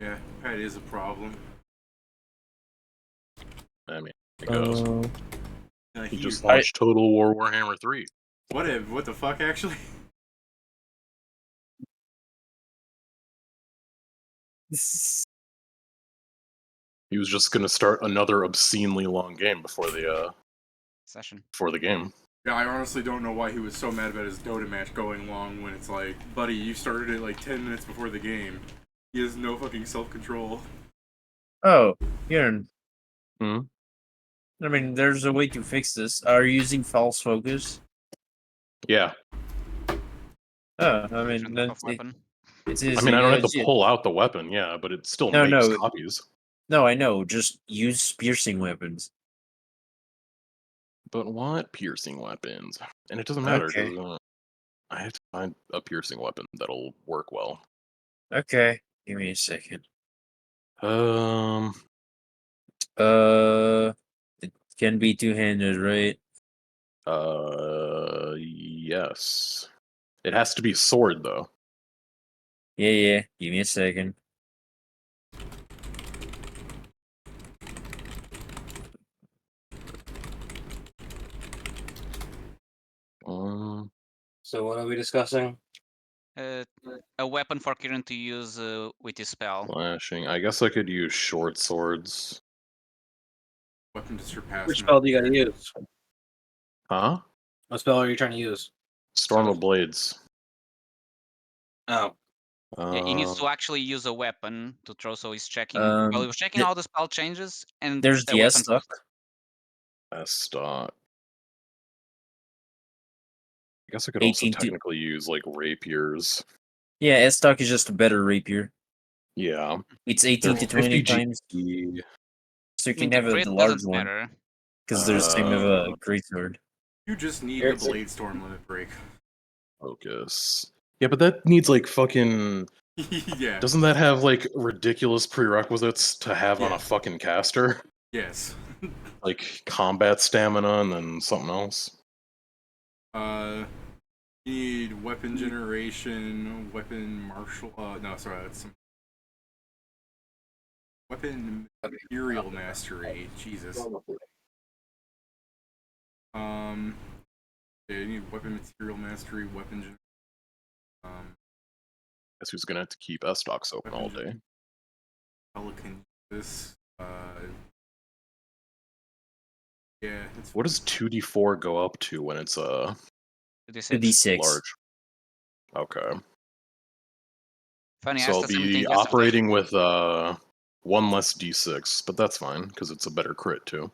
Yeah, that is a problem. I mean, it goes. He He just launched Total War Warhammer 3. what the fuck, actually? He was just gonna start another obscenely long game before the session. before the game. Yeah, I honestly don't know why he was so mad about his Dota match going long when it's like, buddy, you started it like 10 minutes before the game. He has no fucking self-control. Oh, Kieran. Hmm? I mean, there's a way to fix this. Are you using false focus? Yeah. Oh, I mean, Different type of weapon. it's I easy. mean, I don't have to pull out the weapon, yeah, but it still makes copies. No, I know. Just use piercing weapons. But what piercing weapons? And it doesn't matter Okay. because I have to find a piercing weapon that'll work well. Okay, give me a second. It can be two-handed, right? Yes. It has to be sword though. Yeah. Give me a second. So what are we discussing? A weapon for Kieran to use with his spell. Flashing. I guess I could use short swords. Weapon to surpass. Which spell do you gotta use? Huh? What spell are you trying to use? Storm of Blades. Oh. Yeah, he needs to actually use a weapon to throw, so he's checking. Well, he was checking the- all the spell changes, and There's the S stock. S-stock. I guess I could 18 also technically use like rapiers. Yeah, S stock is just a better rapier. Yeah. It's 18 to 20 times. So you can have the large one. Because there's the same of a greatsword. You just need the Blade Storm limit break. Focus. Yeah, but that needs like fucking. Yeah. Doesn't that have like ridiculous prerequisites to have on a fucking caster? Yes. Like combat stamina and then something else. You need weapon generation, weapon martial. No, sorry, that's some. Weapon material mastery. Jesus. Yeah, you need weapon material mastery, weapon generation. Guess who's gonna have to keep S-stocks open all day? Telekinesis. Yeah. What does 2d4 go up to when it's 2d6. large? Okay. Funny, So I'll be operating with one less d6, but that's fine because it's a better crit too.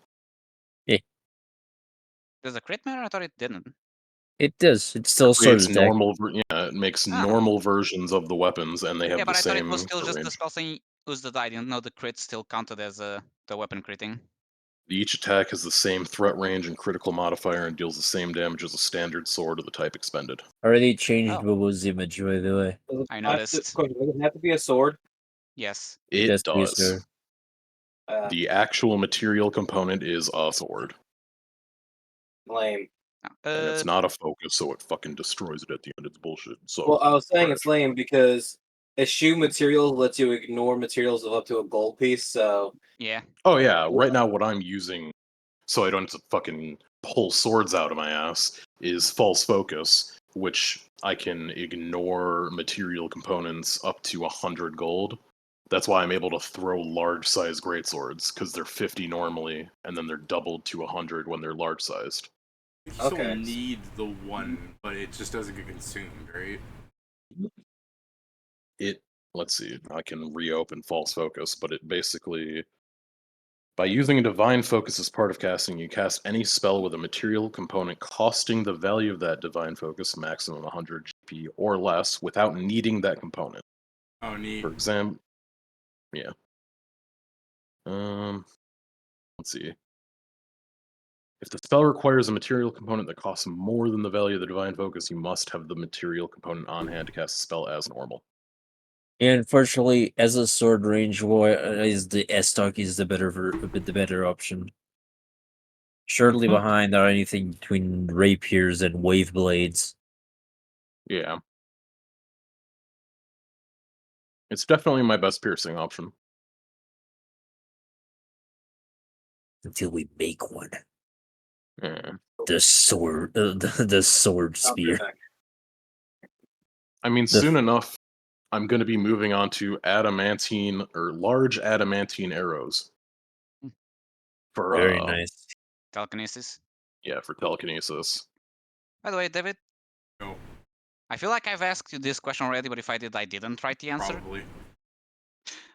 Yeah. Does the crit matter? I thought it didn't. It does. It's still sword attack. Normal. Yeah, it makes normal versions of the weapons, and they have the same. Yeah, but I thought it was still just the spell saying use the die. I didn't know the crit still counted as the weapon critting. Each attack has the same threat range and critical modifier and deals the same damage as a standard sword of the type expended. Already changed Bobo's image, by the way. I noticed. Does it have to be a sword? Yes. It does. The actual material component is a sword. Lame. And it's not a focus, so it fucking destroys it at the end. It's bullshit. So well, I was saying it's lame because eschew materials lets you ignore materials of up to a gold piece, so... Yeah. Oh yeah, right now what I'm using, so I don't have to fucking pull swords out of my ass, is false focus, which I can ignore material components up to 100 gold. That's why I'm able to throw large-sized greatswords, because they're 50 normally, and then they're doubled to 100 when they're large-sized. You still need the one, but it just doesn't get consumed, right? Let's see, I can reopen false focus, but it basically... By using a divine focus as part of casting, you cast any spell with a material component costing the value of that divine focus maximum 100 GP or less without needing that component. Oh, neat. For example, yeah. Let's see. If the spell requires a material component that costs more than the value of the divine focus, you must have the material component on hand to cast the spell as normal. And unfortunately, as a sword range, is the S-stock is the better option. Shortly behind are anything between rapiers and wave blades. Yeah. It's definitely my best piercing option. Until we make one. Yeah. The sword, the sword spear. I mean, The- soon enough, I'm going to be moving on to adamantine or large adamantine arrows. For Very nice. Telekinesis. yeah, for telekinesis. By the way, David, No, I feel like I've asked you this question already, but if I did, I didn't write the answer. probably.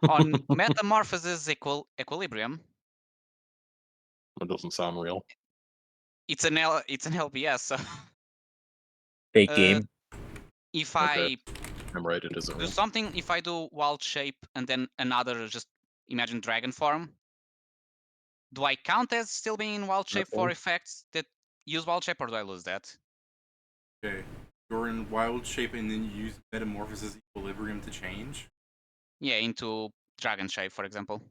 On Metamorphosis Equilibrium, That doesn't sound real. it's an LBS. So Fake uh, game. if Okay. I I'm right, it isn't do real. something, if I do wild shape and then another, just imagine dragon form, do I count as still being in wild shape for Okay. effects that use wild shape, or do I lose that? Okay. You're in wild shape and then you use Metamorphosis Equilibrium to change? Yeah, into dragon shape, for example.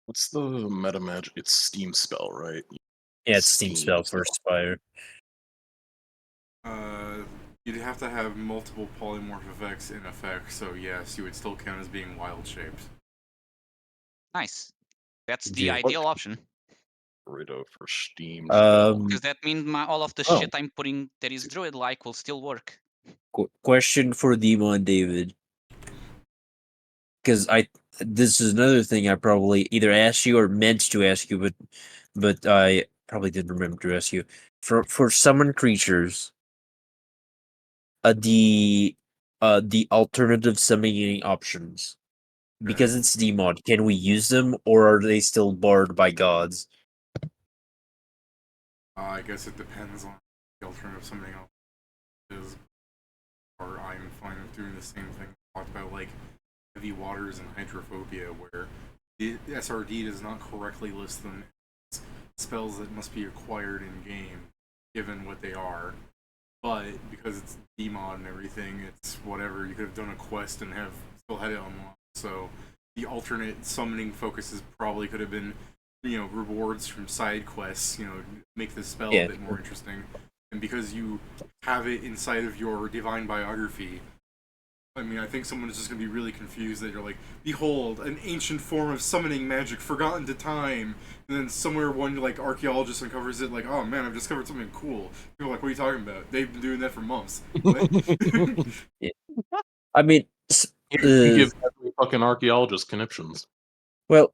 What's the meta magic? It's Steam spell, right? Yeah, it's Steam spell for Spire. You'd have to have multiple polymorph effects in effect, so yes, you would still count as being wild shaped. Nice. That's the Yeah. ideal option. Burrito for Steam spell. Because that means all of the Oh. shit I'm putting that is druid-like will still work. Question for Demon David. Because this is another thing I probably either asked you or meant to ask you, but I probably didn't remember to ask you. For summon creatures, the alternative summoning options, because it's demod, can we use them or are they still barred by gods? I guess it depends on the alternative something else is, or I'm fine with doing the same thing. Talked about like heavy waters and hydrophobia, where the SRD does not correctly list them as spells that must be acquired in game, given what they are. But because it's demod and everything, it's whatever. You could have done a quest and have still had it unlocked. So the alternate summoning focuses probably could have been, rewards from side quests. Make the spell a bit more interesting. And because you have it inside of your divine biography, I mean, I think someone is just going to be really confused that you're like, behold, an ancient form of summoning magic forgotten to time. And then somewhere one, like, archaeologist uncovers it, like, oh man, I've discovered something cool. People are like, what are you talking about? They've been doing that for months. What? I mean, You give every fucking archaeologist conniptions. well,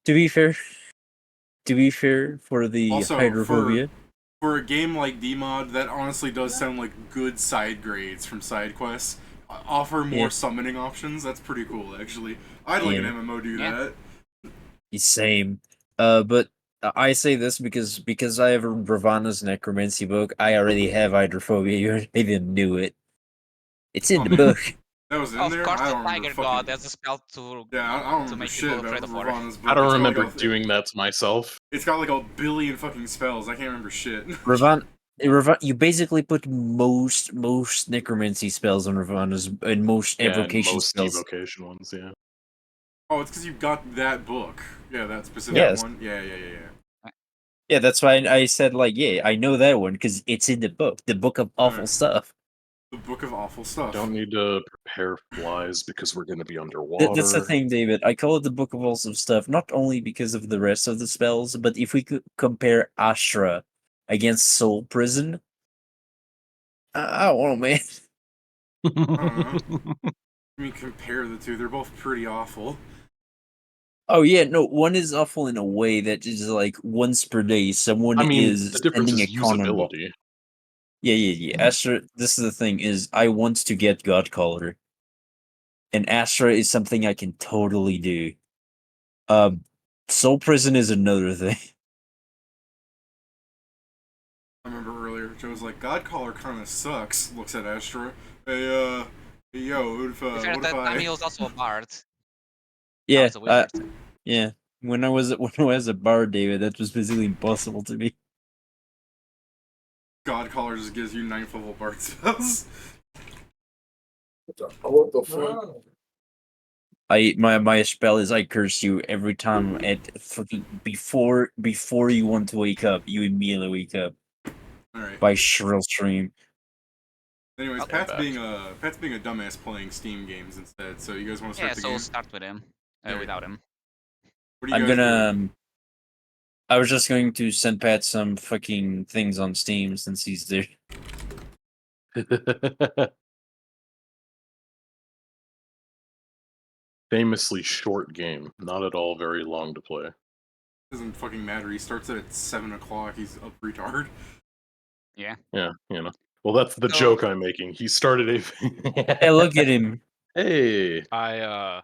to be fair, for the Also, hydrophobia, for a game like Dmod, that honestly does sound like good side grades from side quests. Offer more summoning options. That's pretty cool, actually. I'd like an MMO do that. Same. But I say this because I have Ravana's necromancy book. I already have hydrophobia. You already even knew it. It's in the book. That was in Of there? course, I the don't remember Tiger fucking... God has a spell to Yeah, I don't remember make shit people about afraid of water. Ravana's book. I don't It's got remember like doing that to myself. It's got like a billion fucking spells. I can't remember shit. Ravana, you basically put most necromancy spells on Ravana's and most evocation most spells. evocation ones, yeah. Oh, it's because you got that book. Yeah, that specific one. Yeah. Yeah, that's why I said I know that one because it's in the book of awful stuff. The book of awful stuff. Don't need to prepare flies because we're going to be underwater. That's the thing, David. I call it the book of awesome stuff, not only because of the rest of the spells, but if we could compare Ashra against Soul Prison, I don't know, man. I mean, compare the two. They're both pretty awful. Oh yeah, no, one is awful in a way that is like once per day someone is the difference sending is a cannonball. usability. Yeah. Astra, this is the thing, is I want to get Godcaller. And Astra is something I can totally do. Soul Prison is another thing. I remember earlier, Joe was like, Godcaller kind of sucks. Looks at Astra. Hey, yo, what if At that time, he was also a bard. Yeah, was a wizard. yeah. When I was a bard, David, that was basically impossible to me. Godcaller just gives you 9th level bard spells. What the fuck? My spell is I curse you every time before you want to wake up, you immediately wake up. Alright. By Shrill Stream. Anyways, Okay. Pat's being a dumbass playing Steam games instead. So you guys want to start Yeah, the so game? we'll start with him. Alright. Without him. What are you I'm guys gonna. doing? I was just going to send Pat some fucking things on Steam since he's there. Famously short game, not at all very long to play. Doesn't fucking matter. He starts it at 7 o'clock. He's up retard. Yeah. Yeah, you know. Well, that's the So- joke I'm making. He started a. Hey, look at him. Hey. I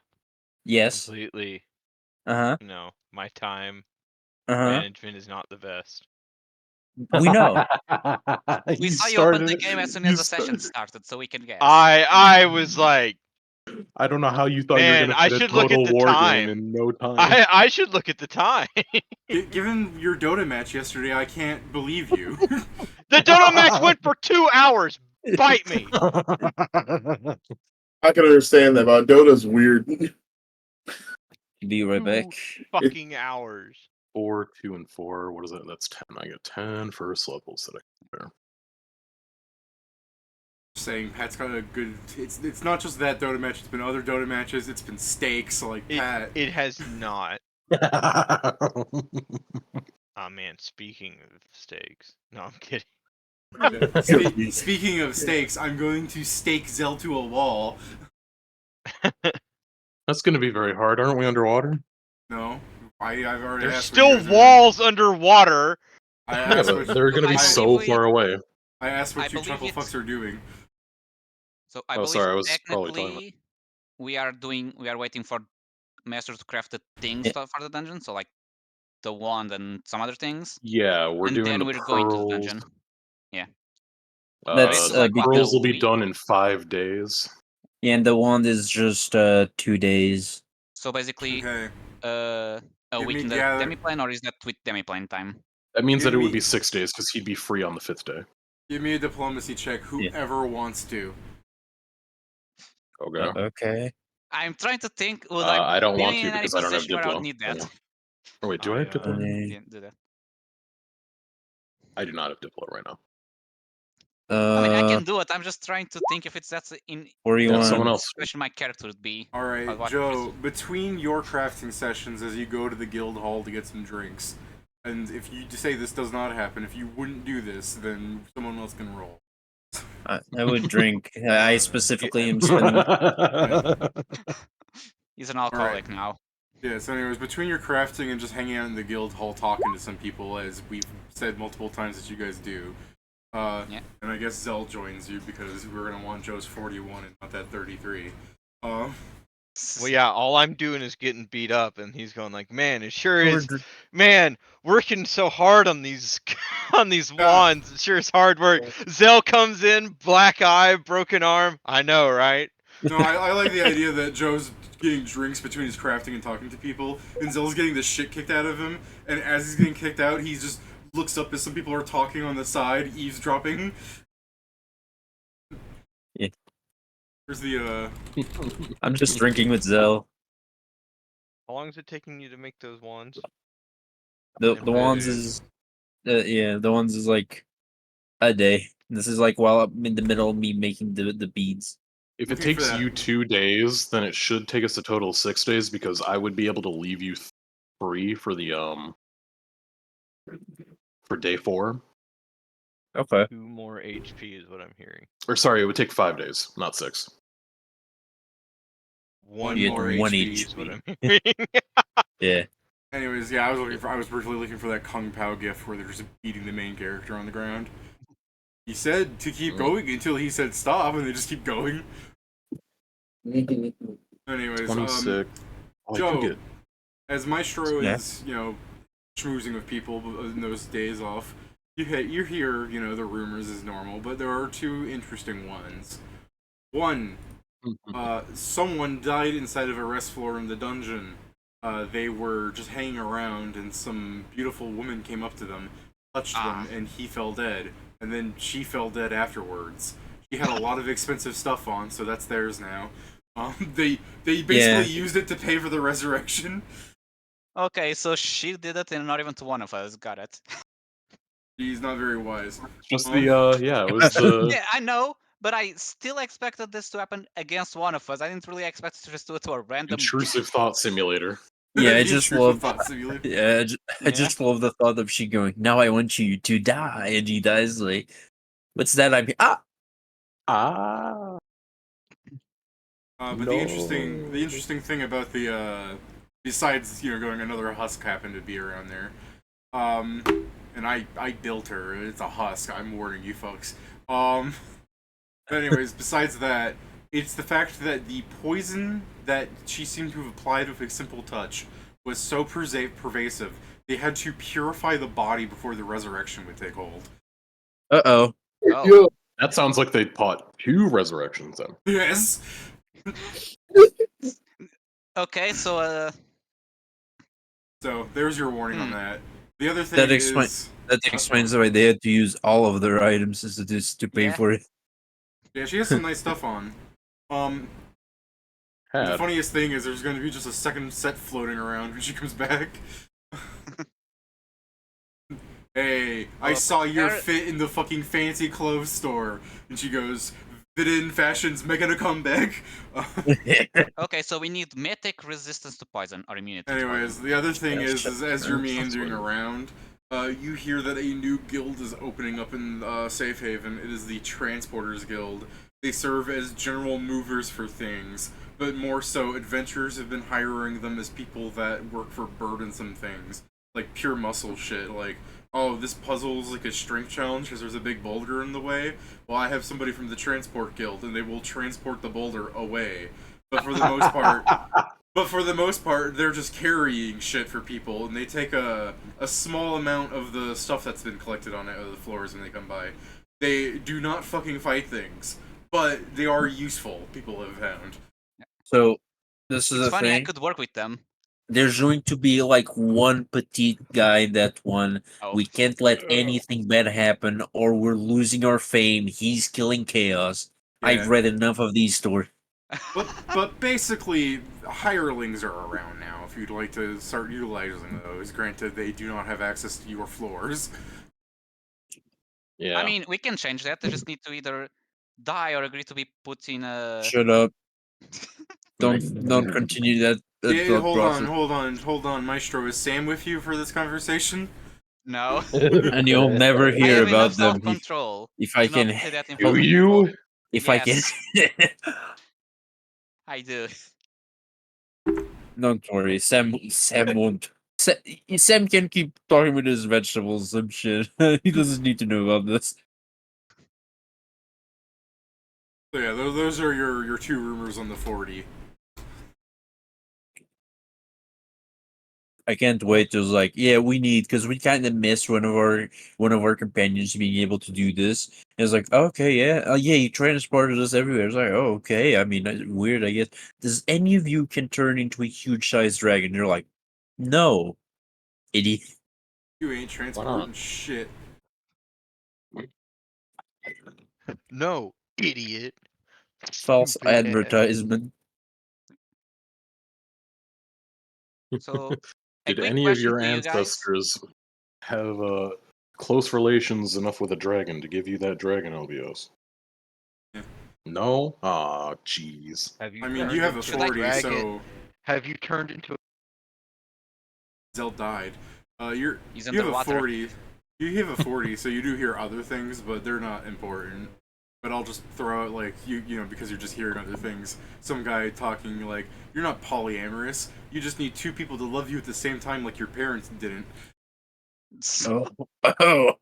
Yes. completely, Uh my time huh. management is not the best. We know. We saw you open the game as soon as the session started, so we can guess. I was like, I don't know how you thought you were man, gonna I fit a should look at total the war time. game in no time. I should look at the time. Given your Dota match yesterday, I can't believe you. The Dota match went for 2 hours. Bite me. I can understand that, but Dota's weird. Be right back. Fucking hours. 4, 2, and 4. What is that? That's 10. I get 10 first levels that I can compare. Saying Pat's got a good. It's not just that Dota match. It's been other Dota matches. It's been stakes. Like Pat. It has not. Oh man, speaking of stakes. No, I'm kidding. Speaking of stakes, I'm going to stake Zell to a wall. That's gonna be very hard. Aren't we underwater? No, I've already. There's asked what you still guys are walls underwater. doing. I Yeah, asked but what, they're gonna be I so believe far away. I asked I what you believe chuckle it's- fucks are doing. So I Oh, believe sorry, I was probably talking technically we are waiting for Master to craft the things Yeah. for the dungeon, so like the wand and some other things. Yeah, we're And doing then the we're pearls. going to the dungeon. That's, The because pearls will be we- done in 5 days. Yeah, and the wand is just 2 days. So basically Okay. a Give week me in the gather- demiplane, or is that with demiplane time? That means Give that it would me- be 6 days because he'd be free on the 5th day. Give me a diplomacy check. Whoever wants to. Okay. Okay. I'm trying to think. Would I don't be want in to any because I don't have position where I would Diplo. need that. Yeah. Oh wait, do I have Diplo? Didn't do that. I do not have Diplo right now. I mean, I can do it. I'm just trying to think if that's in Where do you Yeah, want? someone else. situation my character would be. All right, What- Joe. Between your crafting sessions, as you go to the guild hall to get some drinks, and if you say this does not happen, if you wouldn't do this, then someone else can roll. I would drink. I specifically am spending. He's an alcoholic now. Yeah, so anyways, between your crafting and just hanging out in the guild hall talking to some people, as we've said multiple times that you guys do, Yeah. and I guess Zell joins you because we're going to want Joe's 41 and not that 33. Well, yeah, all I'm doing is getting beat up, and he's going like, "Man, it sure is. Man, working so hard on these on these wands. It sure is hard work." Zell comes in, black eye, broken arm. I know, right? No, I like the idea that Joe's getting drinks between his crafting and talking to people, and Zell's getting the shit kicked out of him, and as he's getting kicked out, he just looks up as some people are talking on the side, eavesdropping. Yeah. Where's the, I'm just drinking with Zell. How long is it taking you to make those wands? The In wands days. is, the ones is like a day. This is like while I'm in the middle of me making the beads. If it Looking for takes that. you 2 days, then it should take us a total of 6 days because I would be able to leave you free for the for day 4. Okay. 2 more HP is what I'm hearing. Or sorry, it would take 5 days, not 6. 1 Yeah, more 1 HP is what HP. I'm hearing. Yeah. anyways, yeah, I was briefly looking for that Kung Pao gif where they're just beating the main character on the ground. He said to keep going until he said stop, and they just keep going. Anyways, 26. I Joe, could get as Maestro Yeah. is, schmoozing with people in those days off, you hear, the rumors as normal, but there are 2 interesting ones. One, someone died inside of a rest floor in the dungeon. They were just hanging around, and some beautiful woman came up to them, touched them, and he fell dead. And then she fell dead afterwards. She had a lot of expensive stuff on, so that's theirs now. They basically used it to pay for the resurrection. Okay, so she did it, and not even to one of us. Got it. He's not very wise. just the yeah, it was the Yeah, I know, But I still expected this to happen against one of us. I didn't really expect to just do it to a random. Intrusive thought simulator. Yeah, I The just intrusive love. thought simulator. Yeah, I Yeah. just love the thought of she going. Now I want you to die, and he dies like, "What's that?" I'm Ah. But No. the interesting thing about the besides going another husk happened to be around there, and I built her. It's a husk. I'm warning you folks. But anyways, besides that, it's the fact that the poison that she seemed to have applied with a simple touch was so pervasive. They had to purify the body before the resurrection would take hold. oh. Oh. Yo, That sounds like they fought 2 resurrections then. Yes. Okay, so So there's your warning on that. The other thing That is explains why they had to use all of their items to pay Yeah. for it. yeah, she has some nice stuff on. The Had. funniest thing is there's going to be just a second set floating around when she comes back. Hey, I saw your fit in the fucking fancy clothes store. And she goes, Vidin Fashion's making a comeback. okay, so we need mythic resistance to poison or immunity. to Anyways, poison. the other thing Yes, is as you're that's meandering what- around, you hear that a new guild is opening up in Safe Haven. It is the Transporters Guild. They serve as general movers for things, but more so, adventurers have been hiring them as people that work for burdensome things, like pure muscle shit. Like, oh, this puzzle is like a strength challenge because there's a big boulder in the way. Well, I have somebody from the Transport Guild, and they will transport the boulder away. But for the most part, they're just carrying shit for people, and they take a small amount of the stuff that's been collected on the floors when they come by. They do not fucking fight things, but they are useful, people have found. So this is It's the funny, I thing. could work with them. There's going to be like one petite guy that one. Oh. We can't let anything bad happen, or we're losing our fame. He's killing chaos. I've Yeah. read enough of these stories. But basically, hirelings are around now if you'd like to start utilizing those. Granted, they do not have access to your floors. Yeah. I mean, we can change that. They just need to either die or agree to be put in a. Shut up! Don't continue that Yeah, thought hold process. on, Maestro. Is Sam with you for this conversation? No. And you'll never I hear have about enough them. self-control. If I Do not can, say that in Do front of you? people. if I can. Yes. I do. Don't worry, Sam won't. Sam can keep talking with his vegetables. Some shit. He doesn't need to know about this. So yeah, those are your two rumors on the 40. I can't wait to like, yeah, we need because we kind of missed one of our companions being able to do this. And it's like, okay, yeah, yeah, he transported us everywhere. It's like, oh, okay. I mean, weird, I guess. Does any of you can turn into a huge sized dragon? You're like, no, idiot. You ain't transporting shit. No, idiot. False Stupid ass. advertisement. So, a Did quick any of question your to you guys. ancestors have close relations enough with a dragon to give you that dragon LBOs? Yeah. No? Aw, jeez. Have you I mean, turned you have a into 40, dragon? so Have you turned into a Zell died. He's You have a underwater. 40. You have a 40, so you do hear other things, but they're not important. But I'll just throw out like you know because you're just hearing other things. Some guy talking like you're not polyamorous. You just need two people to love you at the same time, like your parents didn't. Oh, oh.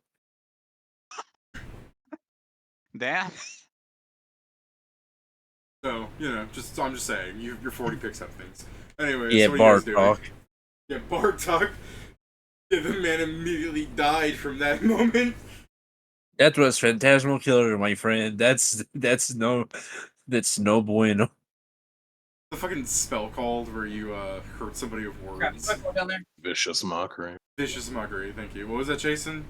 Damn. So I'm just saying your 40 picks up things. Anyways, Yeah, what are you guys Bart doing? talk. Yeah, Bart talk. Yeah, the man immediately died from that moment. That was Phantasmal Killer, my friend. That's no bueno. The fucking spell called where you hurt somebody with words. Vicious mockery. Vicious mockery. Thank you. What was that, Jason?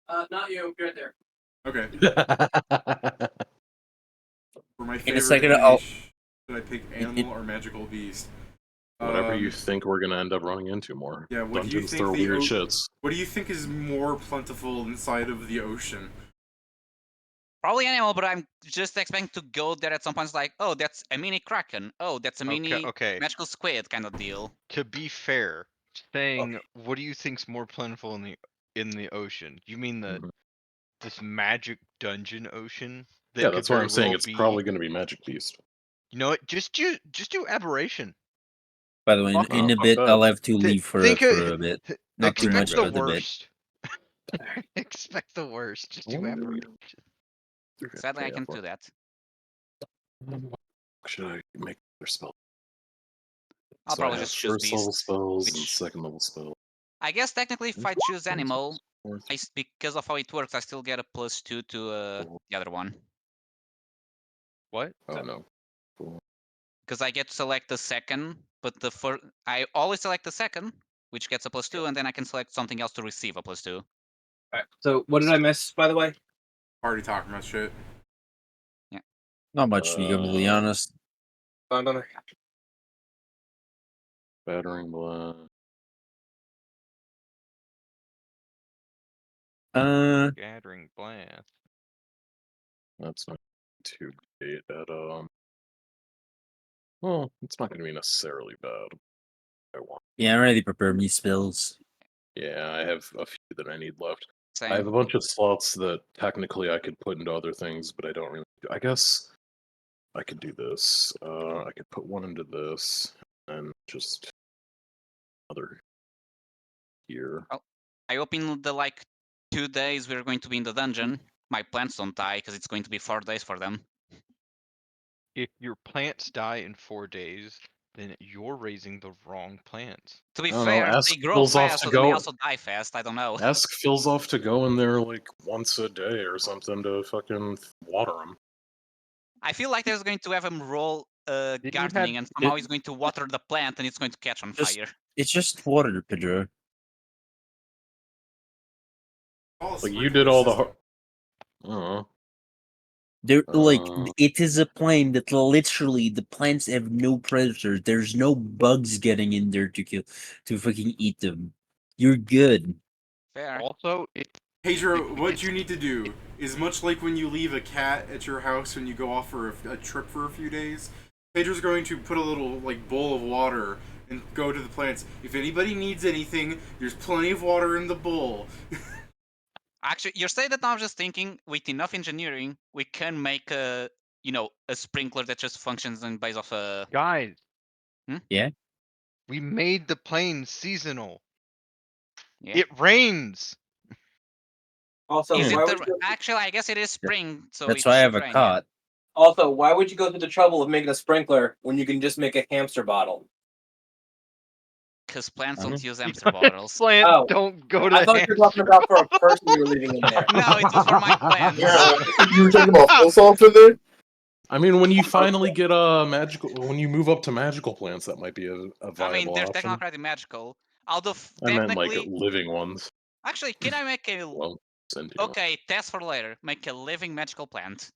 Not you. Right there. Okay. For my In a favorite second, enemy, should I pick animal or magical beast? Whatever you think we're gonna end up running into more. Yeah, what do you Dungeons think throw the weird shits. What do you think is more plentiful inside of the ocean? Probably animal, but I'm just expecting to go there at some point. It's like, oh, that's a mini kraken. Oh, that's a mini Okay. magical squid kind of deal. To be fair, saying what do you think's more plentiful in the ocean? You mean this magic dungeon ocean? That Yeah, could that's why very I'm saying well it's be... probably going to be Magic Beast. You know what? Just do aberration. By the way, Fuck in a fuck bit, that. I'll have to leave for Think a bit. Not too expect much, the but a bit. worst. Expect the worst. Just do aberration. Sadly, I Okay, can't do that. Should I make their spell? I'll So I probably have just choose first level beast. spells and which- second level spells. I guess technically, if I choose animal, Fourth. because of how it works, I still get a +2 to the other one. What? Oh no. Cool. Because I get to select the second, but the first I always select the second, which gets a +2, and then I can select something else to receive a +2. Alright, so what did I miss, by the way? Already talking about shit. Not much, to be completely honest. Bummer. Battering blast. Gathering blast. That's not too great at well, it's not gonna be necessarily bad. I want. Yeah, I already prepared me spells. Yeah, I have a few that I need left. Same. I have a bunch of slots that technically I could put into other things, but I don't really. I guess I could do this. I could put one into this, and just other here. I hope in the 2 days we're going to be in the dungeon. My plants don't die because it's going to be 4 days for them. If your plants die in 4 days, then you're raising the wrong plants. To be I don't know, fair, ask they grow Phil's off fast, to so they may go. also die fast. I don't know. Ask Phil's off to go in there like once a day or something to fucking water them. I feel like there's going to have him roll you gardening, had- and somehow he's going to water the plant, and it's going to catch on Just- fire. It's just water, Pedro. Like you did all the hard. Oh, There, Uh. it is a plane that literally the plants have no predators. There's no bugs getting in there to fucking eat them. You're good. Fair. Also, Pedro, what you need to do is much like when you leave a cat at your house when you go off for a trip for a few days. Pedro's going to put a little bowl of water and go to the plants. If anybody needs anything, there's plenty of water in the bowl. Actually, you're saying that now. I'm just thinking, with enough engineering, we can make a sprinkler that just functions in base of a. guys. Hmm? Yeah? We made the plains seasonal. Yeah. It rains. Also, Is why it would you go, actually? I guess it is spring, so That's it why I should have a rain, yeah. cot. also, why would you go through the trouble of making a sprinkler when you can just make a hamster bottle? Because plants Mhm. don't use hamster bottles. Plants Oh, don't go to I the thought you were talking about for a person you were leaving in there. No, it was for my plants. Yeah, you were talking about Phil's off in there? I mean, when you finally get when you move up to magical plants, that might be a viable I mean, they're option. technically magical. Although I meant technically, like living ones. actually, can I make a? Well, sentient. Okay, test for later. Make a living magical plant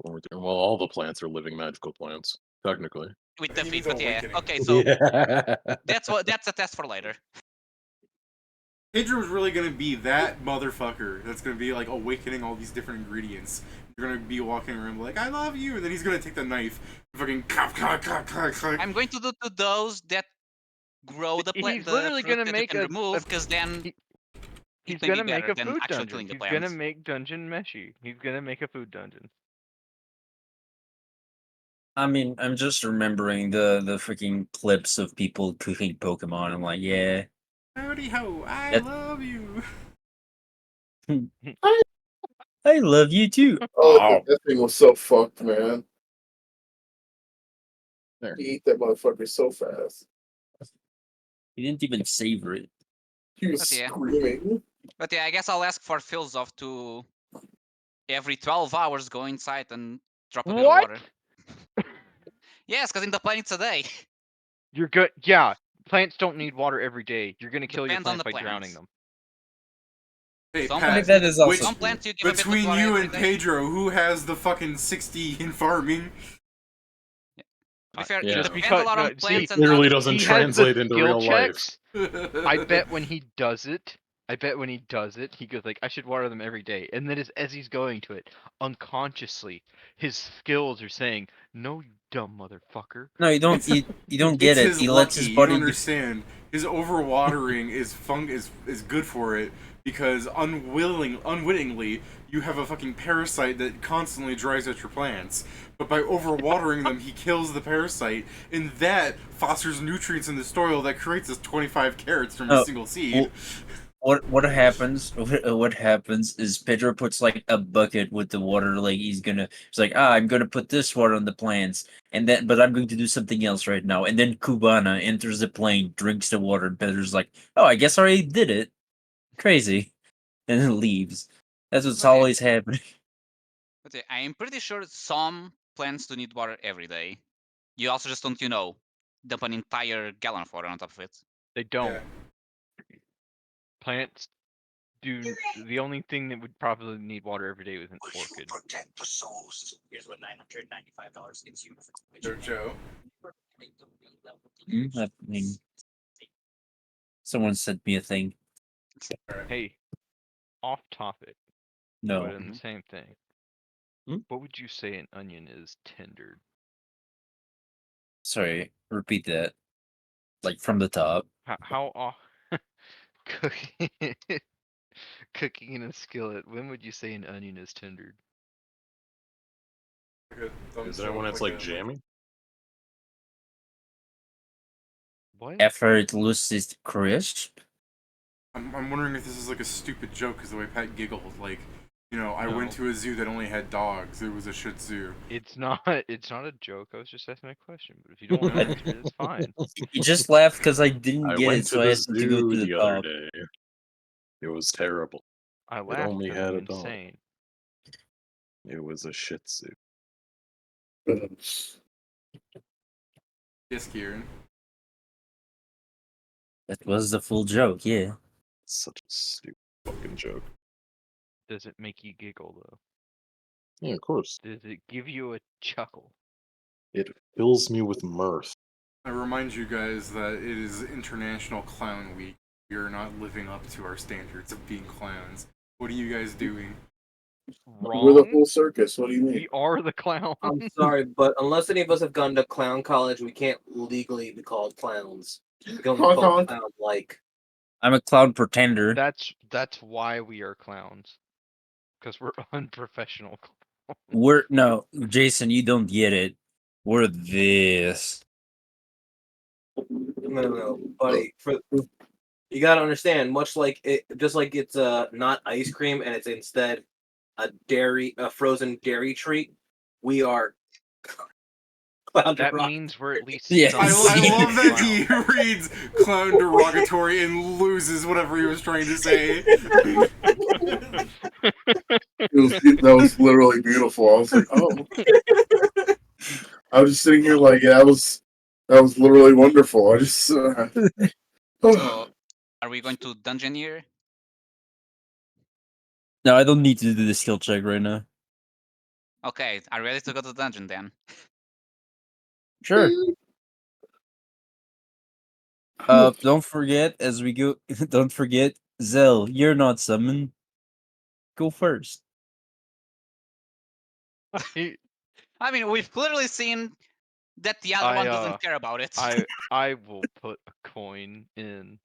Well, all the plants are living magical plants, technically. with the He feet. needs But yeah, awakening. okay, so Yeah. that's a test for later. Pedro's really gonna be that motherfucker that's gonna be awakening all these different ingredients. You're gonna be walking around like, I love you, and then he's gonna take the knife and fucking cock. I'm going to do to those that grow the plant. He's literally fruit gonna that make you can a- remove, because then He's it may be gonna make better a than food actually dungeon. killing the He's plant. gonna make dungeon meshy. He's gonna make a food dungeon. I mean, I'm just remembering the freaking clips of people cooking Pokemon. I'm like, yeah. Howdy ho, I That- love you. I love you too. Oh, that thing was so fucked, man. There. He ate that motherfucker so fast. He didn't even savor it. He was But yeah. screaming. But yeah, I guess I'll ask for Philzoff to every 12 hours go inside and drop a bit of What? water. Yes, because in the plant it's a day. You're good. Yeah, plants don't need water every day. You're gonna kill your Depends on plants the by drowning plants. them. Hey, Some I think Pat, plants, that is also which- some plants you give a bit of between water you every and day. Pedro, who has the fucking 60 in farming? To be fair, Yeah. it Just depends a lot on see, plants and Literally others. doesn't he has translate the into skill real life. checks. I bet when he does it, I bet when he does it, he goes like, I should water them every day. And then as he's going to it, unconsciously, his skills are saying, no, you dumb motherfucker. No, you don't. It's You don't get It's it. his He lucky. lets his You body. don't understand. His overwatering is good for it because unwittingly, you have a fucking parasite that constantly dries out your plants. But by overwatering them, he kills the parasite, and that fosters nutrients in the soil that creates us 25 carrots from a Oh, single seed. What happens? What happens is Pedro puts like a bucket with the water. Like he's like, I'm gonna put this water on the plants, and then, but I'm going to do something else right now. And then Cubana enters the plane, drinks the water, and Pedro's like, oh, I guess I already did it. Crazy, and then leaves. That's what's Okay. always happening. Okay, I'm pretty sure some plants do need water every day. You also just don't, dump an entire gallon of water on top of it. They don't. Yeah. Plants do. The only thing that would probably need water every day was an orchid. Protect the souls. Here's what $995 gives you. Joe. I mean, someone sent me a thing. Hey, off topic, No, but in the same thing. Hmm? What would you say an onion is tendered? sorry. Repeat that. Like from the top. How often cooking cooking in a skillet? When would you say an onion is tendered? Is that when it's like jammy? What? After it loses crisp. I'm wondering if this is like a stupid joke because the way Pat giggled, like, I No. went to a zoo that only had dogs. It was a Shih Tzu. It's not. It's not a joke. I was just asking a question. But if you don't want to answer it, it's fine. You just laughed because I didn't I get went it, to so I the asked him to go zoo to the the other top. day. It was terrible. I It laughed only because had I'm a dog. insane. It was a Shih Tzu. Yes, Kieran. That was the full joke, yeah. Such a stupid fucking joke. Does it make you giggle though? Yeah, of course. Does it give you a chuckle? It fills me with mirth. I remind you guys that it is International Clown Week. We are not living up to our standards of being clowns. What are you guys doing? We're the Wrong. whole circus. What do you mean? We are the clown. I'm sorry, but unless any of us have gone to clown college, we can't legally be called clowns. We can only be Honk, called honk. clown-like. I'm a clown pretender. That's why we are clowns. Because we're unprofessional. No, Jason, you don't get it. We're this. No, buddy. You gotta understand, much like it, just like it's not ice cream and it's instead a frozen dairy treat. We are clown That derogatory. means we're at least. Yeah. I somewhat love that he clown. reads clown derogatory and loses whatever he was trying to say. That was literally beautiful. I was like, oh. I was just sitting here like, yeah, that was literally wonderful. I just. So, are we going to Dungeoneer? No, I don't need to do the skill check right now. Okay, are you ready to go to the dungeon then? Sure. Don't forget as we go. Don't forget, Zell, you're not summoned. Go first. I mean, we've clearly seen that the other one doesn't care about it. I will put a coin in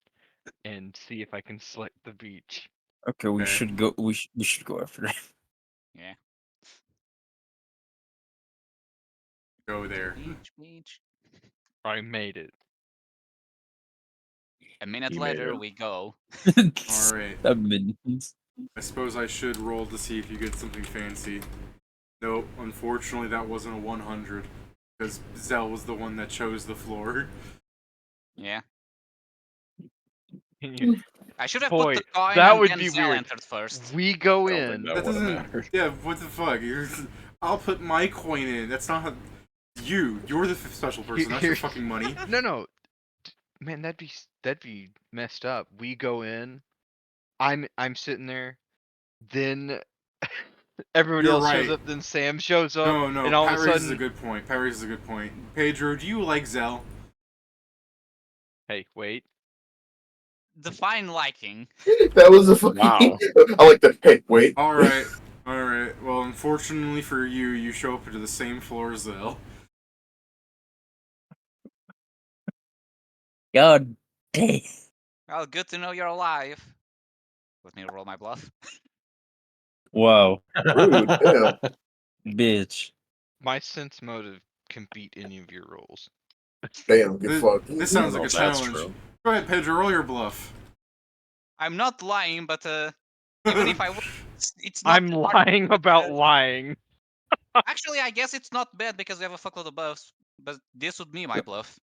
and see if I can select the beach. Okay, we Okay. should go. We should go after that. Yeah. Go there. Beach. I made it. A minute You made later, it. we go. Alright. A minute. I suppose I should roll to see if you get something fancy. Nope, unfortunately that wasn't a 100. Because Zell was the one that chose the floor. Yeah. Can you- I should have Boy, put the coin that and would then be Zell weird. entered first. We go I don't think in. that That would've doesn't. mattered. Yeah, what the fuck? I'll put my coin in. That's not how. You're the special person. That's your Here's- fucking money. No. Man, that'd be messed up. We go in. I'm sitting there. Then everybody You're else shows right. up. Then Sam shows up. No, and all Pat of a raises sudden, a good point. Pat raises a good point. Pedro, do you like Zell? hey, wait. define liking. That was a fucking. Wow. I like that. Hey, wait. All right. Well, unfortunately for you, you show up to the same floor as Zell. God damn. Well, good to know you're alive. Let me roll my bluff. Wow, Rude. Damn. bitch. My sense motive can beat any of your rolls. Damn. Get fucked. This sounds like a That's challenge. true. Go ahead, Pedro. Roll your bluff. I'm not lying, but even if I would, it's not. I'm that hard lying to- about lying. Actually, I guess it's not bad because we have a fuckload of buffs. But this would be my bluff.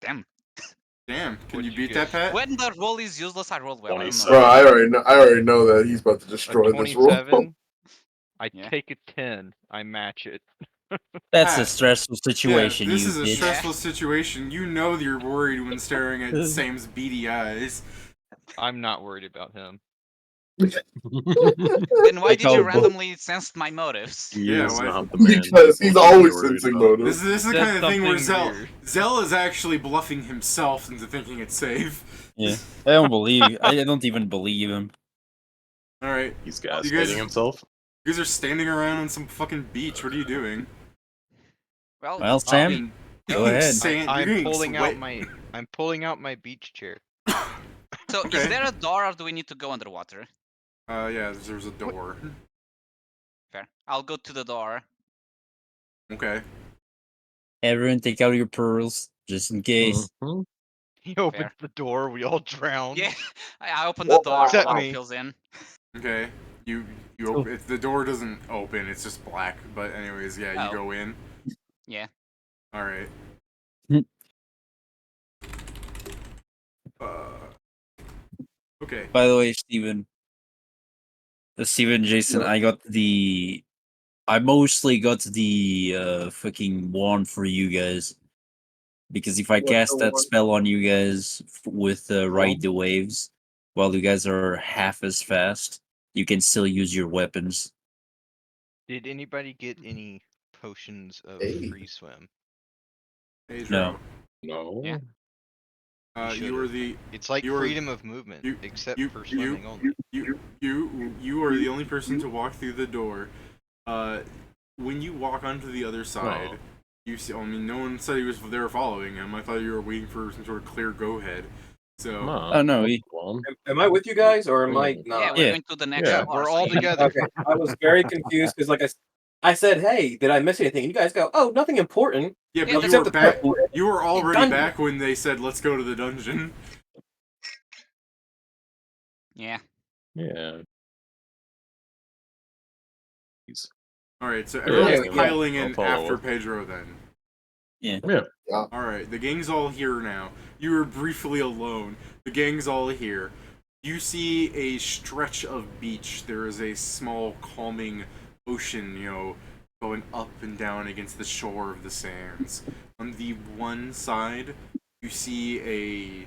Damn. Damn. Can What'd you you beat get? that, Pat? When the roll is useless, I roll well. I don't know. Bro, I already know that he's about to A destroy this roll. 27. I Yeah. take a 10. I match it. That's a Pat, stressful situation, yeah, this you is a bitch. stressful situation. You know that you're worried when staring at Sam's beady eyes. I'm not worried about him. Then why Like did you how randomly sense my motives? He Yeah, is why- not the man. Because he's people should be always worried sensing about. motive. This is the Said kind of thing where something weird. Zell is actually bluffing himself into thinking it's safe. Yeah, I don't even believe him. All right, He's You guys- gaslighting himself. you guys are standing around on some fucking beach. What are you doing? Well, Well, Sam, Getting- go getting ahead. sand- you're I'm getting pulling sweat- out my I'm pulling out my beach chair. so okay. is there a door or do we need to go underwater? Yeah, there's a door. Fair. I'll go to the door. Okay. Everyone, take out your pearls just in case. Mhm. He opens the door. We all drown. Yeah, I open the door. Except water me. fills in. Okay. You open, if the door doesn't open, it's just black. But anyways, yeah, you Oh. go in. Yeah. All right. Hmm. Okay. By the way, Steven, Jason, I mostly got the fucking wand for you guys. Because if I What's cast the that wand? spell on you guys with Ride the Waves, while you guys are half as fast, you can still use your weapons. Did anybody get any potions of Hey. free swim? Pedro. No. Yeah. You are the It's like you are- freedom of movement, you- except you- for you- swimming only. you are the only person to walk through the door. When you walk onto the other side, Oh. you see. I mean, no one said he was there following him. I thought you were waiting for some sort of clear go-ahead. So Oh, no, he- Am I with you guys or am I Mm. not? Yeah, we're Yeah. going to the next Yeah, floor. we're so all you- together. Okay, I was very confused because, like I said, hey, did I miss anything? And you guys go, oh, nothing important. yeah, Yeah, but you except were the back. purple. You were already Dungeon. back when they said, "Let's go to the dungeon." Yeah. Yeah. He's- All right, so Yeah, everyone's yeah, piling I'll in follow after up. Pedro. Then. Yeah. All right, the gang's all here now. You were briefly alone. The gang's all here. You see a stretch of beach. There is a small, calming ocean, going up and down against the shore of the sands. On the one side, you see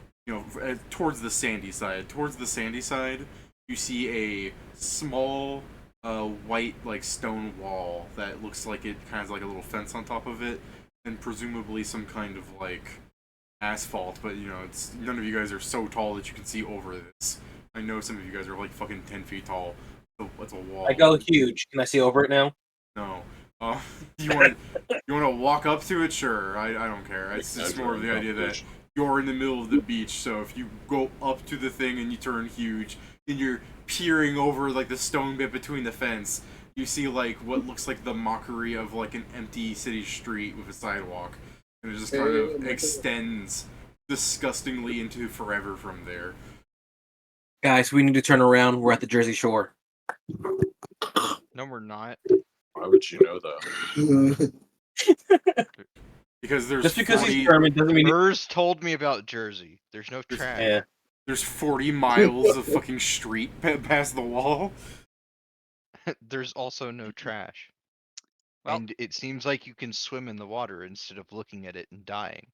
towards the sandy side. Towards the sandy side, you see a small, white, like stone wall that looks like it has like a little fence on top of it, and presumably some kind of like asphalt. But it's none of you guys are so tall that you can see over this. I know some of you guys are like fucking 10 feet tall. So it's a wall. I go huge. Can I see over it now? No. You want to walk up to it? Sure. I don't care. It's just more of the idea that you're in the middle of the beach. So if you go up to the thing and you turn huge, and you're peering over like the stone bit between the fence, you see like what looks like the mockery of like an empty city street with a sidewalk, and it just kind of extends disgustingly into forever from there. Guys, we need to turn around. We're at the Jersey Shore. No, we're not. Why would you know that? Because there's Just because 40, he's German doesn't mean Urs told me about Jersey. There's no trash. Yeah. there's 40 miles of fucking street past the wall. There's also no trash. Well- And it seems like you can swim in the water instead of looking at it and dying.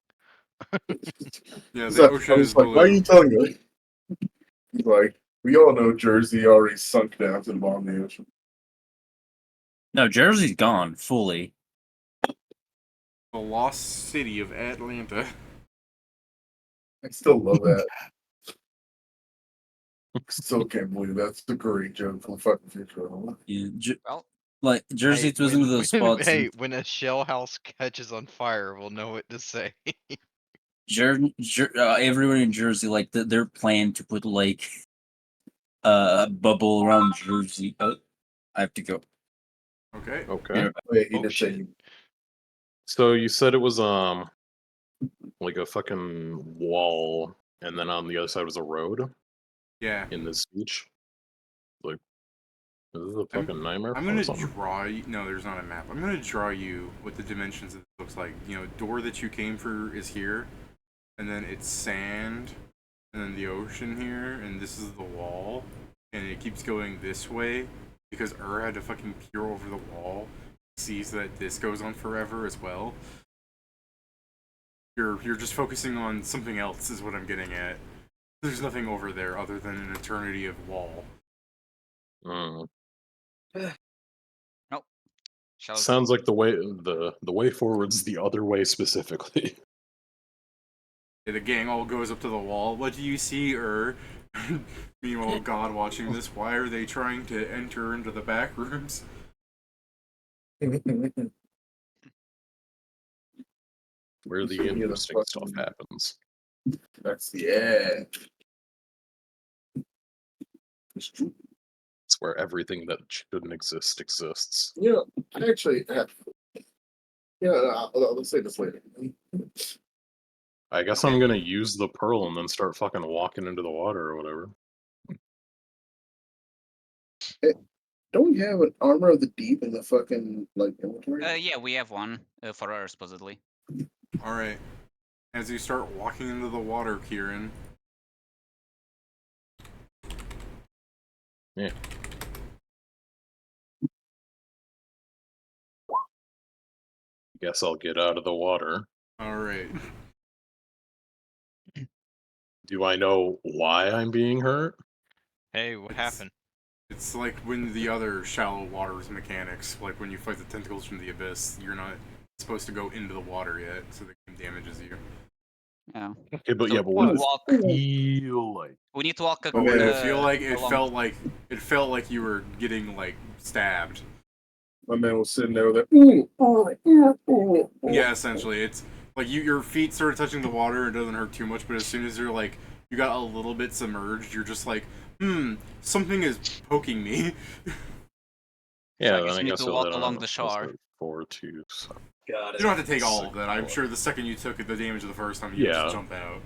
Yeah, the So, ocean I is was like, blue. why are you telling me? He's like, we all know Jersey already sunk down to the bottom of the ocean. No, Jersey's gone fully. The lost city of Atlanta. I still love that. Still can't believe that's the great joke for fucking future. Yeah, Well, like Jersey, it was one of those spots. Hey, when a shell house catches on fire, we'll know what to say. Everyone in Jersey, like their plan to put like a bubble around Jersey. Oh, I have to go. Okay. Okay. Yeah, wait, he Oh, did say shit. So you said it was like a fucking wall, and then on the other side was a road Yeah. in this speech. Like, is this a fucking nightmare? I'm or gonna something? draw you. No, there's not a map. I'm gonna draw you what the dimensions of it looks like. You know, door that you came for is here, and then it's sand, and then the ocean here, and this is the wall, and it keeps going this way because had to fucking peer over the wall, sees that this goes on forever as well. You're just focusing on something else, is what I'm getting at. There's nothing over there other than an eternity of wall. Mm. shall Sounds like the way forward's the other way specifically. The gang all goes up to the wall. What do you see, Meanwhile, God watching this. Why are they trying to enter into the back rooms? Where the Yeah, the interesting stuff fucking- happens. That's It's true. It's where everything that shouldn't exist exists. Yeah, I actually have. Yeah, let's say this later. I guess I'm gonna use the pearl and then start fucking walking into the water or whatever. Don't we have an armor of the deep in the fucking like inventory? yeah, we have one for her supposedly. Alright. As you start walking into the water, Kieran. Yeah. Guess I'll get out of the water. Alright. Do I know why I'm being hurt? Hey, what happened? It's like when the other shallow waters mechanics, like when you fight the tentacles from the abyss, you're not supposed to go into the water yet, so the game damages you. Yeah. Okay, but So yeah, but what does walk. it feel like? We need to walk. But when man, I feel like it along- felt like you were getting like stabbed. My man was sitting there with it. Yeah, essentially, it's like your feet started touching the water. It doesn't hurt too much, but as soon as you're like you got a little bit submerged, you're just like, something is poking me. Yeah, I then guess I we need guess to I'll walk hit along on the shore. 4, 2, so. Got You it. don't have to take all of Sick. that. I'm sure the second you took the damage of the first time, you Yeah. just jump out.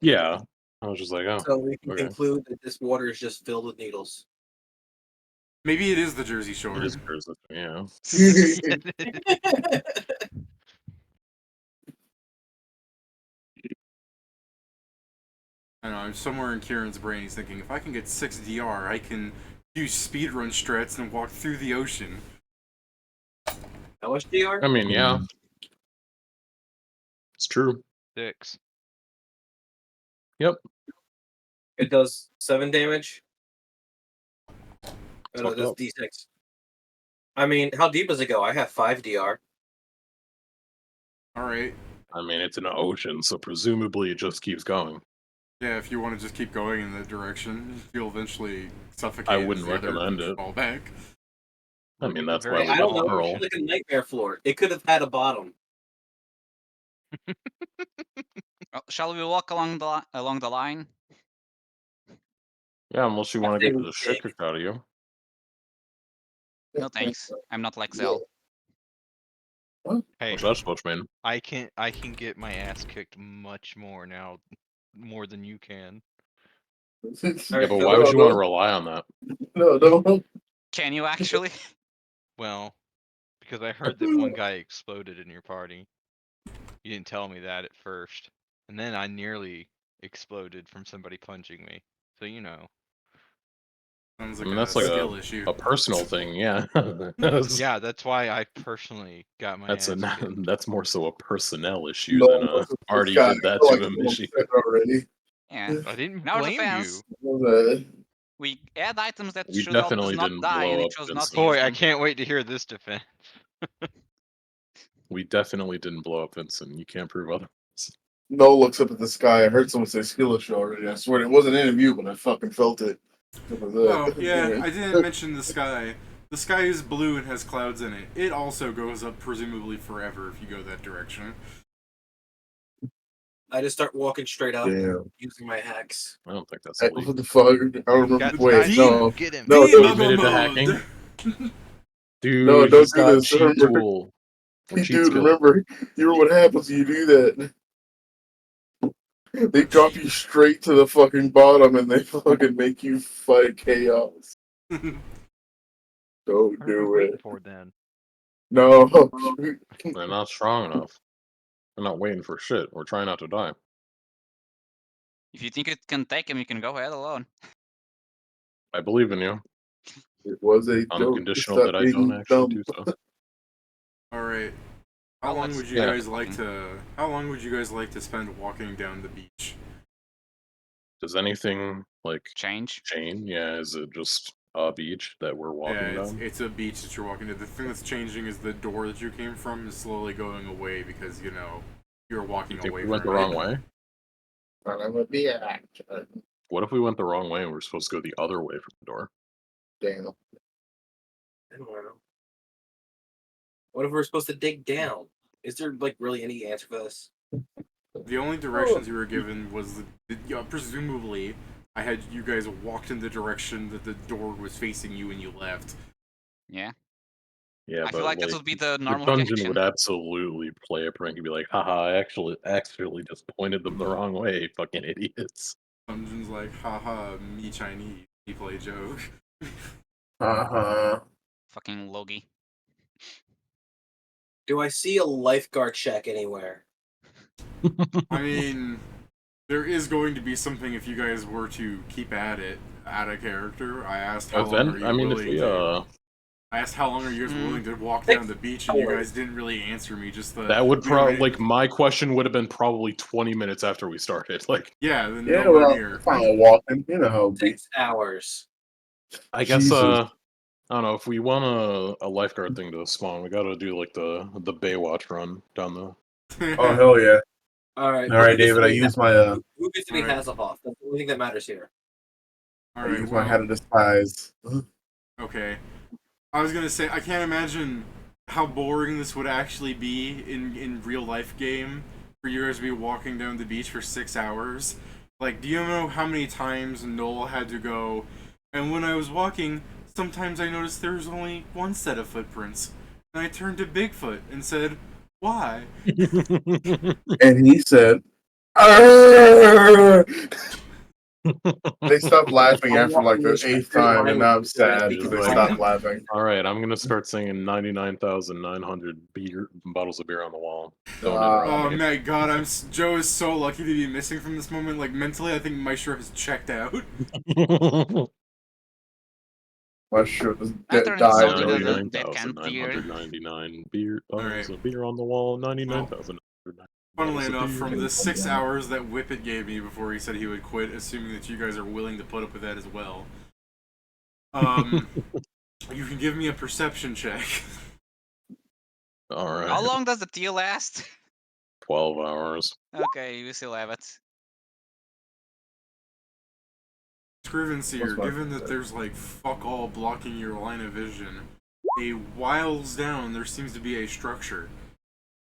Yeah, I was just like, oh, So we can okay. conclude that this water is just filled with needles. Maybe it is the Jersey Shore. It is crazy, yeah. I know, I'm somewhere in Kieran's brain. He's thinking, if I can get 6 DR, I can do speedrun strats and walk through the ocean. How much DR? I mean, yeah. It's true. 6. Yep. It does 7 damage. Oh, no, fucked that's up. D6. I mean, how deep does it go? I have 5 DR. Alright. I mean, it's an ocean, so presumably it just keeps going. Yeah, if you want to just keep going in that direction, you'll eventually suffocate. I wouldn't as the other recommend creatures it. Fall back. I mean, that's Very why we I got don't the know. pearl. It's like a nightmare floor. It could have had a bottom. Shall we walk along the line? Yeah, unless you want to say get we the shit dig. kicked out of you. No thanks. I'm not like Zell. Hey, Which that's what you mean. I can get my ass kicked much more now, more than you can. Yeah, Alright, but so why would you want to rely on that? No. Can you actually? Well, because I heard that one guy exploded in your party. You didn't tell me that at first. And then I nearly exploded from somebody punching me. So you know. Sounds I like mean, a that's like skill issue. a personal thing, yeah. Yeah, that's why I personally got my That's ass kicked. that's more so a personnel issue No, than this already guy, did that I feel to like him I'm issue. upset already. Yeah. I didn't In our blame defense, you. we add items that We should help us definitely not didn't die, and blow we up chose not to Vincent. use Boy, I them. can't wait to hear this defense. We definitely didn't blow up Vincent. You can't prove otherwise. Noel looks up at the sky. I heard someone say skillish already. I swear it wasn't in a view, but I fucking felt it. Oh, yeah, I didn't mention the sky. The sky is blue and has clouds in it. It also goes up presumably forever if you go that direction. I just start walking straight up, Damn. using my hacks. I don't think that's Hey, illegal. what the fuck? I don't remember. Got Wait, Deep- no. Get him. No, Deep don't muggle admitted to mode. hacking? Dude, No, don't he's do got this. cheat Remember. tool. Or cheat Dude, skill. remember what happens when you do that. They drop you straight to the fucking bottom and they fucking make you fight chaos. Don't do it. For then. No. They're not strong enough. We're not waiting for shit. We're trying not to die. If you think it can take him, you can go ahead alone. I believe in you. It was a On the joke. conditional Stop that I don't being actually dumb. do so. Alright. How Well, long let's would you Yeah. guys like to spend walking down the beach? Does anything like Change. chain? Yeah, is it just a beach that we're walking Yeah, down? it's a beach that you're walking to. The thing that's changing is the door that you came from is slowly going away because, you're walking You think away we went the from wrong it. way? I'm a bitch. What if we went the wrong way and we're supposed to go the other way from the door? Damn. I don't know. What if we're supposed to dig down? Is there like really any answer for this? The only directions you were given was presumably I had you guys walked in the direction that the door was facing you and you left. Yeah. Yeah, I but feel like like, this would be the the normal dungeon reaction. would absolutely play a prank and be like, haha, I actually just pointed them the wrong way, fucking idiots. Dungeon's like, haha, me Chinese, me play joke. Uh-huh. Fucking Logie. Do I see a lifeguard check anywhere? I mean, there is going to be something if you guys were to keep at it, out of character. I asked how long are you I mean, if willing we, to... I asked how long are you guys willing to walk down the beach, and you guys didn't really answer me. Just the that would we don't probably, really- like, my question would have been probably 20 minutes after we started. Like, yeah, then Yeah, nowhere well, near. fine walking. You know how it be. 6 hours. I guess, Jesus. I don't know, if we want a lifeguard thing to spawn, we gotta do, like, the Baywatch run down the... Oh, hell yeah. Alright. All right, David, I use my Who gets to be Alright. Hasselhoff? That's the only thing that matters here. All I right, use my hat well, of despise. okay. I was gonna say I can't imagine how boring this would actually be in real life game for you guys to be walking down the beach for 6 hours. Like, do you know how many times Noel had to go? And when I was walking, sometimes I noticed there was only one set of footprints, and I turned to Bigfoot and said, "Why?" And he said, "Arr!" They stopped laughing after like the 8th time, and now I'm sad because they stopped laughing. Alright, I'm gonna start singing 99,900 bottles of beer on the wall. Don't Ah. Oh interrupt me. my god, Joe is so lucky to be missing from this moment. Like, mentally, I think Maestro has checked out. My shirt was I turned died. something earlier. on the dead can beer. 99,999 beer bottles Alright. of beer on the wall. 99,000. Funnily bottles of enough, beer. from the 6 hours that Whippet gave me before he said he would quit, assuming that you guys are willing to put up with that as well, you can give me a perception check. Alright. How long does the tea last? 12 hours. Okay, you still have it. Scrivenseer, What's my given that there's like fuck all blocking your line of vision, a whiles down there seems to be a structure.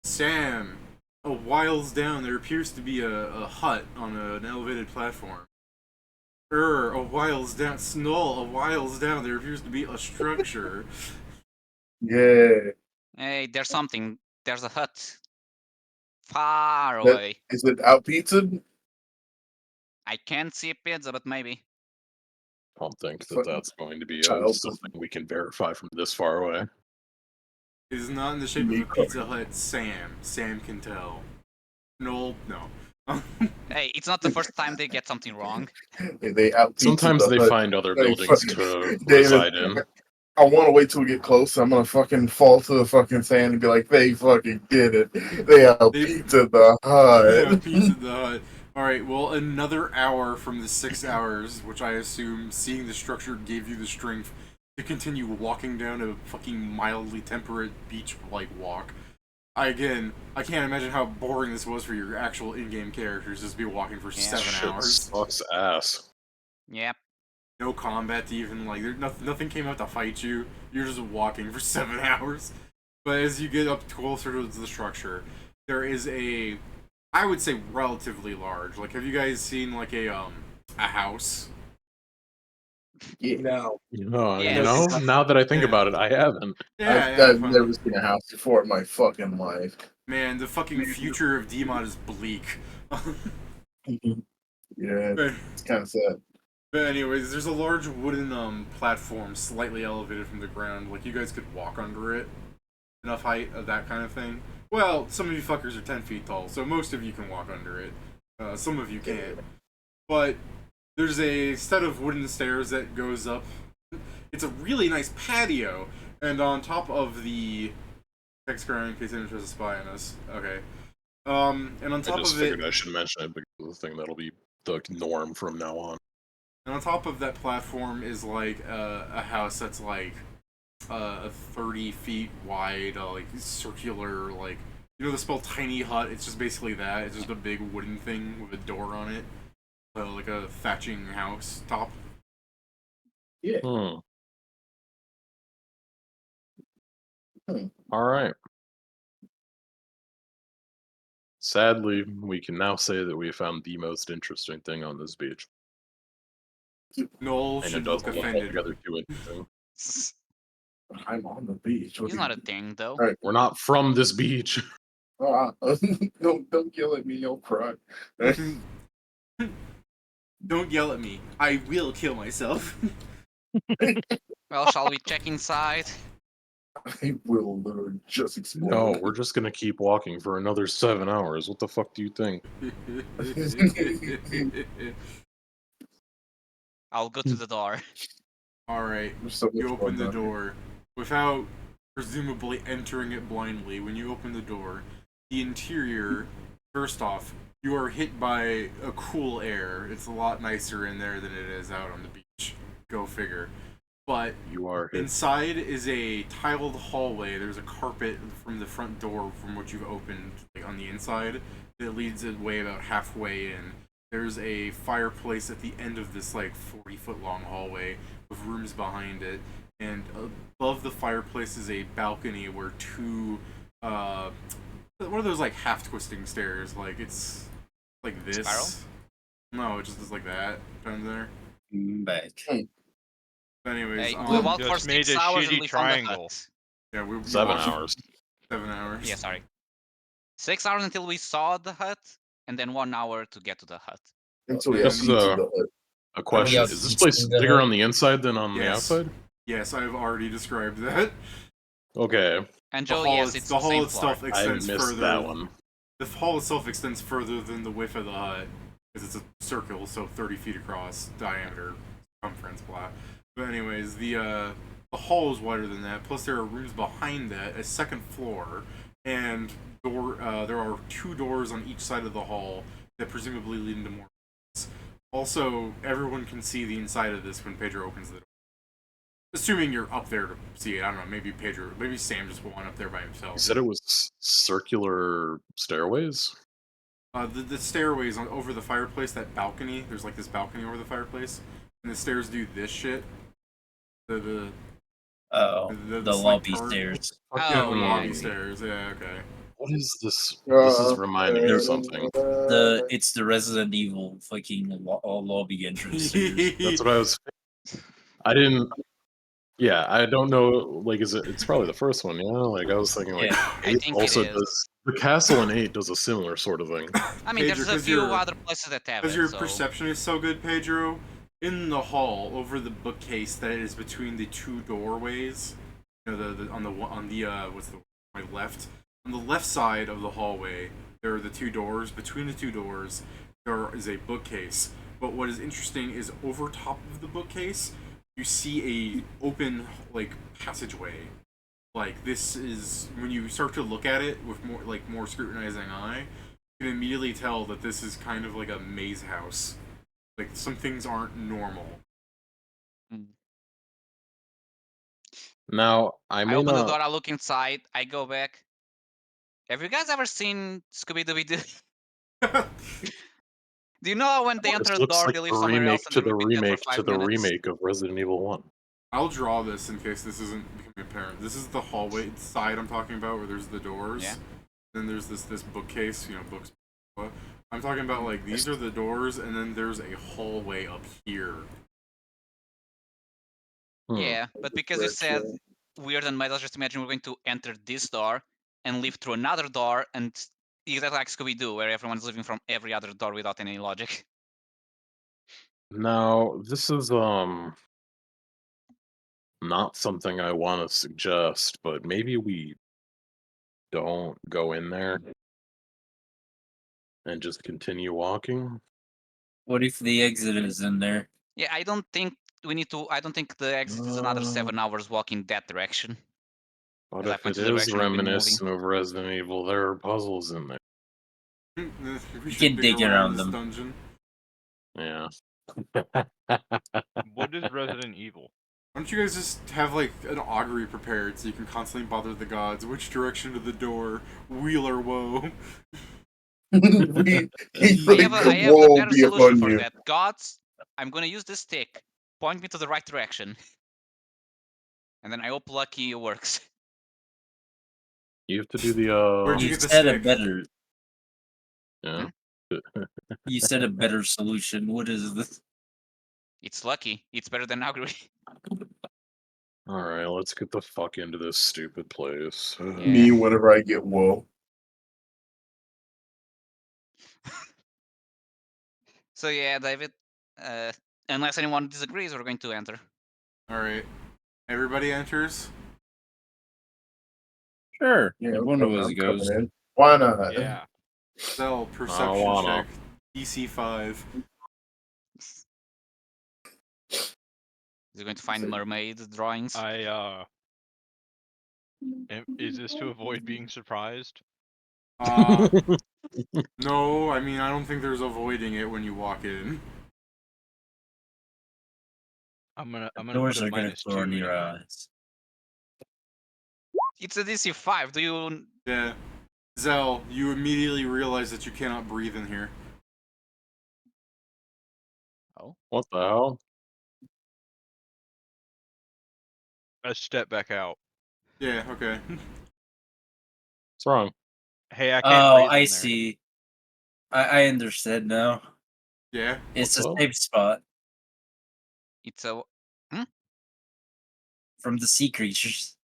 Sam, a whiles down there appears to be a hut on an elevated platform. A whiles down, Snull, a whiles down there appears to be a structure. Yeah. Hey, there's something. There's a hut. Far That- away. Is it out pizza? I can't see a pizza, but maybe. I don't think that Fucking that's going to be child. something we can verify from this far away. It is not in the shape of a Pizza Hut, Sam. Sam can tell. No. Hey, it's not the first time they get something wrong. They out Sometimes they find other buildings to reside in. I want to wait till we get close. I'm gonna fucking fall to the fucking sand and be like, they fucking did it. They out pizza the Yeah, hut. Pizza the Hut. Alright, well, another hour from the 6 hours, which I assume seeing the structure gave you the strength to continue walking down a fucking mildly temperate beach-like walk. I can't imagine how boring this was for your actual in-game characters. Just be walking for Yeah. 7 Shit hours. sucks ass. Yep. No combat to even like. Nothing came out to fight you. You're just walking for 7 hours. But as you get up closer to the structure, there is a, I would say, relatively large. Like, have you guys seen like a house? Yeah. No. No, Yes. you know, now that I think Yeah. about it, I haven't. I've never seen a house before in my fucking life. Man, the fucking future of DMOD is bleak. Yeah, but, it's kind of sad. but anyways, there's a large wooden platform slightly elevated from the ground. Like, you guys could walk under it. Enough height of that kind of thing. Well, some of you fuckers are 10 feet tall, so most of you can walk under it. Some of you can't. But there's a set of wooden stairs that goes up. It's a really nice patio, and on top of the text ground, in case anyone tries to spy on us. Okay. And on I top just of figured it, I should mention it because it's the thing that'll be the norm from now on. and on top of that platform is like a house that's like 30 feet wide, like circular, like, you know the spell tiny hut? It's just basically that. It's just a big wooden thing with a door on it, like a thatching house top. Hmm. Hmm. All right. Sadly, we can now say that we found the most interesting thing on this beach. Noel And it should look doesn't look offended. altogether too interesting. I'm on the beach. What He's do not you- a thing, though. All right. We're not from this beach. Don't yell at me. You'll cry. Don't yell at me. I will kill myself. Well, shall we check inside? I will literally just explode. No, we're just gonna keep walking for another 7 hours. What the fuck do you think? I'll go to the door. Alright, There's so you much open fun the down here. door without presumably entering it blindly. When you open the door, the interior, first off, you are hit by a cool air. It's a lot nicer in there than it is out on the beach. Go figure. But You are hit. inside is a tiled hallway. There's a carpet from the front door from what you've opened, like on the inside, that leads away about halfway in. There's a fireplace at the end of this like 40-foot long hallway with rooms behind it, and above the fireplace is a balcony where two what are those like half twisting stairs? Like it's like this. Spiral? No, it just is like that down there. Back. Anyways, Hey, we walked Just for made 6 a hours shitty and we found the triangle. hut. yeah, we 7 walked hours. 7 hours. Yeah, sorry. 6 hours until we saw the hut, and then 1 hour to get to the hut. Until we This have is pizza a- the hut. A question: Yeah, is this it's place in the bigger hut. on the inside than on the Yes. outside? Yes, I've already described that. Okay, And The Joe, hall, yes, it's the the hall same itself floor. I extends missed further. that one. The hall itself extends further than the width of the hut, because it's a circle, so 30 feet across, diameter, circumference, blah. But anyways, the hall is wider than that. Plus, there are rooms behind that, a second floor, and there are 2 doors on each side of the hall that presumably lead into more rooms. Also, everyone can see the inside of this when Pedro opens the door. Assuming you're up there to see it, I don't know. Maybe Sam just went up there by himself. You said it was circular stairways? The stairways over the fireplace, that balcony. There's like this balcony over the fireplace, and the stairs do this shit. The The slight lobby part. stairs. Yeah, the Oh, yeah, lobby I see. stairs. Yeah, okay. What is this? This is reminding me of There's- something. It's the Resident Evil fucking lobby entrance stairs. That's what I was. I didn't. Yeah, I don't know. Like, is it? It's probably the first one. Yeah. Like, I was thinking, like, Yeah. I 8 think it also is. does. The castle in 8 does a similar sort of thing. I mean, Pedro, there's a 'cause few you're- other places that have Because it, your so... perception is so good, Pedro. In the hall, over the bookcase that is between the 2 doorways, you know, my left. On the left side of the hallway, there are the 2 doors. Between the 2 doors, there is a bookcase. But what is interesting is over top of the bookcase, you see a open like passageway. Like this is when you start to look at it with more scrutinizing eye, you can immediately tell that this is kind of like a maze house. Like some things aren't normal. Now, I I may open the not. door, I look inside, I go back. Have you guys ever seen Scooby-Dooby-Doo? Do you know when they enter This a looks door, like they live the somewhere else, remake and to they the repeat that for remake 5 to the minutes? remake of Resident Evil 1. I'll draw this in case this isn't becoming apparent. This is the hallway side I'm talking about, where there's the doors. Yeah. Then there's this bookcase, books. I'm talking about like these are the doors, and then there's a hallway up here. Yeah, but because you said weird and might just imagine we're going to enter this door and leave through another door, and exactly like Scooby-Doo, where everyone's leaving from every other door without any logic. Now, this is not something I want to suggest, but maybe we don't go in there and just continue walking. What if the exit is in there? Yeah, I don't think we need to. I don't think the exit is another 7 hours walk in that direction. But As I if point it to the is direction we've been moving. reminiscent of Resident Evil, there are puzzles in there. We You should can dig around this them. dungeon. Yeah. What is Resident Evil? Why don't you guys just have like an augury prepared so you can constantly bother the gods? Which direction to the door? Wheel or woe? I I have a better solution for that. Gods, I'm gonna use this stick. Point me to the right direction. And then I hope lucky it works. You have to do the Where'd you You get the said a stick? better. yeah. You said a better solution. What is this? It's lucky. It's better than augury. Alright, let's get the fuck into this stupid place. Me whenever I get woe. So yeah, David. Unless anyone disagrees, we're going to enter. Alright. Everybody enters? Sure. Yeah, One of us I'm goes. coming in. Why not? Yeah. Cell, perception wanna. check. DC 5. Is he going to find mermaid drawings? Is this to avoid being surprised? No, I mean, I don't think there's avoiding it when you walk in. I'm gonna Doors put a are gonna -2 throw in in your it. eyes. It's a DC 5. Do you? Yeah. Zell, you immediately realize that you cannot breathe in here. Oh. What the hell? I step back out. Yeah, okay. What's wrong? Hey, I can't Oh, breathe I in there. see. I understand now. Yeah? It's What's a up? safe spot It's a. from the sea creatures.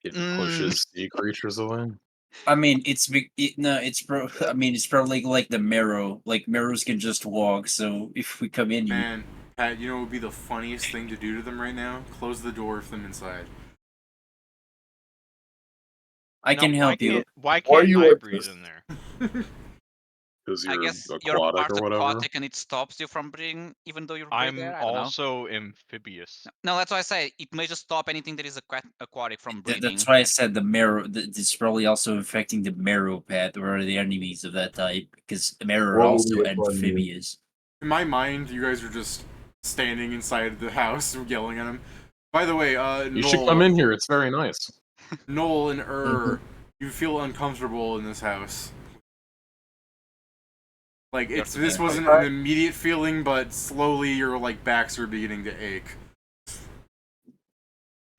It pushes sea creatures away? I mean, I mean, it's probably like the marrow. Like marrows can just walk. So if we come in, Man, Pat, you know what would be the funniest thing to do to them right now? Close the door for them inside. I can help you. Why Why are can't you I at breathe this? in there? Because I you're guess you're aquatic part or whatever? aquatic and it stops you from breathing, even though you're right there. I don't know. Also amphibious. No, that's why I say it may just stop anything that is aquatic from breathing. That's why I said the marrow. It's probably also affecting the marrow pet or the enemies of that type because the marrow are What also will be upon you? amphibious. In my mind, you guys are just standing inside the house yelling at him. By the way, You should come in here, it's very nice. Noel and you feel uncomfortable in this house. Like this wasn't an immediate feeling, but slowly your like backs are beginning to ache.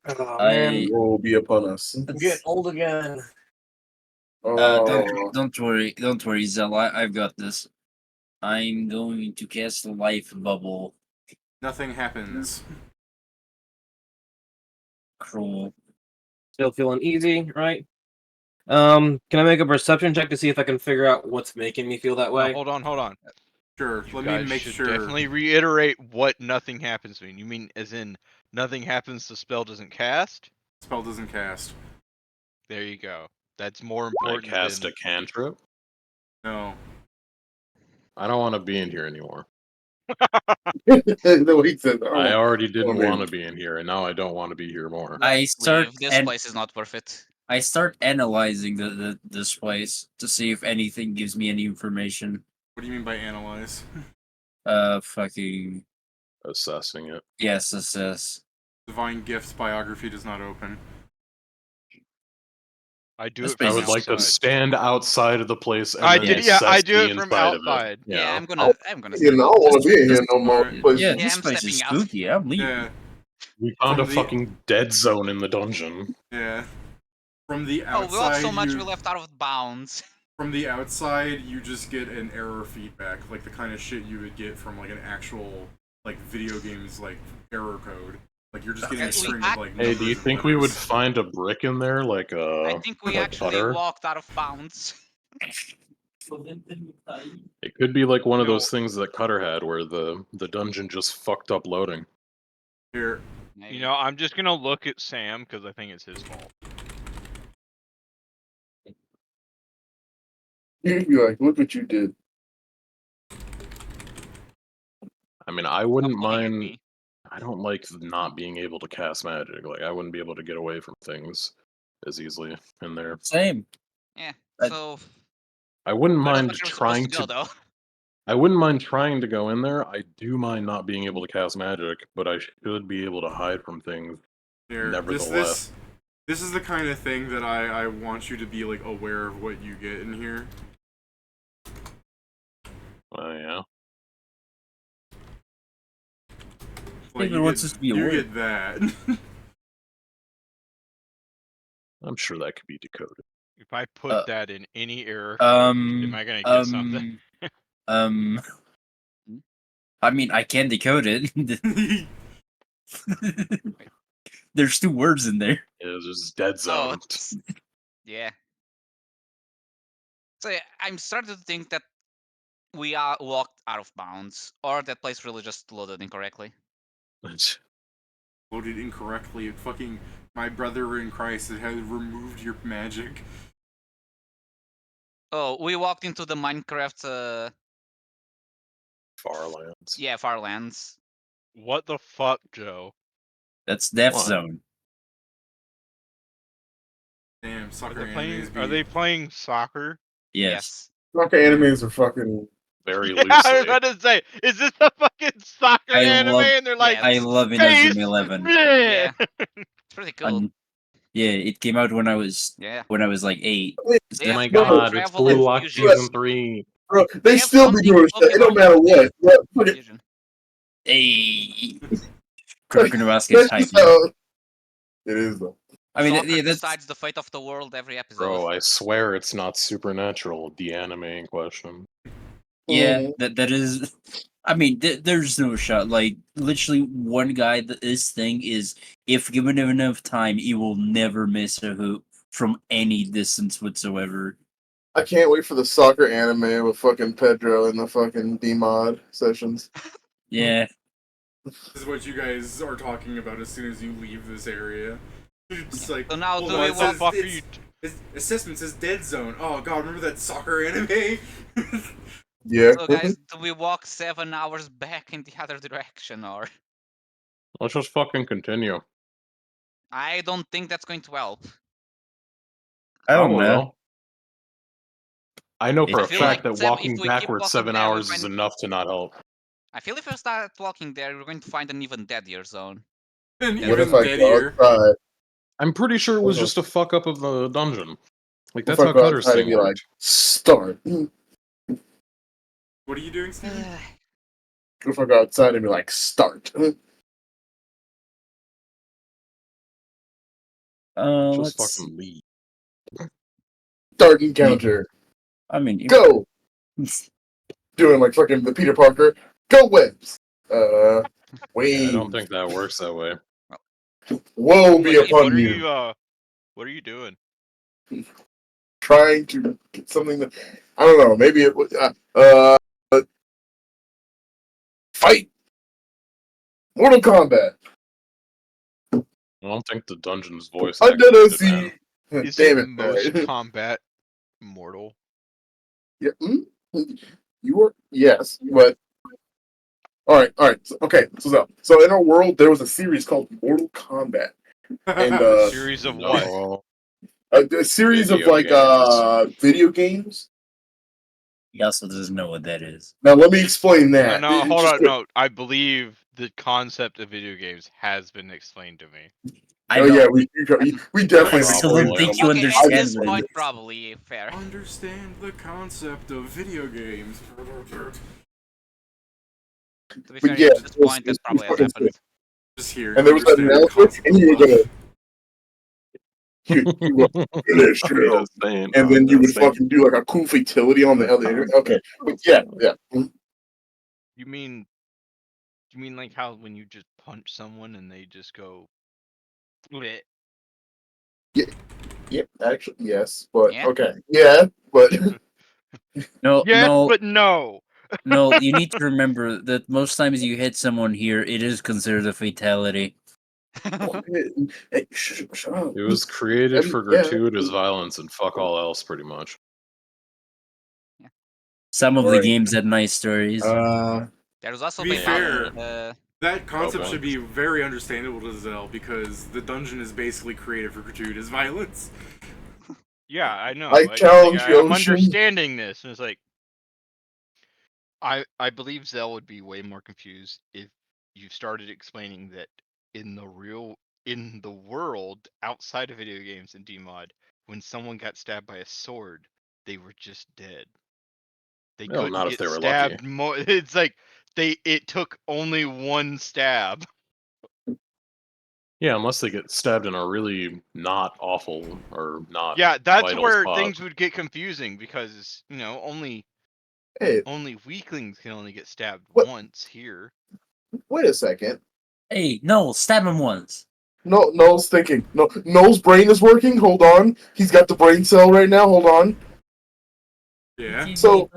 Oh man, Woe be upon us. I'm getting old again. Oh, Don't worry, Zell. I've got this. I'm going to cast a life bubble. Nothing happens. Cruel. Still feeling easy, right? Can I make a perception check to see if I can figure out what's making me feel that No, way? hold on. Sure, You let guys me make should sure. definitely reiterate what nothing happens mean. You mean as in nothing happens, the spell doesn't cast? Spell doesn't cast. There you go. That's more I important cast than a cantrip? No. I don't want to be in here anymore. no, he said. I already didn't man. want to be in here, and now I don't want to be here more. Leave. This place is not worth it. I start analyzing this place to see if anything gives me any information. What do you mean by analyze? Fucking Assessing it. yes, assess. Divine Gifts biography does not open. I do This it from I place would is like to outside. stand outside of the place and I then do. Yeah, I assess do the it from inside of it. outside. Yeah, Yeah. I'm gonna You step know, I out. don't want to be in here no more. Alright. Place. Yeah, Yeah, this I'm place is stepping out. spooky. I'm leaving. Yeah, We found From a the- fucking dead zone in the dungeon. yeah. From the Oh, we walked outside, so much you we left out of bounds. from the outside you just get an error feedback, like the kind of shit you would get from like an actual like video games like error code. Like you're just getting a Okay, we string of like Hey, do you numbers and think we would letters. find a brick in there, like I a think we a actually cutter? walked out of bounds. It could be like one of No. those things that Cutter had, where the dungeon just fucked up loading. Here, Maybe. You know, I'm just gonna look at Sam because I think it's his fault. You'd be like, look what you did. I mean, I wouldn't Stop looking at mind. me. I don't like not being able to cast magic. Like, I wouldn't be able to get away from things as easily in there. Same. Yeah. I- So I wouldn't where the mind fuck are we supposed trying to go, to. though? I wouldn't mind trying to go in there. I do mind not being able to cast magic, but I should be able to hide from things. here. Nevertheless. This is the kind of thing that I want you to be like aware of what you get in here. Oh yeah. Like, David you wants get, us to be you aware. get that. I'm sure that could be decoded. If I put Uh, that in any error code, am I gonna get something? Um, I mean, I can decode it. There's 2 words in there. Yeah, there's just dead Oh, zone. yeah. So yeah, I'm starting to think that we walked out of bounds, or that place really just loaded incorrectly. Loaded incorrectly. It fucking my brother in Christ. It had removed your magic. Oh, we walked into the Minecraft. Farlands. Yeah, Farlands. What the fuck, Joe? That's Death What? Zone. Damn, Are soccer they animes playing? be Are they playing soccer? Yes. Soccer animes are fucking. Very Yeah, I was loosely. about to say, is this a fucking soccer I anime? love- And they're like, Yeah, I love space. Inazuma 11. Yeah. It's pretty cool. Yeah, it came out when I was Yeah. like 8. Oh Yeah, my time god, it's travel and Blue Lock fusion. Season 3. Bro, They they have still be something doing shit. It don't Pokemon matter what. Fucking- Fusion. Hey, Kuroko Basket That's type. just how- It is though. I mean, Soccer yeah, that's decides the fate of the world every episode. Bro, I swear it's not supernatural, the anime in question. yeah, Mhm. that is. I mean, there's no shot. Like literally, one guy. This thing is, if given enough time, he will never miss a hoop from any distance whatsoever. I can't wait for the soccer anime with fucking Pedro in the fucking D-mod sessions. Yeah, This is what you guys are talking about as soon as you leave this area. It's like, So now hold do on, we it What the walk- says- fuck are it's- you? His assessment says Dead Zone. Oh god, remember that soccer anime? Yeah. So guys, do we walk 7 hours back in the other direction, or Let's just fucking continue. I don't think that's going to help. I don't Probably know. will. I know for I a feel fact like that if walking we keep backwards walking 7 there, we'll hours is find- enough to not help. I feel if we start walking there, we're going to find an even deadier zone. And What What even if I deadier. go outside? I'm pretty sure it was Uh-huh. just a fuck up of the dungeon. Like, What that's if I how go Cutter's outside and thing be like, worked. start? What are you doing, Steven? What if I go outside and be like, start? Just Let's. fucking leave. Start encounter. I mean, Go! Doing like fucking the Peter Parker. Go webs! Wave. I don't think that works that way. Woe be What upon What are you. you? What are you doing? Trying to get something that I don't know. Maybe it was fight. Mortal Kombat. I don't think the dungeon's voice Under the activated, man. sea. Is Damn it it! most combat mortal? Yeah, you are yes, but all right. Okay, so in our world there was a series called Mortal Kombat, and Series of what? No. a series of Video like games. video games. he also doesn't know what that is. Now let me explain that. No, hold Just on. No, I believe the concept of video games has been explained to me. I Oh don't. yeah, we definitely. I still don't Probably. think you Okay, at understand this what it point, is. probably fair. Understand the concept of video games. To be But fair, yeah, at this it's- point, that it's probably has fucking happened. Just here. And there was that understand the announcement, concept and of you would life. go, you would finish I'm him, just saying, and I'm then you would just saying. fucking do like a cool fatality on the other. Okay, but yeah. You mean like how when you just punch someone and they just go bleh. Yep, actually, yes, but Yeah. okay, yeah, but No, Yes, no, but no. no. You need to remember that most times you hit someone here, it is considered a fatality. hey, shut up. It was created I mean, for yeah. gratuitous violence and fuck all else, pretty much. Some of the Right. games had nice stories. There's also To be fatality. That concept Okay. should be very understandable to Zell because the dungeon is basically created for gratuitous violence. Yeah, I know. I challenge I'm Yoshi. understanding this, and it's like I believe Zell would be way more confused if you started explaining that in the world outside of video games and DMod, when someone got stabbed by a sword, they were just dead. They Well, couldn't not if get they were lucky. stabbed more. It's like it took only one stab. Yeah, unless they get stabbed in a really not awful or not Yeah, that's vital where spot. things would get confusing because only Hey, weaklings can only get stabbed What? once here. wait a second. Hey, no, stab him once. No, Noel's thinking. No, Noel's brain is working. Hold on, he's got the brain cell right now. Hold on. Yeah. So-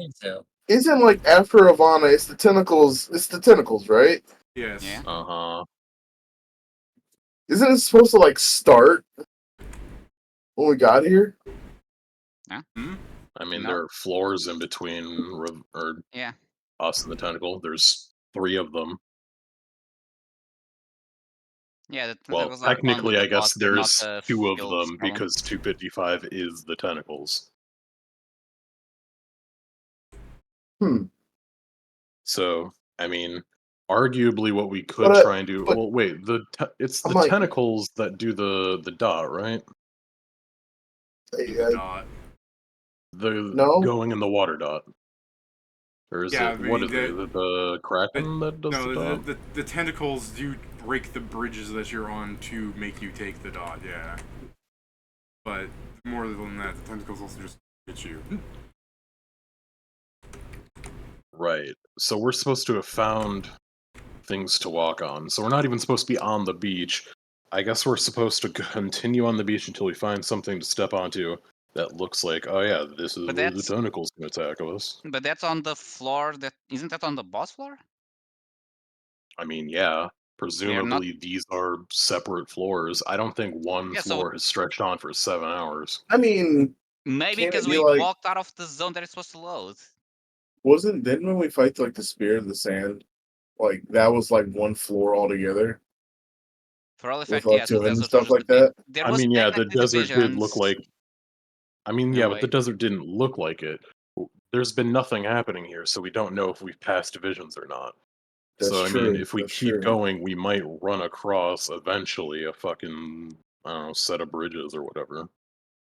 Isn't like after Ivana, it's the tentacles. It's the tentacles, right? Yes. Yeah. Uh-huh. Isn't it supposed to like start when we got here? Hmm? I mean, No. there are floors in between Yeah. us and the tentacle. There's 3 of them. Yeah, the Well, tentacles are on technically, the I guess boss, they're not there's the 2 of field them problem. because 255 is the tentacles. So, I mean, arguably what we could But, try and do. but- Well, wait, it's I'm the like- tentacles that do the dot, right? The dot. The No. going in the water dot. Or is Yeah, it I what mean, is it? Is it the Kraken that does the No, dot? the tentacles do break the bridges that you're on to make you take the dot, yeah. But more than that, the tentacles also just hit you. Right. So we're supposed to have found things to walk on. So we're not even supposed to be on the beach. I guess we're supposed to continue on the beach until we find something to step onto that looks like, oh yeah, this is But where the that's- tentacles can attack us. But that's on the floor. Isn't that on the boss floor? I mean, yeah. Presumably these are separate floors. I don't think one Yeah, so- floor has stretched on for 7 hours. I mean, Maybe Can't it because be we like- walked out of the zone that it's supposed to load. didn't when we fight like the spear in the sand, like that was like one floor altogether For all with effect, like yeah. So two there's and just stuff like that. There I was mean, yeah, the technically desert did look divisions. like. I mean, in a yeah, but way. the desert didn't look like it. There's been nothing happening here, so we don't know if we've passed divisions or not. That's so, I true. mean, if we That's keep true. going, we might run across eventually a fucking, I don't know, set of bridges or whatever.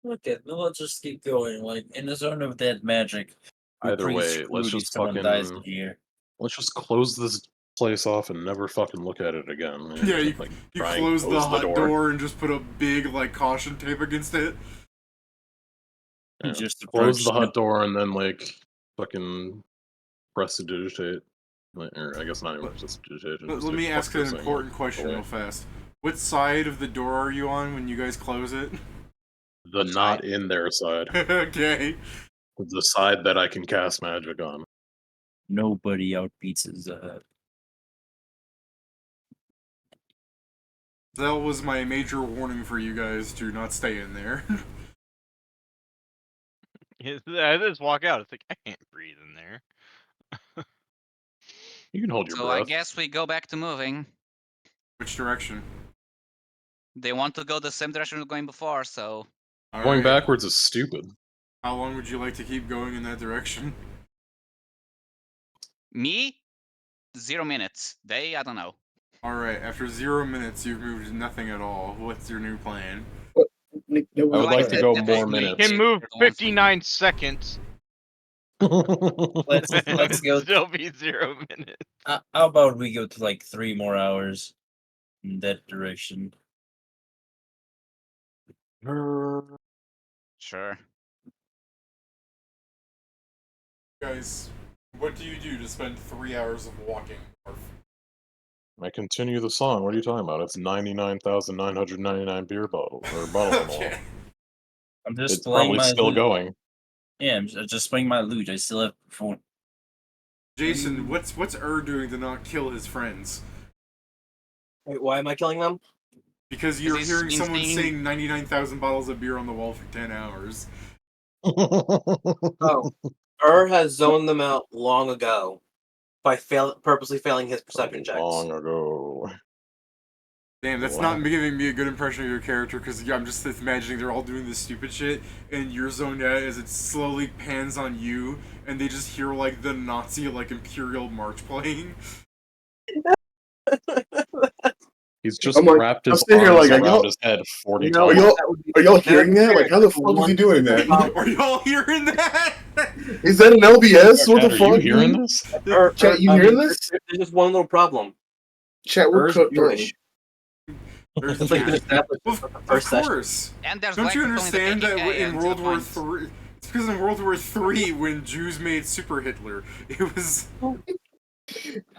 Okay, then let's just keep going. Like in the zone of dead magic. we're Either pretty way, let's screwed if just someone dies fucking. here. Let's just close this place off and never fucking look at it again. Yeah, you, Just, like, you try and close the hut door. door and just put a big, like, caution tape against it. Yeah, Just close the approach hut door and then like fucking press to digitate. Or I guess not even press to digitate. Let me ask an important question real fast. What side of the door are you on when you guys close it? The not in there side. Okay. The side that I can cast magic on. Nobody outbeats his That was my major warning for you guys to not stay in there. I just walk out. It's like I can't breathe in there. You can hold your So breath. I guess we go back to moving. Which direction? They want to go the same direction we're going before, so All Going right. backwards is stupid. How long would you like to keep going in that direction? me, 0 minutes. They, I don't know. All right. After 0 minutes, you've moved nothing at all. What's your new plan? Nick, I would like to go That more was minutes. Can the move one for you. 59 seconds. Let's and let's go. still be 0 minutes. How about we go to like 3 more hours in that direction? Sure. Guys, what do you do to spend 3 hours of walking? I continue the song. What are you talking about? It's 99,999 beer bottle or bottle ammo. Okay. I'm just It's playing probably my still loot. going. Yeah, I'm just playing my loot. I still have 4. Jason, what's doing to not kill his friends? Wait, why am I killing them? Because you're he's hearing been someone seeing- saying 99,000 bottles of beer on the wall for 10 hours. Oh, has zoned them out long ago by purposely failing his perception checks. Long ago. Damn, that's Wow. not giving me a good impression of your character, because I'm just imagining they're all doing this stupid shit, and you're zoned out as it slowly pans on you, and they just hear, like, the Nazi, like, Imperial March playing. He's just I'm like- wrapped I'm his sitting here arms like, around his head 40 No, Are times. y'all- that would be- Are y'all that would hearing be that? fair. Like, how the fuck is he doing that? Are y'all hearing that? Is that an LBS? What the Chat, fuck? are you hearing dude? this? Chat, you hearing this? There's just one little problem. Chat, we're Er's cooked. Jewish. There's It's like Jews. the established Well, the of first session. course. And there's Don't black you people in the understand that KKK, in and World the War points. III, it's because in World War III, when Jews made Super Hitler, it was.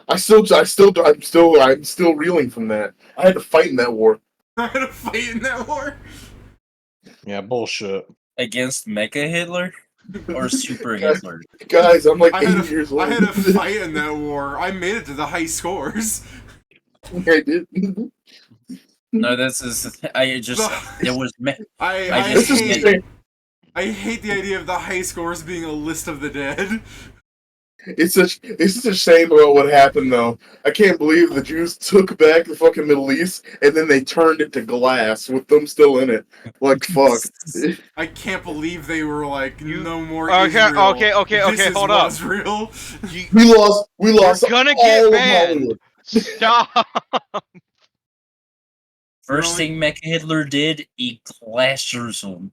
I'm still reeling from that. I had to fight in that war. I had a fight in that war. Yeah, bullshit. Against Mecha Hitler or Super Hitler? Guys, I'm like I had 80 years old. I had a fight in that war. I made it to the high scores. I did. No, this is. I just. It was. I This is hate. the I hate the idea of the high scores being a list of the dead. It's just a shame about what happened, though. I can't believe the Jews took back the fucking Middle East and then they turned it to glass with them still in it. Like, fuck. I can't believe they were like, no more Okay, Israel. okay, This is hold up. Israel. We lost You're gonna all get of banned. Hollywood. Stop. First thing Mecha Hitler did, he clashed Jerusalem.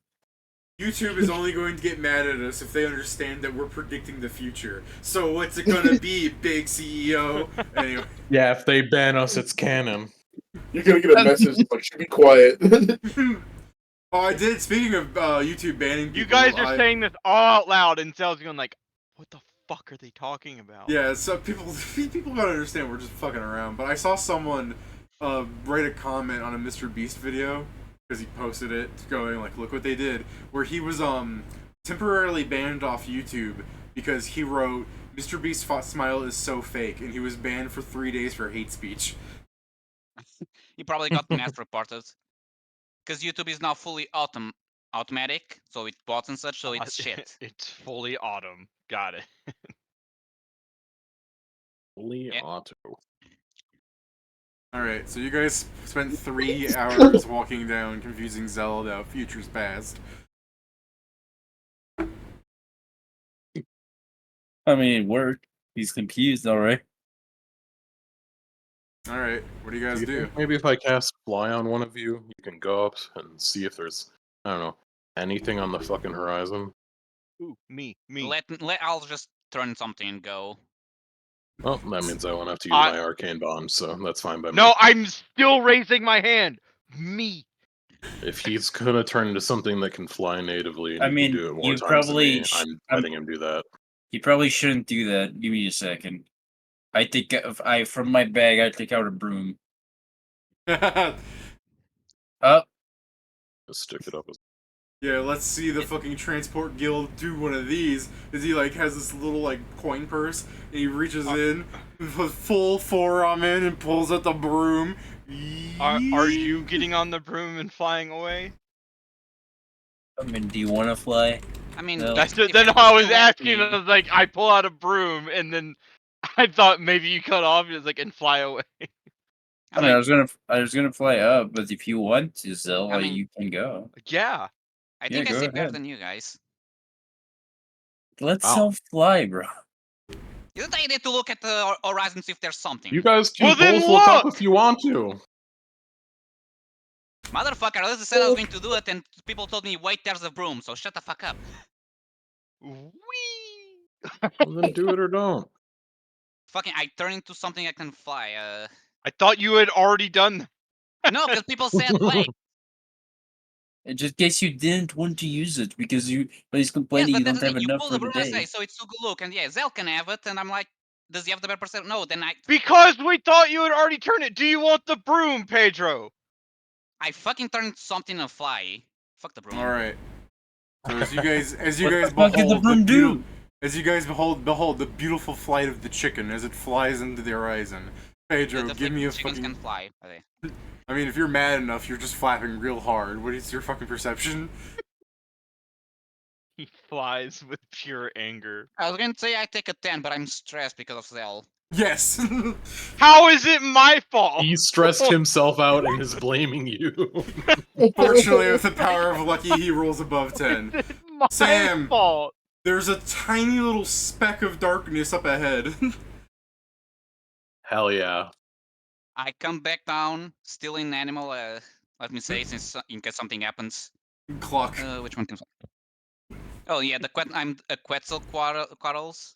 YouTube is only going to get mad at us if they understand that we're predicting the future. So what's it gonna be, big CEO? Anyway. Yeah, if they ban us, it's canon. You're gonna get a message like, should be quiet. Oh, I did. Speaking of YouTube banning people, You guys are saying this all out loud, and Sal's going like, "What the fuck are they talking about?" Yeah, so people gotta understand we're just fucking around. But I saw someone write a comment on a Mr. Beast video because he posted it, going like, "Look what they did," where he was temporarily banned off YouTube because he wrote, "Mr. Beast's smile is so fake," and he was banned for 3 days for hate speech. He probably got mass reported. Because YouTube is now fully automatic, so it bots and such, so it's shit. It's fully autumn. Got it. Fully Yeah. auto. Alright, so you guys spent 3 hours walking down confusing Zelda Futures Past. I mean, it worked. He's confused, alright. Alright, what do you guys do? Maybe if I cast Fly on one of you, you can go up and see if there's, I don't know, anything on the fucking horizon. Ooh, me. I'll just turn something and go. Well, that means I won't have to use my arcane bomb, so that's fine by me. No, I'm still raising my hand. Me. If he's gonna turn into something that can fly natively and I he mean, can do it more you times probably than me, I'm letting him do that. You probably shouldn't do that. Give me a second. I think from my bag I take out a broom. Up. Just stick it up. Yeah, let's see the fucking transport guild do one of these. Is he like has this little like coin purse and he reaches in with full forearm in and pulls out the broom. Are you getting on the broom and flying away? I mean, do you want to fly? I mean, No. That's if then you I was let asking. me- I was like, I pull out a broom, and then I thought maybe you cut off. It was like and fly away. I mean, I was gonna fly up, but if you want to, Zell, I mean- you can go. Yeah. I think I go see better ahead. than you guys. Let's Wow. Zell fly, bro. Isn't the idea to look at the horizon see if there's something? You guys can Well, then both look up look! if you want to. Motherfucker, I said I was going to do it, and people told me, wait, there's a broom, so shut the fuck up. Whee! Well, then do it or don't. Fucking, I turn into something I can fly. I thought you had already done that. No, because people said, wait. And just in case you didn't want to use it because you he's Yes, complaining but you that's don't the have thing. You enough pull for the the broom and say, day. so it's too good look, and yeah, Zell can have it, and I'm like, does he have the better percent? No, then Because we thought you had already turned it. Do you want the broom, Pedro? I fucking turn into something and fly. Fuck the broom. All right. So as you guys What did the behold broom do? as you guys behold the beautiful flight of the chicken as it flies into the horizon. Pedro, The give me a chickens fucking. can fly. Are they? I mean, if you're mad enough, you're just flapping real hard. What is your fucking perception? He flies with pure anger. I was going to say I take a 10, but I'm stressed because of Zell. Yes. How is it my fault? He stressed himself out and is blaming you. Fortunately, with the power of lucky, he rolls above 10. My Sam. fault. There's a tiny little speck of darkness up ahead. Hell yeah. I come back down, still in animal, let me say, since in case something happens. Clock. Which one can... Oh yeah, I'm a Quetzalcoatl's.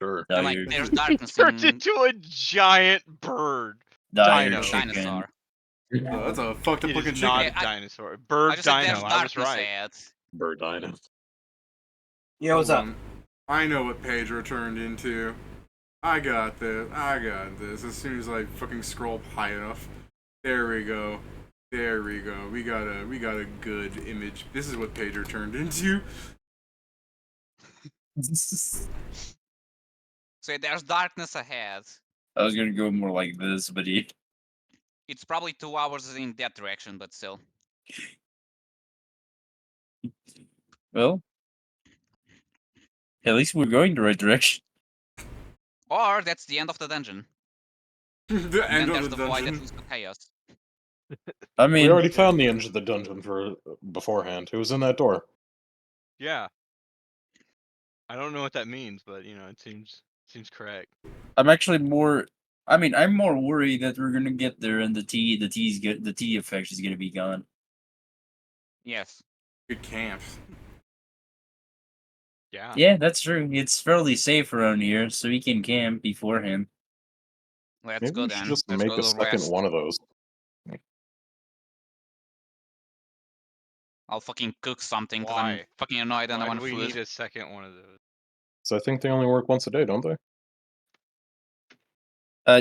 Sure. I'm like, Dire, there's darkness Turned in into a giant bird. dire Dino. chicken. dinosaur. Oh, that's a fucked up It looking is not chicken. a I- dinosaur. I Bird just said dino. there's I was darkness right. ahead. Bird dino. Yeah, what's Hold up? on. I know what Pedro turned into. I got this. As soon as I fucking scroll up high enough. There we go. There we go. We got a good image. This is what Pedro turned into. So there's darkness ahead. I was gonna go more like this, but he. It's probably 2 hours in that direction, but still. Well, at least we're going the right direction. Or that's the end of the dungeon. The And then end there's of the the void that dungeon. leads to chaos. I We mean, already found the end of the dungeon for beforehand. It was in that door. Yeah. I don't know what that means, but you know, it seems correct. I'm actually more. I mean, I'm more worried that we're gonna get there and the tea effect is gonna be gone. Yes. Good camp. Yeah. Yeah, that's true. It's fairly safe around here, so we can camp beforehand. Let's Maybe go we should then. just Let's make go a to the second rest. one of those. I'll fucking cook something because I'm Why? fucking annoyed and I Why want do we food. need a second one of those? So I think they only work once a day, don't they?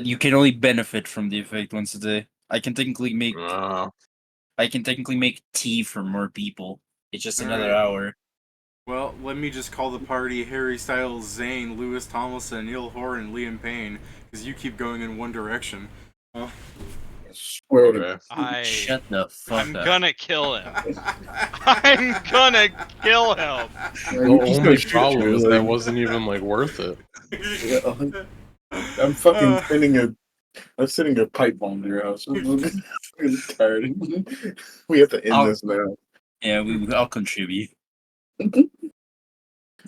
You can only benefit from the effect once a day. I can technically make tea for more people. It's just another Alright. hour. Well, let me just call the party Harry Styles, Zayn, Lewis Tomlinson, Neil Horan, Liam Payne, because you keep going in one direction. Oh. Swear to Okay. Shut the fuck I'm up. gonna kill him. I'm gonna kill him. God. The You just only gotta shoot problem you, is that like- wasn't even like worth it. Yeah, I'm fucking sending a pipe bomb to your house. I'm tired. We have to end this now. Yeah, I'll contribute. We're just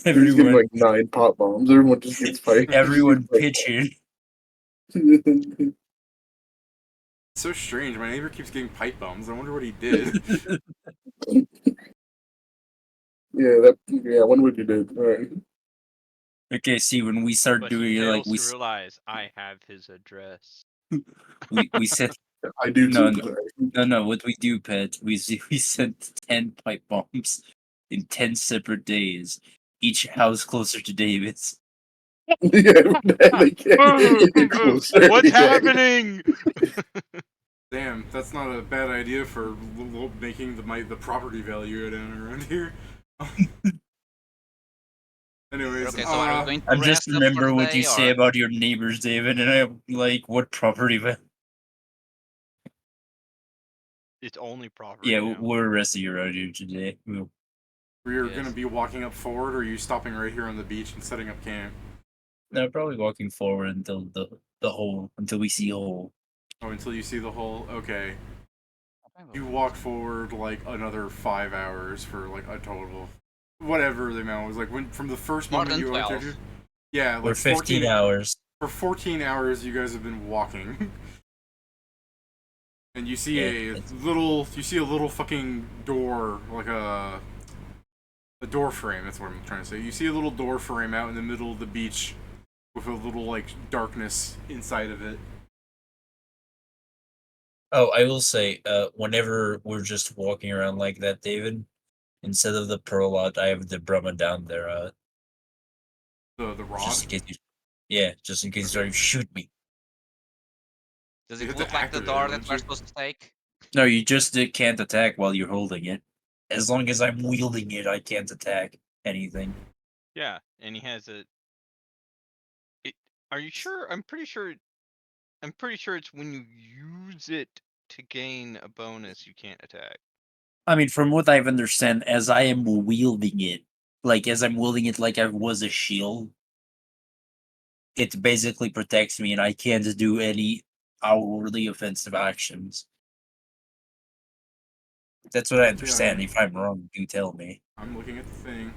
getting Everyone, like 9 pop bombs. Everyone just gets fired. everyone pitch in. It's so strange. My neighbor keeps getting pipe bombs. I wonder what he did. I wonder what you did. Alright. Okay, see, when we start But doing he it, like fails to realize I have his address. we set I do No, too. no. What we do, Pet, we sent 10 pipe bombs in 10 separate days, each house closer to David's. Yeah, they get closer. What's Yeah. happening? Damn, that's not a bad idea for making the property value go down around here. Anyways, Okay, so are we going to I rest just up for remember the what day, you say or- about your neighbors, David, and I'm like, what property value? It's only property. Yeah, now. we're resting around here today. we're Yes. gonna be walking up forward, or are you stopping right here on the beach and setting up camp? No, probably walking forward until the hole, until we see a hole. Oh, until you see the hole? Okay. You walk forward like another 5 hours for like a total of whatever the amount was. Like when from the first More moment than you 12. entered. Yeah, like For 15 hours. For 14 hours, you guys have been walking. And you see Yeah, you see a little fucking door, like a door frame. That's what I'm trying to say. You see a little door frame out in the middle of the beach, with a little like darkness inside of it. Oh, I will say, whenever we're just walking around like that, David, instead of the pearl out, I have the Brahma down there. The rod. Just in case just in case you try to shoot me. Does You it have to look like the activate door it, that don't we're you? supposed to take? No, you just can't attack while you're holding it. As long as I'm wielding it, I can't attack anything. Yeah, and he has a. Are you sure? I'm pretty sure. I'm pretty sure it's when you use it to gain a bonus, you can't attack. I mean, from what I've understand, as I am wielding it, like I was a shield, it basically protects me, and I can't do any outwardly offensive actions. That's what I understand. Yeah, If I'm wrong, do tell me. I'm looking at the thing.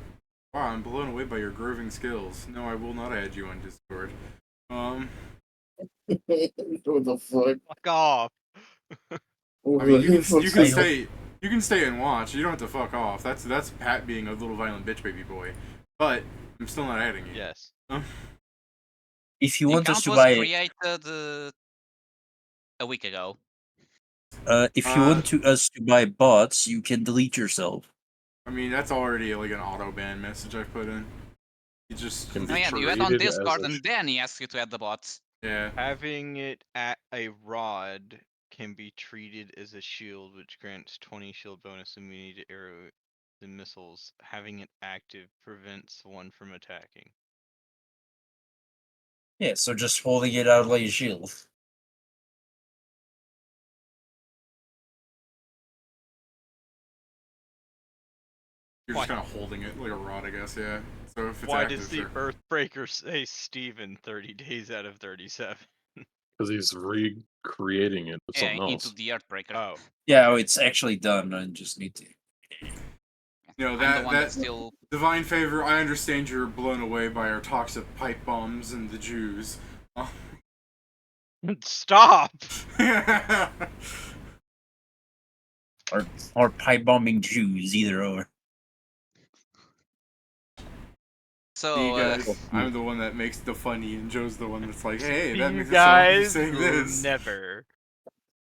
Wow, I'm blown away by your groving skills. No, I will not add you on Discord. What the fuck? Fuck off. I mean, you can I hope- stay and watch. You don't have to fuck off. That's Pat being a little violent bitch baby boy. But I'm still not adding you. Yes. If you The want us account to was buy, created a week ago. if you want us to buy bots, you can delete yourself. I mean, that's already like an auto ban message I put in. You just Can Oh be yeah, you add on treated as Discord a and then he asks you to add the bots. yeah. Having it at a rod can be treated as a shield, which grants 20 shield bonus immunity to arrows and missiles. Having it active prevents one from attacking. Yeah, so just holding it out like a shield. You're Why- just kind of holding it like a rod, I guess. Yeah. So if it's Why active, does the sure. Earthbreaker say Steven 30 days out of 37? because he's recreating it with Yeah, something into else. the Earthbreaker. Oh. Yeah, Okay. it's actually done. I just need to. You know I'm the that one that's still. divine favor. I understand you're blown away by our toxic pipe bombs and the Jews. Stop! Or pipe bombing Jews, either or. See, So, guys, I'm the one that makes the funny, and Joe's the one that's like, "Hey, that You makes it sound like he's guys saying will this." never.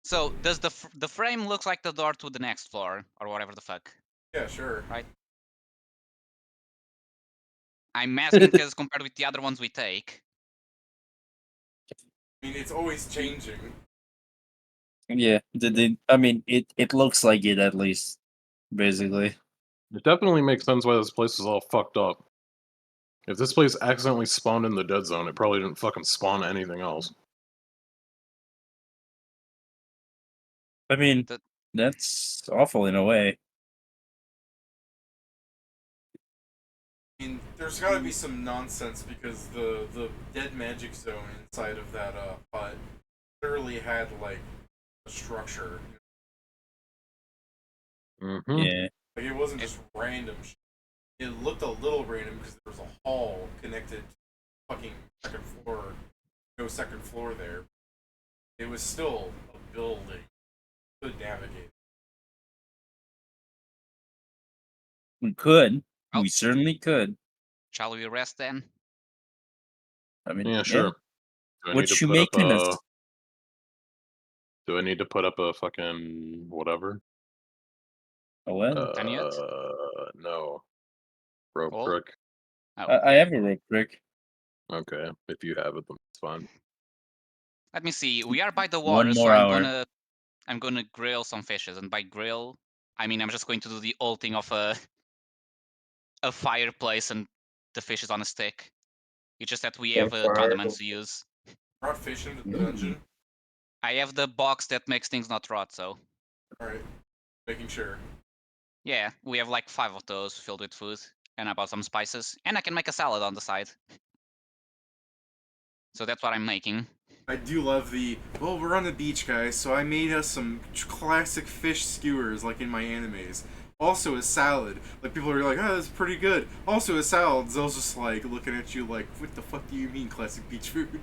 so does the frame looks like the door to the next floor or whatever the fuck? Yeah, sure. Right. I'm asking because compared with the other ones we take. I mean, it's always changing. Yeah, I mean, it looks like it at least, basically. It definitely makes sense why this place is all fucked up. If this place accidentally spawned in the dead zone, it probably didn't fucking spawn anything else. I mean, The- that's awful in a way. I mean, there's got to be some nonsense because the dead magic zone inside of that hut clearly had like a structure. Mm-hmm. Yeah. Like it wasn't just random. It looked a little random because there was a hall connected to the fucking second floor. No second floor there. It was still a building. Could navigate. We could. Oh. We certainly could. Shall we rest then? I mean, Yeah, sure. Do I What need to you put up making us? a? Do I need to put up a fucking whatever? Oh, well, No. Rope All? brick. Oh, I have a rope brick. Okay, if you have it, then it's fine. let me see. We are by the One water, so more hour. I'm gonna grill some fishes, and by grill, I mean I'm just going to do the old thing of a fireplace and the fish is on a stick. It's just that we have condiments to use. Brought fish into the Mm. dungeon. I have the box that makes things not rot, so Alright. Making sure. yeah, we have like 5 of those filled with food, and I bought some spices, and I can make a salad on the side. So that's what I'm making. I do love well, we're on the beach, guys, so I made us some classic fish skewers like in my animes. Also a salad. Like, people are like, oh, that's pretty good. Also a salad. Zell's just like looking at you like, what the fuck do you mean classic beach food?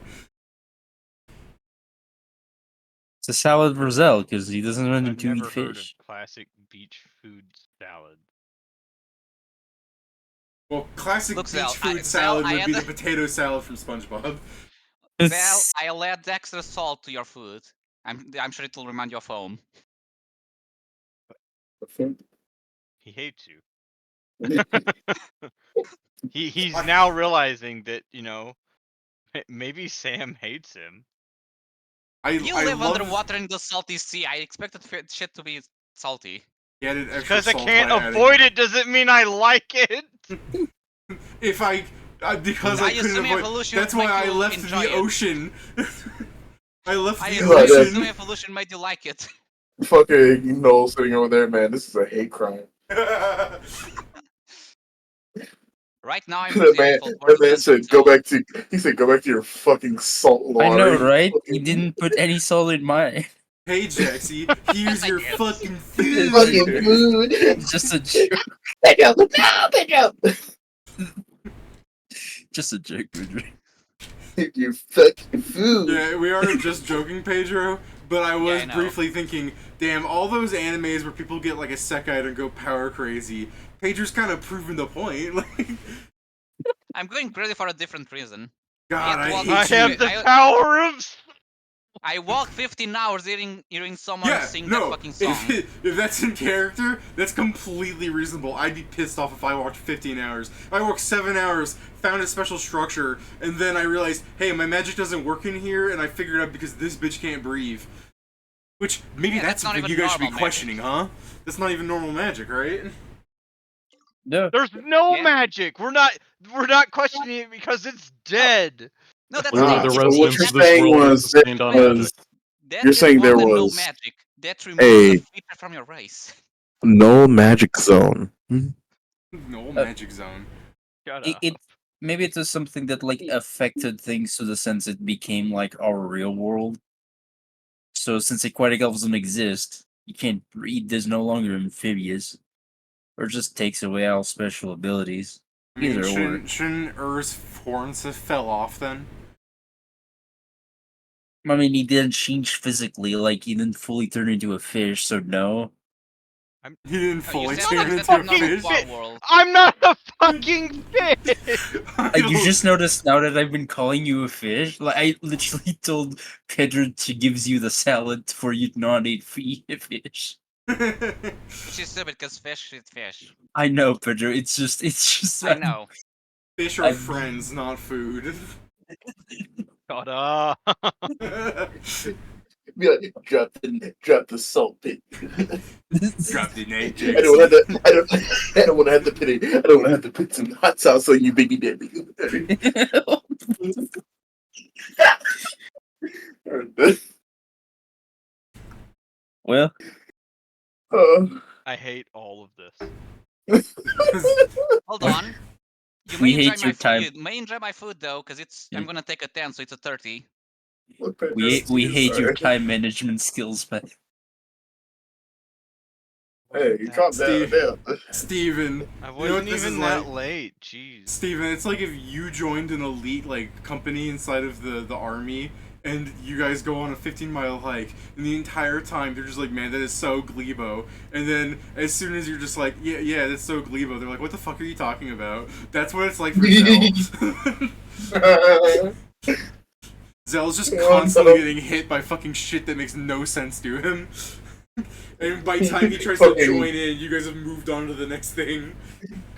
It's a salad for Zell because he doesn't want him I've to eat never heard of fish. classic beach food salad. Well, classic Look, beach Zell, food Zell, salad I would be had the potato salad from SpongeBob. Well, I'll add extra salt to your food. I'm sure it will remind you of home. He hates you. He's now realizing that, you know, maybe Sam hates him. You I live love underwater in the salty sea. I expected shit to be salty. He added extra Because I salt can't by adding- avoid it doesn't mean I like it. If I because I couldn't assume avoid. evolution That's would why make I you left enjoy the it. ocean. I left I the Yeah, assume ocean. evolution made you like it. Fucking Noel sitting over there, man. This is a hate crime. Right now, I'm That man, grateful for that the man said, "Go Tentacles. back to." He said, "Go back to your fucking salt water." I know, right? He Fucking- didn't put any salt in mine. Hey Jaxie, here's I your did. fucking food. Fucking food. It's just a joke. Pedro, no, Pedro. Just a joke, Pedro. Your fucking food. Yeah, we are just joking, Pedro. But I was I know. briefly thinking, damn, all those animes where people get like a second and go power crazy. Pedro's kind of proving the point. Like, I'm going crazy for a different reason. God, I Yet I hate have you. the power of. I walked 15 hours hearing someone Yeah, sing no. that fucking song. If that's in character, that's completely reasonable. I'd be pissed off if I walked 15 hours. I walked 7 hours, found a special structure, and then I realized, hey, my magic doesn't work in here, and I figured out because this bitch can't breathe. Which, maybe Yeah, that's that's not something even you guys should be normal questioning, huh? That's not even normal magic, right? No. There's no Yeah. magic. We're not questioning it because it's dead. No, that's Literally, not. the so what residents you're of this saying world are was sustained on Wait. magic. That You're is saying more there than no was magic. That removes a- a feature from your race. no magic zone. No magic zone. Shut It, up. it maybe it was something that like affected things to the sense it became like our real world. So since aquatic elves don't exist, you can't breed. There's no longer amphibious, or just takes away all special abilities. I mean, Either or. shouldn't Ur's horns have fell off then? I mean, he didn't change physically, like he didn't fully turn into a fish. So no. He didn't You fully said turn things into that a are normal fish. to our world. I'm not a fucking fish. You just noticed now that I've been calling you a fish. Like I literally told Pedro to gives you the salad for you to not eat a fish. Which is stupid because fish is fish. I know, Pedro. It's just. I know. Fish are I've- friends, not food. Shut up. Be like, drop the salt pit. Drop the name, I don't want to. I don't want to have to put. I don't want to have to put some hot sauce on you, baby daddy. Well, I hate all of this. Hold on. You We may hate enjoy your my time. food. You may enjoy my food though, because it's. I'm gonna take a 10, so it's a 30. we hate your time management skills, man. Hey, you calm down. Steve. Damn. Steven. I You know what wasn't this even is that like? late. Jeez. Steven, it's like if you joined an elite like company inside of the army and you guys go on a 15-mile hike and the entire time they're just like, man, that is so Glebo. And then as soon as you're just like, yeah, that's so Glebo, they're like, what the fuck are you talking about? That's what it's like for Zell. Zell's just constantly getting hit by fucking shit that makes no sense to him. And by the time he tries to Fucking- join in, you guys have moved on to the next thing.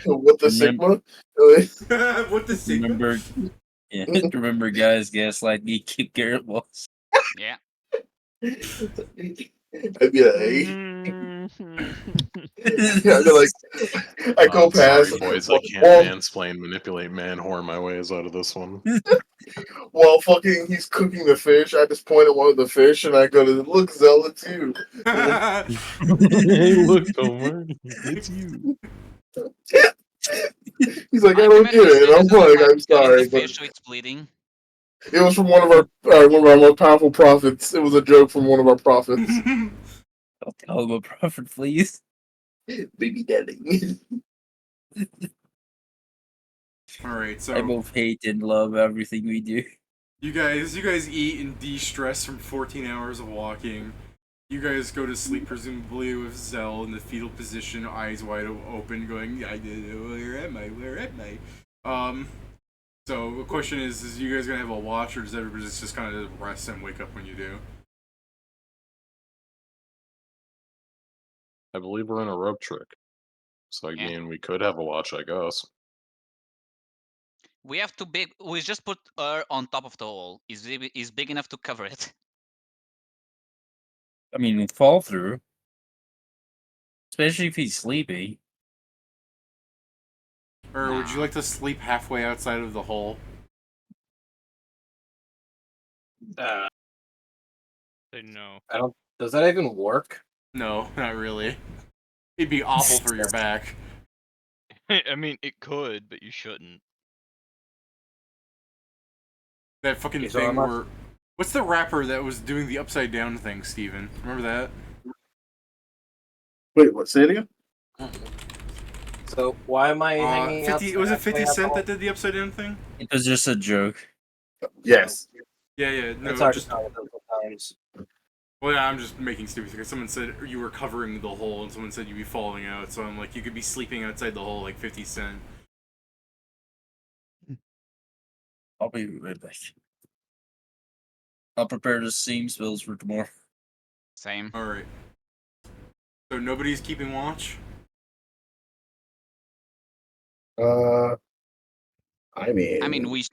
What the Remember- Sigma? What the Sigma? Remember, yeah, remember, guys, gaslight me, keep Garrett walls. Yeah. I'd be like, Mm-hmm. yeah, I'd be like, I go I'm past. sorry, boys. I can't while, mansplain, manipulate, man whore my ways out of this one. while fucking he's cooking the fish, I just point at one of the fish and I go to look, Zella too. Hey, look, Homer, it's you. He's like, I I'm don't get it. And I'm like, I'm sorry, The but fish, so it's bleeding. it was from one of our most powerful prophets. It was a joke from one of our prophets. Don't tell him a prophet, please. Baby daddy. All right, I so both hate and love everything we do. you guys eat and de-stress from 14 hours of walking. You guys go to sleep presumably with Zell in the fetal position, eyes wide open, going, "Where am I? Where am I?" So the question is you guys gonna have a watch, or does everybody just kind of rest and wake up when you do? I believe we're in a rope trick. So I Yeah. mean, we could have a watch, I guess. We have to big. We just put her on top of the hole. Is big enough to cover it. I mean, fall through. Especially if he's sleepy. Or would you Nah. like to sleep halfway outside of the hole? Say no. I don't. Does that even work? No, not really. It'd be awful for your back. I mean, it could, but you shouldn't. That fucking Okay, so thing I'm not- where. What's the rapper that was doing the upside down thing, Steven? Remember that? Wait, what? Say it again? So why am I hanging out? 50, was it 50 Cent that did the upside down thing? It was just a joke. Yes. Yeah, no, It's hard just. to tell sometimes. Well, yeah, I'm just making stupid because someone said you were covering the hole, and someone said you'd be falling out. So I'm like, you could be sleeping outside the hole like 50 Cent. I'll be right back. I'll prepare the seam spills for tomorrow. Same. All right. So nobody's keeping watch. I mean, We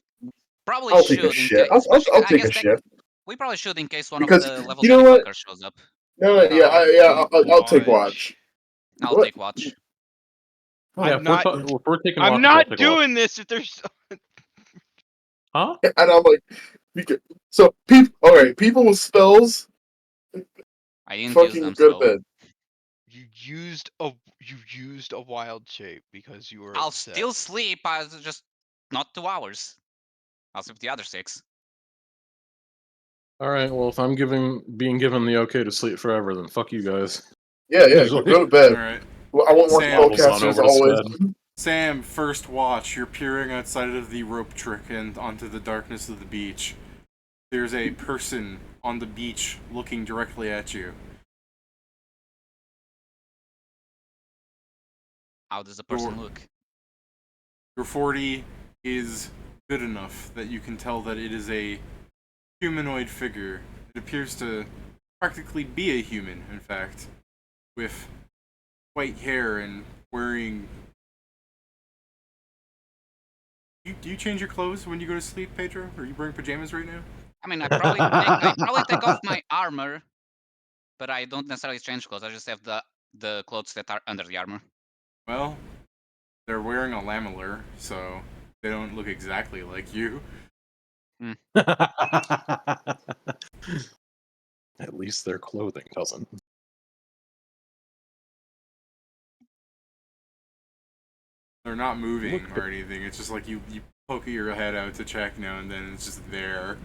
probably I'll should. take a In shift. case, I'll take a shift. we probably should in case one Because, of the level you know 30 what? fuckers shows up. No, I'll take watch. I'll What? take watch. Yeah, I'm not. if we're taking I'm watches, not I'll take watch. doing this if there's. Huh? And I'm like, so people. All right, people with spells, I didn't use fucking them, go to so bed. You used a wild shape because you were I'll upset. still sleep. I just not 2 hours. I'll sleep the other 6. All right. Well, if I'm being given the okay to sleep forever, then fuck you guys. Yeah, Usually- go to All bed. right. Well, I want more Sam. Waddles on spellcasters over to always. Sam, first watch. You're peering outside of the rope trick and onto the darkness of the beach. There's a person on the beach looking directly at you. How does the person look? Your 40 is good enough that you can tell that it is a humanoid figure. It appears to practically be a human, in fact, with white hair and wearing. Do you change your clothes when you go to sleep, Pedro? Are you wearing pajamas right now? I mean, I probably take off my armor, but I don't necessarily change clothes. I just have the clothes that are under the armor. Well, they're wearing a lamellar, so they don't look exactly like you. At least their clothing doesn't. They're not moving Look- or anything. It's just like you poke your head out to check now and then. It's just there.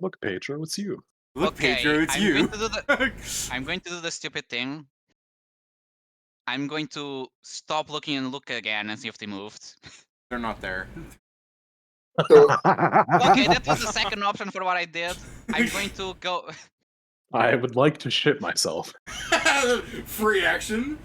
Look, Pedro, it's you. Look, Okay, Pedro, it's I'm you. going to do the stupid thing. I'm going to stop looking and look again and see if they moved. They're not there. Okay, that was the second option for what I did. I'm going to go. I would like to shit myself. Free action.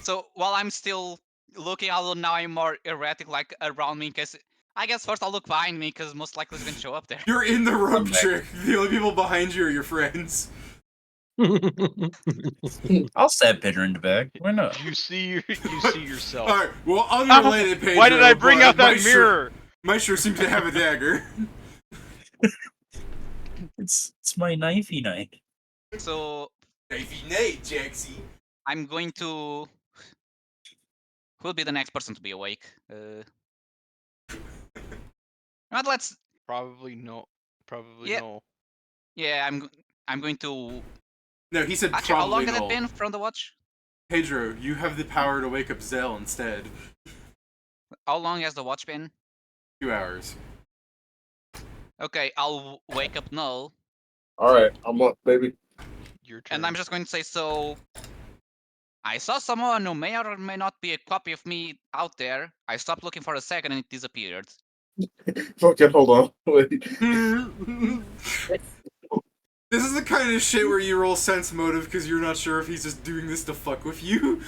So while I'm still looking, although now I'm more erratic, like around me, in case. I guess first I'll look behind me, because most likely it's going to show up there. You're in the rope Okay. trick. The only people behind you are your friends. I'll stab Pedro in the back. Why not? You see yourself. Alright, well, unrelated, Pedro. Why did I bring but out that Maestro- mirror? Maestro seems to have a dagger. It's my knifey knife. So Knifey night, Jaxie. I'm going to. Who'll be the next person to be awake? But let's. Probably no. Probably Yeah. no. Yeah, I'm going to. No, he said Actually, how long probably has no. it been from the watch? Pedro, you have the power to wake up Zell instead. How long has the watch been? 2 hours. Okay, I'll wake up Null, All right, I'm up, baby. Your turn. and I'm just going to say so. I saw someone who may or may not be a copy of me out there. I stopped looking for a second and it disappeared. Fucking hold on. Wait. This is the kind of shit where you roll sense motive because you're not sure if he's just doing this to fuck with you.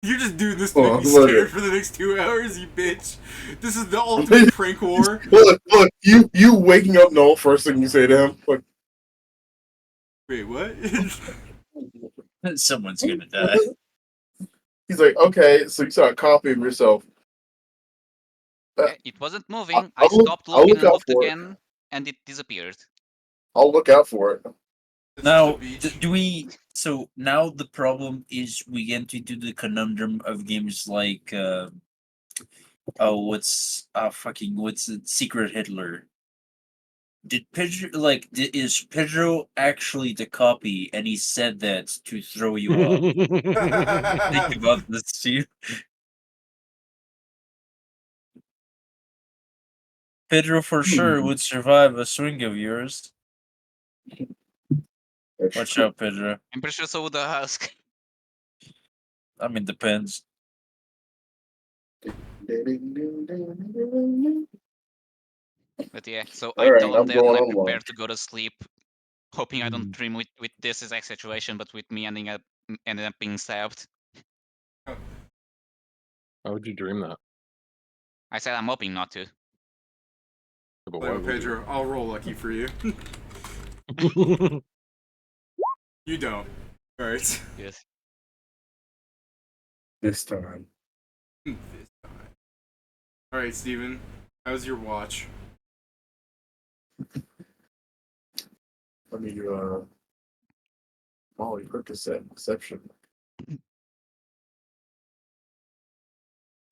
You're just doing this to make me scared for the next 2 hours, you bitch. This is the ultimate prank war. Look, you waking up Noel, first thing you say to him. Like, wait, what? Someone's gonna die. He's like, okay, so you saw a copy of yourself. It wasn't moving. I'll I stopped I'll looking look and out looked for it. again, and it disappeared. I'll look out for it. Now, do we? So now the problem is we get into the conundrum of games like, what's it? Secret Hitler. Did Pedro is Pedro actually the copy, and he said that to throw you off? Think about this, Steve. Pedro for sure would survive a swing of yours. Watch out, Pedro. I'm pretty sure so would the husk. I mean, depends. But yeah, so All I right, tell him I'm that going and I online. prepare to go to sleep, hoping I don't dream with this exact situation, but with me ending up being stabbed. How would you dream that? I said I'm hoping not to. But Hello, why would Pedro, I'll roll lucky for you. you? You don't. Alright. Yes. This time. This time. Alright, Steven. How's your watch? Let me Molly Percocet Perception.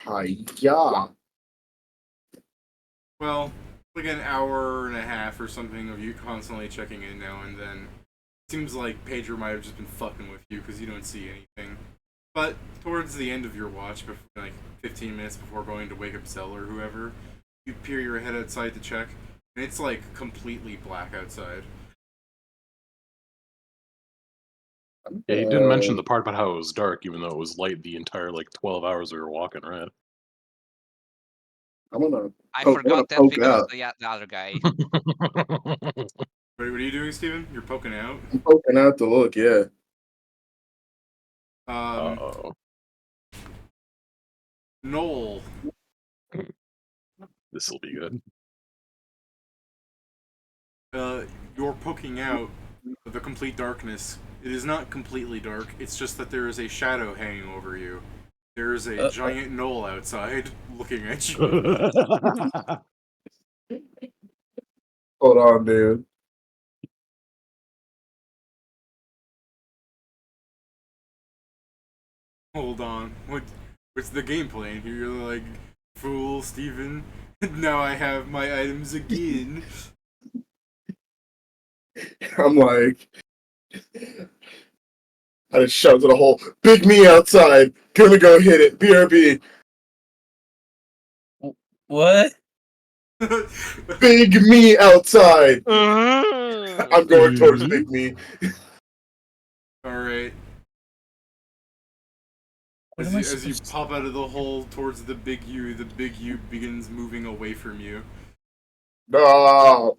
Hi-ya. Well, like an hour and a half or something of you constantly checking in now and then. Seems like Pedro might have just been fucking with you because you don't see anything. But towards the end of your watch, like 15 minutes before going to wake up Zell or whoever, you peer your head outside to check, and it's like completely black outside. Yeah, you didn't mention the part about how it was dark, even though it was light the entire 12 hours we were walking, right? I'm gonna. I poke- forgot that poke because out. the other guy. Wait, what are you doing, Steven? You're poking out? I'm poking out to look, yeah. Uh-oh. Noel. This'll be good. You're poking out the complete darkness. It is not completely dark, it's just that there is a shadow hanging over you. There is a giant Noel outside looking at you. Hold on, dude. Hold on. What's the game plan here? You're like, fool, Steven. Now I have my items again. I'm like, I just shout to the hole. Big me outside. Gonna go hit it. BRB. What? Big me outside. I'm going towards Big me. Alright. As you pop out of the hole towards the big U begins moving away from you. No,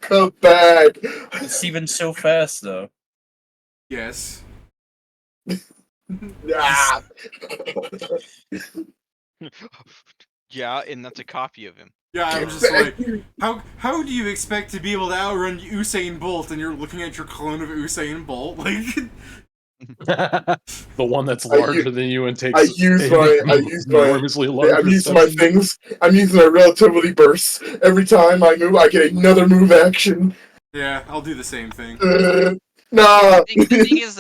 come back. It's even so fast, though. Yes. Ah. Yeah, and that's a copy of him. Yeah, I'm just like, how do you expect to be able to outrun Usain Bolt and you're looking at your clone of Usain Bolt? Like, The one that's larger than you and takes I use enormously larger I'm using my steps. things. I'm using my relativity bursts. Every time I move, I get another move action. yeah, I'll do the same thing. Nah. The thing is,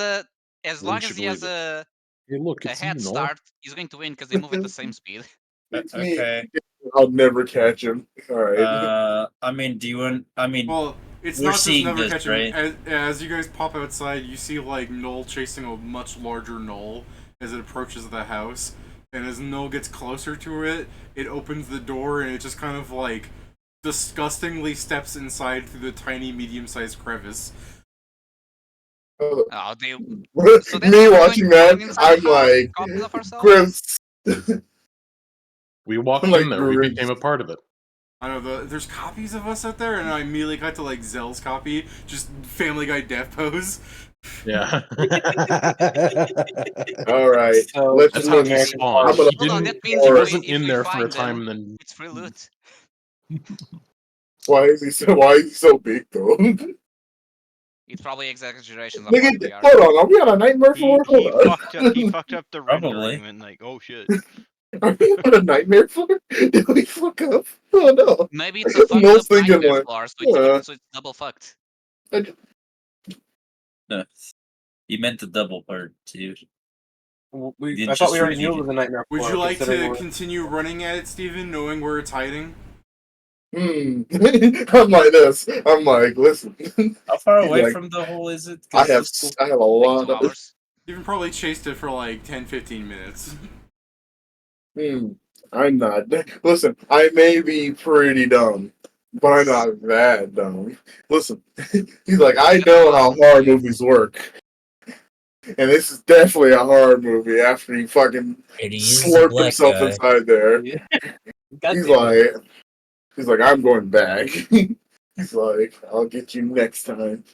as long as he has a Hey, look, it's head you, Noel. start, he's going to win because they move at the same speed. It's me. Okay. I'll never catch him. All right. I mean, do you want? I mean, Well, it's We're not just seeing never this, catching. right? As you guys pop outside, you see like Noel chasing a much larger Noel as it approaches the house, and as Noel gets closer to it, it opens the door and it just kind of like disgustingly steps inside through the tiny, medium-sized crevice. Oh, they. So that's Me what we're watching going that, inside I'm the house, like, copies of ourselves. Chris. We walked I'm like, in there. We Chris. became a part of it. I don't know, there's copies of us out there, and I immediately got to like Zell's copy, just Family Guy death pose. Yeah. All right, So let's That's just how an he American spawned. farm. I'm gonna He Hold on, didn't. that means He or wasn't if in we there for a find time, them, and then it's free loot. why is he so big though? It's probably exaggerations of what Nigga, we are. hold on, are we on a nightmare floor? Hold on. He fucked up the Probably. rendering and like, oh shit. Are we on a nightmare floor? Did we fuck up? Oh no. Maybe it's a fucked No up thinking nightmare like, floor, so it's double fucked. No. You meant the double part, too. I Did thought we just already knew repeat it was a nightmare Would floor. you like considering to we're- continue running at it, Steven, knowing where it's hiding? I'm like this. I'm like, listen. How far He's away like, from the hole is it? I 'Cause have this- a Like lot 2 of. hours. Steven probably chased it for like 10-15 minutes. I'm not. Listen, I may be pretty dumb, but I'm not that dumb. Listen, he's like, I know how horror movies work. And this is definitely a horror movie after he fucking And he is a slurped black himself guy. inside there. God He's damn it. like, I'm going back. He's like, I'll get you next time.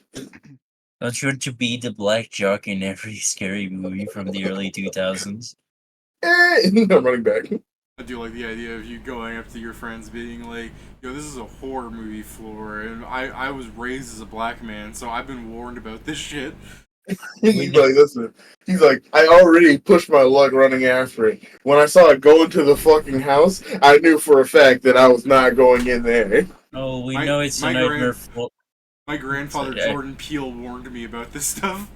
Don't you want to be the black jock in every scary movie from the early 2000s? I'm running back. I do like the idea of you going up to your friends being like, yo, this is a horror movie floor, and I was raised as a black man, so I've been warned about this shit. He's like, listen. He's like, I already pushed my luck running after it. When I saw it go into the fucking house, I knew for a fact that I was not going in there. Oh, we My- know it's a my nightmare floor. My grandfather Sorry, Jordan Peele warned me about this stuff.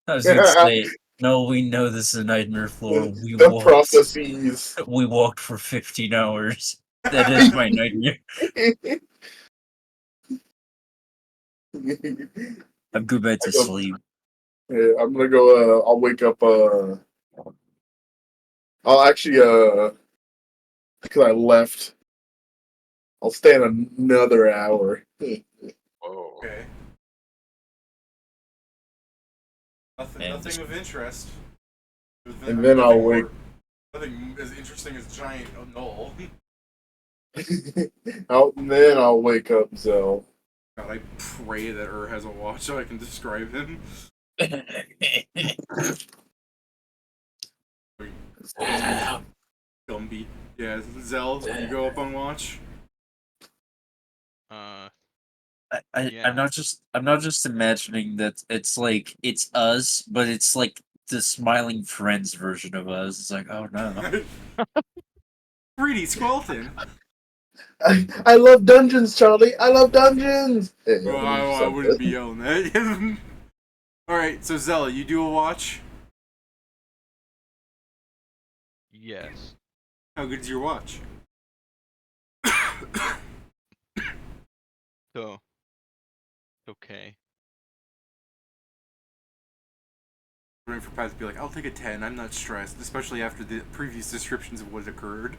I was gonna say, no, we know this is a nightmare floor. We The walked. prophecies. We walked for 15 hours. That is my nightmare. I'm going back to sleep. Yeah, I'm gonna go. I'll wake up. I'll actually. Because I left. I'll stay in another hour. whoa. Okay. Nothing, And nothing of interest. And then I'll wake. Nothing as interesting as giant null. And then I'll wake up Zell. God, I pray that has a watch so I can describe him. Gumby. Yeah, Zell, you go up on watch. Yeah. I'm not just imagining that it's like it's us, but it's like the smiling friends version of us. It's like, oh no. 3D Squelton. I love dungeons, Charlie. I love dungeons. Yeah, Well, I wouldn't be yelling that. Alright, so Zella, you do a watch? Yes. How good's your watch? So. Okay. Waiting for Pat to be like, I'll take a 10, I'm not stressed, especially after the previous descriptions of what occurred.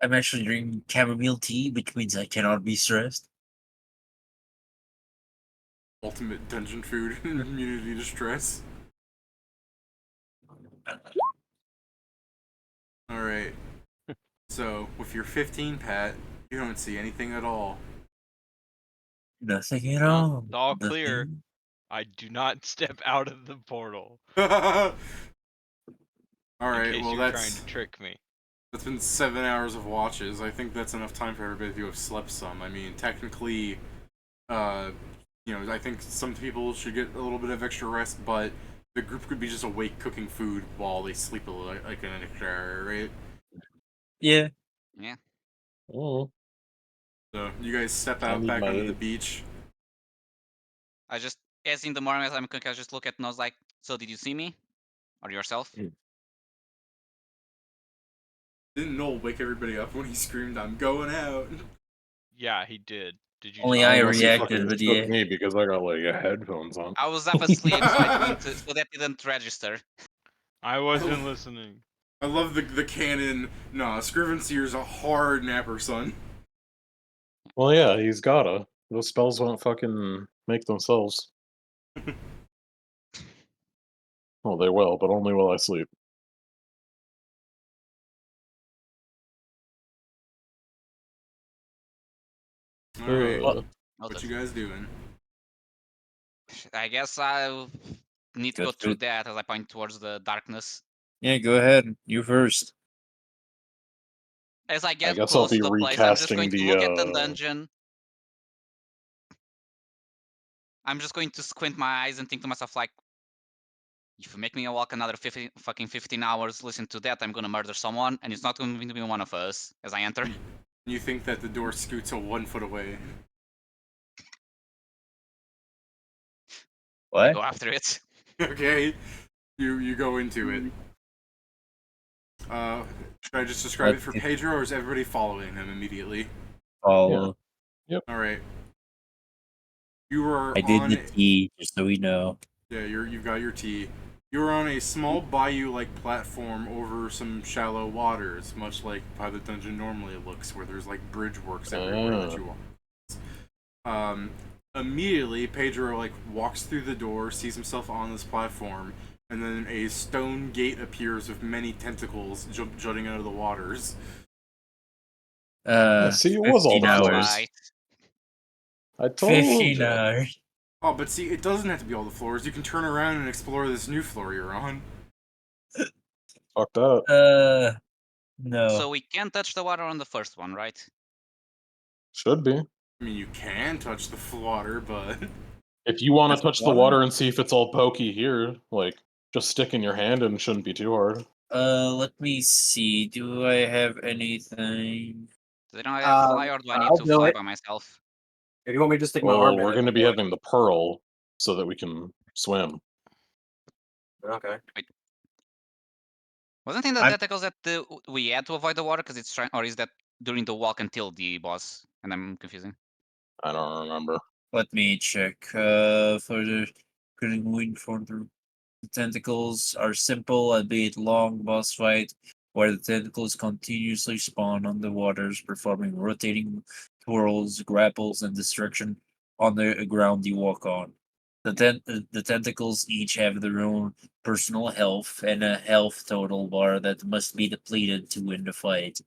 I'm actually drinking chamomile tea, which means I cannot be stressed. Ultimate dungeon food and immunity to stress. Alright. So, with your 15, Pat, you don't see anything at all. Nothing at No, all. it's all clear. Nothing. I do not step out of the portal. Alright, in case well you're trying that's to trick me. been 7 hours of watches. I think that's enough time for everybody to have slept some. I mean, technically, I think some people should get a little bit of extra rest, but the group could be just awake cooking food while they sleep like an extra hour, right? Yeah. Oh. So you guys step I out need back my onto the aid. beach. I just, as in the morning as I'm cooking, I just look at and I was like, so did you see me? Or yourself? Didn't Noel wake everybody up when he screamed, "I'm going out"? Yeah, he did. Did you? Only just I not Unless he hear reacted, fucking but shook yeah. me because I got like headphones on. I was up asleep, so that didn't register. I wasn't listening. I love the canon. Nah, Scrivenseer's a hard napper, son. Well, yeah, he's gotta. Those spells won't fucking make themselves. Well, they will, but only while I sleep. All right, Uh, what you guys doing? I guess I need to go Good through food. that as I point towards the darkness. Yeah, go ahead. You first. As I get guess I'll close be to the place, I'm just going recasting to look at the the, dungeon. I'm just going to squint my eyes and think to myself, like, if you make me walk another 15 hours, listen to that, I'm gonna murder someone, and it's not going to be one of us as I enter. You think that the door scoots 1 foot away. I What? go after it. Okay, you go into it. Should I just describe it for Pedro, or is everybody following him immediately? Follow. All right. You are I did on. the T, just so we know. Yeah, you've got your tea. You're on a small bayou-like platform over some shallow waters, much like how the dungeon normally looks, where there's like bridge works everywhere that you walk. Immediately, Pedro like walks through the door, sees himself on this platform, and then a stone gate appears with many tentacles jutting out of the waters. see, it was all 15 the That's hours. floors. right. I told 15 you. hours. Oh, but see, it doesn't have to be all the floors. You can turn around and explore this new floor you're on. Fuck that. No. So we can't touch the water on the first one, right? Should be. I mean, you can touch the water, but If you want That's to touch the water? water and see if it's all pokey here, like, just stick in your hand and it shouldn't be too hard. Let me see. Do I have anything? Do they not have fly, or do I need I'll to do fly it. by myself? If you want me to just stick my Well, arm in we're it, going to I'll be do it. having the pearl so that we can swim. Okay. Wasn't in the I'm- tentacles that we had to avoid the water because it's trying, or is that during the walk until the boss? And I'm confusing. I don't remember. Let me check. For the moving further, the tentacles are simple, albeit long boss fight, where the tentacles continuously spawn on the waters, performing rotating twirls, grapples, and destruction on the ground you walk on. The tentacles each have their own personal health and a health total bar that must be depleted to win the fight.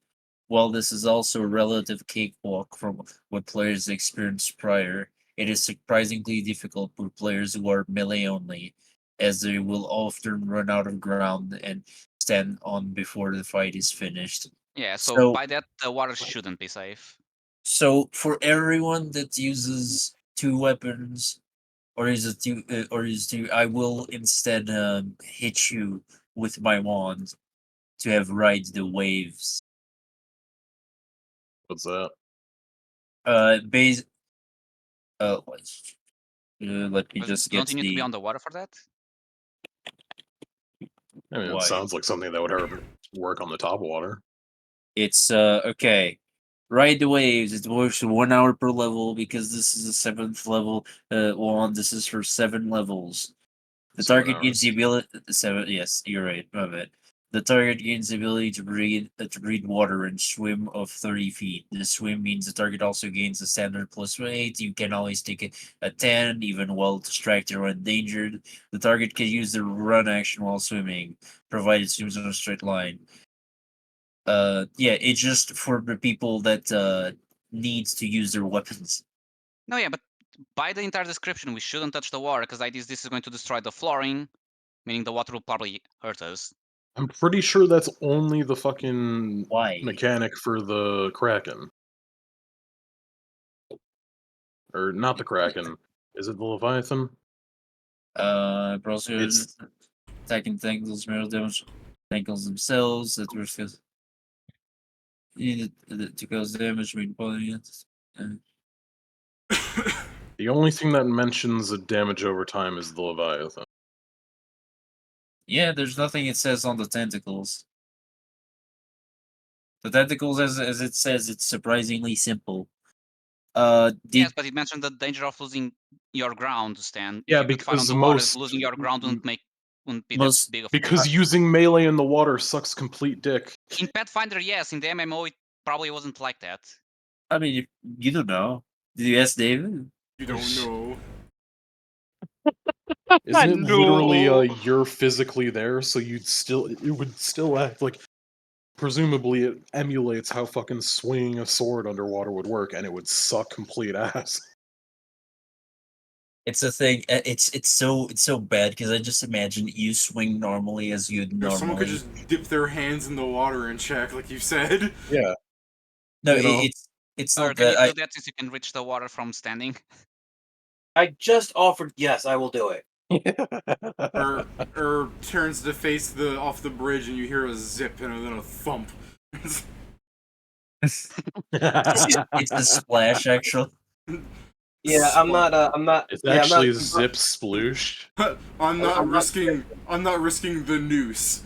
While this is also a relative cakewalk from what players experienced prior, it is surprisingly difficult for players who are melee only, as they will often run out of ground and stand on before the fight is finished. Yeah, so So- by that, the water shouldn't be safe. So for everyone that uses two weapons, or I will instead hit you with my wand to have ride the waves. What's that? Base. Let me just get Don't you need to be the on the water for that? I mean, Why? it sounds like something that would work on the top of water. It's okay. Ride the waves. It works 1 hour per level because this is a 7th level wand. This is for 7 levels. The 7 target gains the hours. ability. 7. Yes, you're right. My bad. The target gains the ability to breathe water and swim of 30 feet. The swim means the target also gains a standard +8. You can always take a 10, even while distracted or endangered. The target can use the run action while swimming, provided it swims in a straight line. Yeah, it's just for the people that needs to use their weapons. No, yeah, but by the entire description, we shouldn't touch the water because this is going to destroy the flooring, meaning the water will probably hurt us. I'm pretty sure that's only the fucking Why? mechanic for the Kraken. Or not the Kraken. Is it the Leviathan? Also It's attacking tentacles, mirror damage, tentacles themselves that were still to cause damage when pulling it. the only thing that mentions the damage over time is the Leviathan. Yeah, there's nothing it says on the tentacles. The tentacles, as it says, it's surprisingly simple. Yes, but it mentioned the danger of losing your ground to stand. Yeah, If you could fight on because the water, most losing your ground wouldn't be most- that big of a because deal. using melee in the water sucks complete dick. In Pathfinder, yes. In the MMO, it probably wasn't like that. I mean, you don't know. Did you ask David? You don't know. Isn't it No. literally you're physically there, so it would still act like presumably it emulates how fucking swinging a sword underwater would work, and it would suck complete ass. It's a thing. It's so bad because I just imagine you swing normally as you'd Or someone could normally. just dip their hands in the water and check, like you said. Yeah. No, you know. it's Or not can you that. do that since you can reach the water from standing? I just offered. Yes, I will do it. Or turns to face off the bridge and you hear a zip and then a thump. It's a splash, actually. Yeah, I'm not. It's Yeah, actually I'm not. zip sploosh. I'm not I'm not risking. I'm not risking the noose.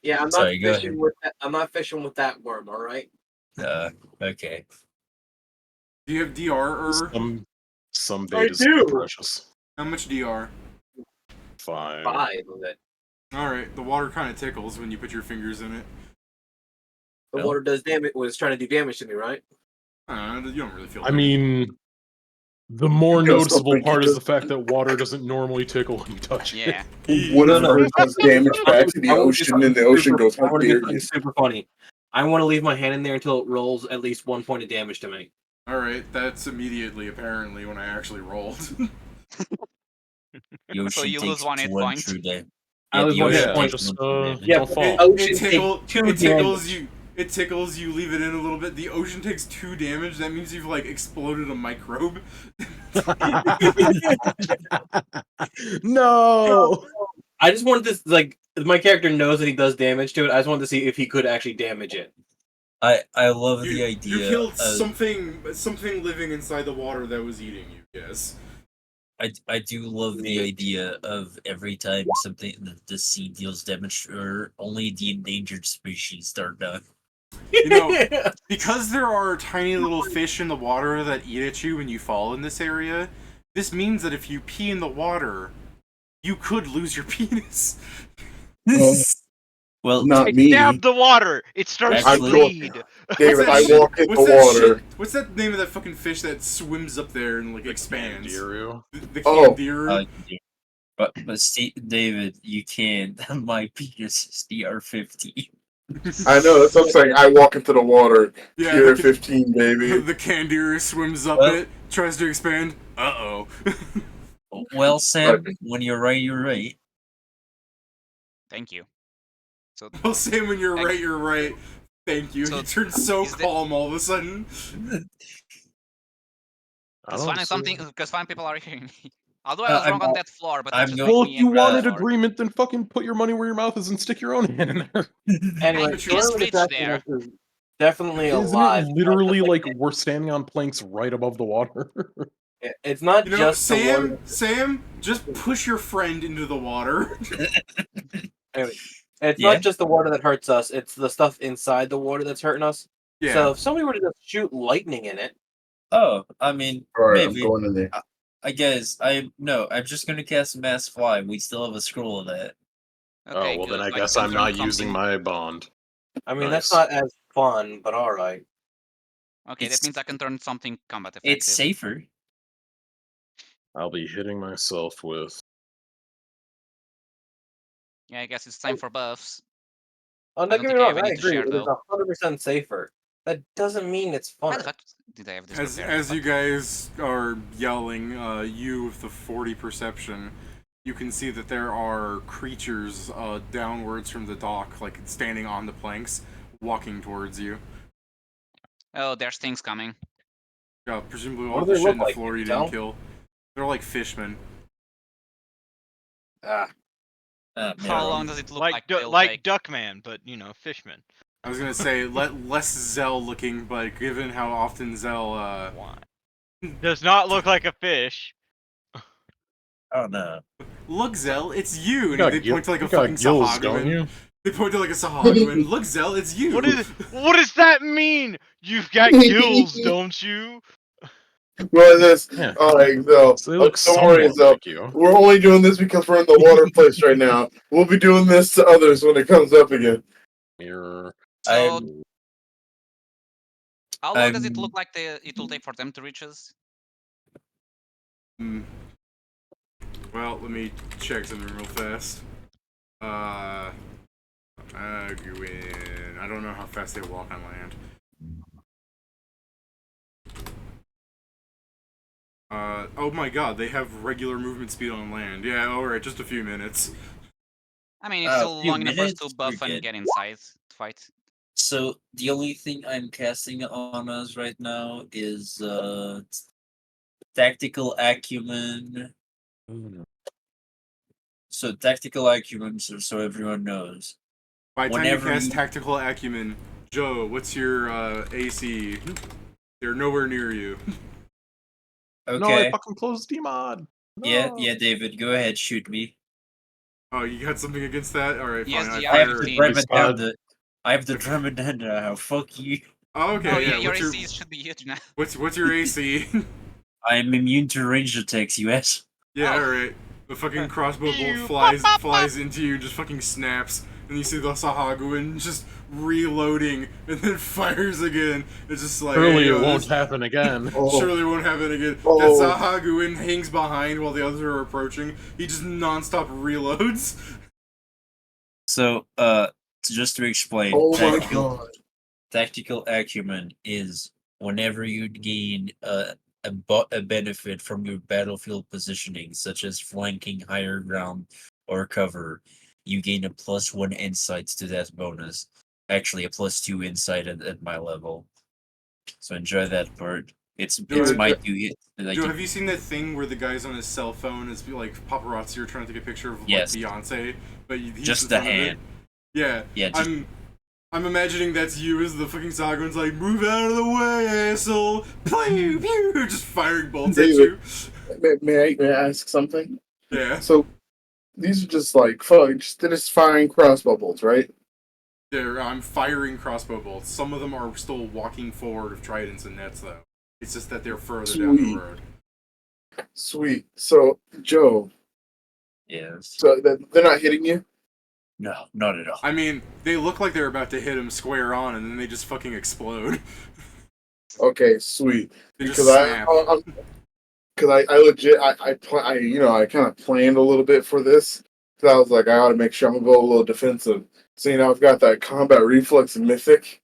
Yeah, I'm not Sorry, go fishing ahead. with that. I'm not fishing with that worm. All right. Okay. Do you have DR? Some I bait is do. precious. How much DR? 5. 5 of it. All right, the water kind of tickles when you put your fingers in it. The Well- water does damage. Was trying to do damage to me, right? You don't really feel. I mean, the more It does noticeable something, part it is does- the fact that water doesn't normally tickle when you touch it. Yeah. What if No. it does damage back to the I wanna do ocean and the ocean super- goes, I how want to do dare something you? super funny. I want to leave my hand in there until it rolls at least 1 point of damage to me. All right, that's immediately apparently when I actually rolled. The ocean you lose takes 1 hit one point. true damage. I Yeah, lose the 1 hit ocean point. takes just, one true damage. Yeah, don't fall. the ocean takes 2 it tickles damage. you. It tickles you. Leave it in a little bit. The ocean takes 2 damage. That means you've like exploded a microbe. No. I just wanted this, like, my character knows that he does damage to it. I just wanted to see if he could actually damage it. I love the You idea. killed of, something living inside the water that was eating you. Yes. I do love the idea of every time the sea deals damage, or only the endangered species start dying. You know, because there are tiny little fish in the water that eat at you when you fall in this area, this means that if you pee in the water, you could lose your penis. Well, Not I me. stabbed the water. It starts to Actually- bleed. David, I shit- walk in the what's that water. shit- What's that name of that fucking fish that swims up there and like expands? Kangaroo. The Oh. Kangaroo. but Steve, David, you can't. My penis is DR50. I know, that's what I'm saying. I walk into the water. Yeah, Pure the- 15, baby. The Kangaroo swims up Well- it, tries to expand. Uh-oh. Well, Sam, when you're right, you're right. Thank you. So Well, Sam, when you're right, you're right. Thank you. So, He turned so is the- calm all of a sudden. because fine people are hearing me. Although I was I'm wrong on not- that floor, but I'm that just go- makes Well, me if you angry on the wanted floor. agreement, then fucking put your money where your mouth is and stick your own hand in there. Anyway, Just reach Florida there. is definitely Isn't alive. it literally Just like we're standing on planks right above the water? it's not You know, just the Sam, one. Sam, just push your friend into the water. Anyway, it's Yeah. not just the water that hurts us. It's the stuff inside the water that's hurting us. Yeah. So if somebody were to just shoot lightning in it, Oh, I mean, Alright, I'm maybe. going in there. I guess I'm just gonna cast Mass Fly. We still have a scroll of that. Okay, Oh, well, good. then I So guess can I'm learn not using something. my bond. I mean that's Nice. not as fun, but all right. Okay, It's- that means I can turn something combat effective. It's safer. I'll be hitting myself with. Yeah, I guess it's time for buffs. Oh, I don't don't get think me I wrong. have I any to agree. share, It is though. 100% safer. That doesn't mean it's Why fun. the fuck did I have this As prepared? you guys are yelling, you with the 40 perception, you can see that there are creatures downwards from the dock, like standing on the planks, walking towards you. Oh, there's things coming. Presumably What all do the they shit look in the like? floor Can you you didn't tell? kill. They're like fishmen. Ah, How long does it look like? Like they'll like take? Duckman, but you know, Fishman. I was gonna say less Zell looking, but given how often Zell Why? Does not look like a fish. Oh no. look Zell, it's you, You and got, they point to like a you got fucking gills, don't Sahagwin. you? They point to like a Sahagwin. Look Zell, it's you. What does that mean? You've got gills, don't you? Well, this. Yeah. Alright, so. So they look Don't worry, somewhat Zell. like you. We're only doing this because we're in the water place right now. We'll be doing this to others when it comes up again. Mirror. So How long does it look like it will take for them to reach us? Well, let me check something real fast. Arguin. I don't know how fast they walk on land. Oh my god, they have regular movement speed on land. Yeah, alright, just a few minutes. I mean, it's A still few long enough for us minutes, to buff we're and good. get inside to fight. So the only thing I'm casting on us right now is tactical acumen. So tactical acumen, so everyone knows. By the time you Whenever cast you- Tactical Acumen, Joe, what's your AC? They're nowhere near you. No, I Okay. fucking closed Dmod. Yeah, No. yeah, David, go ahead, shoot me. Oh, you got something against that? Alright, Yes, fine. the I have fire. the R15. Bremen down Respond. the. I have the Bremen down now. Fuck you. Oh, okay, Oh, yeah. your What's your ACs should be huge now. what's your AC? I am immune to ranged attacks, US. Yeah, Oh. alright. The fucking crossbow bolt Pew, flies into you and just fucking snaps. And you see the Sahaguin just reloading and then fires again. It's just like, Surely hey, yo, it won't this happen again. Oh, surely won't happen again. Oh. That Sahaguin hangs behind while the others are approaching. He just non-stop reloads. So, just to explain, oh my god. tactical acumen is whenever you gain a benefit from your battlefield positioning, such as flanking, higher ground, or cover, you gain a +1 insights to that bonus. Actually, a +2 insight at my level. So enjoy that part. It's Joe, my do like Joe, have you seen that thing where the guy's on his cell phone is like paparazzi are trying to take a picture of like Yes. Beyonce, but he's just in the front of it? hand. Yeah, Yeah, just I'm imagining that's you as the fucking Saguin's like, move out of the way, asshole! Pew pew, just firing bolts at you. May I ask something? Yeah, So these are just like they're just firing crossbow bolts, right? I'm firing crossbow bolts. Some of them are still walking forward of tridents and nets, though. It's just that they're further down the Sweet. road. Sweet. So Joe, yes. so they're not hitting you? No, not at all. I mean, they look like they're about to hit him square on, and then they just fucking explode. Okay, sweet. They just Because snap. I legit I kind of planned a little bit for this. Cause I was like, I ought to make sure I'm gonna go a little defensive. So I've got that combat reflex mythic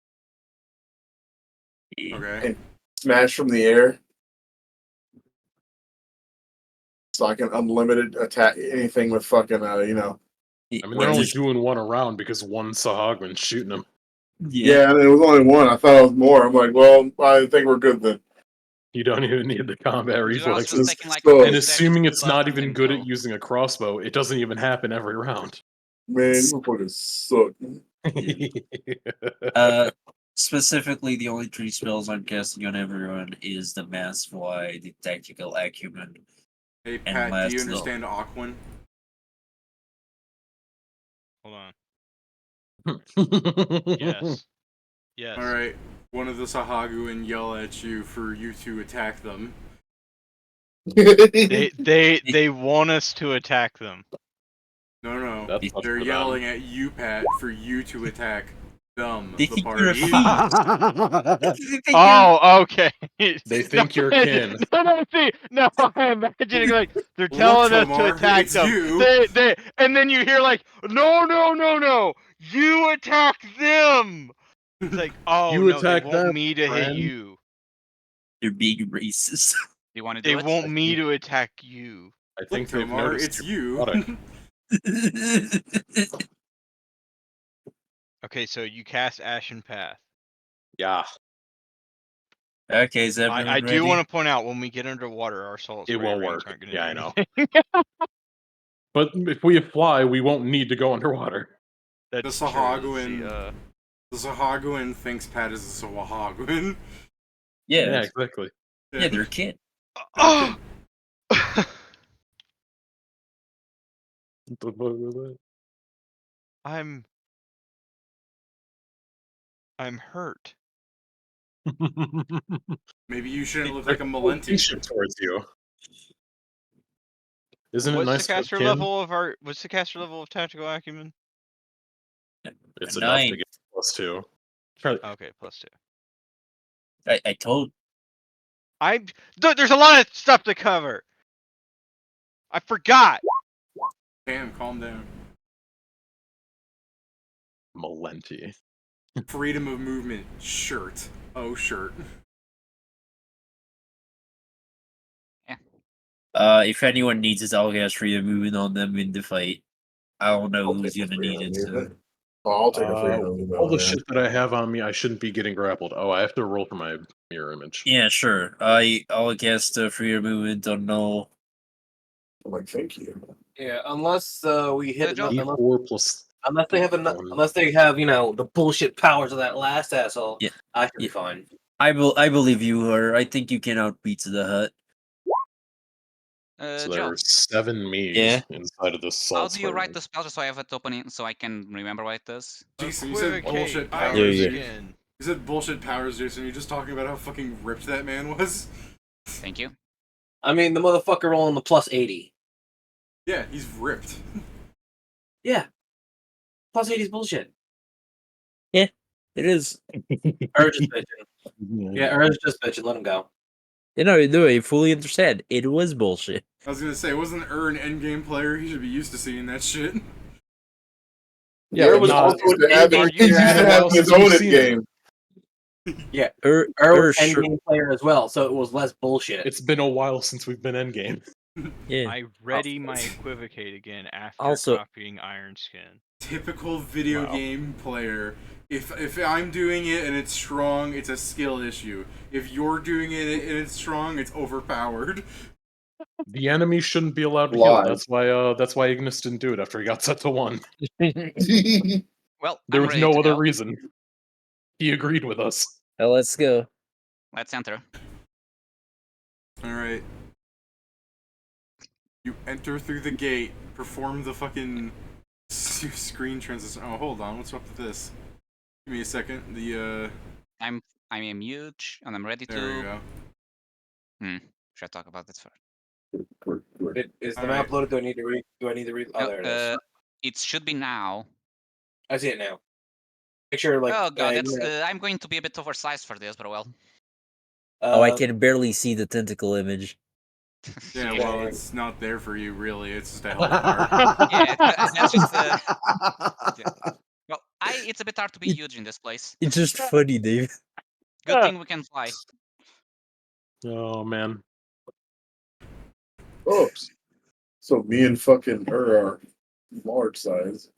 Okay. smash from the air, so I can unlimited attack anything with fucking I mean, they're only doing one around because one Sahagman's shooting them. yeah, and it was only one. I thought it was more. I'm like, well, I think we're good then. You don't even need the combat You're also reflexes. just taking like So- a And boost assuming action it's buff not and even then good go. at using a crossbow, it doesn't even happen every round. Man, you fucking suck. Specifically, the only 3 spells I'm casting on everyone is the Mass Fly, the Tactical Acumen. Hey, And Pat, do last you level. understand Aquan? Hold on. Yes. Yes. Alright, one of the Sahaguin yell at you for you to attack them. They want us to attack them. No. That's much They're for them. yelling at you, Pat, for you to attack them, They the think you're a party. thief. Oh, okay. They think you're kin. No, I'm imagining like they're Look, telling us to Tomar, attack it's them. you. And then you hear like, no, you attack them. It's like, oh You no, they attack want them, me to hit friend. you. They're being racist. Do you want to They do it? want me to attack you. I Look, think they've Tomar, noticed it's your you. product. Okay, so you cast Ashen Path. Yeah, Okay, is everyone I ready? do want to point out when we get underwater, our salt it spray won't rings work. aren't gonna Yeah, do I know. anything. But if we fly, we won't need to go underwater. That's The true. Sahaguin. The Sahaguin thinks Pat is a Sahaguin. Yeah, Yeah, exactly. yeah, they're kid. Oh! I'm hurt. Maybe you shouldn't look like a They're Malenti. patient towards you. Isn't it What's nice the to have caster kin? level of Tactical Acumen? It's A enough 9. to get +2. Try- Okay, +2. I told. There's a lot of stuff to cover. I forgot. Damn, calm down. Malenti. Freedom of movement shirt. Oh, shirt. If anyone needs it, I'll cast freedom movement on them in the fight. I don't know I'll who's take a gonna need freedom it. So. movement. Oh, I'll take a freedom movement. All the yeah. shit that I have on me, I shouldn't be getting grappled. Oh, I have to roll for my mirror image. Yeah, sure. I'll cast freedom movement on no. I'm like, thank you. Yeah, unless we hit Joe? unless, D4 plus unless they have one. unless they have the bullshit powers of that last asshole. Yeah. I should be Yeah. fine. I believe you, her. I think you can outbeat the hut. So Joe, there's 7 me's Yeah. inside of this how salt do you write spiral. the spell just so I have it open so I can remember what it does? Jason, you said bullshit Equivocate, powers. There you iron go. skin. You said bullshit powers, Jason. You're just talking about how fucking ripped that man was. Thank you. I mean, the motherfucker rolling the plus 80. Yeah, he's ripped. Yeah, plus 80 is bullshit. It is. Urge is bitching. Yeah, Urge just bitching. Let him go. No, I fully understand. It was bullshit. I was gonna say, wasn't an endgame player? He should be used to seeing that shit. Yeah, There but was not- also Are having, you he's used to having having his since own we've in seen it? game. Yeah, Sure. endgame player as well, so it was less bullshit. It's been a while since we've been endgame. Yeah. I ready my equivocate again after Also- copying Iron Skin. Typical video Wow. game player. If I'm doing it and it's strong, it's a skill issue. If you're doing it and it's strong, it's overpowered. The enemy shouldn't be allowed to heal. Live. That's why Ignis didn't do it after he got set to 1. Well, There I'm was ready no to other go. reason. He agreed with us. Well, let's go. Let's enter. Alright. You enter through the gate, perform the fucking screen transition. Oh, hold on, what's up with this? Give me a second. I am huge and I'm ready There we to. go. Should I talk about this first? Is the All map right. loaded? Do I need to read? Oh, No, there it is. it should be now. I see it now. Make sure, like, oh god, I'm going to be a bit oversized for this, but well. I can barely see the tentacle image. Yeah, Yeah. well, it's not there for you, really. It's just a health bar. Yeah, that's just well, it's a bit hard to be huge in this place. It's just funny, Dave. Good thing we can fly. Oh man. Oh, so me and fucking her are large size.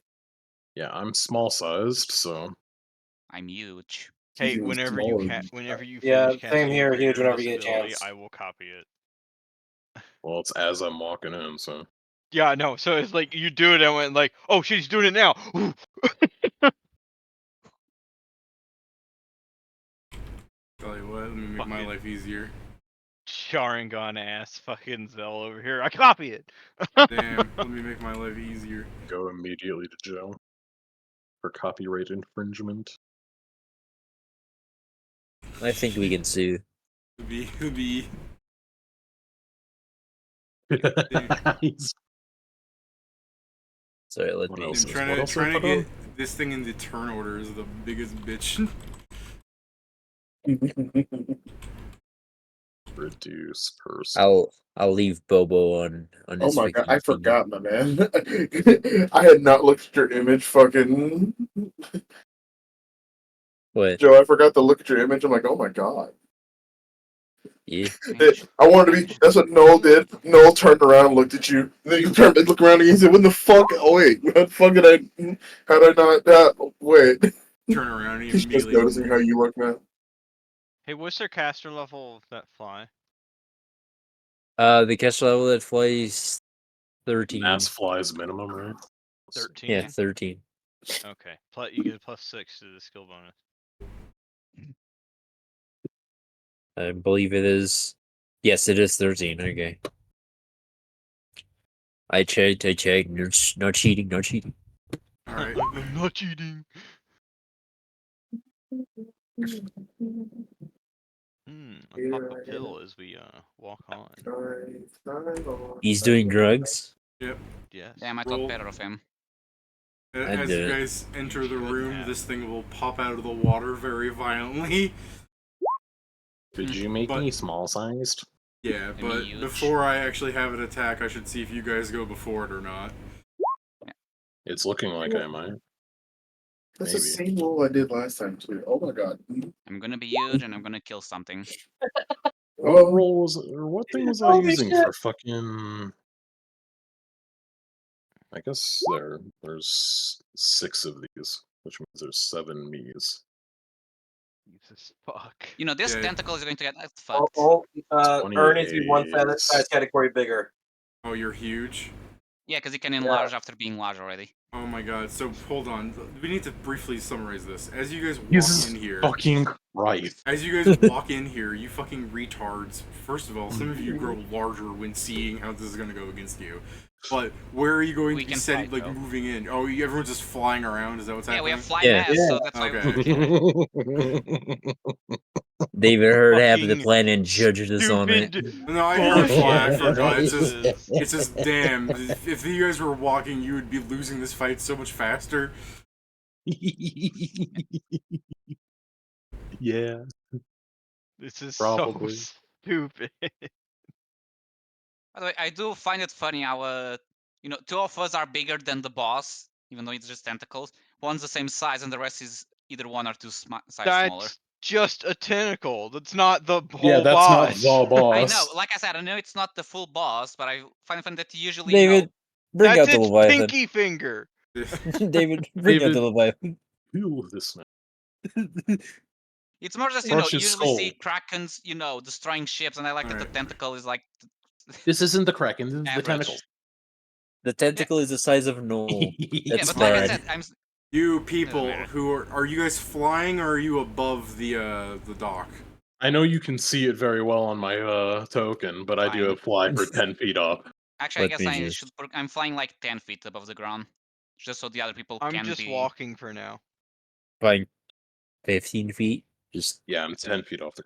Yeah, I'm small sized, so I'm huge. Hey, Even whenever smaller. you Yeah, finish same casting here, your huge whenever you get a invisibility, chance. I will copy it. well, it's as I'm walking in, so Yeah, no. So it's like you do it, and I went like, oh shit, he's doing it now. Tell you what, let me make my Fucking- life easier. Sharingan ass fucking Zell over here. I copy it. Damn, let me make my life easier. go immediately to jail for copyright infringement. I think we can sue. It'll be He's- Sorry, let What me. else? I'm What trying else to did I put on? get this thing into turn order is the biggest bitch. Reduce person. I'll leave Bobo on Oh his my god, fucking I thingy. forgot, my man. I had not looked at your image, fucking What? Joe. I forgot to look at your image. I'm like, oh my god. Yeah. I wanted to be. That's what Noel did. Noel turned around and looked at you. And then you turned and looked around and he said, "What the fuck? Oh wait, what the fuck did I? How did I not? Wait." Turn around and He's just immediately. noticing how you look now. Hey, what's their caster level of that fly? The catch level that flies 13. Mass flies minimum, right? 13. Yeah, 13. Okay. You get a +6 to the skill bonus. I believe it is. Yes, it is 13. Okay. I checked. No cheating. No cheating. All right. I'm not cheating. I'll pop a pill as we walk on. He's doing drugs. Yes. Damn, I Roll. thought better of him. As you guys enter the should room, have. this thing will pop out of the water very violently. Did you make But- me small sized? Yeah, me but huge. before I actually have it attack, I should see if you guys go before it or not. It's looking like I might. That's the Maybe. same roll I did last time too. Oh my god. I'm gonna be huge and I'm gonna kill something. What Oh, roll was or what thing was I Holy using shit. for fucking? I guess there's 6 of these, which means there's 7 me's. Jesus fuck. You know, this Yeah. tentacle is going to get Oh, fucked. Earn needs to be one 28. size category bigger. Oh, you're huge? Yeah, because he can enlarge after being large already. Oh my god, so hold on. We need to briefly summarize this. As you guys walk Jesus in here, fucking Christ! as you guys walk in here, you fucking retards. First of all, some of you grow larger when seeing how this is gonna go against you. But where are you going We to be can setting, fight, like, though. moving in? Oh, everyone's just flying around? Is that what's Yeah, we happening? have flying Yeah. mass, so that's why David heard half of the Fucking plan and judged us on it. Stupid. No, I heard fly. I forgot. It says, Jesus. it says, damn, if you guys were walking, you would be losing this fight so much faster. Yeah, This is Probably. so stupid. By the way, I do find it funny how, you know, 2 of us are bigger than the boss, even though it's just tentacles. One's the same size, and the rest is either 1 or 2 sizes smaller. That's just a tentacle. That's not the whole yeah, that's boss. not the boss. I know, like I said, I know it's not the full boss, but I find it funny that usually, David, bring That's out the its Leviathan. pinky finger. David, bring out David. the Leviathan. Feel this man. it's more just, Crush you his usually see skull. Krakens, destroying ships, and I like that the Alright. tentacle is like This isn't the Kraken. This is the average. tentacles. The tentacle is the size of Noel. Yeah, That's but like I bad. said, You people matter. who are you guys flying or are you above the dock? I know you can see it very well on my token, but I do Fine. fly for 10 feet up. Actually, I Let guess me I just- should. I'm flying like 10 feet above the ground, just so the other people I'm can just be. walking for now. Flying 15 feet. Just Yeah, I'm 10 feet off the.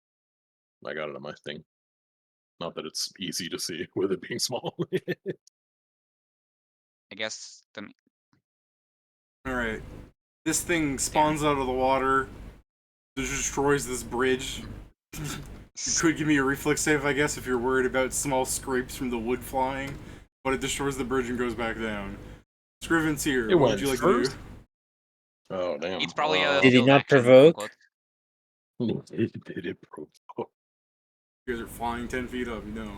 I got it on my thing. Not that it's easy to see with it being small. I guess. Then Alright. This thing spawns out of the water, destroys this bridge. You could give me a reflex save, I guess, if you're worried about small scrapes from the wood flying, but it destroys the bridge and goes back down. Scriven's here. It What would went you like first? to do? Oh, damn. it's probably a. Did he field not action, provoke? quote-unquote. Did it provoke? You guys are flying 10 feet up, you know.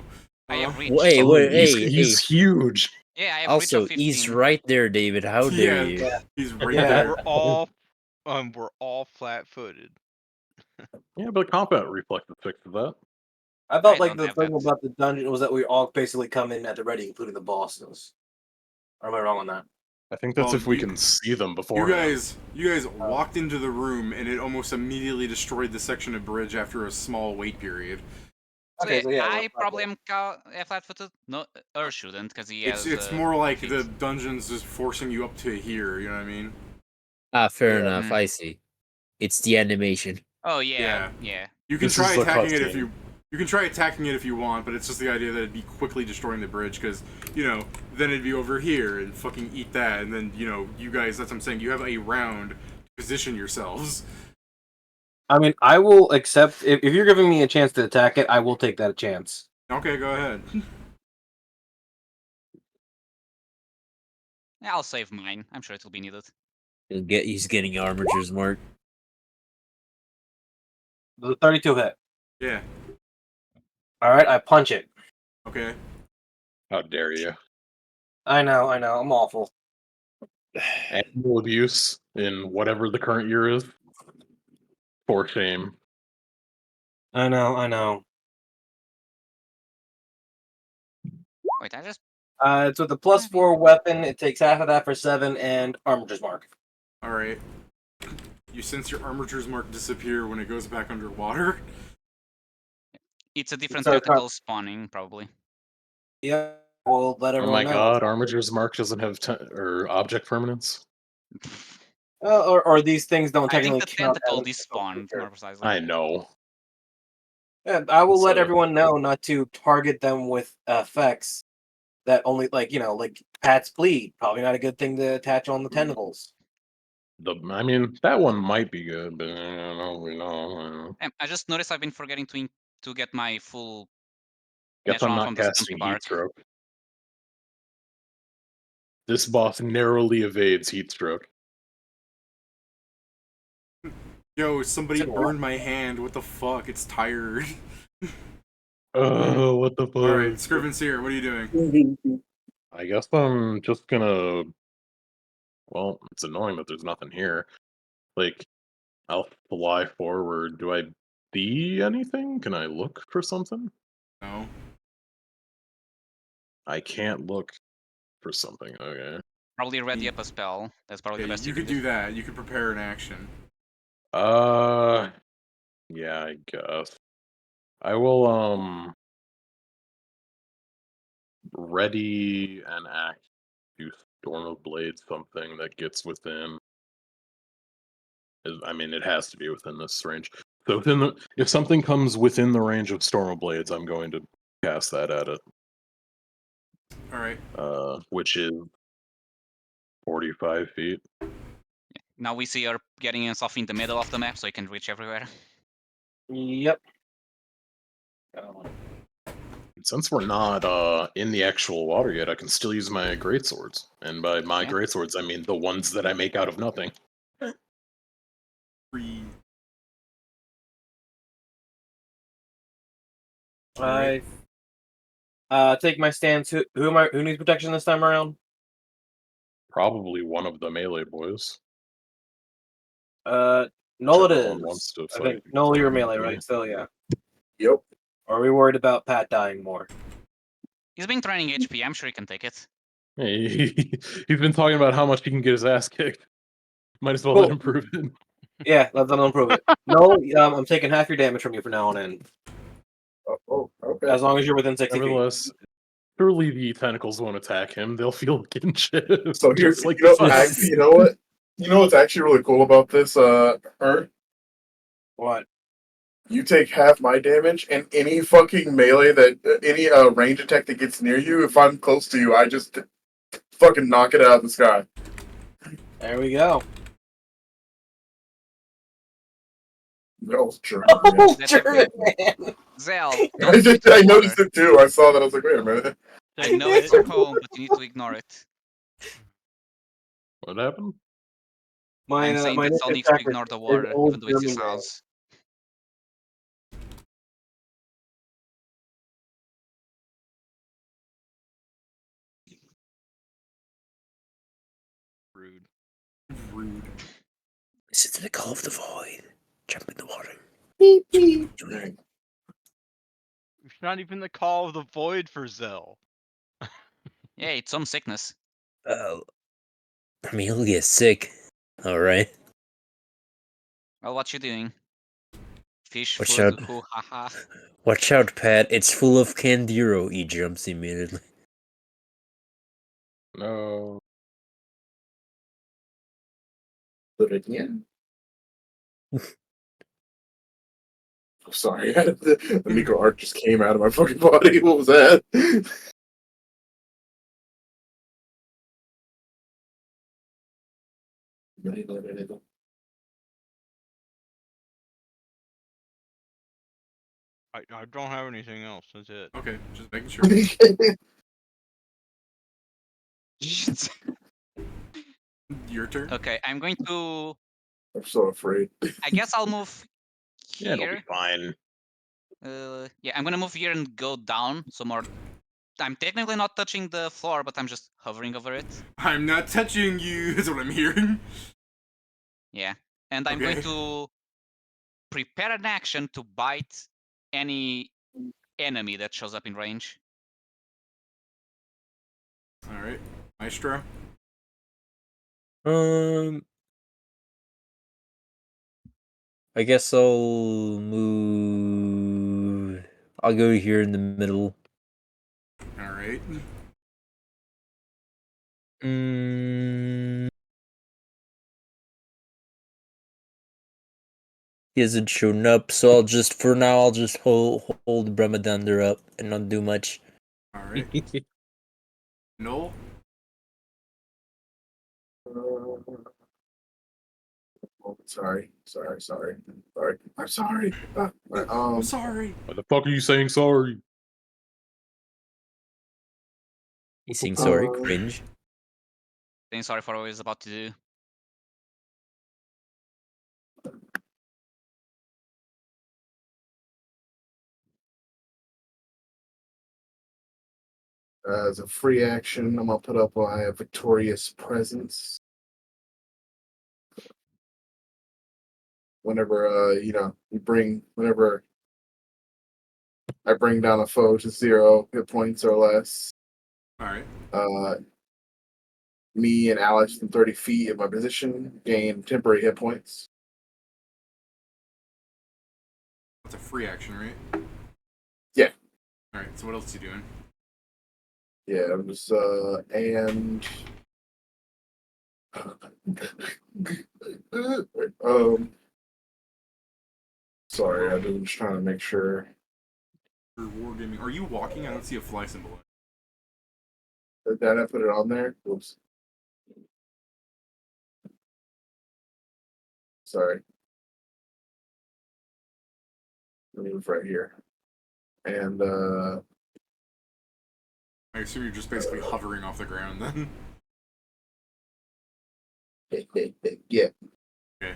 I have reached. Wait, Oh, wait, he's hey. huge. Yeah, I have Also, reached a 15. he's right there, David. How dare you? He's right Yeah. there. We're all flat-footed. Yeah, but combat reflexes fixed that. I thought I like don't the have thing that. about the dungeon was that we all basically come in at the ready, including the bosses. Or am I wrong on that? I think that's Well, if we you- can see them before. You guys walked into the room and it almost immediately destroyed the section of bridge after a small wait period. So Okay, yeah, so yeah, I we're probably am flat-footed. No, shouldn't, because he has. It's more like feet. the dungeon's just forcing you up to here, you know what I mean? Ah, fair Yeah. enough. I see. It's the animation. Oh yeah. You can This try is the attacking it if cutscene. you can try attacking it if you want, but it's just the idea that it'd be quickly destroying the bridge because, then it'd be over here and fucking eat that, and then, you guys, that's what I'm saying, you have a round to position yourselves. I mean, I will accept if you're giving me a chance to attack it. I will take that chance. Okay, go ahead. Yeah, I'll save mine. I'm sure it'll be needed. He's getting armatures marked. The 32 hit. Yeah, All right, I punch it. okay. How dare you? I know, I'm awful. Animal abuse in whatever the current year is. For shame. I know. Wait, I just. It's with a +4 weapon. It takes half of that for 7 and armatures mark. Alright. You sense your armature's mark disappear when it goes back underwater. It's a different So, tentacle spawning, probably. Yeah, we'll let Oh everyone my know. god, Armature's Mark doesn't have or object permanence. Or these things don't I think technically the count as tentacle an official despawned, creature. more precisely. I know. Yeah, I will let So- everyone know not to target them with effects that only like Pat's bleed. Probably not a good thing to attach on the tentacles. I mean, that one might be good, but I don't know. I just noticed I've been forgetting to to get my full Guess natural I'm one not from the casting Stumpy Bark. Heatstroke. This boss narrowly evades Heatstroke. Yo, somebody Said what? burned my hand. What the fuck? It's tired. Oh, what the fuck? Alright, Scriven's here. What are you doing? I guess I'm just gonna. Well, it's annoying that there's nothing here. Like, I'll fly forward. Do I see anything? Can I look for something? No. I can't look for something. Okay. Probably ready up a spell. That's probably Okay, the best you you can could do that. You could prepare an action. Yeah, I guess. I will, ready an act to Storm of Blade something that gets within. I mean, it has to be within this range. So if something comes within the range of Storm of Blades, I'm going to cast that at it. Alright. Which is 45 feet. Now we see her getting himself in the middle of the map, so he can reach everywhere. Yep. Since we're not in the actual water yet, I can still use my greatswords. And by my Yeah. greatswords, I mean the ones that I make out of nothing. Free. I take my stance. Who needs protection this time around? Probably one of the melee boys. Null it Whichever one is. wants to I fight. think Null, you're melee, right? Still, yeah. Yep. Are we worried about Pat dying more? He's been training HP. I'm sure he can take it. Hey, he's been talking about how much he can get his ass kicked. Might as well Cool. let him prove it. Yeah, let them improve it. No, I'm taking half your damage from you from now on in. Oh, okay. As long as you're within 60 feet. Nevertheless, surely the tentacles won't attack him. They'll feel kinship. So here's just like you know, the sun. actually, you know what? You know what's actually really cool about this, her? What? You take half my damage, and any fucking melee any range attack that gets near you, if I'm close to you, I just fucking knock it out of the sky. There we go. No, sure. Oh, That's German okay. man! Zell, I don't go to I the noticed water. it too. I saw that. I was like, wait a minute. I know it's your home, but you need to ignore it. What happened? I'm saying my that Zell ninja needs to attacker ignore the is water, old even though it's his German man. house. Rude. Rude. Listen to the call of the void. Jump in the water. Beep, beep. Do it. It's not even the call of the void for Zell. Yeah, it's some sickness. I mean, he'll get sick. Alright. Well, what you doing? Fish Watch food, out. hoo ha ha. Watch out, Pat. It's full of Candiro. He jumps immediately. No. But again. I'm sorry. The micro art just came out of my fucking body. What was that? I don't have anything else. That's it. Okay, just making sure. Shit. Your turn. Okay, I'm going to. I'm so afraid. I guess I'll move Yeah, it'll be here. fine. Yeah, I'm gonna move here and go down. So more. I'm technically not touching the floor, but I'm just hovering over it. I'm not touching you. Is what I'm hearing. Yeah, and I'm going to prepare an action to bite any enemy that shows up in range. All right, Maestro. I guess I'll move. I'll go here in the middle. All right. He hasn't shown up, so I'll just, for now, I'll just hold Brahmadandra up and not do much. All right. Null. Oh, sorry. I'm sorry. I'm Um, sorry. Why the fuck are you saying sorry? He's saying sorry, Uh, cringe. Saying sorry for what he's about to do. as a free action, I'm gonna put up my victorious presence. Whenever whenever I bring down a foe to 0 hit points or less, All right. me and Alex from 30 feet of my position gain temporary hit points. That's a free action, right? Yeah. All right. So what else you doing? Yeah, it was and sorry, I'm just trying to make sure. For wargaming, are you walking? I don't see a fly symbol. Did I put it on there? Oops. Sorry. Move right here. And I assume you're just basically hovering off the ground then. yeah. Okay.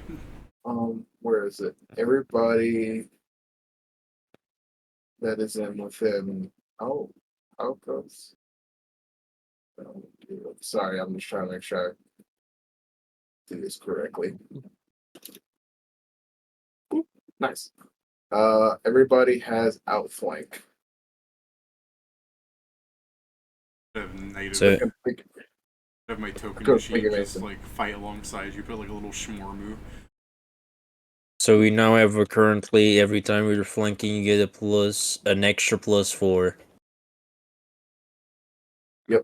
Where is it? Everybody that is in within outposts. Sorry, I'm just trying to make sure I do this correctly. Oop, nice. Everybody has outflank. I have native. So- I have my token Go machine figure just it. like fight alongside you, put like a little shmormu. So we now have currently every time we're flanking, you get an extra +4.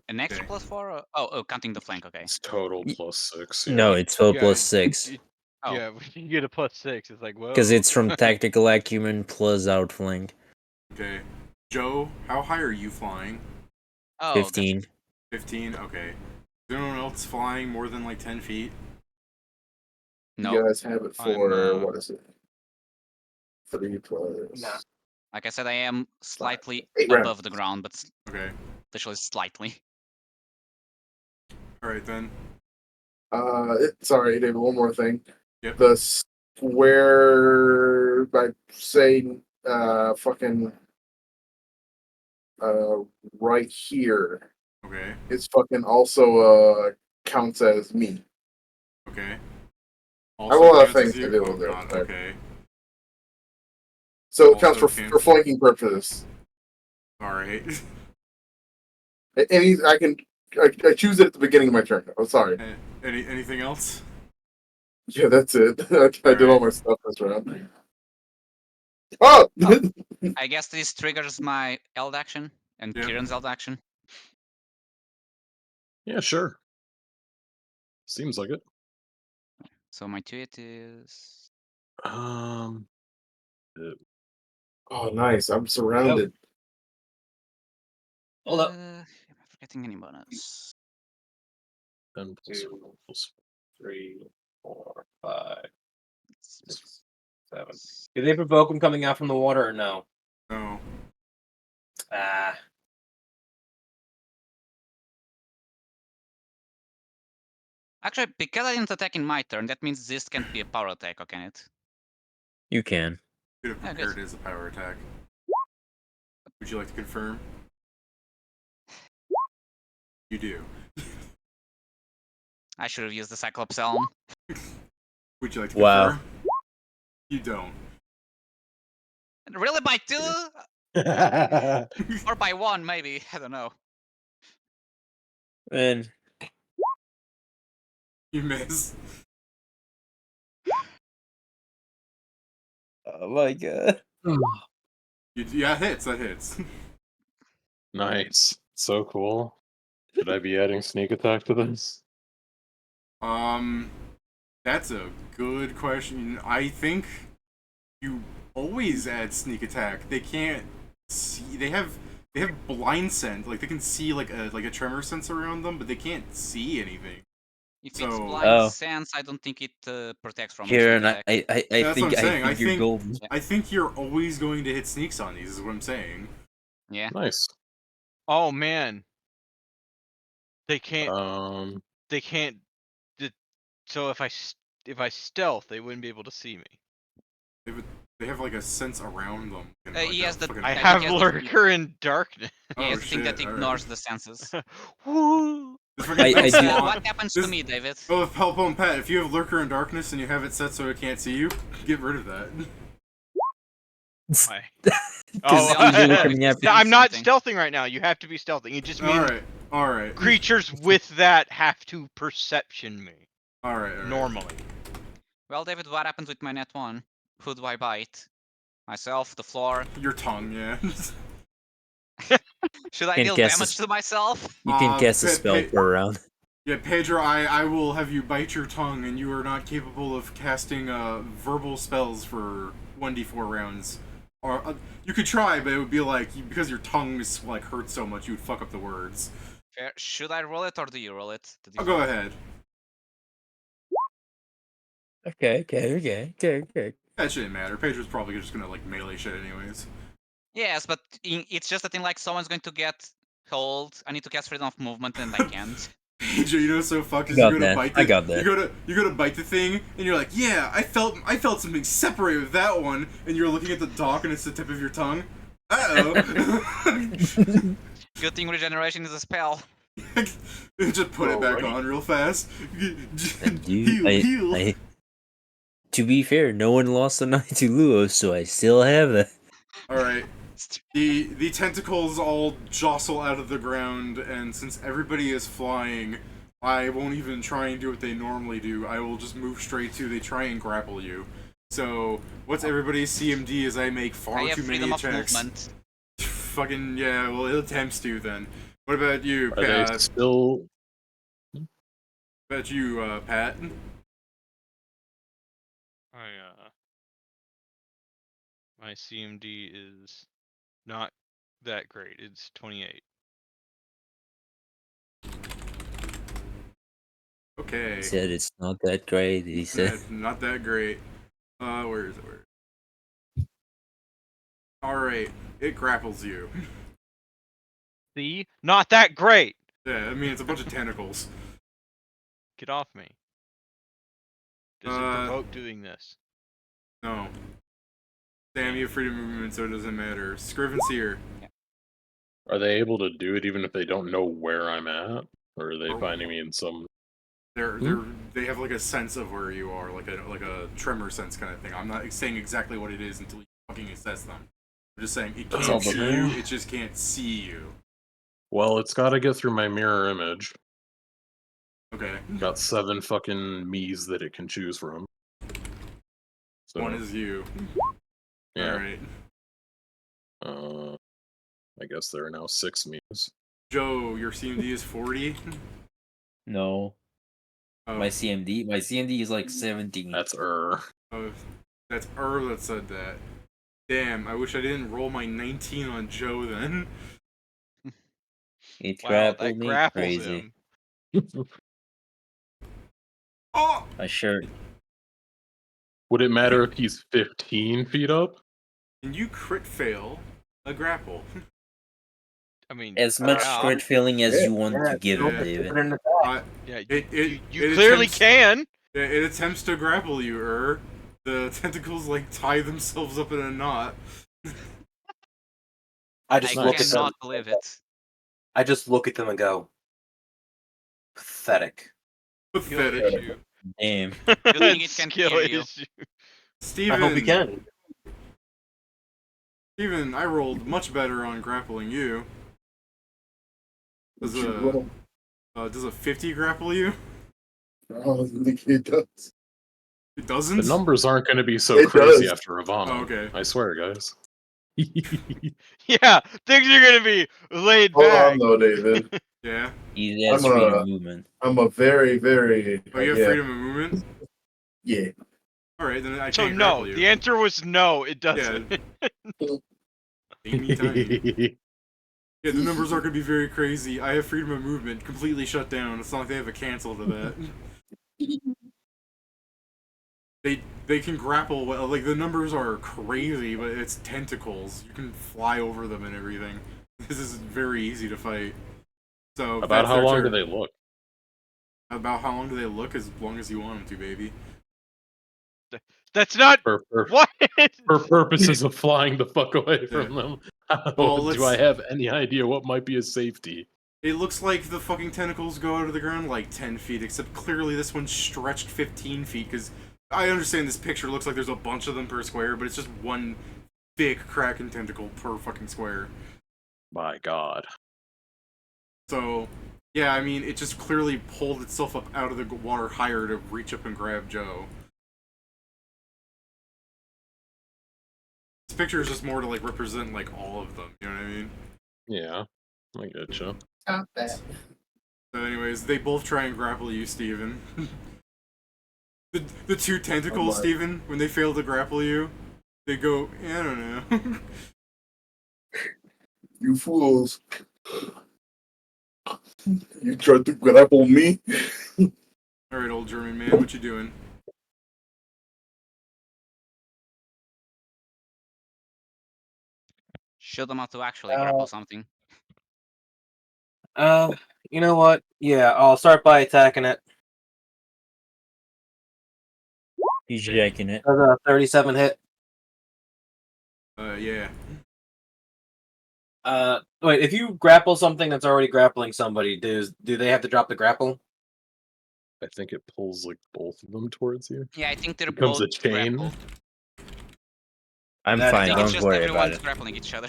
An extra Okay. +4? Oh, counting the flank. Okay. It's total Y- +6. No, Yeah. it's still Yeah, +6 Oh. Yeah, when you get a +6, it's like, whoa. because it's from tactical acumen plus outflank. Okay. Joe, how high are you flying? Oh, 15. 15? Okay. Is anyone else flying more than like 10 feet? No. You guys have it for I'm, what is it? 3 plus. Nah. Like I said, I am slightly 8 above rounds. the ground, but Okay. literally slightly. Alright then. Sorry, David. One more thing. Yep. The square by saying fucking right here Okay. is fucking also counts as me. Okay. I have a lot of counts as things to you? do Oh with it. god, but- okay. So it counts Also for counts- flanking purposes. Alright. I choose it at the beginning of my turn. Oh, sorry. Anything else? Yeah, that's it. I did all my stuff this round. Oh! Oh. I guess this triggers my Eld action and Yep. Kieran's Eld action. Yeah, sure. Seems like it. So my 2-hit is. Um, Oh, nice. I'm surrounded. Hold up. Am I forgetting any bonus? 10 plus 2, 3, 4, 5, 6, 7. Do they provoke them coming out from the water or no? No. Ah. Actually, because I didn't attack in my turn, that means this can't be a power attack, or can it? You can. Could have Yeah, prepared it as a power attack. Would you like to confirm? You do. I should have used the Cyclops Helm. Would you like to Wow. confirm? You don't. Really, by 2? Or by 1, maybe. I don't know. And You miss. oh my god. Yeah, hits. That hits. nice. So cool. Should I be adding sneak attack to this? That's a good question. I think you always add sneak attack. They can't see. They have blind sense. Like they can see like a tremor sense around them, but they can't see anything. If it's So- blind Oh. sense, I don't think it protects from Kieran, sneak attack. I That's what I'm saying. think you're golden. I think you're always going to hit sneaks on these. Is what I'm saying. Yeah. Nice. Oh man. They can't. Um, So if I stealth, they wouldn't be able to see me. They have like a sense around them. And, like, he has the- fucking- I I think have he has the- lurker in darkness. He has Oh, the thing that shit, alright. ignores the senses. Woo! This fucking I Prince do- Law- What happens this- to me, David? Oh, help on Pat. If you have Lurker in Darkness and you have it set so it can't see you, get rid of that. Why? Because Oh, you're uh, coming after. No, I'm not something. stealthing right now. You have to be stealthing. It just means Alright. creatures with that have to perception me Alright. normally. Well, David, what happens with my net 1? Who do I bite? Myself, the floor. Your tongue, yeah. Should I Can't deal guess damage this. to myself? You can cast a Pe- spell Pe- per round. Yeah, Pedro, I will have you bite your tongue, and you are not capable of casting verbal spells for 1d4 rounds. Or you could try, but it would be like because your tongue is like hurts so much, you would fuck up the words. Fair. Should I roll it or do you roll it? Oh, go ahead. Okay. That shouldn't matter. Pedro's probably just gonna like melee shit anyways. Yes, but it's just a thing like someone's going to get hold. I need to cast freedom of movement and I can't. Pedro, you know what's so fucked is I you're got gonna that. bite I the, got that. you go to bite the thing, and you're like, yeah, I felt something separate with that one, and you're looking at the dock and it's the tip of your tongue. Uh-oh. Good thing regeneration is a spell. Just put it back Alrighty. on real fast. And Heal. to be fair, no one lost a night to Luo, so I still have it. Alright. The tentacles all jostle out of the ground, and since everybody is flying, I won't even try and do what they normally do. I will just move straight to they try and grapple you. So, what's everybody's CMD as I make far I have too many freedom of attacks? movement. Fucking, yeah, well, it attempts to then. What about you, are they Pat? still? What about you, Pat? My CMD is not that great. It's 28. Okay. He said it's not that great. He said. Not that great. Where is it? Alright, it grapples you. See? Not that great! Yeah, I mean, it's a bunch of tentacles. Get off me. Does it provoke doing this? No. Sam, you have freedom of movement, so it doesn't matter. Scriven's here. Are they able to do it even if they don't know where I'm at, or are they Oh. finding me in some? They have like a sense of where you are, like a tremor sense kind of thing. I'm not saying exactly what it is until you fucking assess them. I'm just saying it That's can't all see but- you, it just can't see you. Well, it's got to get through my mirror image. Okay. Got 7 fucking me's that it can choose from. So, One is you. yeah. Alright. I guess there are now 6 me's. Joe, your CMD is 40? No. Oh, My CMD is like 17. That's oh, that's that said that. Damn, I wish I didn't roll my 19 on Joe then. It Wow, grappled that me grapples crazy. him. Oh! I sure. Would it matter if he's 15 feet up? Can you crit fail a grapple? I mean, As much yeah, crit feeling as you want to give don't it, David. put it in the back. yeah, It you clearly attempts- can. Yeah, it attempts to grapple you, The tentacles like tie themselves up in a knot. I just I look at them. cannot believe it. I just look at them and go, pathetic. Pathetic. Skill Damn. Good thing it can Skill hear you. issue. Steven, I hope he can. Steven, I rolled much better on grappling you. Does a 50 grapple you? Oh, I think it does. It doesn't? The numbers aren't going to be so It crazy does. after Ravana. Oh, okay. I swear, guys. Yeah, things are gonna be laid Hold back. on, though, David. Yeah. He has I'm freedom a- of movement. I'm a very, very. Oh, you have yeah, freedom of movement? Yeah. Alright, then I So can't no, grapple you. the answer was no. It doesn't. Anytime. Yeah, the numbers are going to be very crazy. I have freedom of movement completely shut down. It's not like they have a cancel to that. They can grapple well. Like, the numbers are crazy, but it's tentacles. You can fly over them and everything. This is very easy to fight. So About that's how their long do turn. they look? About how long do they look? As long as you want them to, baby. That's not For what. purposes of flying the fuck away from them, Well, do I have any idea what might be a safety? It looks like the fucking tentacles go out of the ground like 10 feet, except clearly this one's stretched 15 feet, because I understand this picture looks like there's a bunch of them per square, but it's just one big kraken tentacle per fucking square. My God. So, yeah, I mean, it just clearly pulled itself up out of the water higher to reach up and grab Joe. This picture is just more to, like, represent, like, all of them, you know what I mean? Yeah, I getcha. Stop that. So anyways, they both try and grapple you, Steven. The two tentacles, Steven, when they fail to grapple you, they go, I don't know. You fools. You tried to grapple me? Alright, old German man, what you doing? Show them how to actually grapple something. You know what? Yeah, I'll start by attacking it. He's jacking it. Does a 37 hit? Yeah. Wait, if you grapple something that's already grappling somebody, do they have to drop the grapple? I think it pulls like both of them towards you. Yeah, I think they're Becomes both a chain. grappled. I'm That's I fine. think it's Don't just worry about everyone's it. grappling each other.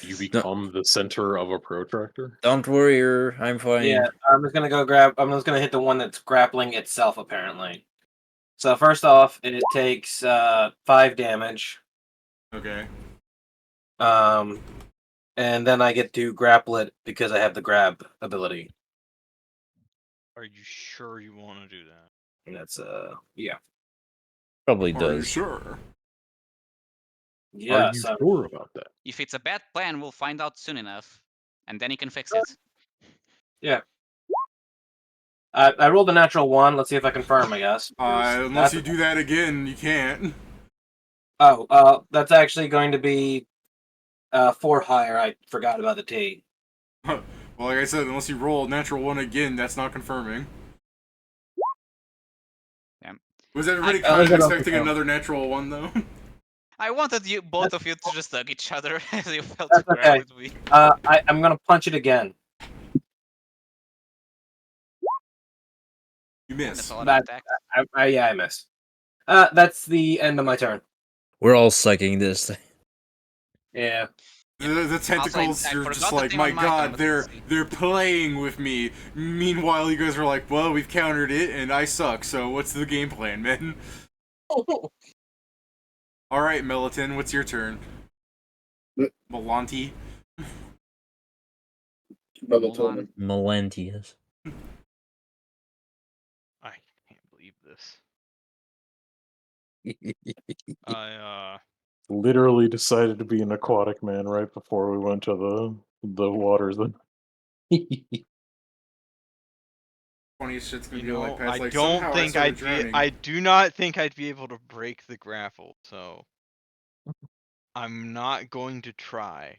You become the center of a protractor. Don't worry, I'm fine. Yeah, I'm just gonna go grab. I'm just gonna hit the one that's grappling itself, apparently. So first off, it takes 5 damage. Okay. And then I get to grapple it because I have the grab ability. Are you sure you want to do that? And that's yeah. Probably Are you does. sure? Yeah, Are you so sure about that? If it's a bad plan, we'll find out soon enough, and then you can fix it. yeah. I rolled a natural 1. Let's see if I confirm, I guess. Unless That's- you do that again, you can't. Oh, that's actually going to be 4 higher. I forgot about the T. Well, like I said, unless you roll a natural 1 again, that's not confirming. Yeah. Was everybody I kind of got expecting off the another natural 1, though? I wanted you, both of you, to just hug each other as you felt That's to grab okay. with me. I'm gonna punch it again. You That's miss. all That- attack. I miss. That's the end of my turn. We're all sucking this. Yeah. The tentacles, I you're forgot just the like, thing my on my turn, god, but let's see. they're playing with me. Meanwhile, you guys are like, well, we've countered it, and I suck, so what's the game plan, man? Alright, Melatin, what's your turn? Melanti? Melatonin. Melentius. I can't believe this. I Literally decided to be an aquatic man right before we went to the waters. Funniest shit's gonna you be know, like, past, I like, don't somehow think I I'd started be. drowning. I do not think I'd be able to break the grapple. So I'm not going to try.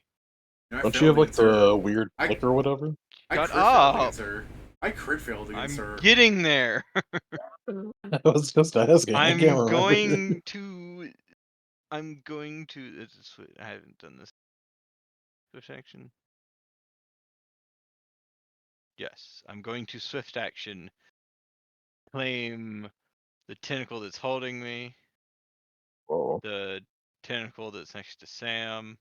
I Don't you failed have like against her. the weird I- flick or whatever? I Shut crit failed up! against her. I crit failed against I'm her. getting there. I was just asking. I I'm can't remember. going to. I'm going to. I haven't done this. Swift action. Yes, I'm going to swift action. Claim the tentacle that's holding me, Whoa. the tentacle that's next to Sam,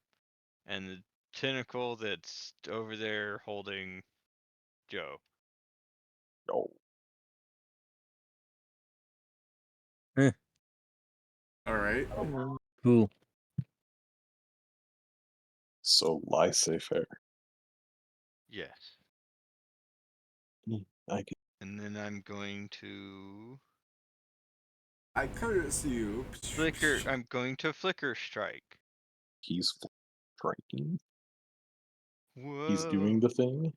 and the tentacle that's over there holding Joe. No. Alright. Cool. So laissez-faire. Yes. I can And then I'm going to I curse you. flicker. I'm going to flicker strike. he's striking. Whoa. He's doing the thing.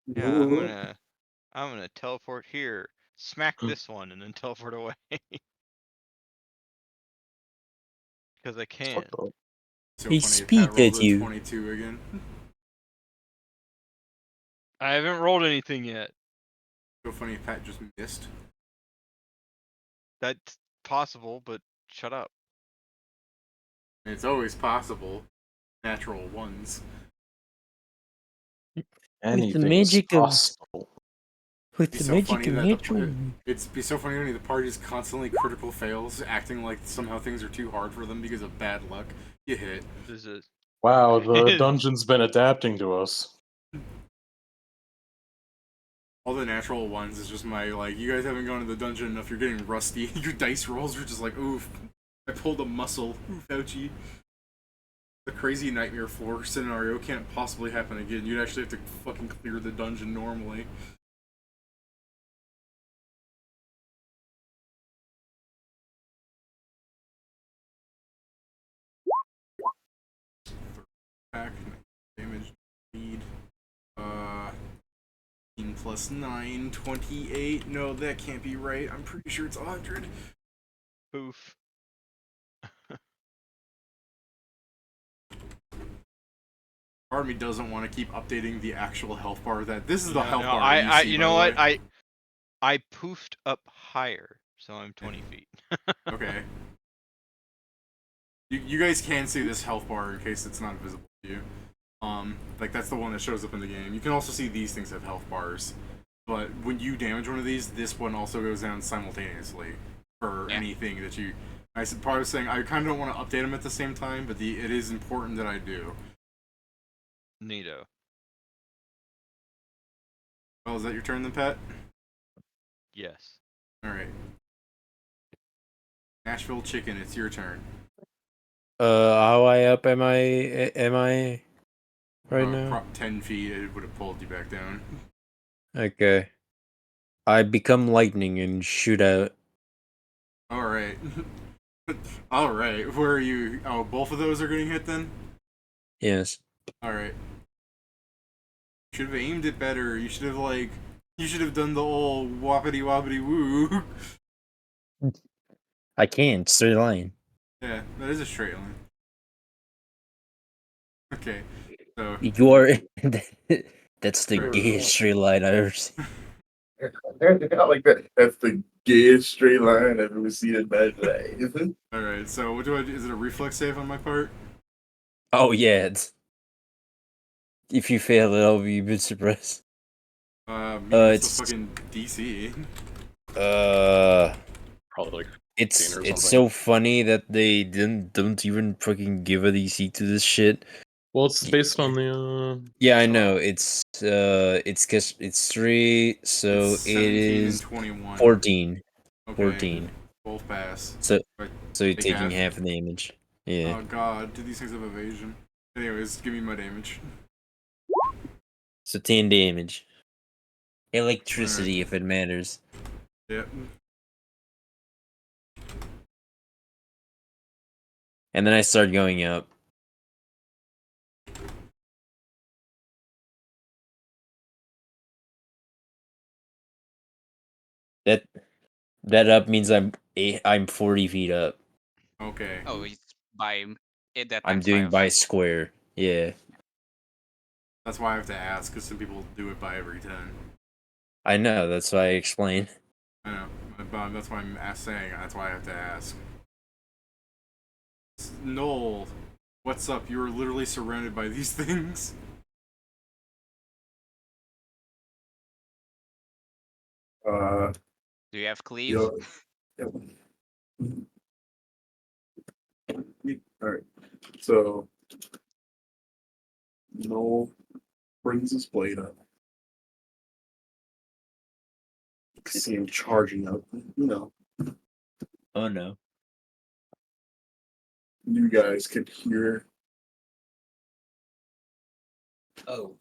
Yeah, I'm gonna teleport here, smack this one, and then teleport away. Because I can. Fucked up. So He funny, speed Pat rolled at a you. 22 again. I haven't rolled anything yet. So funny, Pat just missed. That's possible, but shut up. It's always possible. Natural ones. Anything magic is of- possible. With Be the so magic funny of that natural. It's be so funny when the party is constantly critical fails, acting like somehow things are too hard for them because of bad luck. You hit. This is Wow, the dungeon's been adapting to us. All the natural ones is just my, like, you guys haven't gone to the dungeon enough, you're getting rusty. Your dice rolls are just like, oof, I pulled a muscle. Oof, ouchie. The crazy nightmare floor scenario can't possibly happen again. You'd actually have to fucking clear the dungeon normally. Attack, damage, speed, 15 plus 9, 28. No, that can't be right. I'm pretty sure it's 100. poof. Part of me doesn't want to keep updating the actual health bar. That this is the health No, bar. You see, you by know the what? way. I poofed up higher, so I'm 20 feet. Okay. You guys can see this health bar in case it's not visible to you. Like that's the one that shows up in the game. You can also see these things have health bars, but when you damage one of these, this one also goes down simultaneously for anything that you. I probably was saying I kind of don't want to update them at the same time, but it is important that I do. Neato. Well, is that your turn then, Pat? Yes. All right. Nashville Chicken, it's your turn. How high up am I right now? 10 feet, it would have pulled you back down. Okay. I become lightning and shoot out. Alright. Alright, where are you? Oh, both of those are getting hit then? Yes. Alright. You should have aimed it better. You should have done the old whoppity woppity woo. I can't. Straight line. Yeah, that is a straight line. Okay, so. You are. That's the Sure. gayest straight line I've ever seen. Not like that. That's the gayest straight line I've ever seen in my life. Alright, so what do I do? Is it a reflex save on my part? Oh yeah. If you fail it, I'll be a bit surprised. It's the fucking DC. Probably like It's 15 or it's something. so funny that they don't even fucking give a DC to this shit. Well, it's based on the. Yeah, I know. It's 'cause it's 3, so It's it 17 is and 21. 14. Okay. 14. Both pass. So Right. so you're Take taking half. half the damage. Yeah. Oh god, do these things have evasion? Anyways, give me my damage. So 10 damage. Electricity, if it matters. Yep. And then I start going up. That up means I'm 40 feet up. Okay. Oh, it's by that I'm times doing 5. by square. Yeah. That's why I have to ask, because some people do it by every 10. I know, that's why I explained. I know, but that's why I'm saying, that's why I have to ask. Noel, what's up? You are literally surrounded by these things. Do you have cleave? Alright. So Noel brings his blade up. See him charging up, Oh no. You guys can hear Oh.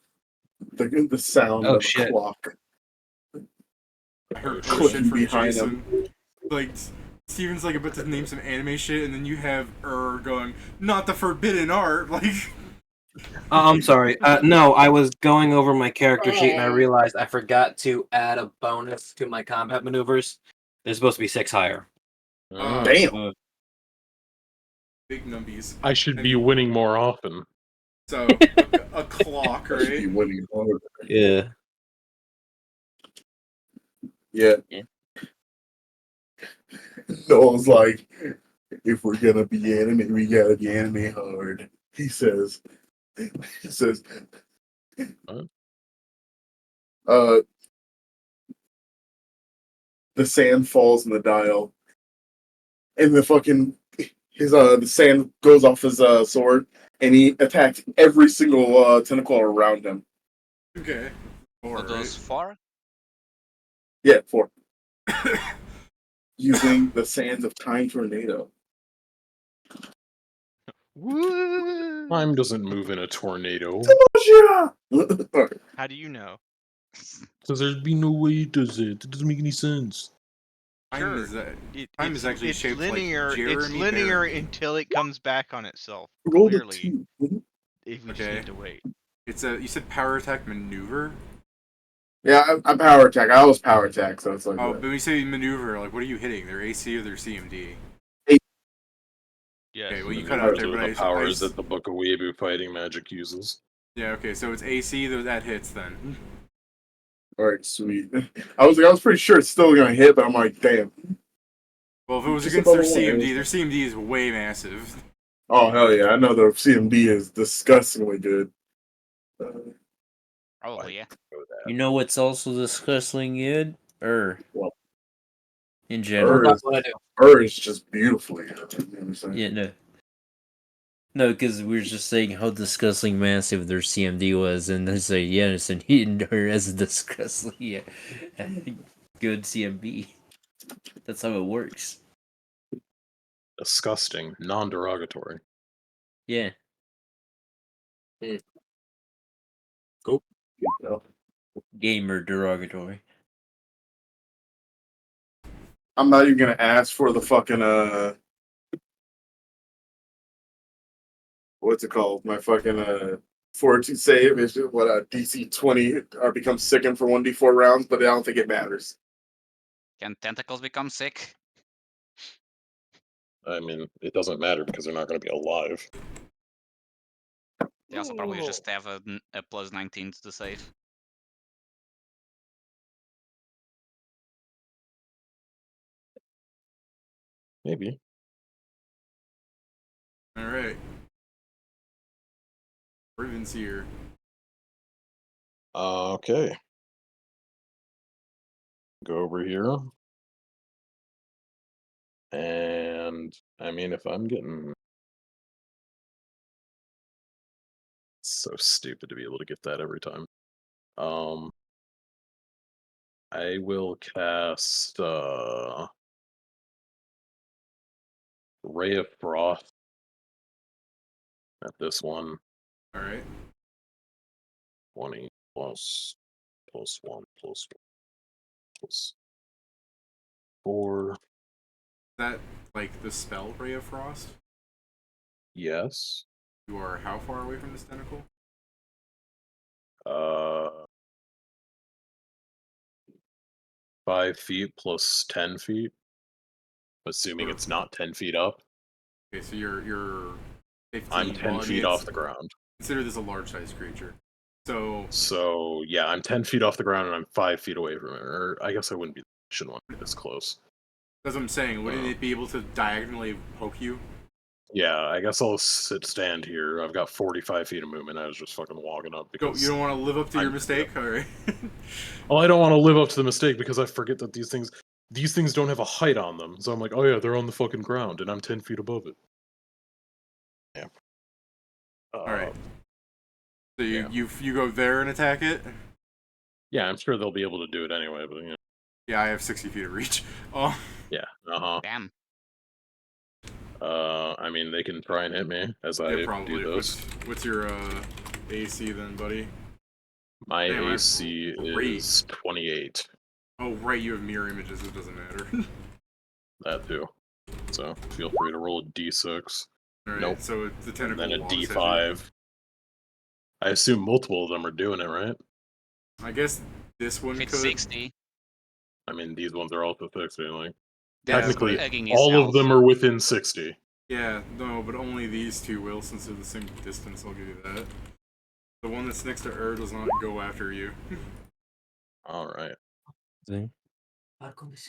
the sound Oh, of shit. a clock. I heard oh shit Clicking from behind Jason. Like, Steven's like about to name some anime shit, and then you have going, not the forbidden art, like... I'm sorry. No, I was going over my character sheet and I realized I forgot to add a bonus to my combat maneuvers. There's supposed to be 6 higher. Damn. Big numbies. I should And be winning more often. So a clock, I should be right? winning harder. Yeah. Yeah. Yeah. Noel's like, if we're gonna be anime, we gotta be anime hard. He says, Huh? uh, the sand falls in the dial, and the sand goes off his sword, and he attacks every single tentacle around him. Okay. Four, For those right? 4? Yeah, 4. Using the sands of time tornado. Woo! Time doesn't move in a tornado. How do you know? Because there'd be no way it does it. It doesn't make any sense. Time Sure. is time is actually It's shaped linear. like It's Jeremy linear Bearimy. until it comes back on itself. Rolled a Clearly, 2. if we just Okay. need to wait. It's you said power attack maneuver. Yeah, I'm power attack. I always power attack, so it's like Oh, that. but when you say maneuver, like what are you hitting? Their AC or their CMD? Yes. Okay, well you cut out there, Those but are the I powers that the Book of Weeaboo Fighting Magic uses. yeah. Okay, so it's AC that hits then. All right, sweet. I was pretty sure it's still gonna hit, but I'm like, damn. Well, if it was Just against their above the CMD, line. their CMD is way massive. Oh hell yeah! I know the CMD is disgustingly good. Probably, yeah. You know what's also disgusting good? Well, In general. Ur is, Ur is just beautifully good. You know what I'm saying? Yeah, no. No, because we were just saying how disgusting massive their CMD was, and they say, yes, and he has disgustingly good CMD. That's how it works. Disgusting, non-derogatory. Yeah. Cool. No. Gamer derogatory. I'm not even gonna ask for the fucking what's it called? My fucking fortitude save is just what DC 20 or become sickened for 1d4 rounds, but I don't think it matters. Can tentacles become sick? I mean, it doesn't matter because they're not going to be alive. They also probably just have a plus 19 to the save. Maybe. All right. Raven's here. Okay. Go over here. And, I mean, if I'm getting... It's so stupid to be able to get that every time. I will cast, Ray of Frost at this one. All right. 20 plus 1 plus 4. Is that like the spell Ray of Frost? Yes. You are how far away from this tentacle? 5 feet plus 10 feet. Assuming it's not 10 feet up. Okay, so you're 15. I'm 10 well, I feet mean, off the ground. Consider this a large-sized creature. So yeah, I'm 10 feet off the ground and I'm 5 feet away from it. Or I guess I shouldn't want to be this close. that's what I'm saying. Wouldn't it be able to diagonally poke you? Yeah, I guess I'll stand here. I've got 45 feet of movement. I was just fucking walking up because You don't want to live up to your I'm- mistake? Alright. well, I don't want to live up to the mistake because I forget that these things don't have a height on them. So I'm like, oh yeah, they're on the fucking ground and I'm 10 feet above it. Yeah. Alright. So yeah. you go there and attack it? Yeah, I'm sure they'll be able to do it anyway, but Yeah, I have 60 feet of reach. Oh. Yeah. Damn. I mean, they can try and hit me as I probably. do this. What's your AC then, buddy? My Damn, I have AC great. is 28. Oh, right, you have mirror images. It doesn't matter. That too. So feel free to roll a d6. Alright, Nope. so the And tentacle then a walks at you. d5. I assume multiple of them are doing it, right? I guess this If one it's could. 60, I mean, these ones are also 60. Like, Yeah, technically, but- egging all yourself. of them are within 60. Yeah, no, but only these two will, since they're the same distance. I'll give you that. The one that's next to her does not go after you. All right. See?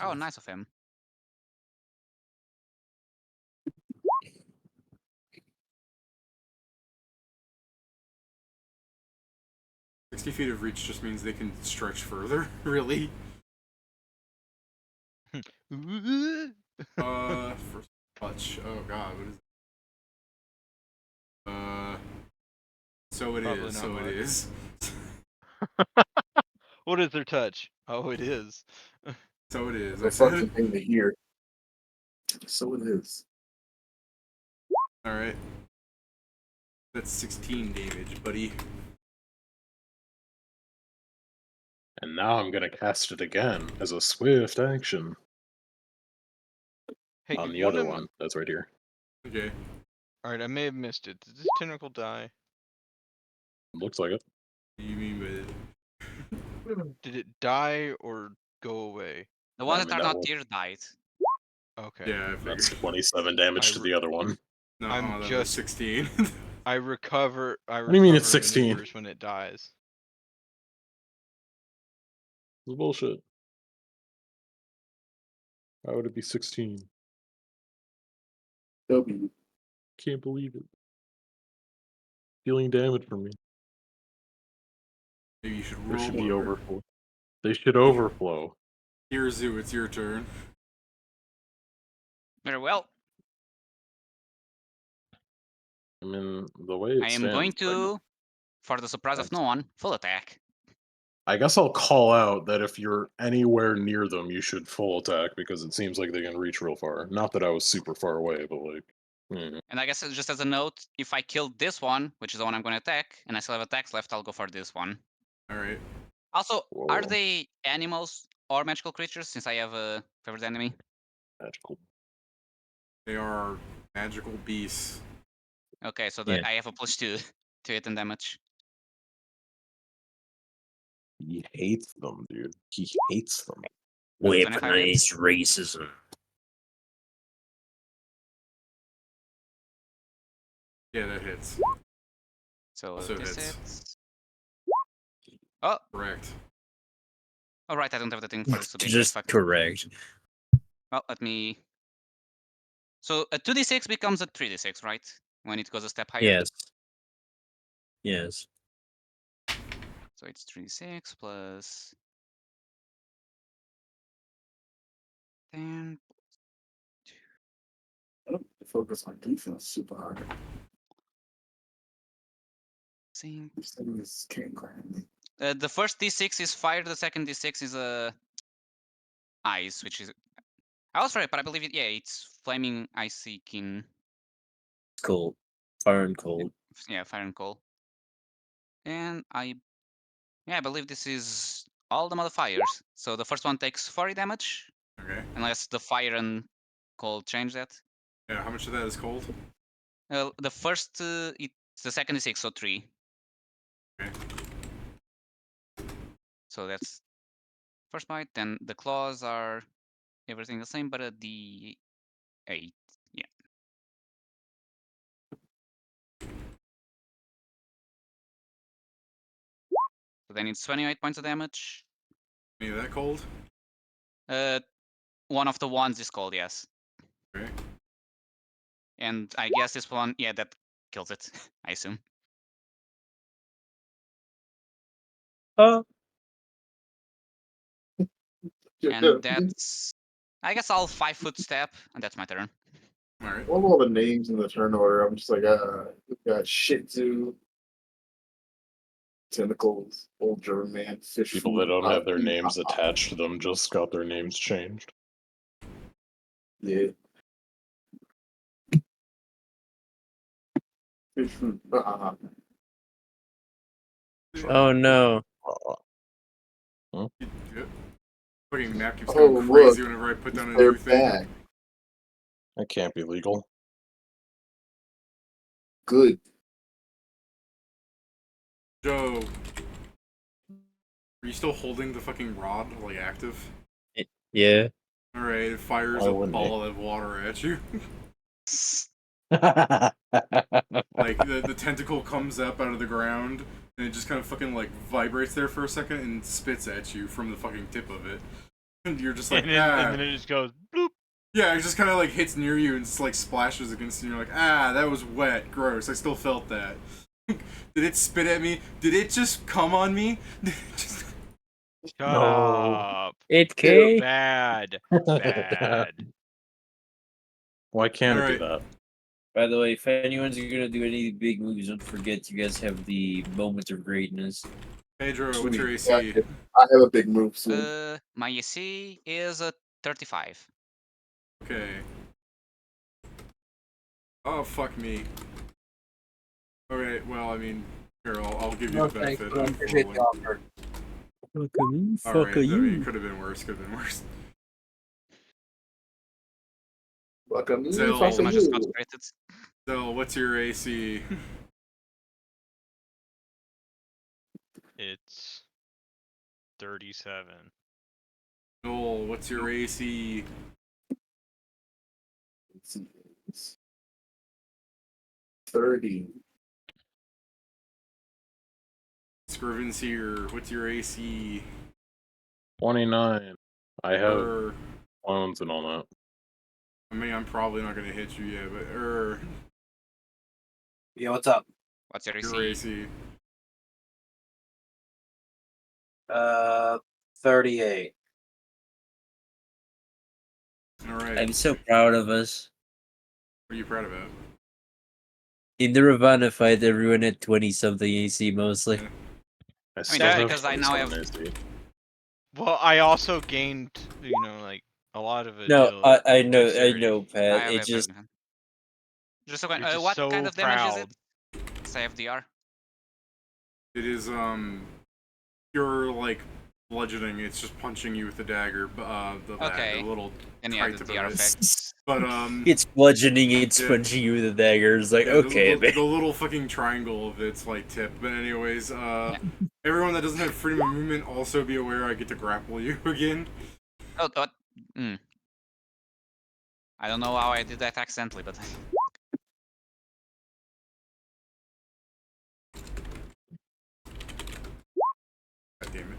Oh, nice of him. "60 feet of reach" just means they can stretch further. Really? First touch. Oh god, what is? So it Probably is. not So much. it is. What is their touch? Oh, it is. So it is. The I said fucking it. thing to hear. So it is. All right. That's 16 damage, buddy. And now I'm gonna cast it again as a swift action Hey, on the one other of one. That's right here. Okay. All right, I may have missed it. Did this tentacle die? Looks like it. What do you mean by it? Did it die or go away? The ones I that mean, are that not will- here died. Okay. Yeah, I figured. That's 27 damage I to the other one. No, I'm that was just- 16. I recover. do you mean it's recover 16? maneuvers when it dies. It's bullshit. How would it be 16? W. Can't believe it. Dealing damage from me. Maybe you should There roll should be over. overflow. They should overflow. Here, Zoo, it's your turn. Very well. I mean, the way it I am stands going right now- to, for the surprise of That's- no one, full attack. I guess I'll call out that if you're anywhere near them, you should full attack because it seems like they can reach real far. Not that I was super far away, but like, And I guess just as a note, if I kill this one, which is the one I'm going to attack, and I still have attacks left, I'll go for this one. All right. Also, are Whoa. they animals or magical creatures, since I have a favorite enemy? magical. They are magical beasts. Okay, so Yeah. I have a +2 to hit and damage. He hates them, dude. He hates them. 25 hits? Weaponized racism. Yeah, that hits. So Also this hits. hits. Oh, Correct. all right. I don't have the thing for this to be Just fuck. correct. Well, let me. So a 2d6 becomes a 3d6, right? When it goes a step higher. Yes. Yes. So it's 3d6 plus 10. I don't focus on defense super hard. See. This thing is can't grab me. The first d6 is fire. The second d6 is ice, which is. I was right, but I believe it. Yeah, it's flaming icy kin. Cold. Fire and cold. Yeah, fire and coal. And I believe this is all the modifiers. So the first one takes 40 damage, Okay. unless the fire and cold change that. Yeah, how much of that is cold? The first, it's the second is 6, so 3. Okay. So that's first bite. Then the claws are everything the same, but a D8. Yeah. So then it's 28 points of damage. Any of that cold? One of the ones is cold, yes. Okay. And I guess this one, yeah, that kills it, I assume. And that's, I guess I'll 5-foot step, and that's my turn. All right. All the names in the turn order, I'm just like, we got Shih Tzu, Tentacles, Old German Man, Fish People Food, that don't have their Food, names attached to them just got their names changed. Yeah. Fish Food. Oh no. Yep. Fucking map keeps Oh, going crazy look. whenever I put down a They're new thing. back. That can't be legal. Good. Joe, are you still holding the fucking rod, like, active? Yeah. Alright, it fires Why a wouldn't ball of water at you. it? Like, the tentacle comes up out of the ground, and it just kind of fucking, like, vibrates there for a second and spits at you from the fucking tip of it. And you're just like, and then it just goes bloop. Yeah, it just kind of, like, hits near you and just, like, splashes against you. And you're like, that was wet. Gross. I still felt that. Did it spit at me? Did it just come on me? Did it just... Shut No. up. It came. Bad. Bad. Why can't it do Alright. that? By the way, if anyone's gonna do any big moves, don't forget you guys have the moment of greatness. Pedro, what's your AC? I have a big move soon. My AC is 35. Okay. Oh, fuck me. Okay, well, I mean, here, I'll give you No the thanks, benefit but I of appreciate the rolling. offer. Alright, I mean, it could have been worse, could have been worse. Fuck a me, Zell. fuck a Someone just got you. created. So, what's your AC? It's 37. Noel, what's your AC? Let's see. 30. Scriven's here. What's your AC? 29. I have Er, clones and all that. I mean, I'm probably not gonna hit you yet, but Yeah, what's up? What's your your AC? AC. 38. Alright. I'm so proud of us. What are you proud about? In the Ravana fight, everyone had 20 something AC mostly. Yeah. I still that's have because I now have- 27 AC. Well, I also gained, like, a lot of No, agility. I know, dexterity. I Pat. have It a just better than him. Just a question, You're just what so kind of damage is proud. it? Because I have DR. It is, pure, like, bludgeoning. It's just punching you with the dagger, Okay. the little And yeah, kite the of DR it. effects. But, it's bludgeoning, it's Yeah. punching you with the dagger. It's like, yeah, okay, the man. little fucking triangle of its, like, tip. But anyways, everyone that doesn't have freedom of movement, also be aware I get to grapple you again. Oh, what? I don't know how I did that accidentally, but God damn it.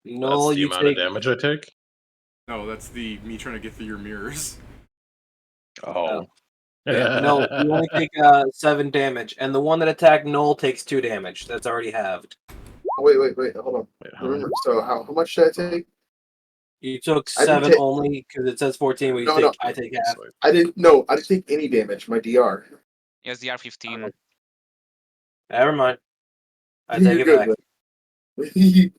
Noel, That's the you amount take. of damage I take? No, that's me trying to get through your mirrors. Oh. Yeah, no, you only take 7 damage, and the one that attacked Noel takes 2 damage. That's already halved. Wait, hold on. Wait, how Remember, so how much did I take? You took I didn't 7 take- only because it says 14. But you No, take, no. I take half. I didn't take any damage. My DR. yes, DR 15. Never mind. I You're take it good, back. man.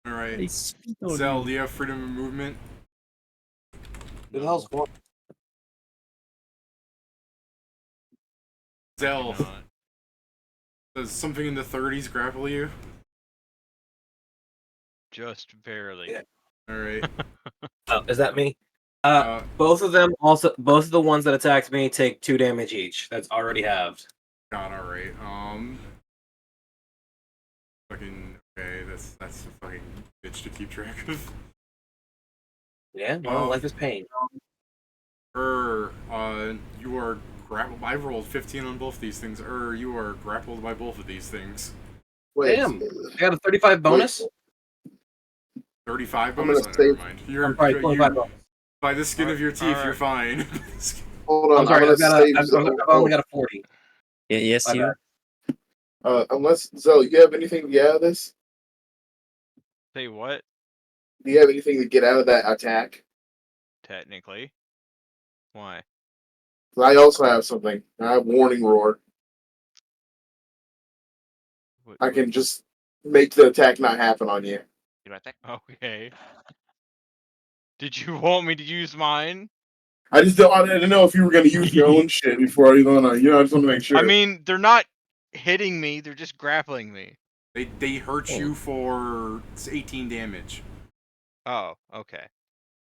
Alright. They spit on Zell, you. do you have freedom of movement? Who the hell's going? Zell, Not. does something in the 30s grapple you? Just barely. Yeah. Alright. Oh, is that me? Uh, Both of them also. Both of the ones that attacked me take 2 damage each. That's already halved. God, alright. Fucking, okay, that's a fucking bitch to keep track of. Yeah. Well, life is pain. You are grappled. I've rolled 15 on both these things. You are grappled by both of these things. Wait, Damn. I got a 35 bonus. 35 I'm bonus? gonna Never save- mind. I'm sorry, 25 bonus. By the skin of your teeth, you're fine. hold on. I'm sorry. I'm gonna save. I've only got a 40. Yeah, yes, My you. bad. Unless Zoe, you have anything to get out of this? Say what? Do you have anything to get out of that attack? Technically. Why? I also have something. I have warning roar. I can just make the attack not happen on you. Be right back. Okay. Did you want me to use mine? I didn't know if you were going to use your own shit before I I just want to make sure. I mean, they're not hitting me, they're just grappling me. They hurt you for 18 damage. Oh, okay.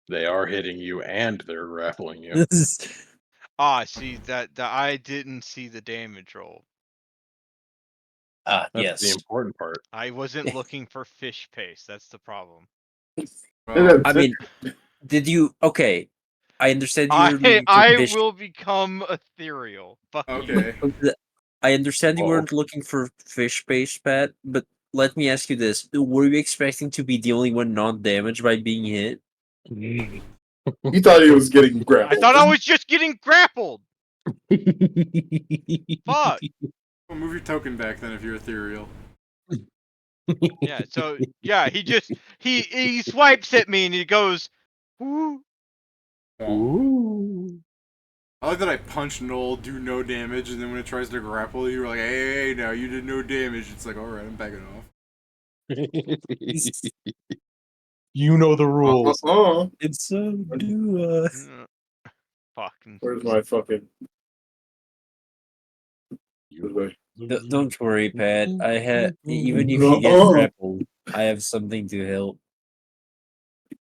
They are hitting you and they're grappling you. See that I didn't see the damage roll. That's Yes. the important part. I wasn't looking for fish paste. That's the problem. Well, I mean, did you? Okay, I understand you were looking for I fish. will become ethereal. Fuck you. okay. I understand you Uh-oh. weren't looking for fish base, Pat, but let me ask you this: were you expecting to be the only one not damaged by being hit? You thought he was getting I grappled. thought I was just getting grappled. Fuck. Well, move your token back then if you're ethereal. Yeah. So yeah, he swipes at me and he goes, "Ooh." Ooh. I like that I punch Noel, do no damage, and then when it tries to grapple you, you're like, hey, now you did no damage. It's like, alright, I'm backing off. You know the rules. It's so do Fucking. Where's my fucking? Don't worry, Pat. I have even if you get grappled, I have something to help.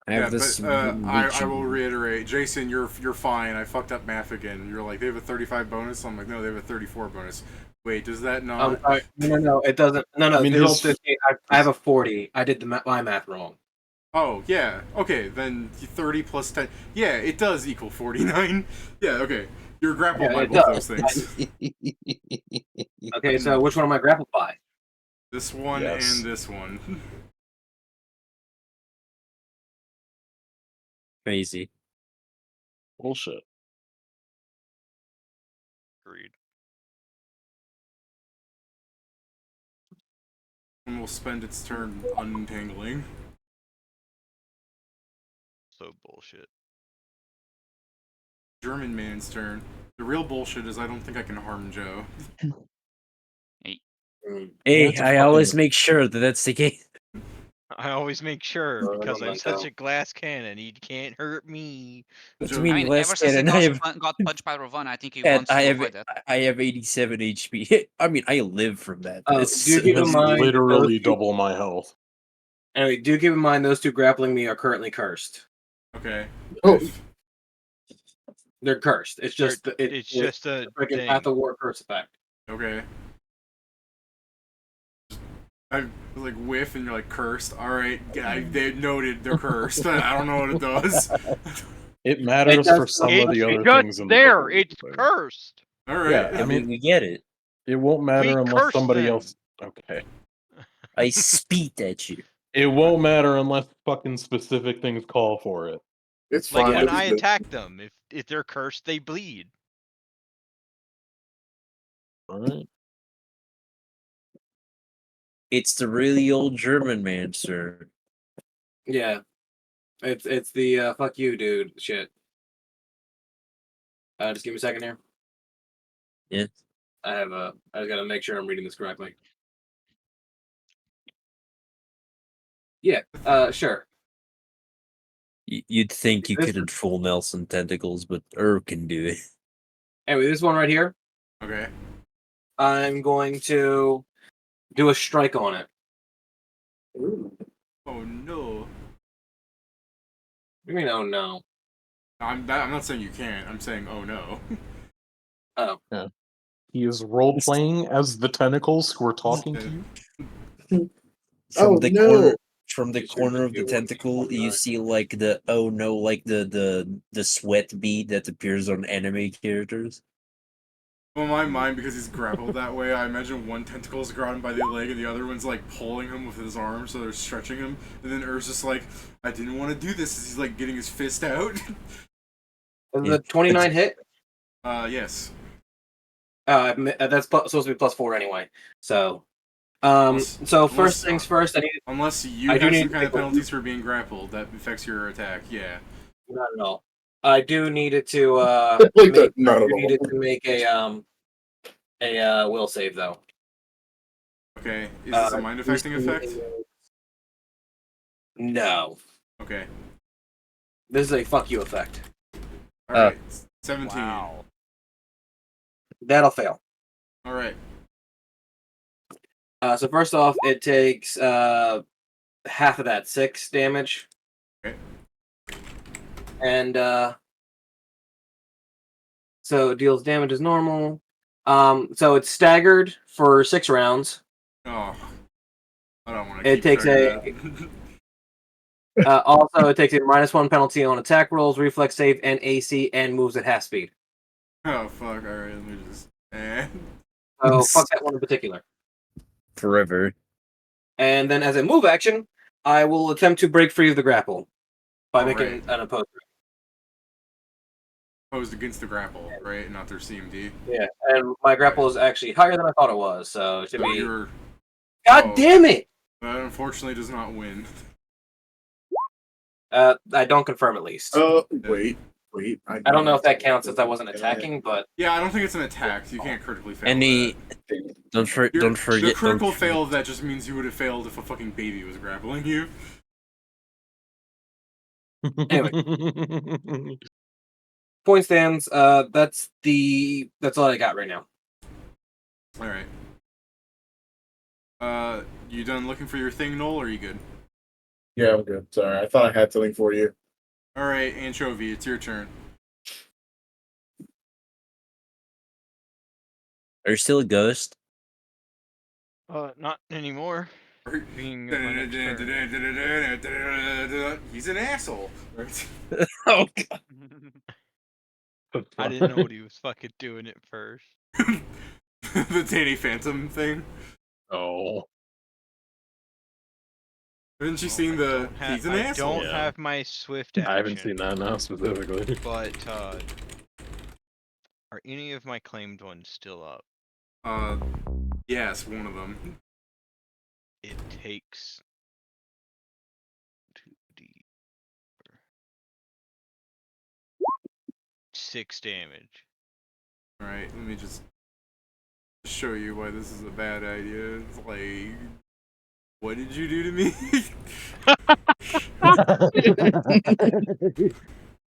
I have Yeah, this. but I will reiterate, Jason, you're fine. I fucked up math again. You're like, they have a 35 bonus. I'm like, no, they have a 34 bonus. Wait, does that not? Sorry. No, it doesn't. No, I mean, they rolled his- 50. I have a 40. I did my math wrong. Oh yeah. Okay, then 30 plus 10. Yeah, it does equal 49. Yeah. Okay, you're grappled Yeah, by it both does. those things. Okay, so which one am I grappled by? This one Yes. and this one. Crazy. Bullshit. Agreed. One will spend its turn untangling. So bullshit. German man's turn. The real bullshit is I don't think I can harm Joe. Hey, That's a I always fucking- make sure that that's the case. I always make sure No, because no, I'm no, such no. a glass cannon. He can't hurt me. What do Joe- you I mean, mean, less ever since he cannon? I have, got punched by Ravana, I think he Pat, wants to avoid that. I have 87 HP. I mean, I live from that. Oh, It's do keep in That's mind literally those two- double my health. Anyway, do keep in mind those two grappling me are currently cursed. Okay. Oh. They're cursed. It's just It's just a freaking thing. Path of War curse effect. Okay. I was like whiff and you're like cursed. Alright, they noted they're cursed. I don't know what it does. It matters does- for some of the other It's just things in the there. book. It's cursed. Alright. Yeah, I I mean, mean, we get it. it won't matter We unless curse somebody them. else. Okay. I spit at you. It won't matter unless fucking specific things call for it. It's Like fine. when It's I good. attack them, if they're cursed, they bleed. Alright. It's the really old German man, sir. Yeah. It's the fuck you, dude shit. Just give me a second here. Yeah. I just gotta make sure I'm reading this correctly. Yeah, sure. You'd think you This- couldn't fool Nelson Tentacles, but can do it. Anyway, this one right here, Okay. I'm going to do a strike on it. Oh no. You mean, oh no. I'm not saying you can't. I'm saying oh no. He is role playing as the tentacles who are talking to you. From Oh, the no. corner, from the You corner of the certainly do. tentacle, you see like the oh no, like the sweat bead that appears on anime characters. Well, in my mind, because he's grappled that way, I imagine one tentacle's grabbing him by the leg and the other one's like pulling him with his arm, so they're stretching him. And then Ur's just like, I didn't want to do this as he's like getting his fist out. Is the 29 hit? Yes. That's supposed to be +4 anyway. So, Unless- so unless- first things first, I need Unless you I do have need some to kind of take a- penalties for being grappled, that affects your attack, yeah. not at all. I do need it to Like that, not at need it all. to make a will save though. Okay, is this a mind affecting effect? No, Okay. this is a fuck you effect. Alright, 17. Wow. That'll fail. Alright. So first off, it takes half of that, 6 damage. So it deals damage as normal. So it's staggered for 6 rounds. Oh, I don't want to It keep takes track a of that. also it takes a -1 penalty on attack rolls, reflex save, and AC, and moves at half speed. Oh fuck! All right, let me just. So fuck that one in particular. Forever. And then as a move action, I will attempt to break free of the grapple by making Alright. an opposed. Opposed against the grapple, right? Not their CMD. Yeah, and my grapple is actually higher than I thought it was, so it should So be. you're. God oh, damn it! That unfortunately does not win. I don't confirm at least. Wait. I don't know if that counts since I wasn't attacking, but Yeah, I don't think it's an attack. You can't critically fail. Any that. don't The forget critical don't fail of that just means you would have failed if a fucking baby was grappling you. point stands. That's all I got right now. All right. You done looking for your thing, Noel? Or are you good? Yeah, I'm good. Sorry, I thought I had something for you. All right, Anchovy, it's your turn. Are you still a ghost? Not anymore. Being of my next turn. He's an asshole. Oh god. I didn't know what he was fucking doing at first. The Danny Phantom thing. Oh. Haven't you seen the? He's an I asshole. don't Yeah. have my swift action. I haven't seen that now specifically. But are any of my claimed ones still up? Yes, one of them. It takes 2d 6 damage. All right, let me just show you why this is a bad idea. It's like, what did you do to me?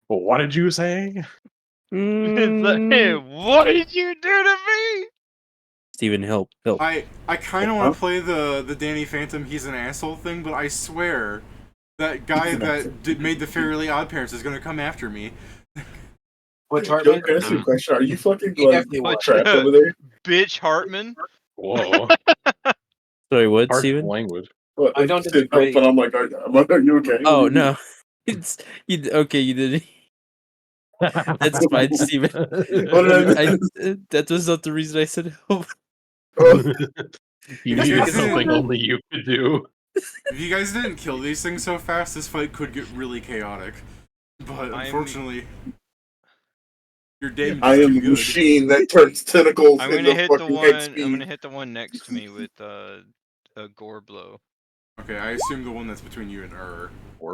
What did you say? What did you do to me? Steven, help. I kind of want to play the Danny Phantom he's an asshole thing, but I swear that guy that made the Fairly Odd Parents is gonna come after me. Which Joe, Hartman? can I ask you a question? Are you fucking He definitely was. trapped over there? Bitch Hartman. Whoa. Sorry, what, Harsh Steven? language. What, I don't you said disagree. help, and I'm like, are you okay? Oh no. It's okay, you did it. That's fine, Steven. What did I miss? That was not the reason I said help. Oh, You If you needed guys something didn't- only you could do. If you guys didn't kill these things so fast, this fight could get really chaotic. But unfortunately, your damage I is am too the good. machine that turns tentacles I'm into gonna hit the fucking one. XP. I'm gonna hit the one next to me with a gore blow. Okay, I assume the one that's between you and Or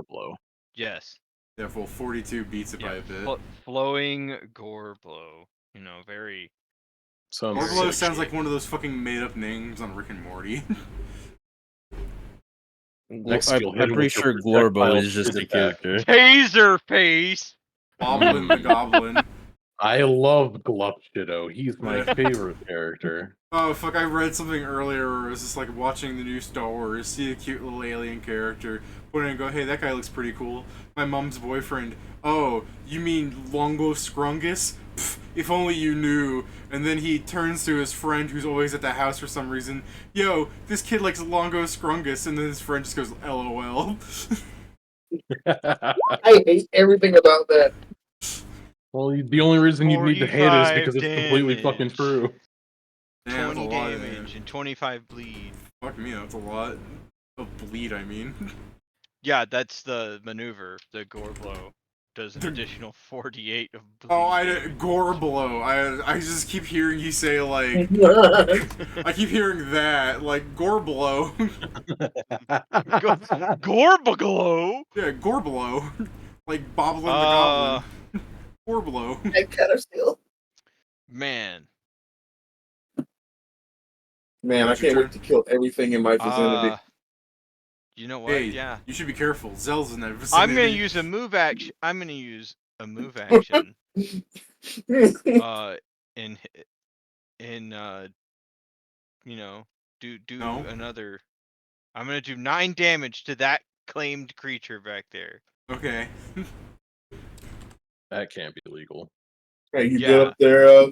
blow. Yes. Yeah, well, 42 beats it by a bit. Flowing gore blow. You know, very. Sounds Gorblow sexy. sounds like one of those fucking made-up names on Rick and Morty. Next, I'm you'll hit him pretty with your sure Glorbo projectile is just a shitty character. Taser face. Boblin the Goblin. I love Glupshido. He's my Yeah. favorite character. Oh fuck! I read something earlier where it was just like watching the new Star Wars, see a cute little alien character, put it in and go, hey, that guy looks pretty cool. My mom's boyfriend. Oh, you mean Longo Scrungus? Pff, if only you knew. And then he turns to his friend who's always at the house for some reason. Yo, this kid likes Longo Scrungus, and then his friend just goes, LOL. I hate everything about that. Well, the only reason you need to hate it is 45 because it's completely fucking damage. true. Damn, that's a 20 lot, damage and 25 bleed. Fuck me, that's a lot of bleed. I mean. Yeah, that's the maneuver. The gore blow does an additional 48 of bleed. Oh, damage. gore blow. I just keep hearing you say like. I keep hearing that like gore blow. Gore blow. Yeah, gore blow. Like Boblin the Goblin. Gore blow. I kind of still. Man. Man, I What's your can't wait to kill everything in my vicinity. You know what? Hey, Yeah. you should be careful. Zell's in that vicinity. I'm gonna use a move action. I'm gonna use a move action. You know, do No. another. I'm gonna do 9 damage to that claimed creature back there. Okay. That can't be legal. Hey, you Yeah. good up there?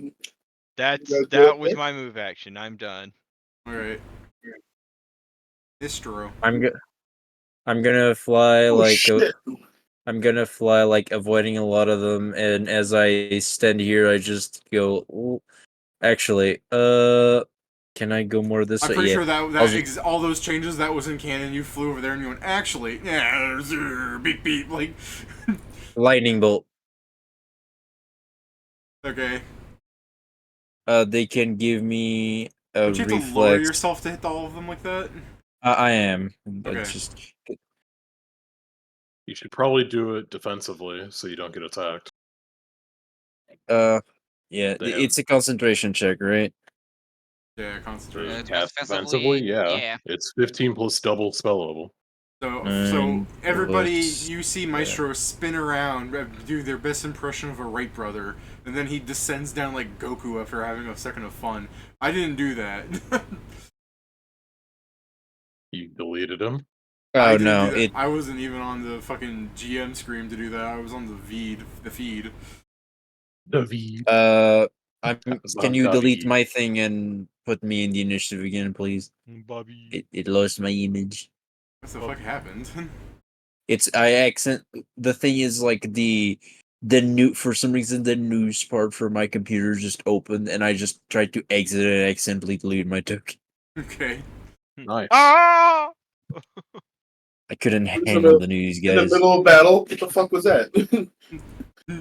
That was my move action. I'm done. All right. Distro. I'm gonna fly Oh, like shit. I'm gonna fly like avoiding a lot of them, and as I stand here, I just go. "Ooh." Actually, can I go more this I'm way? pretty Yeah, sure that I'll just, all those changes that was in canon. You flew over there and you went, actually, yeah, beep beep, like, lightning bolt. okay. They can give me a Don't you have to lower reflex. yourself to hit all of them like that? I am. Okay. Just You should probably do it defensively so you don't get attacked. yeah, They have- it's a concentration check, right? Yeah, So concentration. To be cast defensively, defensively, yeah. yeah. It's 15 plus double spell level. So everybody, Plus- you see Maestro spin around, do their best impression of a Wright brother, and then he descends down like Goku after having a second of fun. I didn't do that. You deleted him. I Oh didn't no, do that. it. I wasn't even on the fucking GM screen to do that. I was on the feed. David. Can you delete David. my thing and put me in the initiative again, please? Bobby. It lost my image. What the fuck happened? The thing is like the new for some reason the news part for my computer just opened and I just tried to exit and accidentally deleted my token. Okay. Nice. Ah! I couldn't In handle the news, the guys. middle of battle? What the fuck was that?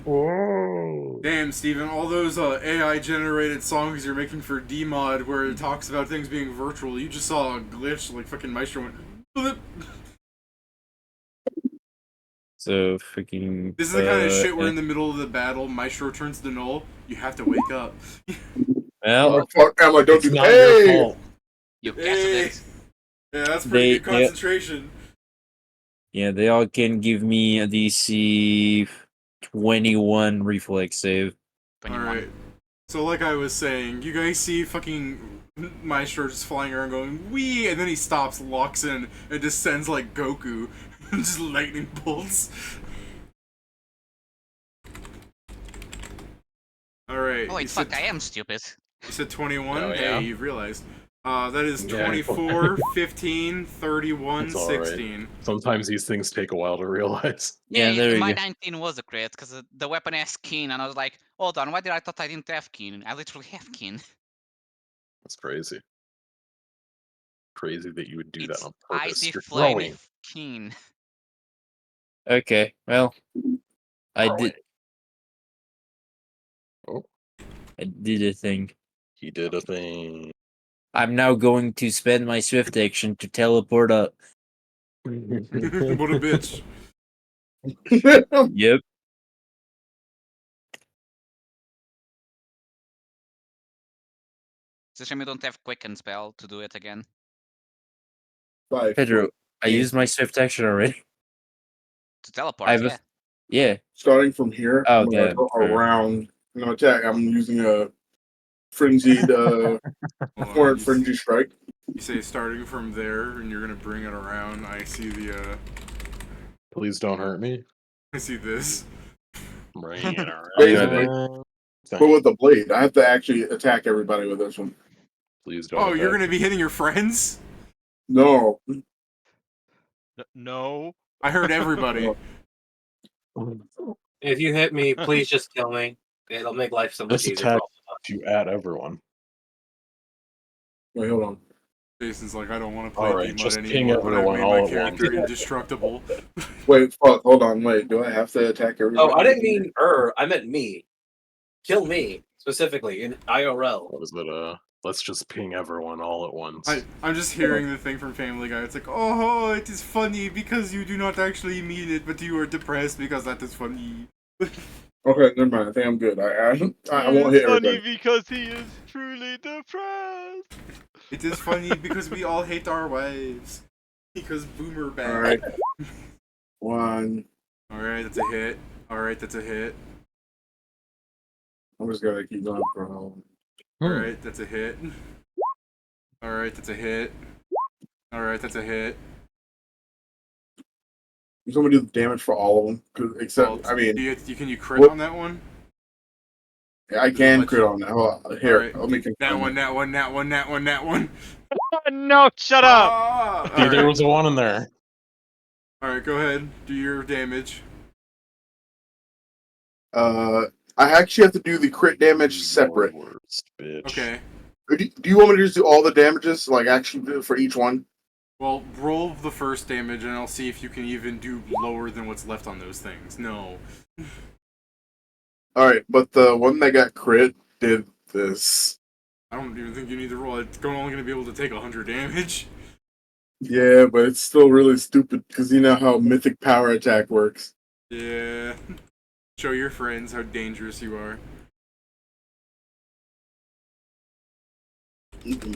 Whoa. Damn, Steven, all those AI generated songs you're making for DMod where it talks about things being virtual, you just saw a glitch like fucking Maestro went. Blip. So freaking. This is the kind of shit where in the middle of the battle, Maestro turns to null. You have to wake up. I'm Well, like, fuck, I'm like, don't It's do not that. your Hey! fault. You casted Hey. it. Yeah, that's pretty good They- concentration. they all can give me a DC 21 reflex save. 21. Alright. So, like I was saying, you guys see fucking Maestro just flying around going, wee! And then he stops, locks in, and descends like Goku. Just lightning bolts. Alright. Oh wait, fuck, I am stupid. You said 21? Oh, yeah? Hey, you've realized. That is Yeah. 24, 15, 31, It's all right. 16. Sometimes these things take a while to realize. Yeah, there my you go. 19 was a crit because the weapon has keen, and I was like, hold on, why did I thought I didn't have keen? I literally have keen. That's crazy. Crazy that you would do that It's on purpose. icy You're flame growing. keen. Okay, well, I Growing. did. Oh. I did a thing. He did a thing. I'm now going to spend my swift action to teleport up. What a bitch. Yep. It's a shame you don't have quicken spell to do it again. Pedro, I Yeah. used my swift action already. To teleport, I have yeah. Yeah. Starting from here, Oh, I'm gonna damn. go around. I'm gonna attack. I'm using a frenzied, Hold on, foreign frenzy strike. you say starting from there, and you're gonna bring it around. I see the, Please don't hurt me. I see this. Bring it Basically. around. But with the blade, I have to actually attack everybody with this one. Please don't. Oh, you're attack gonna be hitting your friends? No. No. I heard everybody. me. If you hit me, please just kill me. It'll make life so much This easier. attack you at everyone. Wait, hold on. Jason's like, I don't want to play Alright, D-Mod just anymore, ping but I've everyone made all my at character once. indestructible. Wait, fuck. Hold on. Wait. Do I have to attack everybody? Oh, I didn't mean her. I meant me. Kill me specifically in IRL. What is it? Let's just ping everyone all at once. I'm just hearing the thing from Family Guy. It's like, oh, it is funny because you do not actually mean it, but you are depressed because that is funny. Okay, never mind. I think I'm good. I won't It's hit funny everybody. because he is truly depressed. It is funny because we all hate our wives. Because boomer bad. Alright. One. Alright, that's a hit. Alright, that's a hit. I'm just gonna keep going for a while. Alright, that's a hit. Alright, that's a hit. Alright, that's a hit. You want me to do the damage for all of them? Except, Well, I mean, can you crit what- on that one? I Does it can let crit you- on that. Hold on. Here, Alright. let me confirm. That one, that one, that one, that one, that one. No, shut up. Ah! See, there Alright. was a 1 in there. Alright, go ahead. Do your damage. I actually have to do the crit damage separate. Worst, bitch. Okay. Or do you want me to just do all the damages, like actually do it for each one? Well, roll the first damage, and I'll see if you can even do lower than what's left on those things. No. All right, but the one that got crit did this. I don't even think you need to roll. It's only going to be able to take 100 damage. Yeah, but it's still really stupid because you know how mythic power attack works. Yeah. Show your friends how dangerous you are.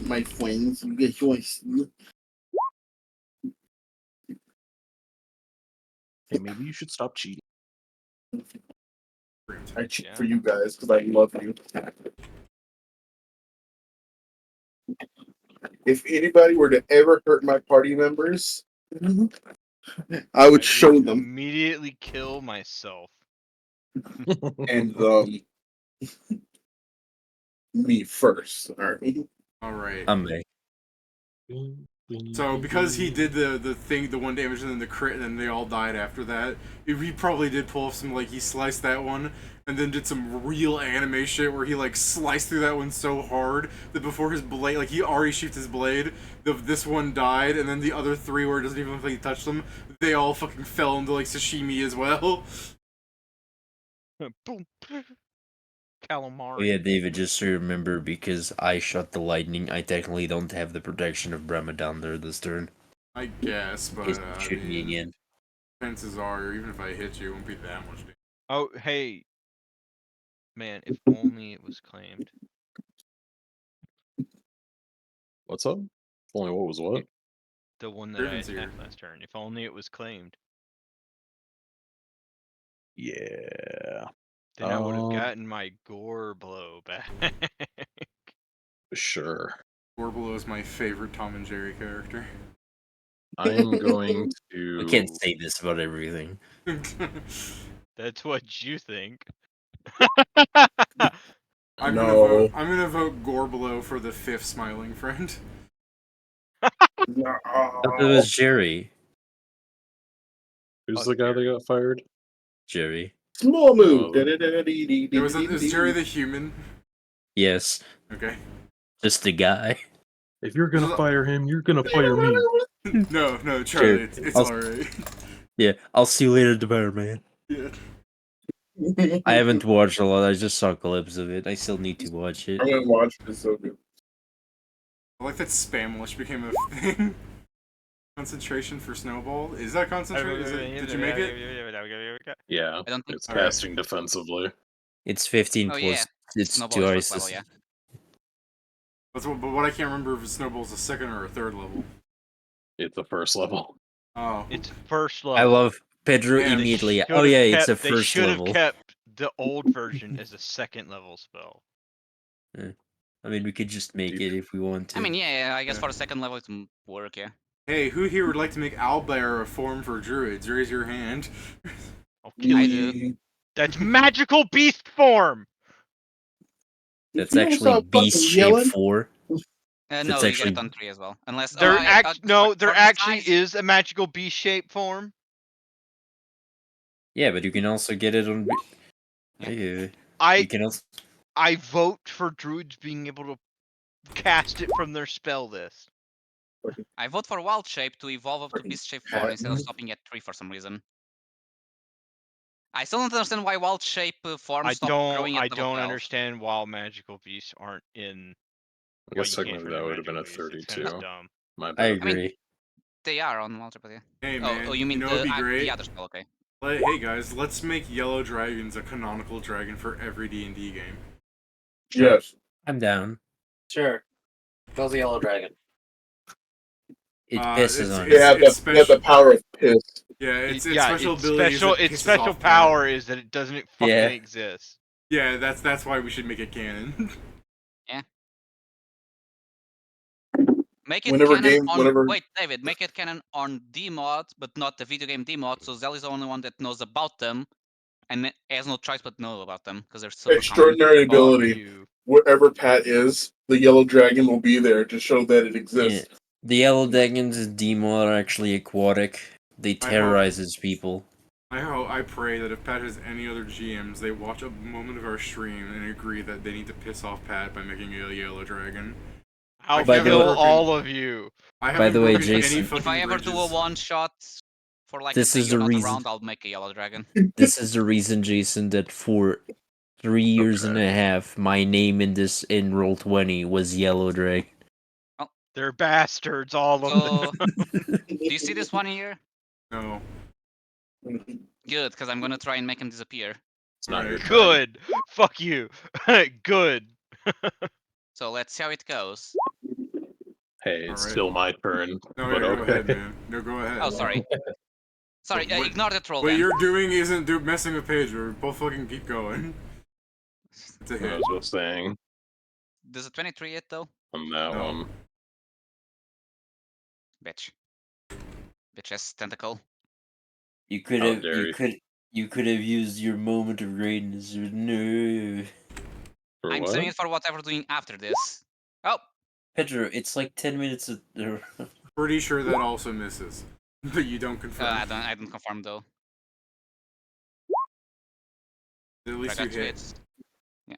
My friends, you get yours. Hey, maybe you should stop cheating. I cheat Yeah. for you guys because I love you. If anybody were to ever hurt my party members, I would show them. Immediately kill myself. And me first. All right. Alright. Me. So, because he did the one damage and then the crit, and then they all died after that, he probably did pull off some, like, he sliced that one, and then did some real anime shit where he, like, sliced through that one so hard that before his blade, like, he already shoots his blade, this one died, and then the other three where it doesn't even look like he touched them, they all fucking fell into, like, sashimi as well. Boom. Calamari. Oh yeah, David, just so you remember, because I shot the lightning, I technically don't have the protection of Brahma down there this turn. I guess, but, Just shoot me again. chances are, even if I hit you, it won't be that much damage. Oh, hey. Man, if only it was claimed. What's up? Only what was what? The one that I Raven's here. attacked last turn. If only it was claimed. Yeah. Then I would have gotten my gore blow back. Sure. Gorbalo is my favorite Tom and Jerry character. I am going We to. can't say this about everything. That's what you think. I'm No. gonna vote Gorbalo for the 5th smiling friend. No. It was Jerry. Who's Fuck the guy that Jerry. got fired? Jerry. Small move. Oh. It was Jerry the human. Yes. Okay. Just the guy. If you're gonna fire him, you're gonna fire me. No, Charlie, Sure. it's I'll- alright. Yeah, I'll see you later, the better man. Yeah. I haven't watched a lot, I just saw clips of it. I still need to watch it. I'm gonna watch this. So good. I like that Spamlish became a thing. Concentration for Snowball? Is that concentration? Did you make it? Yeah, I don't think it's Alright. casting defensively. It's 15 Oh, plus. yeah. It's Snowball 2 is first ices. level, yeah. But what I can't remember if Snowball's a 2nd or a 3rd level. It's the first level. Oh. It's first level. I love Pedro Man, they immediately. Should Oh have yeah, it's a kept- They first should have level. kept the old version as a 2nd level spell. I mean, we could just make it if we want to. I mean, yeah, I guess Yeah. for the 2nd level it can work, yeah. Hey, who here would like to make Owlbear a form for druids? Raise your hand. I'll kill I you. do. That's magical beast form! That's You don't actually stop fucking beast shape yelling. 4. No, That's you get it actually- on 3 as well. Unless... There for there the actually size- is a magical beast shape form. Yeah, but you can also get it on. Yeah. Yeah. You I can also. I vote for druids being able to cast it from their spell list. I vote for Wild Shape to evolve up to Fucking Beast Shape 4 instead of cat. stopping at 3 for some reason. I still don't understand why Wild Shape forms I stop growing at don't level 12. understand why magical beasts aren't in. I Why guess you can't technically turn that into would have been a magical beasts. It's 32. kinda dumb. My I bad. agree. They are on Wild Shape, yeah. Hey, man. Oh, you mean know what'd be the great? other spell, okay. Hey, guys, let's make Yellow Dragons a canonical dragon for every D&D game. Yes. I'm down. Sure. Kills the yellow dragon. It pisses it's- on it's- They have you. the, they have the power of piss. Yeah, its Yeah, special its ability is special it its pisses special off power is that it doesn't fucking Yeah. exist. Yeah, that's why we should make it canon. Make it Whenever canon game- on... whenever- Wait, David, make it canon on D-mod, but not the video game D-mod, so Zell is the only one that knows about them. and has no choice but know about them because they're super common. Extraordinary Fuck ability. you. Wherever Pat is, the yellow dragon will be there to show that it exists. The yellow dragons and Demo are actually aquatic. They terrorize his people. I pray that if Pat has any other GMs, they watch a moment of our stream and agree that they need to piss off Pat by making a yellow dragon. I'll By the kill way- all of you. I By the haven't way, broken any Jason- fucking If I ever do a bridges. one-shot for like This a day is you're the not reason- around, I'll make a yellow dragon. This is the reason, Jason, that for 3 years and a half, my name in Roll20 was Yellow Drake. They're bastards, all of them. So, do you see this one here? No. Good, because I'm gonna try and make him disappear. It's not your Alright. turn. Good. Fuck you. Good. So let's see how it goes. Hey, it's Alright. still my turn. No, but yeah, okay. go ahead, man. No, go ahead. Oh, sorry. Sorry, What- ignore the troll What then. you're doing isn't messing with Pedro. Both fucking keep going. It's a I hit. was just saying Does a 23 hit though? on that No. one. Bitch. Bitch has tentacle. You could How have dare you could have used your moment of greatness. No. For I'm what? saving it for whatever doing after this. Oh, Pedro, it's like 10 minutes of Pretty sure that also misses. But you don't confirm. I don't confirm though. At But I least you got 2 hit. hits. Yeah.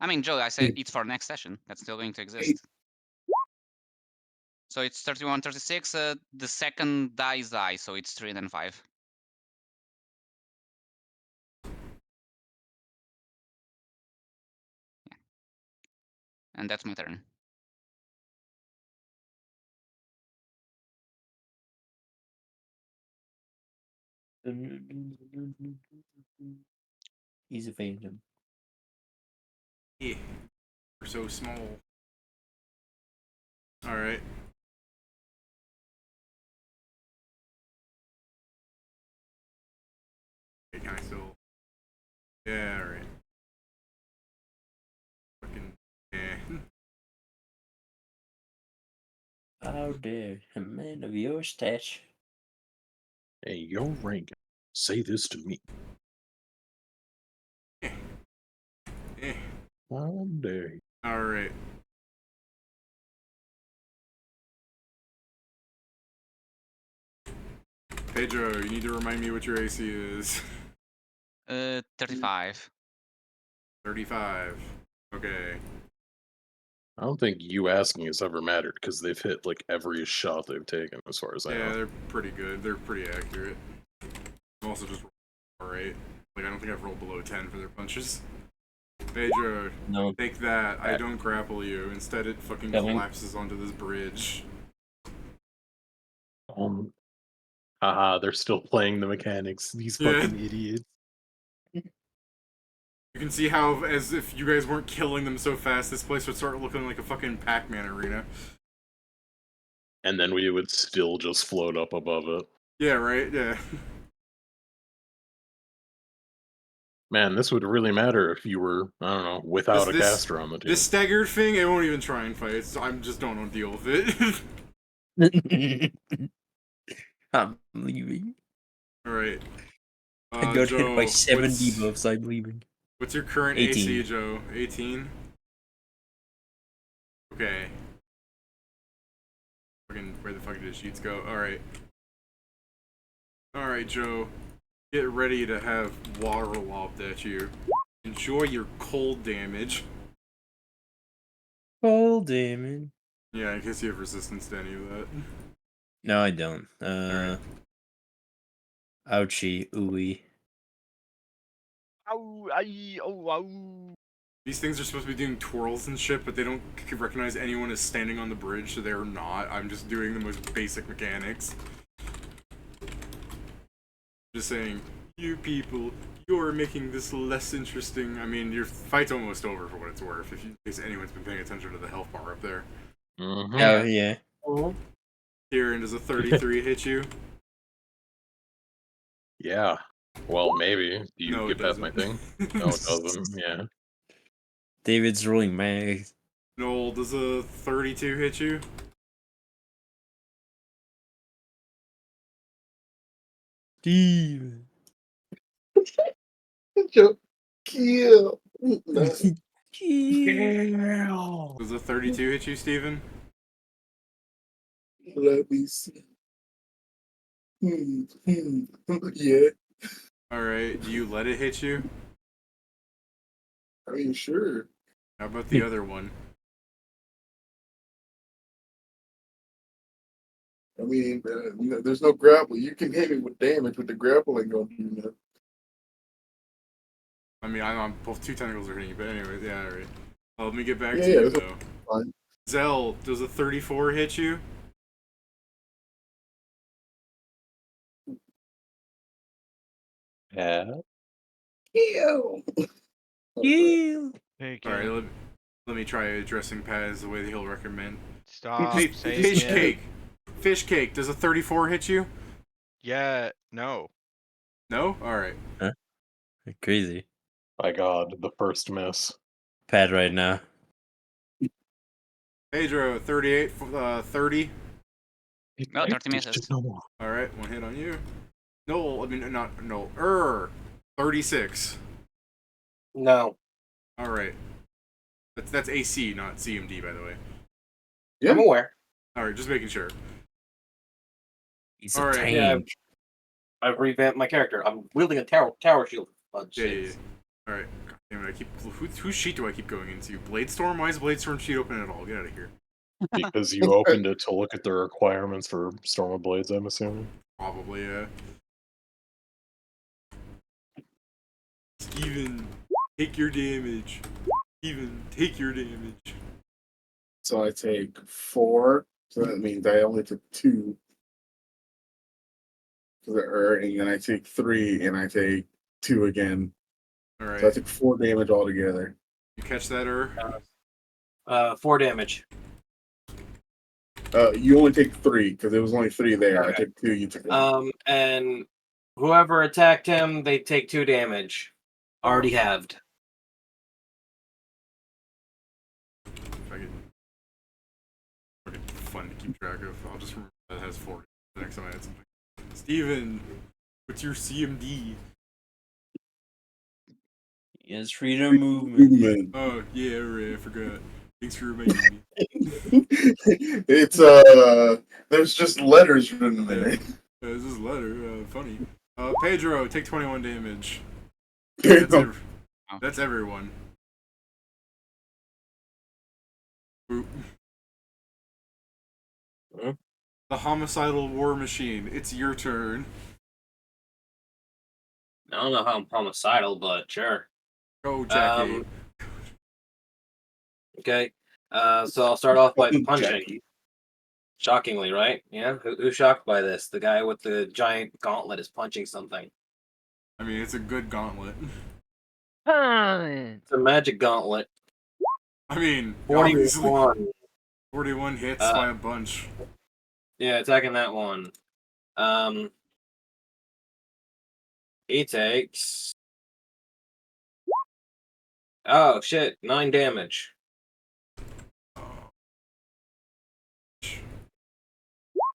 I mean, Joe, I said it's for next session. That's still going to exist. So it's 31, 36. The second die is die, so it's 3 and then 5. Yeah. And that's my turn. He's a phantom. Yeah. We're so small. Alright. Okay, can I still... Yeah, alright. Fucking... Yeah. How dare a man of your stature. Hey, your rank. Say this to me. Eh. How dare you? Alright. Pedro, you need to remind me what your AC is. 35. 35. Okay. I don't think you asking has ever mattered because they've hit like every shot they've taken, as far as I Yeah, know. they're pretty good. They're pretty accurate. I'm also just alright. Like, I don't think I've rolled below 10 for their punches. Pedro, No. take that. I don't grapple you. Instead, it fucking Coming. collapses onto this bridge. Haha, they're still playing the mechanics. These Yeah. fucking idiots. You can see how, as if you guys weren't killing them so fast, this place would start looking like a fucking Pac-Man arena. And then we would still just float up above it. Yeah, right? Yeah. Man, this would really matter if you were, I don't know, without a This- caster on the team. This staggered thing, it won't even try and fight. I just don't want to deal with it. I'm leaving. Alright. I got hit by Joe, 7 what's- debuffs. I'm leaving. What's your current 18. AC, Joe? 18? Okay. Fucking, where the fuck did his sheets go? Alright. Alright, Joe. Get ready to have water lobbed at you. Enjoy your cold damage. Oh, damn it. Yeah, in case you have resistance to any of that. No, I don't. Alright. Ouchie, ooey. Ow, ay, oh, ow. These things are supposed to be doing twirls and shit, but they don't recognize anyone as standing on the bridge, so they're not. I'm just doing the most basic mechanics. Just saying, you people, you're making this less interesting. I mean, your fight's almost over for what it's worth, in case anyone's been paying attention to the health bar up there. Mhm. Oh, yeah. Kieran, does a 33 hit you? Yeah. Well, maybe. Do you No, get it past my doesn't. thing? No, it doesn't. Yeah. David's rolling mags. Noel, does a 32 hit you? Steve. Joke. Kill. No. Does a 32 hit you, Steven? Let me see. Yeah. Alright, do you let it hit you? I mean, sure. How about the other one? I mean, there's no grapple. You can hit me with damage, but the grapple ain't gonna do nothing. I mean, I'm on both 2 tentacles are hitting you, but anyway, yeah, alright. Let me get back Yeah, to you, that's though. fine. Zell, does a 34 hit you? Yeah. Ew. You. Hey, Alright, Ken, let me try addressing Paz the way that he'll recommend. stop Hey, saying fish it. cake! Fish cake, does a 34 hit you? Yeah, no. No? Alright. Crazy. My God, the first miss. Pad right now. Pedro, 38, 30. No, 30 misses. No more. Alright, one hit on you. No, I mean, not, no, 36. No. Alright. That's AC, not CMD, by the way. Yeah. I'm aware. Alright, just making sure. He's All a right. Yeah, tank. I've revamped my character. I'm wielding a tower shield. Yeah. Alright. Damn it, whose sheet do I keep going into? Bladestorm? Why is Bladestorm sheet open at all? Get out of here. Because you opened it to look at the requirements for Storm of Blades, I'm assuming. Probably, yeah. Steven, take your damage. Steven, take your damage. So I take 4. So that means I only took 2. And then I take 3, and I take 2 again. Alright. So I took 4 damage altogether. You catch that, 4 damage. You only take 3 because there was only 3 there. Okay. I took 2. You took 1. And whoever attacked him, they take 2 damage. Already halved. If I get fucking fun to keep track of, I'll just remember that has 4 the next time I had something. Steven, what's your CMD? Yes, freedom movement. Oh, yeah, right, I forgot. Thanks for reminding me. It's there's just letters written there. This is a letter, funny. Pedro, take 21 damage. Damn. That's everyone. Boop. Huh? The homicidal war machine. It's your turn. I don't know how I'm homicidal, but sure. Go, Jackie. Okay. So I'll start off by punching. Jackie. Shockingly, right? Yeah. Who's shocked by this? The guy with the giant gauntlet is punching something. I mean, it's a good gauntlet. It's a magic gauntlet. I mean, obviously, 41. 41 hits by a bunch. Yeah, attacking that one. He takes. Oh shit! 9 damage.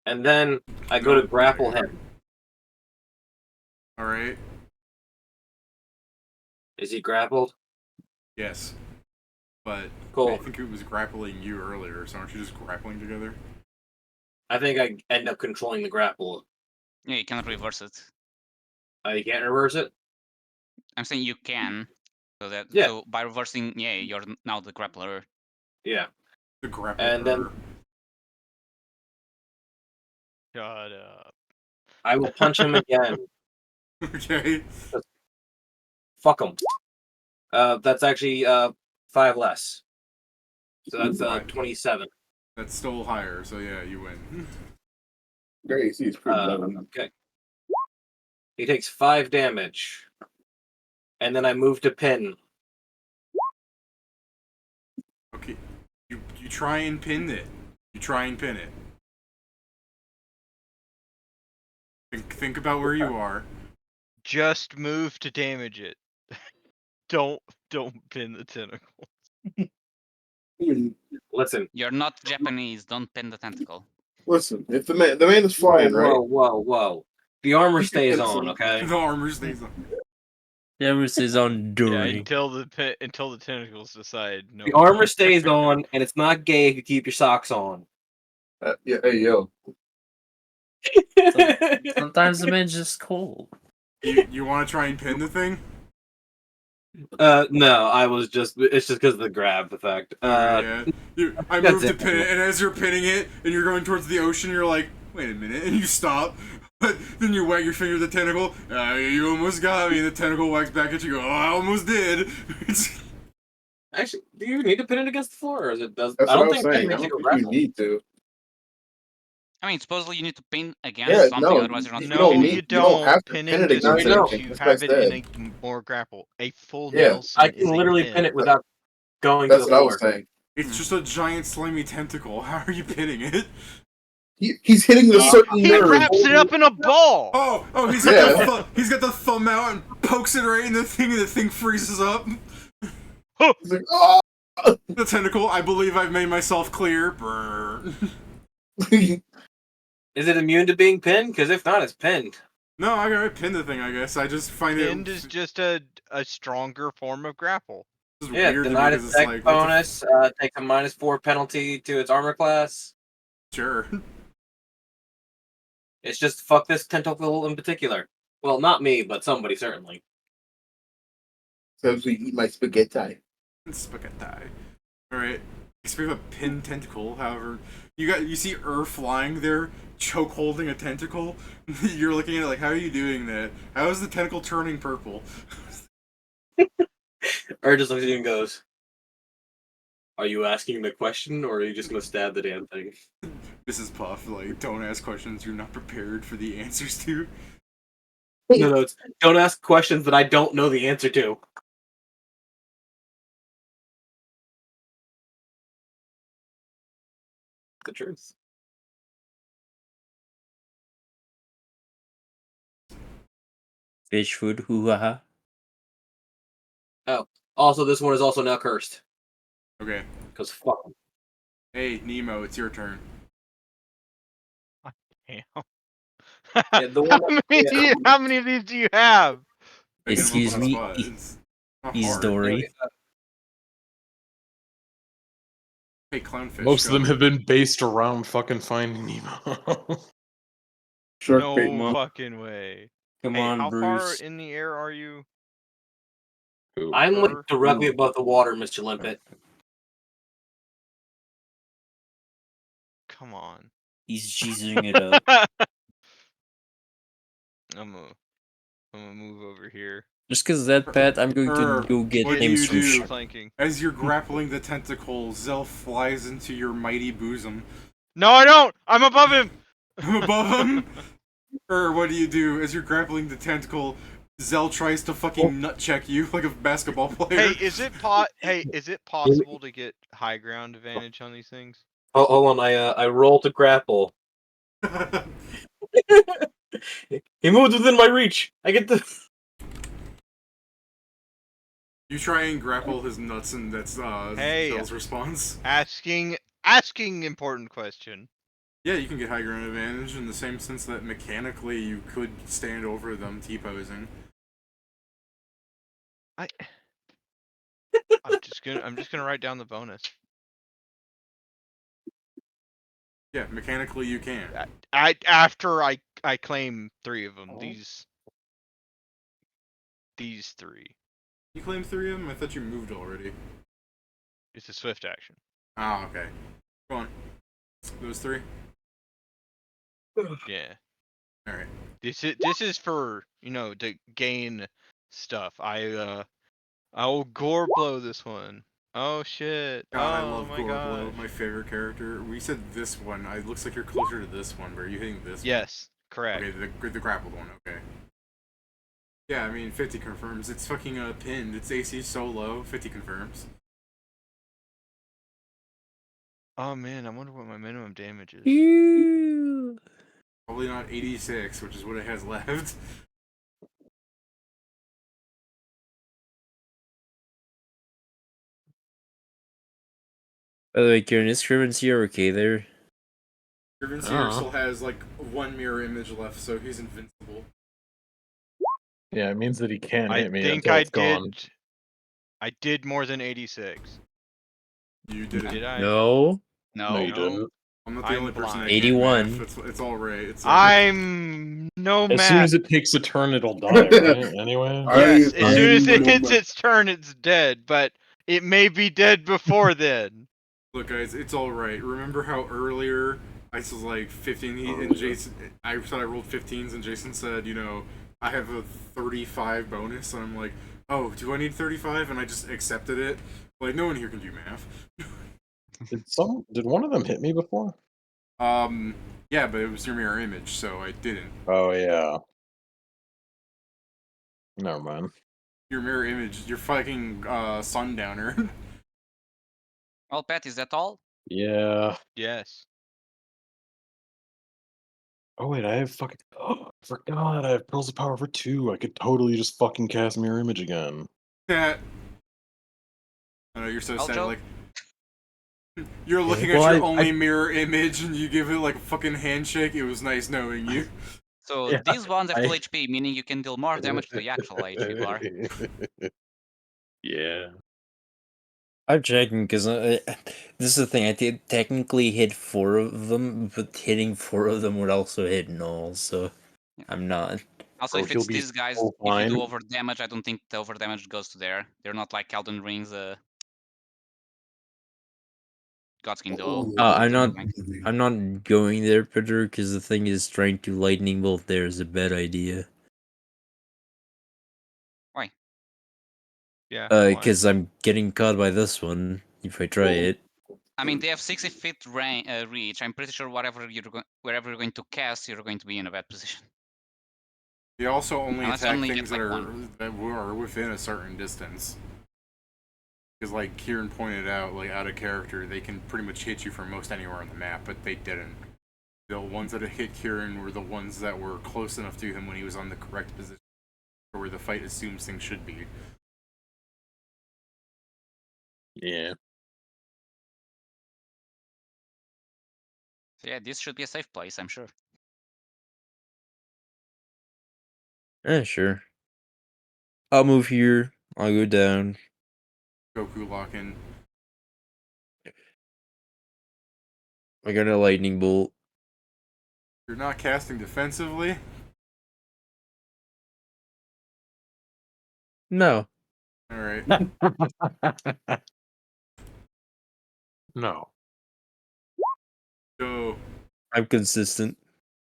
And then I go to grapple him. Alright. Is he grappled? Yes. But Cool. I think it was grappling you earlier, so aren't you just grappling together? I think I end up controlling the grapple. Yeah, you cannot reverse it. You can't reverse it? I'm saying you can. So Yeah. so by reversing, yeah, you're now the grappler. Yeah. The grappler. And then Shut up. I will punch him again. Okay. Fuck him. That's actually 5 less. So that's Right. 27. That's still higher, so yeah, you win. Their AC is pretty low. Okay. He takes 5 damage. And then I move to pin. Okay. You try and pin it. You try and pin it. Think about where you are. Just move to damage it. Don't pin the tentacle. Listen. You're not Japanese. Don't pin the tentacle. Listen, if the man is flying, right? Whoa. The armor stays on, okay? The armor stays on. The armor stays on Yeah, during. until the tentacles decide. No. The armor stays on, and it's not gay if you keep your socks on. Yeah, hey yo. Sometimes the man's just cold. You want to try and pin the thing? No, I was just. It's just because of the grab effect. Yeah. I that's moved to it. pin it, and as you're pinning it, and you're going towards the ocean, you're like, wait a minute, and you stop. But then you wag your finger at the tentacle. You almost got me. And the tentacle wags back at you. Go, oh, I almost did. Actually, do you need to pin it against the floor, or is it does? That's I what don't I was think pin saying. I makes you don't go think you grapple. need to. I mean, supposedly you need to pin against Yeah, something, no, otherwise you're not you No, don't pinning. need- you you don't have to Pinning pin it just against anything. makes anything. you That's what I have it in said. a more grapple. A full Yeah. Nelson I is can a literally pin. pin it without going That's to what the I floor. was saying. It's just a giant slimy tentacle. How are you pinning it? He's hitting the certain He nerve. wraps it up in a ball. Oh, he's Yeah. got he's got the thumb out and pokes it right in the thing, and the thing freezes up. He's like, oh! The tentacle. I believe I've made myself clear. Brr. Is it immune to being pinned? Because if not, it's pinned. No, I gotta pin the thing. I guess I just find Pinned it is just a stronger form of grapple. just Yeah, weird to me denied because it's attack like bonus. Take a -4 penalty to its armor class. sure. It's just fuck this tentacle in particular. Well, not me, but somebody certainly. So we eat my spaghetti. Spaghetti. All right. Speaking of a pin tentacle, however, you see flying there, choke holding a tentacle. You're looking at it like, how are you doing that? How is the tentacle turning purple? Or just looks at you and goes, "Are you asking the question, or are you just gonna stab the damn thing?" This is Puff. Like, don't ask questions you're not prepared for the answers to. No, it's don't ask questions that I don't know the answer to. The truth. Fish food, hoo ha ha. Also, this one is also now cursed. Okay. Because fuck 'em. Hey, Nemo, it's your turn. Damn. Yeah, the one How many of these do you have? Picking 'em up Excuse on the me, spot. It's not He's hard. Dory. Hey, clownfish. Most of go. them have been based around fucking Finding Nemo. Shark No bait. fucking way. Come Hey, on, how far Bruce. in the air are you? Who? I'm like Sir? directly above the water, Mr. Limpet. Come on. He's cheesing it up. I'm gonna move over here. Just because that, Pat, I'm going to go get what do him you some do? shit. Flanking. As you're grappling the tentacle, Zell flies into your mighty bosom. No, I don't. I'm above him. Above him? What do you do? As you're grappling the tentacle, Zell tries to fucking nut check you like a basketball player. Hey, is it possible to get high ground advantage on these things? Oh, hold on, I roll to grapple. He moved within my reach. I get the. You try and grapple his nuts, and that's Hey. Zell's response. Asking important question. Yeah, you can get high ground advantage in the same sense that mechanically you could stand over them T-posing. I'm just gonna write down the bonus. Yeah, mechanically you can. After I claim 3 of them. Oh. These 3. You claim 3 of them? I thought you moved already. It's a swift action. Oh, okay. Go on. Those 3? Yeah. Alright. This is for, to gain stuff. I'll gore blow this one. Oh shit. God, I Oh love my Gorblow, gosh. my favorite character. We said this one. It looks like you're closer to this one, but are you hitting this one? Yes, correct. Okay, the grappled one, okay. Yeah, I mean, 50 confirms. It's fucking pinned. Its AC so low, 50 confirms. Oh man, I wonder what my minimum damage is. Ew. Probably not 86, which is what it has left. By the way, Kieran, is Scrivency okay there? Grievance here still has like 1 mirror image left, so he's invincible. Yeah, it means that he can't I hit me think until I it's gone. did more than 86. You did it. Did I? No, No, you No. didn't. I'm not the I'm only person that blind. can't math. 81. It's all right. It's I'm no As soon math. as it takes a turn, it'll die, right? Anyway. Yes, as soon as it I'm hits no its turn, it's dead, but it may be dead before then. Look, guys, it's all right. Remember how earlier I was like 15, and Jason, I said I rolled 15s, and Jason said, you know, I have a 35 bonus, and I'm like, oh, do I need 35? And I just accepted it. Like, no one here can do math. Did one of them hit me before? Yeah, but it was your mirror image, so I didn't. Oh yeah. Never mind. Your mirror image, your fucking sundowner. Well, Pat, is that all? Yeah. Yes. Oh wait, I have fucking. Oh, I forgot. I have Pearls of Power for 2. I could totally just fucking cast Mirror Image again. Cat. I know you're so Well, sad. Joe? Like, you're looking Well, at your I- only mirror image, and you give it like a fucking handshake. It was nice knowing you. So Yeah, these ones have full I- HP, meaning you can deal more damage to the actual HP bar. Yeah. I'm checking because this is the thing. I did technically hit 4 of them, but hitting 4 of them would also hit null. So I'm not. Also, Bro, if he'll it's be these guys, so if you do fine. over damage, I don't think the over damage goes to there. They're not like Elden Rings, God's King duel. I'm not. Like, I'm not going there, Peter, because the thing is, trying to lightning bolt there is a bad idea. why? Yeah. why? Because I'm getting caught by this one if I try it. I mean, they have 60 feet reach. I'm pretty sure wherever you're going to cast, you're going to be in a bad position. They also only Unless you attack only things get, that like, are within a certain distance. Because, like Kieran pointed out, like out of character, they can pretty much hit you from most anywhere on the map, but they didn't. The ones that hit Kieran were the ones that were close enough to him when he was on the correct position, or where the fight assumes things should be. Yeah. So yeah, this should be a safe place, I'm sure. Sure. I'll move here. I'll go down. Goku lock in. I got a lightning bolt. You're not casting defensively? No. Alright. No. So, I'm consistent.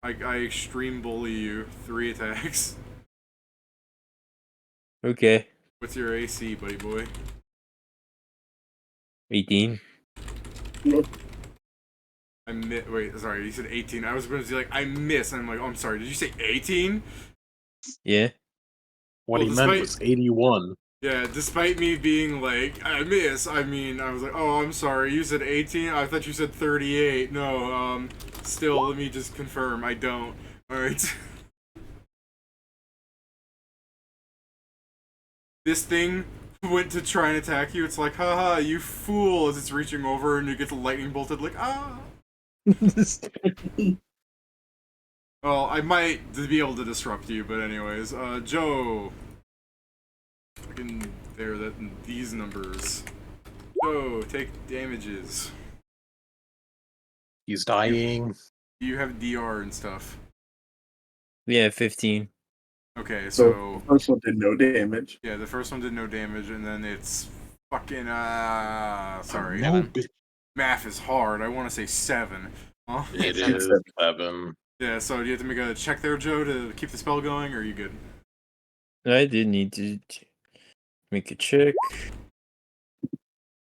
I extreme bully you. 3 attacks. Okay. What's your AC, buddy boy? 18. Wait, sorry, you said 18. I was going to be like, I miss. And I'm like, oh, I'm sorry, did you say 18? Yeah. What Well, he meant despite- was 81. Yeah, despite me being like, I miss, I mean, I was like, oh, I'm sorry, you said 18? I thought you said 38. No, still, let me just confirm, I don't. Alright. This thing went to try and attack you, it's like, haha, you fool, as it's reaching over and you get lightning bolted, like, ah. Well, I might be able to disrupt you, but anyways, Joe. Fucking there, these numbers. Joe, take damages. He's dying. You have DR and stuff. Yeah, 15. Okay, So so the first one did no damage. yeah, the first one did no damage, and then it's fucking sorry. No, bitch. Math is hard. I want to say 7. Huh? It Seven. is 7. Yeah, so do you have to make a check there, Joe, to keep the spell going, or are you good? I did need to make a check.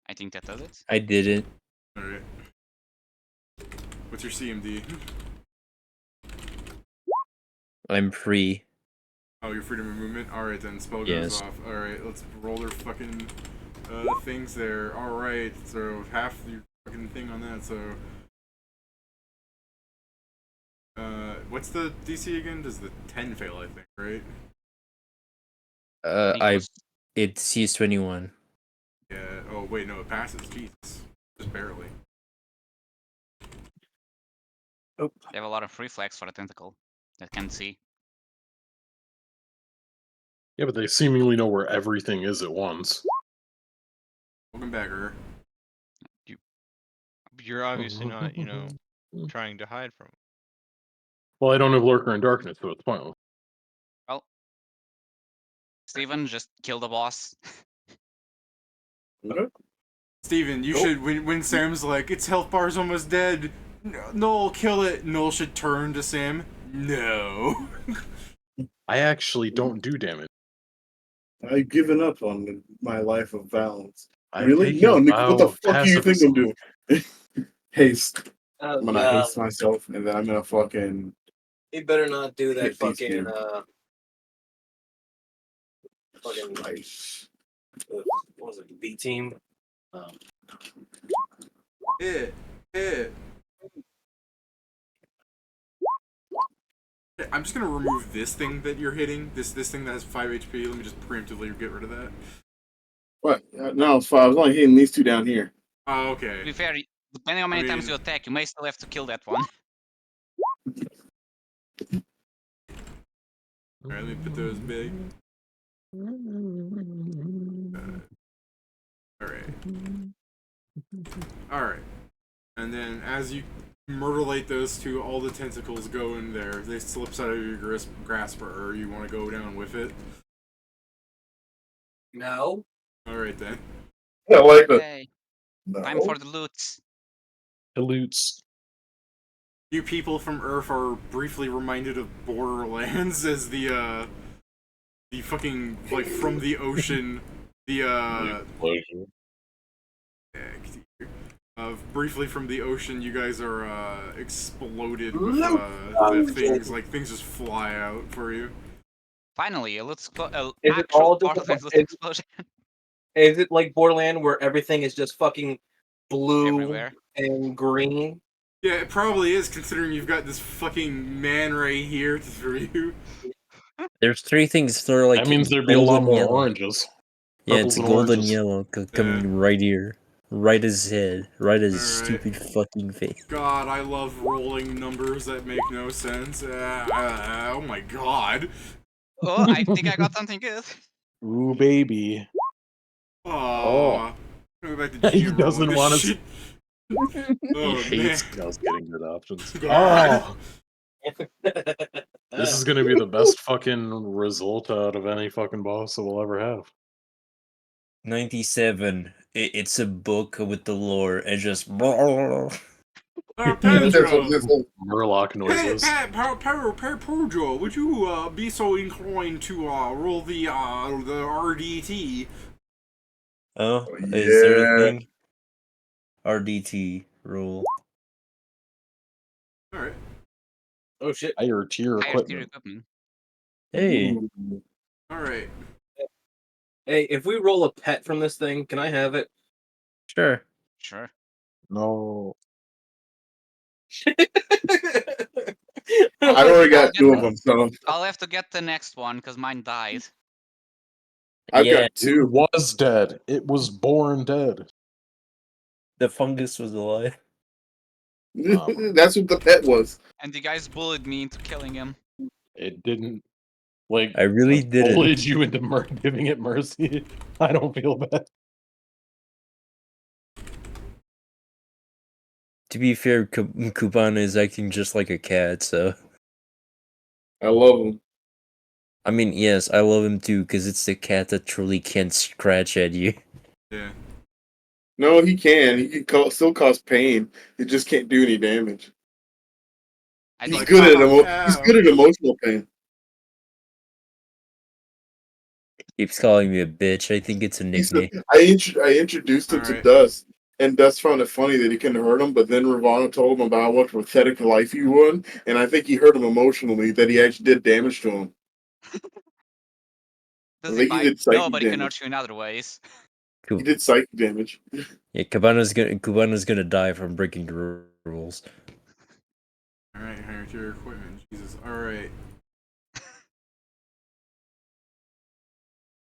I think that does it. I didn't. Alright. What's your CMD? I'm free. Oh, your freedom of movement? Alright then, spell goes Yes. off. Alright, let's roll their fucking things there. Alright, so half your fucking thing on that, so what's the DC again? Does the 10 fail, I think, right? I think it was- It sees 21. Yeah, oh wait, no, it passes. Jesus. Just barely. They have a lot of reflex for a tentacle that can't see. Yeah, but they seemingly know where everything is at once. Welcome back, her. You're obviously not, trying to hide from him. Well, I don't have Lurker in Darkness, so it's pointless. Well, Steven, just kill the boss. Okay. Steven, you Nope. should, when Sam's like, its health bar's almost dead, Noel, kill it. Noel should turn to Sam. No. I actually don't do damage. I've given up on my life of balance. I've Really? taken No, a Nick, what the vow of fuck do you think I'm pacifism. doing? Haste. Oh, I'm gonna haste myself, and then I'm gonna fucking he better not do that hit these fucking dudes. fucking Nice. what was it, B team? Hit. I'm just gonna remove this thing that you're hitting. This thing that has 5 HP. Let me just preemptively get rid of that. What? No, it's fine. I was only hitting these two down here. Oh, To be okay. fair, depending on how many times mean- you attack, you may still have to kill that one. Alright, let me put those big. Alright. And then as you murderate those two, all the tentacles go in there. They slips out of your grasp, or you want to go down with it. No. Alright then. I like that. Hey, No. time for the loot. Salutes. You people from Earth are briefly reminded of Borderlands as the fucking, like, from the ocean, Explosion. briefly from the ocean, you guys are exploded with things, like, things just fly out for you. Finally, a Is it actual all just Borderlands loot is, explosion is it like Borderland where everything is just fucking blue everywhere. and green? Yeah, it probably is, considering you've got this fucking man right here for you. There's three things that are like That means there'd be a lot golden more yellow. oranges. Yeah, Purples it's a and golden oranges. yellow coming right here. Right as his head. Right as his Alright. stupid fucking face. God, I love rolling numbers that make no sense. Oh my god. Oh, I think I got something good. Ooh, baby. Aww. Go back to He G-roll doesn't this want us- shit. He Oh, hates man. us getting good options. God. Oh, this is gonna be the best fucking result out of any fucking boss that we'll ever have. 97. It's a book with the lore and just. Pedro. Murloc noises. Pedro, would you be so inclined to roll the RDT? Oh, Yeah. is there anything? RDT rule. Alright. Oh shit. Higher tier Higher tier equipment. equipment. Hey, Ooh. Alright. Hey, if we roll a pet from this thing, can I have it? sure. Sure. No. I already got I'll two get- of them, so I'll have to get the next one because mine died. I've Yeah, got It two. was dead. It was born dead. the fungus was alive. That's what the pet was. And the guys bullied me into killing him. It didn't. Like, I really didn't. bullied you into giving it mercy. I don't feel bad. To be fair, Kubana is acting just like a cat, so. I love them. I mean, yes, I love him too, because it's the cat that truly can't scratch at you. Yeah. No, he can. He can still cause pain. He just can't do any damage. I He's think good at Ow. he's good at emotional pain. Keeps calling me a bitch. I think it's a nickname. I introduced him to Alright. Dust, and Dust found it funny that he couldn't hurt him. But then Ravana told him about how much pathetic life he won, and I think he hurt him emotionally that he actually did damage to him. Does I he think he bite? did psychic No, but he can damage. hurt you in other ways. He did psychic damage. Yeah, Kubana's gonna die from breaking the rules. Alright, higher tier equipment. Jesus. Alright.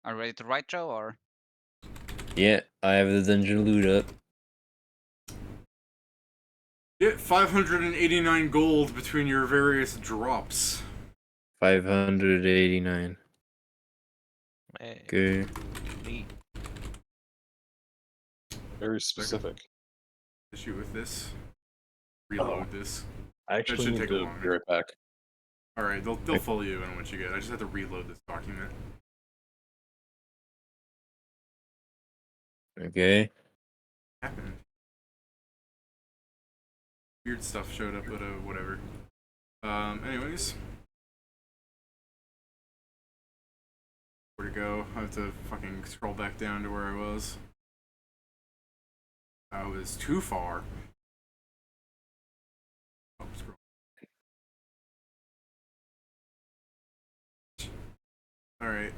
Are you ready to write, Joe? Or Yeah, I have the dungeon loot up. Get 589 gold between your various drops. 589. Hey, Okay. neat. Very specific. Issue with this. Reload this. I actually should need take a to moment. be right back. All right, they'll fill you in once you get. I just have to reload this document. Okay. Happened. Weird stuff showed up, but whatever. Anyways, where to go? I have to fucking scroll back down to where I was. I was too far. Oh, scroll. All right.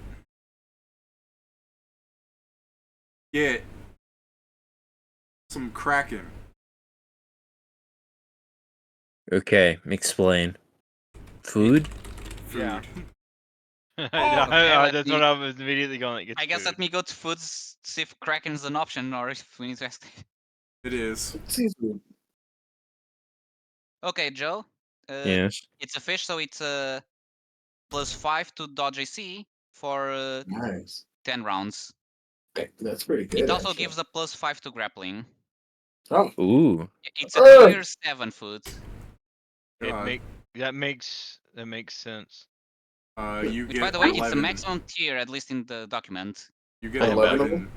Get some Kraken. Okay. Explain. Food? Food. Yeah. Okay, That's what I was immediately going. Like, I guess food. let me go to foods, see if Kraken's an option or if we need to ask. It is. Seafood. Okay, Joe. Yes. It's a fish, so it's +5 to dodge AC for Nice. 10 rounds. That's pretty good. It also actually. gives a +5 to grappling. Oh, Ooh. It's a Ugh. tier 7 food. God. That makes sense. You Which, get by the way, 11. it's the maximum tier, at least in the document. You get I am 11. back.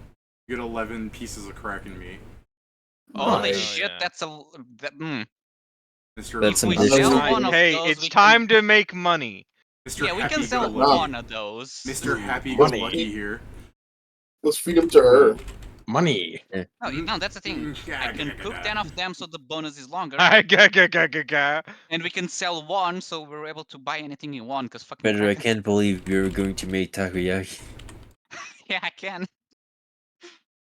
You get 11 pieces of Kraken meat. Holy Nice. shit, yeah. that's a. Mr. That's If we some sell discipline. one of Hey, those, it's we time can. to make money. Mr. Yeah, we Happy can sell Go Lucky. one of those. Mr. Happy Money. Go Lucky here. Let's feed them to her. Money. No, that's the thing. I can cook 10 of them so the bonus is longer, and we can sell one so we're able to buy anything you want. Cause fucking. Pedro, I Kraken. can't believe you're going to make takoyaki. Yeah, I can.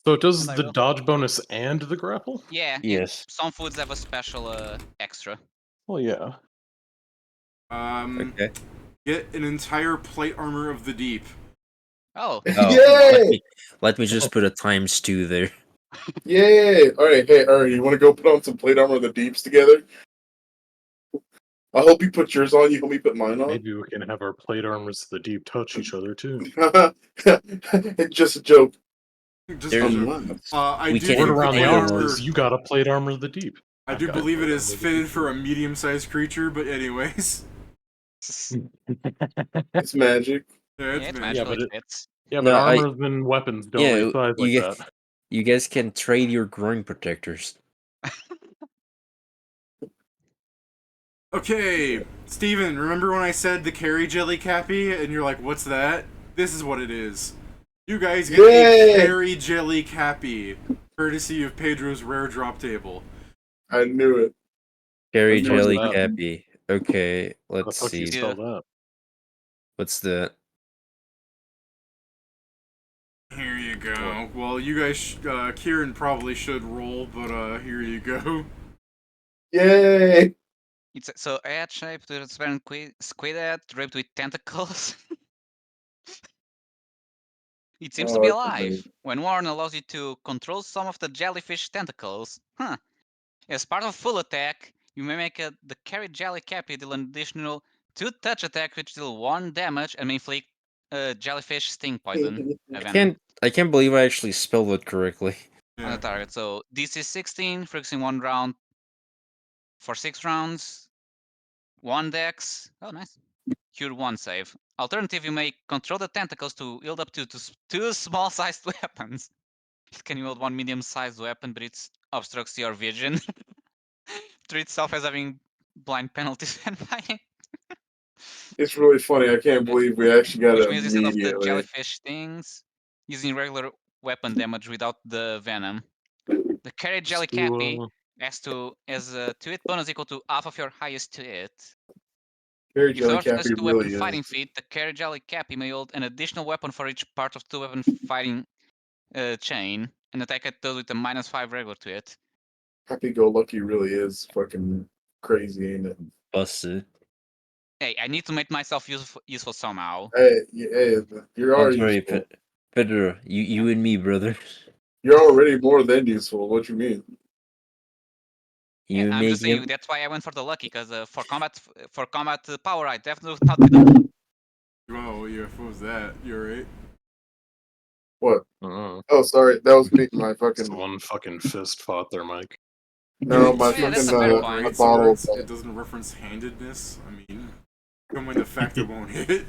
So it does And I the will. dodge bonus and the grapple? Yeah. Yes. Some foods have a special extra. Well, yeah. Okay. Get an entire plate armor of the deep. Oh. Oh, Yay! let me just put a ×2 there. Yay! All right, hey, all right. You want to go put on some plate armor of the deeps together? I hope you put yours on. You help me put mine on. Maybe we can have our plate armors of the deep touch each other too. It's just a joke. Just There- a joke. Unless. I We do can't think Word around the plate anyone armor. office is you got a plate armor of the deep. I I've do got believe it plate is armor of the fitted deep. for a medium-sized creature, but anyways. It's magic. Yeah, Yeah, it's magic. magical. but It it- fits. Yeah, but No, armors and weapons don't Yeah, resize like you that. you guys can trade your groin protectors. Okay, Steven, remember when I said the carry jelly cappy? And you're like, what's that? This is what it is. You guys get Yay! a carry jelly cappy, courtesy of Pedro's rare drop table. I knew it. Carry What's jelly that? cappy. Okay, How the let's fuck do you see. spell that? What's that? Here you go. Well, you guys, Kieran probably should roll, but here you go. Yay! It's so ad shaped with a transparent squid head draped with tentacles. It seems to be Oh, that's alive. amazing. When worn, allows you to control some of the jellyfish tentacles. Huh. As part of full attack, you may make the carry jelly cappy deal an additional 2 touch attack which deal 1 damage and may inflict jellyfish sting poison venom I can't believe I actually spelled it correctly. on the target. So DC 16, focusing 1 round for 6 rounds. 1 dex. Oh, nice. Cure 1 save. Alternative, you may control the tentacles to yield up to 2 small-sized weapons. It can wield 1 medium-sized weapon, but it obstructs your vision. Treat itself as having blind penalties when fighting. It's really funny. I can't believe we actually got Which it means instead of the immediately. jellyfish stings, using regular weapon damage without the venom. The carry jelly cappy has a 2-hit bonus equal to half of your highest 2-hit. Carry If jelly yours has cappy 2 weapon really fighting is. feat, the carry jelly cappy may hold an additional weapon for each part of 2 weapon fighting chain, and attack at those with a -5 regular to it. Happy Go Lucky really is fucking crazy, ain't it? Busted. Hey, I need to make myself useful somehow. Hey, you're Don't already worry, useful. Pedro. You and me, brother. You're already more than useful. What you mean? You Yeah, I'm make just saying him. that's why I went for the lucky, because for combat power, I definitely would not be the. Oh, yeah, what was that? You're right. What? Oh, Oh, sorry, that was me. My it's fucking one fucking fist fought there, Mike. no, my Yeah, that's fucking a fair my point. bottle. Swords, it doesn't reference handedness. I mean, come when the factor won't hit.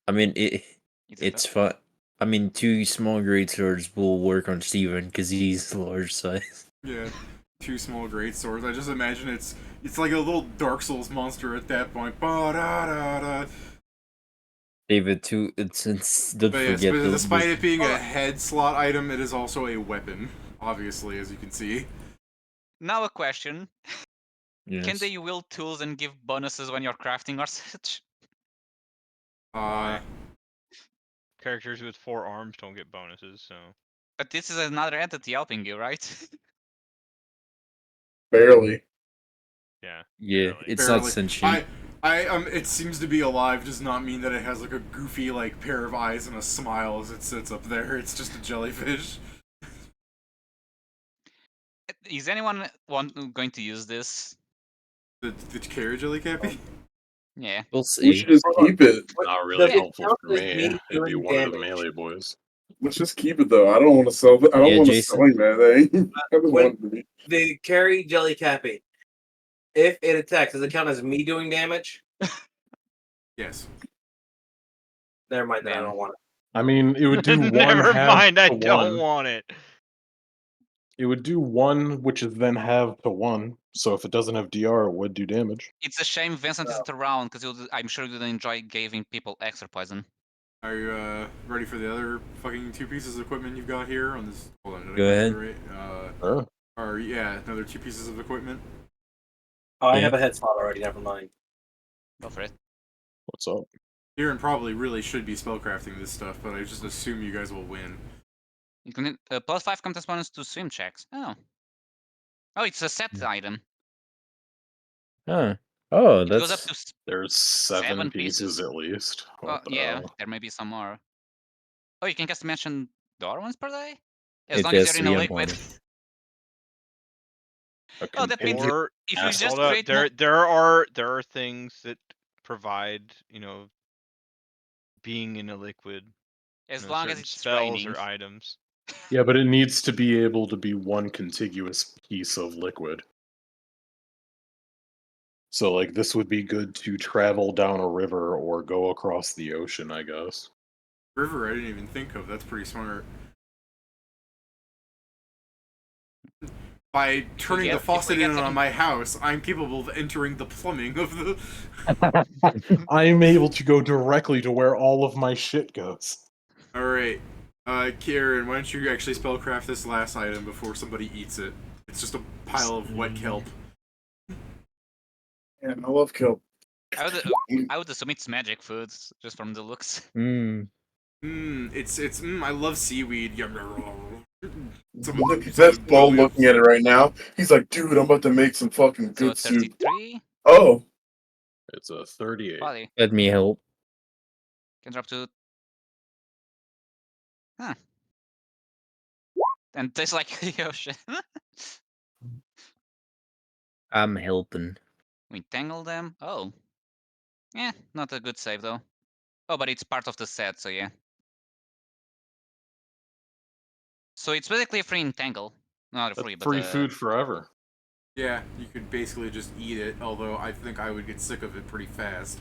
I mean, It's it's fun. I mean, 2 small great swords will work on Steven because he's large size. Yeah, 2 small great swords. I just imagine it's like a little Dark Souls monster at that point. Ba-da-da-da. David, don't But yes, forget but those. despite it being a head slot item, it is also a weapon. Obviously, as you can see. Now a question. Can Yes. they wield tools and give bonuses when you're crafting or such? Uh, Characters with 4 arms don't get bonuses, so. But this is another entity helping you, right? Barely. Yeah. Yeah, barely. it's not barely. sentient. It seems to be alive does not mean that it has like a goofy like pair of eyes and a smile as it sits up there. It's just a jellyfish. Is anyone going to use this? The carriage jelly cappy. Yeah. We'll We see. should just keep it. Not really Yeah. helpful for Count as me. me It'd be doing one of the damage. melee boys. Let's just keep it though. I don't want to sell. I don't Yeah, want to Jason. selling that thing. I don't When- want it to be. The carry jelly cappy. If it attacks, does it count as me doing damage? Yes. Never mind, then I Damn. don't want it. I mean, it would do one Never half mind, I to don't one. want it. It would do 1, which is then half to 1. So if it doesn't have DR, it would do damage. It's a shame Vincent isn't around because I'm sure you'd enjoy giving people extra poison. Are you ready for the other fucking 2 pieces of equipment you've got here on this? Hold on, did I Go get ahead. that right? Sure. Or yeah, another 2 pieces of equipment. Oh, I Yeah. have a head slot already. Never mind. Go for it. What's up? Kieran probably really should be spellcrafting this stuff, but I just assume you guys will win. You can +5 contest bonus to swim checks. Oh. Oh, it's a set item. Huh. Oh, It goes up that's to. There's 7 7 pieces pieces. at least. What the Yeah, hell? there may be some more. Oh, you can cast mention door once per day? As it long as has you're to in a be liquid. unwanted. A Oh, that means contingent Or if you acid. just hold up, create more. there are things that provide, being in a liquid, As long as certain it's spells raining. or items. Yeah, but it needs to be able to be one contiguous piece of liquid. So, like, this would be good to travel down a river or go across the ocean, I guess. River, I didn't even think of. That's pretty smart. By turning the faucet in on my house, I'm capable of entering the plumbing of the. I'm able to go directly to where all of my shit goes. Alright. Kieran, why don't you actually spellcraft this last item before somebody eats it? It's just a pile of wet kelp. Yeah, I love kelp. I would assume it's magic foods, just from the looks. I love seaweed. That's Bo looking at it right now. He's like, dude, I'm about to make some fucking So good soup. 33. Oh, It's a 38. Body. Let me help. Can drop to. Huh. And tastes like the ocean. I'm helping. We tangle them. Oh. Yeah, not a good save though. Oh, but it's part of the set, so yeah. So it's basically a free entangle. Not a That's free, but free food forever. Yeah, you could basically just eat it, although I think I would get sick of it pretty fast.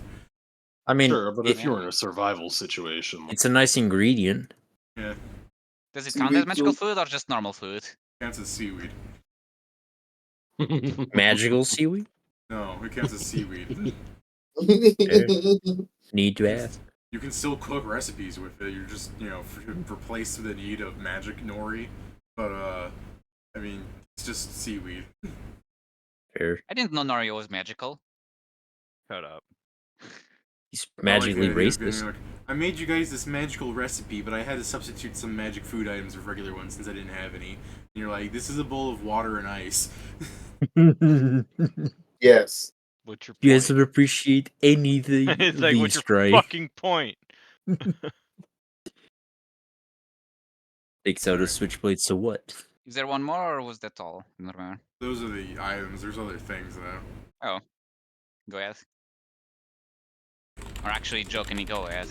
I mean, Sure, but if it- you were in a survival situation, it's a nice ingredient. Yeah, Does it count as Seaweed magical soup. food or just normal food? counts as seaweed. Magical seaweed? No, it counts as seaweed. Need to ask. You can still cook recipes with it. You're just, replace the need of magic nori. But, I mean, it's just seaweed. Fair. I didn't know Norio was magical. Shut up. He's I like magically the idea of being racist. like, I made you guys this magical recipe, but I had to substitute some magic food items with regular ones since I didn't have any. And you're like, this is a bowl of water and ice. yes. What's your point? You guys would appreciate anything. It's like, what's these your try. fucking point? Takes out a switchblade, so what? Is there one more or was that all? I don't remember. Those are the items. There's other things, though. Oh. Go ahead. Or actually, Joe, can you go ahead?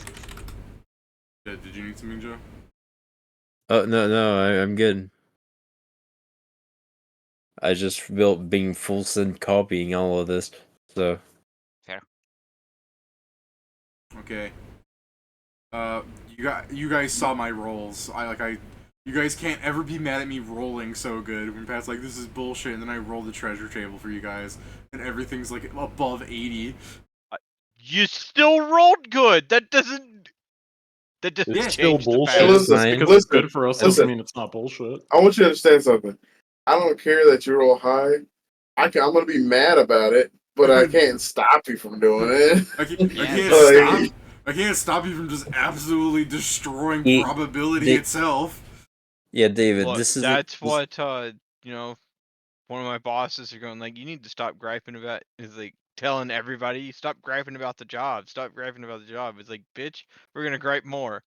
Did you need something, Joe? Oh no, I'm good. I just built being full send copying all of this, so Fair. Okay. You guys saw my rolls. You guys can't ever be mad at me rolling so good. When Pat's like, "This is bullshit," and then I roll the treasure table for you guys, and everything's like above 80. You still rolled good. That doesn't It's Yeah. still change the bullshit. fact. listen, Just because it's listen, good for us listen. doesn't mean it's not bullshit. I want you to understand something. I don't care that you roll high. I'm gonna be mad about it, but I can't stop you from doing it. I Yeah, can't Like, stop. I can't stop you from just absolutely destroying He- probability they- itself. yeah, David, Look, this is that's what you know. One of my bosses are going like, you need to stop griping about. Is like telling everybody, stop griping about the job. Stop griping about the job. It's like, bitch, we're gonna gripe more.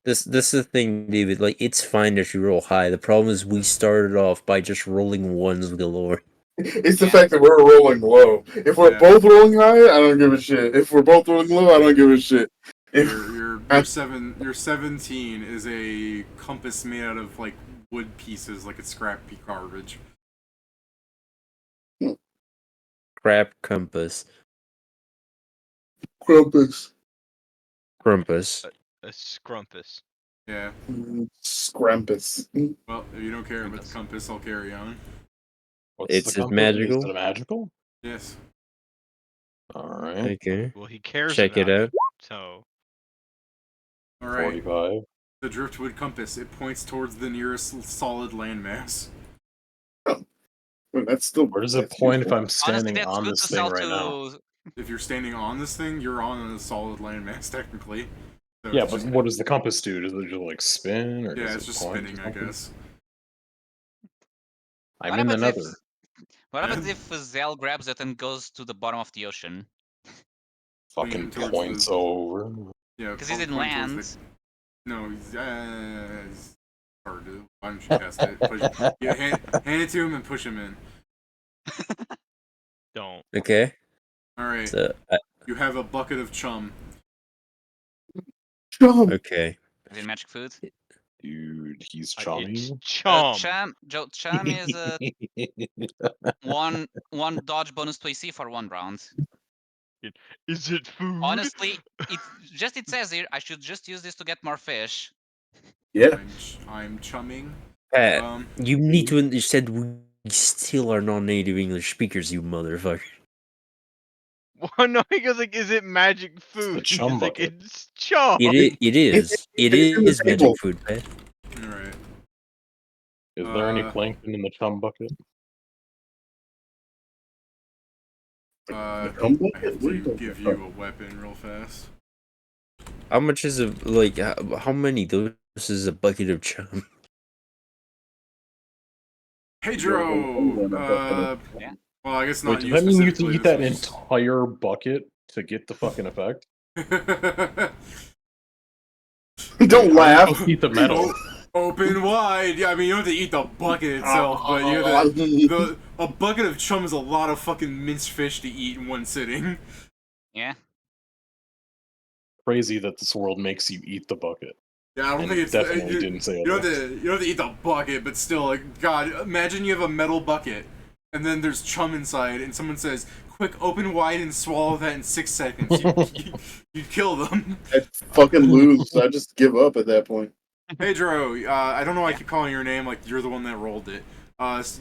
this is the thing, David. Like, it's fine that you roll high. The problem is we started off by just rolling ones galore. it's the Yeah. fact that we're rolling low. If we're Yeah. both rolling high, I don't give a shit. If we're both rolling low, I don't give a shit. If Your 17 is a compass made out of like wood pieces, like it's scrappy garbage. Crap compass. Crumpus, Crumpus. A scrumpus. Yeah. Scrumpus. Well, if you don't care about the compass, I'll carry on. What's It's the compass? magical? Is it magical? Yes. Alright. Okay. Well, he cares Check it about out. So All right. 45. The driftwood compass. It points towards the nearest solid landmass. That's still. Where does it that's point if useful. I'm Honestly, standing that's on good this to thing sell right now? to. If you're standing on this thing, you're on a solid landmass technically. So Yeah, it's but just, what does the compass do? Does it just like spin, or yeah, does it's it just point or spinning, I something? guess. I'm What in the happens if? nether. What happens Yeah. if Zell grabs it and goes to the bottom of the ocean? Fucking towards points the- over. Yeah, Because he's in point towards land. No, he's hard to. Why don't you test it? Hand it to him and push him in. don't. Okay. All right. So You have a bucket of chum. Chum. okay. Is it magic food? Dude, he's It's chummy. chum. Chum is a one dodge bonus to AC for 1 round. Is it food? Honestly, it says here I should just use this to get more fish. Yeah. I'm chumming. Pat, Um, you need to understand we still are non-native English speakers, you motherfucker. Well, no, he goes like, is it magic food? chum He's like, bucket. it's chum. It is. It It's in the is magic table. food, Pat. all right. Is there any Uh, plankton in the chum bucket? I Chum have bucket? What are you to talking give about? you a weapon real fast. How much is a like? How many doses a bucket of chum? Pedro. Yeah. Well, I guess Wait, not does you that mean you have to specifically. eat that entire bucket to get the fucking effect? Don't laugh. Just eat the metal. Open wide. Yeah, I mean you don't have to eat the bucket itself, but you Oh, have to. A bucket of chum is a lot of fucking minced fish to eat in one sitting. Yeah. Crazy that this world makes you eat the bucket. Yeah, I don't And think it it's definitely didn't say you don't have otherwise. to you don't have to eat the bucket, but still, like, God, imagine you have a metal bucket, and then there's chum inside, and someone says, "Quick, open wide and swallow that in 6 seconds." You'd kill them. I'd fucking lose. I just give up at that point. Pedro, I don't know why I keep calling your name like you're the one that rolled it.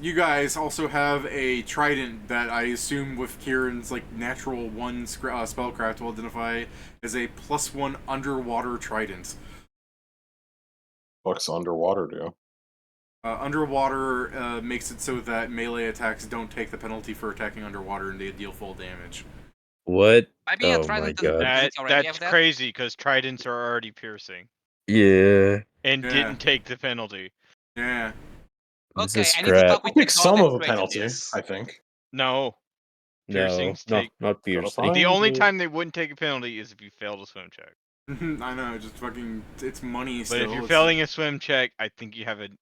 You guys also have a trident that I assume with Kieran's like natural 1 spellcraft will identify as a +1 underwater trident. Fuck's underwater do? Underwater makes it so that melee attacks don't take the penalty for attacking underwater and they deal full damage. What? Maybe a Oh my trident god. doesn't already That's have that. crazy because tridents are already piercing Yeah. and Yeah. didn't take the penalty. Yeah. This Okay, is I need to crap. talk I'll with the take god some that of the created penalty, this. I think. No, No, piercings take. not Gotta piercing. find The only it. time they wouldn't take a penalty is if you failed a swim check. I know, just fucking, it's money But still. if you're It's- failing a swim check, I think you have a So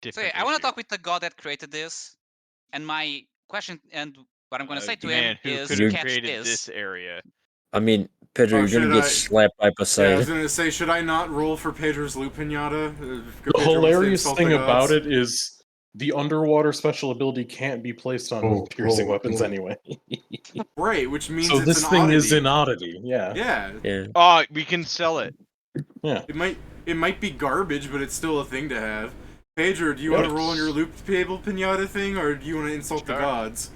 different. yeah, I want to issue. talk with the god that created this, and my question and what I'm going to say to him Man, who is, could have catch created this. this area? I mean, Pedro, Oh, you're gonna should get I- slapped by Yeah, I was Poseidon. gonna say, should I not roll for Pedro's loot pinata? The hilarious thing about it is the underwater special ability can't be placed on piercing weapons anyway. Right, which means So it's this an thing oddity. is an oddity. Yeah. Yeah, Yeah. Oh, we can sell it. Yeah. it might be garbage, but it's still a thing to have. Pedro, do you want to roll on your loop table pinata thing, or do you want to insult the Sure. gods?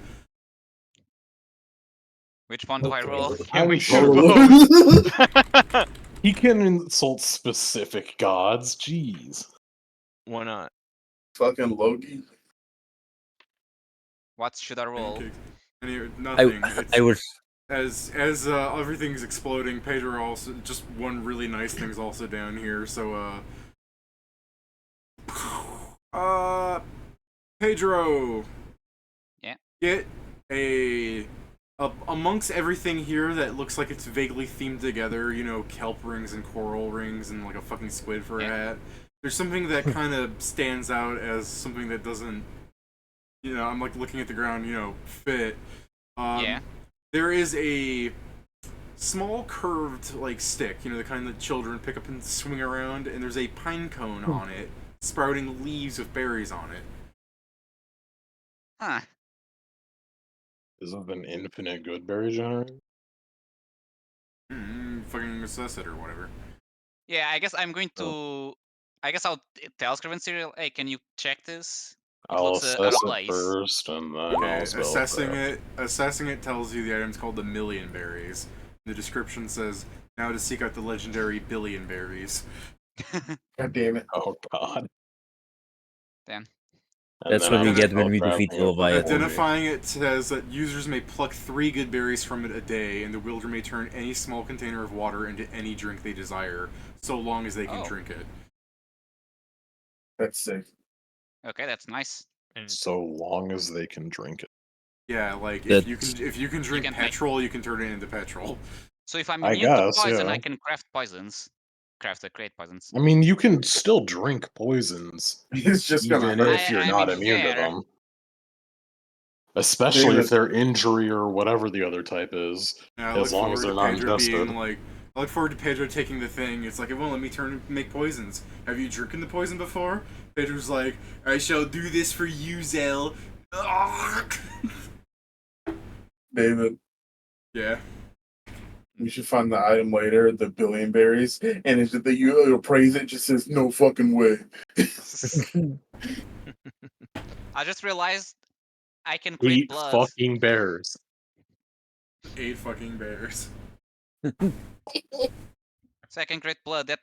Which one do I roll? Can we do sure. both? He can insult specific gods. Jeez. Why not? Fucking Loki. What should I roll? Pancakes. Nothing. I would. As everything's exploding, Pedro also just one really nice thing's also down here. So Pedro. Yeah. Get amongst everything here that looks like it's vaguely themed together. You know, kelp rings and coral rings and like a fucking squid for a hat. There's something that kind of stands out as something that doesn't. You know, I'm like looking at the ground. You know, fit. Yeah. There is a small curved like stick, you know, the kind that children pick up and swing around, and there's a pine cone on it, sprouting leaves with berries on it. Huh. Is it an infinite good berry generator? Fucking assess it or whatever. Yeah, I guess I'm going to. Oh. I guess I'll tell Scriven Serial, hey, can you check this? It I'll looks assess out of it place. first, and then Okay, I'll spell assessing it tells you the item's called the Million Berries. The description says, now to seek out the legendary Billion Berries. God damn it. Oh god. Damn. And That's then what we I'll get spell when we defeat crafting it Leviathan. before me. Identifying it says that users may pluck 3 good berries from it a day, and the wielder may turn any small container of water into any drink they desire, so long as they can drink it. That's sick. Okay, that's nice. So long as they can drink it. Yeah, like That's- if you can drink can make- petrol, you can turn it into petrol. So if I'm I immune to guess, poison, yeah. I can craft poisons. Create poisons. I mean, you can still drink poisons, It's just gonna even hurt. if you're I not mean, immune to fair. them. Especially David. if they're injury or whatever the other type is, Yeah, I as look long as they're forward not to Pedro infested. being like, I look forward to Pedro taking the thing. It's like it won't let me make poisons. Have you drinking the poison before? Pedro's like, I shall do this for you, Zell. David, Yeah. you should find the item later, the billion berries, and it's that you appraise it, just says no fucking way. I just realized I can create 8 blood. fucking bears. 8 fucking bears. So I can create blood. That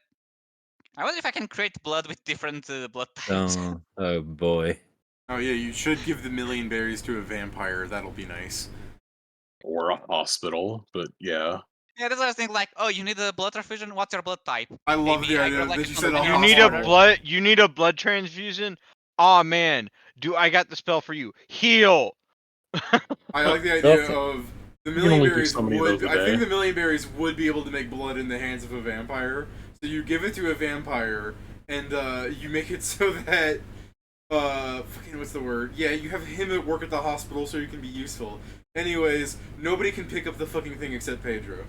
I wonder if I can create blood with different blood types. Oh boy. Oh yeah, you should give the million berries to a vampire. That'll be nice. Or a hospital, but yeah. Yeah, that's what I was thinking. Like, oh, you need a blood transfusion. What's your blood type? I love Maybe the I idea got, like, that you from said the a venereal You need a hospital. disorder. You need a blood transfusion? Aw man, I got the spell for you. Heal. I like the idea Okay. of the You can million only do berries so many of would. those a I think day. the million berries would be able to make blood in the hands of a vampire. So you give it to a vampire, and you make it so that fucking what's the word? Yeah, you have him at work at the hospital so you can be useful. Anyways, nobody can pick up the fucking thing except Pedro.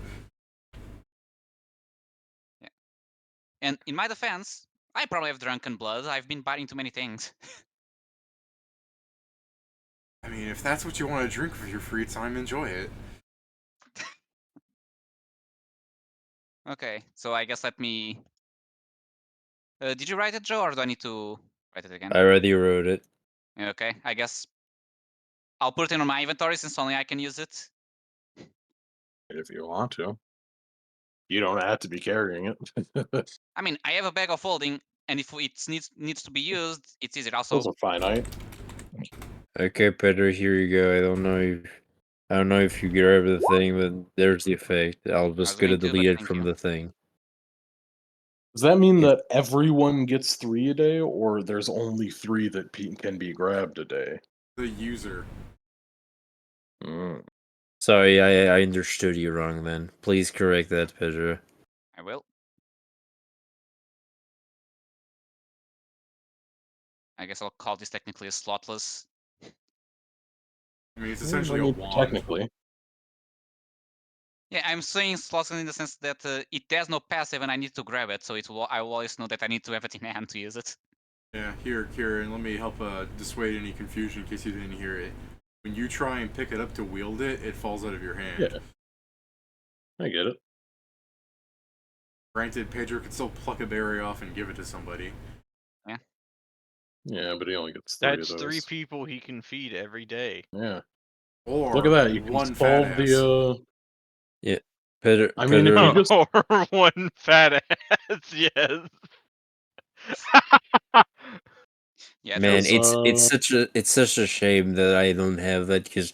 And in my defense, I probably have drunken blood. I've been biting too many things. I mean, if that's what you want to drink for your free time, enjoy it. Okay, so I guess let me. Did you write it, Joe, or do I need to write it again? I already wrote it. Okay, I guess I'll put it in my inventory since only I can use it. If you want to. You don't have to be carrying it. I mean, I have a bag of holding, and if it needs to be used, it's easier. Those Also, are finite. Okay, Pedro, here you go. I don't know if you grab the thing, but there's the effect. I'll just going gonna to, but delete it thank from you. the thing. Does that mean Yeah. that everyone gets 3 a day, or there's only 3 that can be grabbed a day? The user. Mm. Sorry, I understood you wrong then. Please correct that, Pedro. I will. I guess I'll call this technically a slotless. I mean, it's Well, essentially I a mean, wand. technically. Yeah, I'm saying slots in the sense that it has no passive and I need to grab it, so I will always know that I need to have it in hand to use it. Yeah, here, Kieran, let me help dissuade any confusion in case you didn't hear it. When you try and pick it up to wield it, it falls out of your hand. Yeah. I get it. Granted, Pedro could still pluck a berry off and give it to somebody. Yeah, but he only gets 3 That's of 3 those. people he can feed every day. Yeah. Or Look at that. You can one fat solve ass. the. Peter, I mean, if you just. Or 1 fat ass, yes. Yeah, Man, Because, it's such a shame that I don't have that because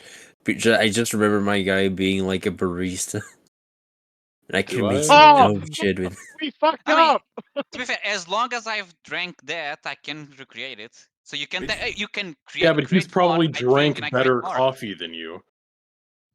I just remember my guy being like a barista, and I Do can make I? some Oh! dope shit with. We fucked I mean, up! to be fair, as long as I've drank that, I can recreate it. So you can you can Yeah, create but he's more. probably I drink and I drank create better more. coffee than you.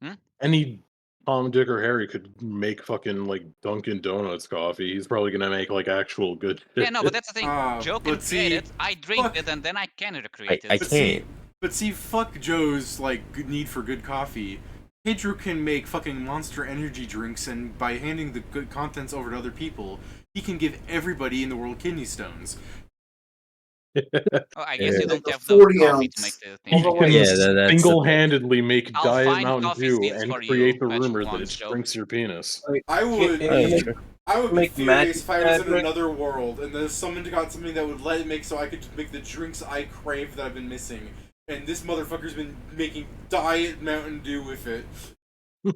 Hmm? Any Tom, Dick, or Harry could make fucking like Dunkin' Donuts coffee. He's probably gonna make like actual good shit. Yeah, no, but that's the thing. Joe can But create see, it. I drink fuck. it, and then I can recreate I it. can't. But see, fuck Joe's need for good coffee. Pedro can make fucking Monster Energy drinks, and by handing the good contents over to other people, he can give everybody in the world kidney stones. Oh, I guess you Yeah. don't have the 40 coffee to make ounce. the He thing. can Yeah, that's the thing. single-handedly make I'll Diet find Mountain coffee Dew seeds and for you, create the Magic rumor that Wands, it Joe. shrinks your penis. I would Oh, be, sure. I would be Make furious if I was in magic another world and then someone got something that would let it make so I could make the drinks I crave that I've been missing, and this motherfucker's been making Diet Mountain Dew with it.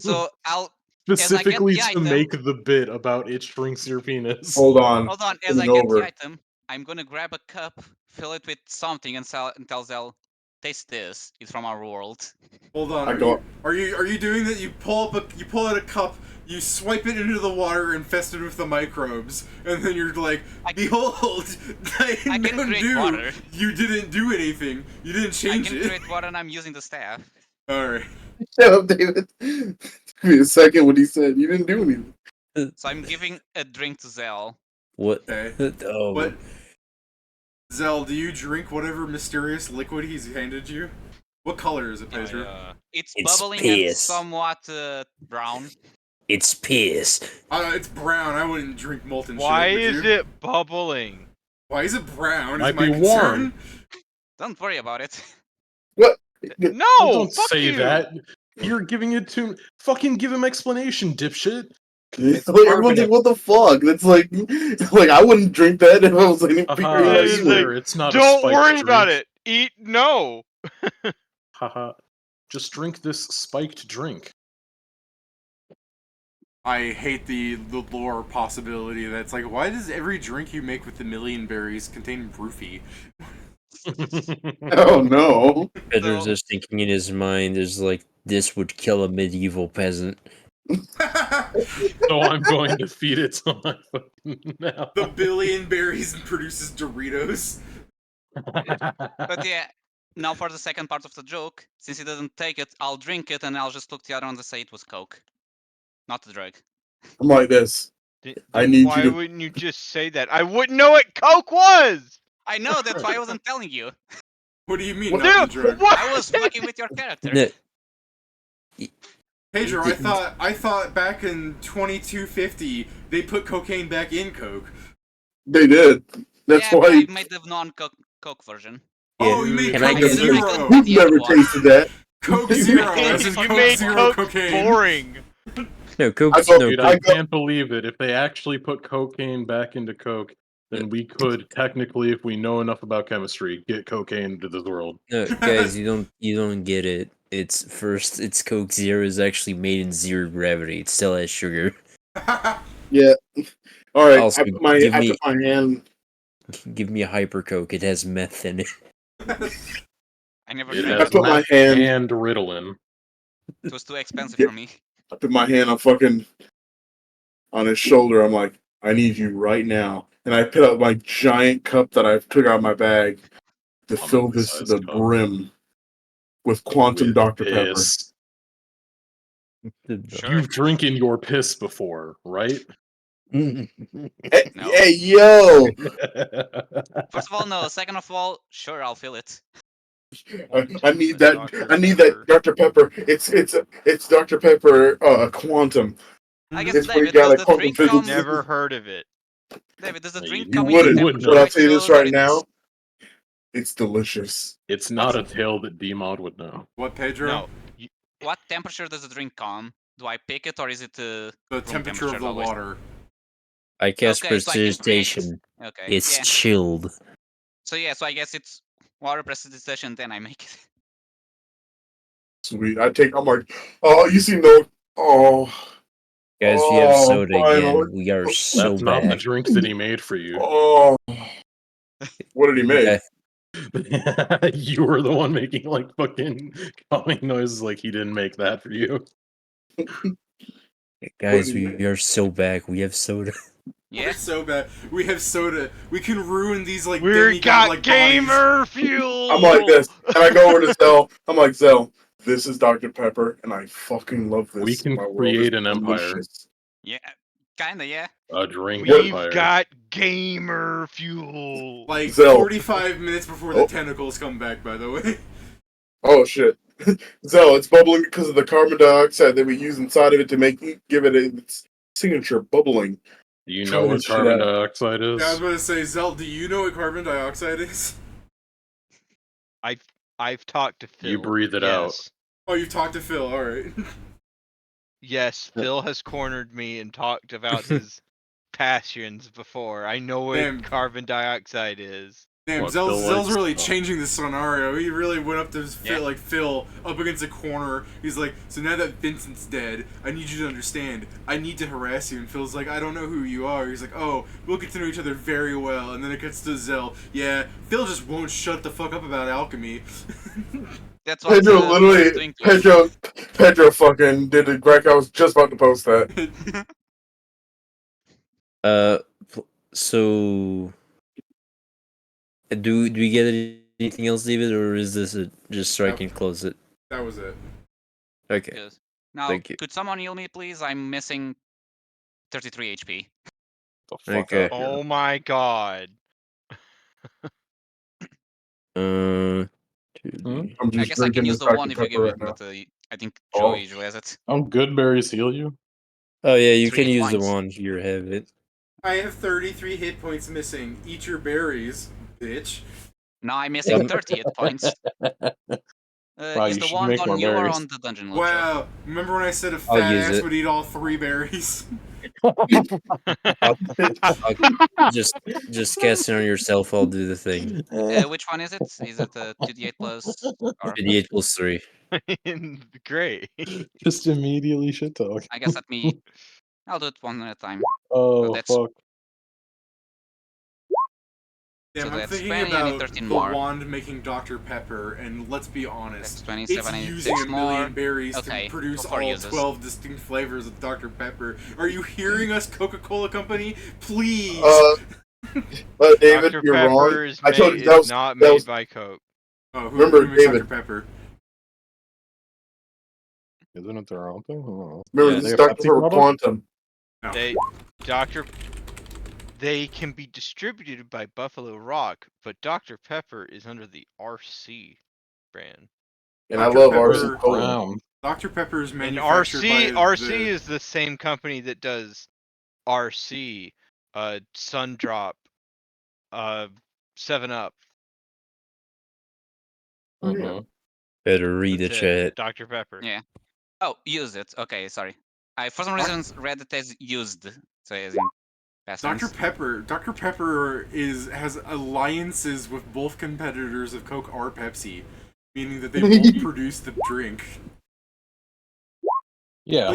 So as I get Specifically the to item, make the bit about it shrinks your penis. Hold on. hold on. As I Moving get the over. item, I'm gonna grab a cup, fill it with something, and tell Zell, taste this. It's from our world. Hold on, I go- are you doing that? You pull out a cup, you swipe it into the water infested with the microbes, and then you're like, behold, Diet I can Mountain create Dew. water. You didn't do anything. You didn't I change can it. create water, and I'm using the staff. All right. Shut up, David. Give me a second when he said you didn't do anything. So I'm giving a drink to Zell. What? Okay. Oh, But Zell, do you drink whatever mysterious liquid he's handed you? What color is it, Pedro? It's It's bubbling and piss. somewhat brown. it's piss. It's brown. I wouldn't drink molten Why shit. is it bubbling? Why is it brown? Might is my be concern. warm. Don't worry about it. No! Don't fuck say you! that. You're giving it to fucking give him explanation, dipshit. Like, everyone's like, what the fuck? That's like I wouldn't drink that if I was any Haha, bigger I than It's you. swear it's not a Don't spiked worry about drink. it! Eat no! Haha. Just drink this spiked drink. I hate the lore possibility that's like, why does every drink you make with the million berries contain roofie? Oh no. Peter's So- just thinking in his mind is like, this would kill a medieval peasant. So I'm going to feed it to my fucking now. The billion berries produces Doritos. But yeah, now for the second part of the joke, since he doesn't take it, I'll drink it and I'll just look the other ones and say it was Coke, not the drug. I'm like this. Then I need why you to- wouldn't you just say that? I wouldn't know what Coke was! I know, that's why I wasn't telling you. What do you mean, What? not the drug? What? I was fucking with your character. No, Pedro, I thought back in 2250 they put cocaine back in Coke. They did. That's Yeah, but why I made the non-Coke version. Oh, you made Can I Coke get a Zero. drink? you've never tasted that. Coke You Zero, made, as in you Coke made Zero Coke cocaine. boring. no, Coke. I go- No, Dude, I I go- can't believe it. If they actually put cocaine back into Coke, then we could technically, if we know enough about chemistry, get cocaine into this world. no, guys, you don't get it. It's Coke Zero is actually made in zero gravity. It still has sugar. Yeah. All right. Also, I put my hand. Give me a hyper Coke. It has meth in it. I never It tried I has it. put my meth hand. and Ritalin. It was too expensive for me. I put my hand on his shoulder. I'm like, I need you right now. And I put out my giant cup that I took out of my bag to fill this to the Sized cup. brim with quantum With Dr. Pepper. piss. Sure. You've drinking your piss before, right? Hey, No. hey, yo! First of all, no. Second of all, sure, I'll fill it. I need that. I need that Dr. Pepper. It's Dr. Pepper quantum. I guess, It's when you David, got does a the quantum drink physics. come? Never heard of it. David, does the No, drink you come You in the wouldn't, temperature but I'll I tell you this chose, or right it's now. It's delicious. It's not a tale that D-Mod would know. What, Pedro? No. what temperature does the drink come? Do I pick it, or is it The room temperature of the always? water. I cast Okay, so I can precipitation. Okay, It's yeah. chilled. So yeah, so I guess it's water precipitation, then I make it. Sweet. I'm like, oh, you see no. Oh. Guys, we have Oh, soda finally. again. We are so That's not the back. drink that he made for you. Oh. What did he make? Okay. You were the one making like fucking calming noises like he didn't make that for you. Guys, we are so back. We have soda. Yeah. We're so bad. We have soda. We can ruin these like We demigod got like bodies. gamer fuel. I'm like this, and I go over to Zell. I'm like, Zell, this is Dr. Pepper, and I fucking love this. We can My world create is an empire. delicious. Yeah. Kinda, yeah. A drink We've empire. got gamer fuel. Like Zell. 45 minutes before the Oh. tentacles come back, by the way. Oh shit, Zell, it's bubbling because of the carbon dioxide that we use inside of it to give it its signature bubbling. Do you Try know what this shit carbon out. dioxide is? Yeah, I was about to say, Zell, do you know what carbon dioxide is? I've talked to Phil. You breathe it out. Yes. Oh, you've talked to Phil, alright. Yes, Phil has cornered me and talked about his passions before. I know what Damn. carbon dioxide is. Damn, What, Zell's Phil likes- really oh. changing the scenario. He really went up to Yeah. Phil up against a corner. He's like, so now that Vincent's dead, I need you to understand. I need to harass you. And Phil's like, I don't know who you are. He's like, oh, we'll get to know each other very well. And then it gets to Zell. Yeah, Phil just won't shut the fuck up about alchemy. That's what Pedro Phil's literally, doing to us. Pedro fucking did it. Greg, I was just about to post that. So do we get anything else, David, or is this it just so I can close it? That was it. Okay. Good. Now, Thank you. could someone heal me, please? I'm missing 33 HP. The fuck Okay. out here. Oh my god. Two, I'm I just guess I can drinking use this the one Dr. if you Pepper give right it, now. but I think Oh. Joey usually has it. Good berries heal you. Oh yeah, you 3 can use the points. one here. Have it. I have 33 hit points missing. Eat your berries, bitch. Now I'm missing 30 hit points. Wow, Is you the should one make more on you or berries. on the dungeon launcher? Wow, remember when I said a I'll fat use ass it. would eat all 3 berries? Just cast it on yourself. I'll do the thing. Which one is it? Is it 2d8 plus? Or 88 plus 3. Great. Just immediately shit talk. I guess let me. I'll do it one at a time. Oh that's- fuck. Damn, So I'm that's thinking 20, I need about 13 the more. wand making Dr. Pepper, and let's be That's honest, 27, it's I need using 6 a million more. berries Okay, to produce before all uses. 12 distinct flavors of Dr. Pepper. Are you hearing us, Coca-Cola Company? Please! David, Dr. you're Pepper wrong. is, I told you that is was not that made was by Coke. Oh, remember, who makes David. Dr. Pepper? Isn't it their own thing? Oh. remember Yeah, this they is a Dr. Pepsi Pepper product? Quantum. No. They can be distributed by Buffalo Rock, but Dr. Pepper is under the RC brand. And I Dr. love Pepper- RC Cola. Brown. Dr. Pepper is And manufactured RC by is the same company that does RC, Sundrop, 7-Up. Mhm. Better read the That's it. chat. Dr. Pepper. Yeah. Oh, used it. Okay, sorry. I for some reason read it as used, so as in past Dr. tense. Pepper. Dr. Pepper has alliances with both competitors of Coke or Pepsi, meaning that they both produce the drink. Yeah.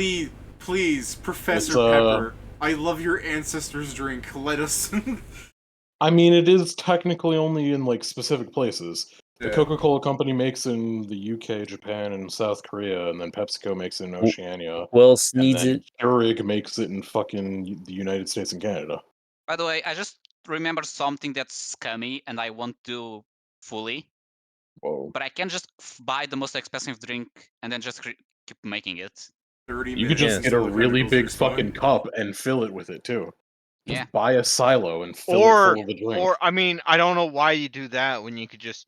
Please, Professor It's, Pepper. I love your ancestors' drink. Let us. I mean, it is technically only in like specific places. The Yeah. Coca-Cola company makes in the UK, Japan, and South Korea, and then PepsiCo makes it in Oceania. Who else And needs then it? Keurig makes it in fucking the United States and Canada. By the way, I just remembered something that's scummy and I won't do fully, Whoa. but I can just buy the most expensive drink and then just keep making it. 30 You minutes could just until get a the really tentacles big respawn. fucking cup and fill it with it too. Just Yeah. buy a silo and fill it Or, full of a drink. or I mean, I don't know why you do that when you could just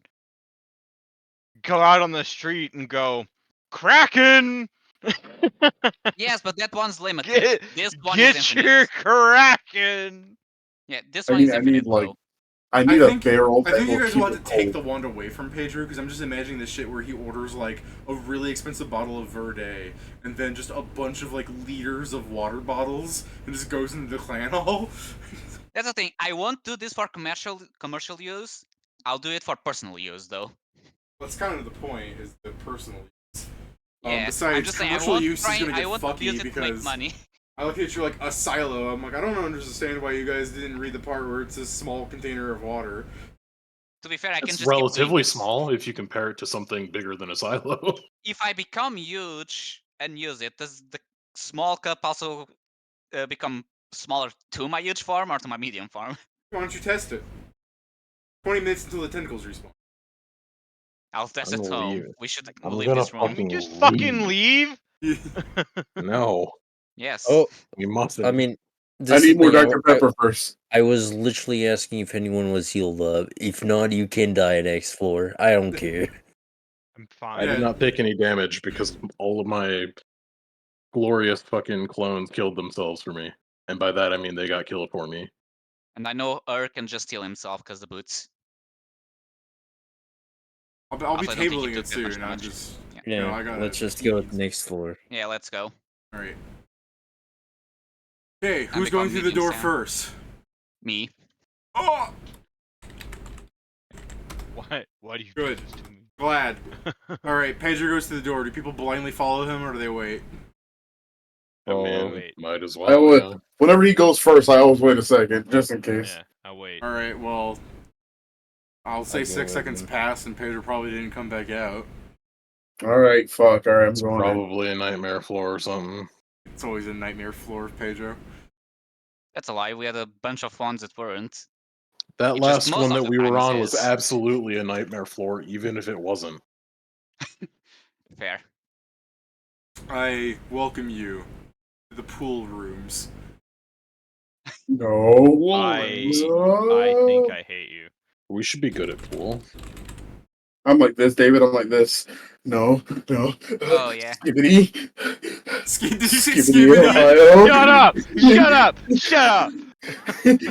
go out on the street and go, Kraken! Yes, but that one's limited. This one is Get infinite. your Kraken! Yeah, this I one need, is I infinite need like, though. I need a barrel I that think you will guys will keep have it to take cold. the wand away from Pedro because I'm just imagining this shit where he orders like a really expensive bottle of Verde and then just a bunch of like liters of water bottles and just goes into the clan hall. That's the thing. I won't do this for commercial use. I'll do it for personal use though. That's kind of the point, is the personal use. Yeah, I'm Besides, just saying I commercial won't use is gonna I get won't fucky use it to make because money. I look at you like a silo. I'm like, I don't understand why you guys didn't read the part where it's a small container of water. To be fair, I can It's just keep doing relatively this. small if you compare it to something bigger than a silo. If I become huge and use it, does the small cup also become smaller to my huge farm or to my medium farm? Why don't you test it? 20 minutes until the tentacles respawn. I'll test I'm at gonna home. leave. We should I'm leave gonna this room. Can we fucking just fucking leave? No, Yes. Oh, we mustn't. I mean, I this need is more the thing, Dr. Pepper first. I was literally asking if anyone was healed up. If not, you can die at next floor. I don't care. I'm I fine. did Yeah. not take any damage because all of my glorious fucking clones killed themselves for me. And by that I mean they got killed for me. And I know can just heal himself because the boots. I'll be Also, I don't think he tabling took it that much soon. I'm damage. just, Yeah. you know, Yeah, I gotta. let's just go to the next floor. Yeah, let's go. All right. Okay, I'm who's going becoming through the medium door Sam. first? Me. Oh, Why do you Good. do this to me? glad. All right, Pedro goes to the door. Do people blindly follow him or do they wait? Wait. Might as I well. would, Yeah. whenever he goes first, I always wait a second, just in case. Yeah, I'll wait. All right, well, I'll say I'll 6 go seconds with passed and Pedro probably didn't come back out. Alright, fuck. Alright, I'm It's going in. probably a nightmare floor or something. It's always a nightmare floor of Pedro. That's a lie. We had a bunch of ones that weren't. That It just last most one of that the we were times on was is. absolutely a nightmare floor, even if it wasn't. Fair. I welcome you to the pool rooms. No. I No. think I hate you. We should be good at pool. I'm like this, David. I'm like this. No. Oh, yeah. Skibbity. Did you say Skibbity, Skibbity? Ohio. Shut up! Shut up! Shut up!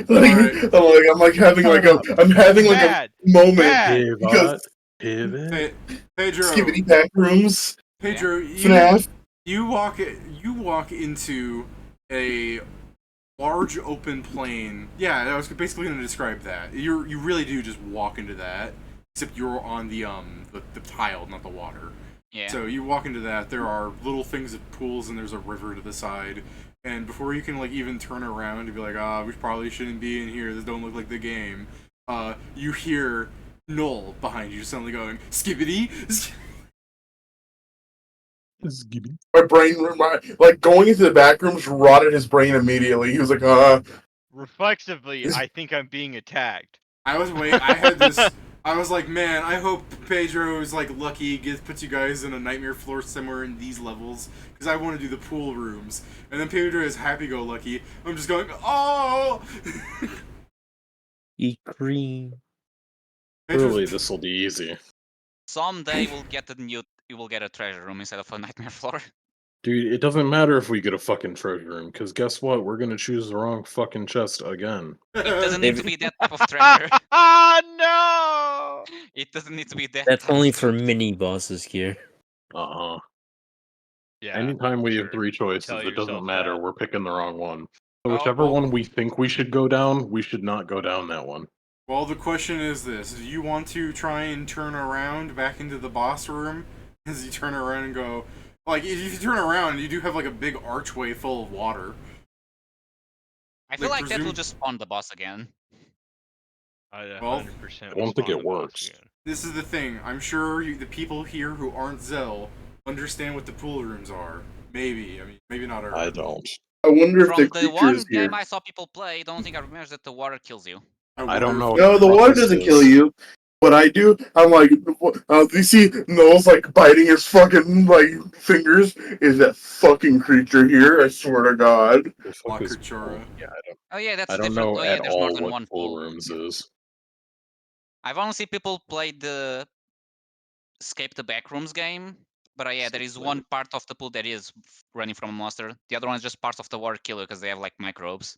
Alright. I'm like having like Shut I'm having like Bad. a moment Bad. because Pivot. Pedro. Skibbity back rooms. Pedro, FNAF. you walk into a large open plain. Yeah, I was basically going to describe that. You really do just walk into that, except you're on the tile, not the water. Yeah. So you walk into that. There are little things of pools, and there's a river to the side. And before you can like even turn around to be like, we probably shouldn't be in here. This don't look like the game. You hear Noel behind you suddenly going skibbity. My brain, like going into the back rooms rotted his brain immediately. He was like, Reflexively, I think I'm being attacked. I had this. I was like, man, I hope Pedro is like lucky, puts you guys in a nightmare floor somewhere in these levels, because I want to do the pool rooms. And then Pedro is happy-go-lucky. I'm just going, oh. Eat cream. Surely this will be easy. Someday you will get a treasure room instead of a nightmare floor. Dude, it doesn't matter if we get a fucking treasure room, because guess what? We're gonna choose the wrong fucking chest again. It doesn't need to David- be that type of treasure. No! It doesn't need to be that. That's type only of for treasure. mini bosses here. Uh-huh. Yeah. Anytime we have sure. 3 choices, Tell it doesn't yourself matter. that. We're picking the wrong one. So Oh, whichever well. one we think we should go down, we should not go down that one. Well, the question is this: do you want to try and turn around back into the boss room? As you turn around and go, like, if you turn around, you do have like a big archway full of water. I feel Like, like that will presume- just spawn the boss again. I Well, 100% I don't think it works. This is the thing. I'm sure the people here who aren't Zell understand what the pool rooms are. Maybe. I mean, maybe not. I don't. I wonder if From the the creature one is here. game I saw people play, the only thing I remember is that the water kills you. I don't know. No, the water doesn't kill you. What I do, I'm like, you see Noel's like biting his fucking like fingers. Is that fucking creature here? I swear to God. The fuck is Lakachura. pool? Yeah, Oh yeah, that's I a don't different. know Oh yeah, at there's more all than what one pool pool. rooms is. I've only seen people play the Escape the Backrooms game, But yeah, there is one part of the pool that is running from a monster. The other one is just part of the water killer because they have like microbes.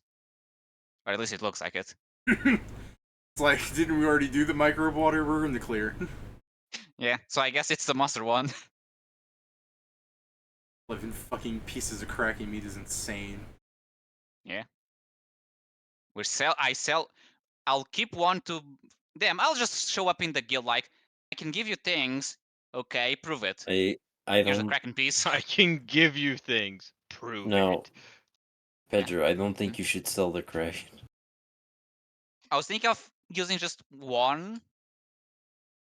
Or at least it looks like it. It's like, didn't we already do the microbe water? We're in the clear. Yeah, so I guess it's the monster one. 11 fucking pieces of cracking meat is insane. Yeah. I'll keep one to damn, I'll just show up in the guild like I can give you things. Okay, prove it. I Here's a don't Kraken piece. I can give you things. Prove no, it. Pedro. I don't think you should sell the Kraken. I was thinking of using just one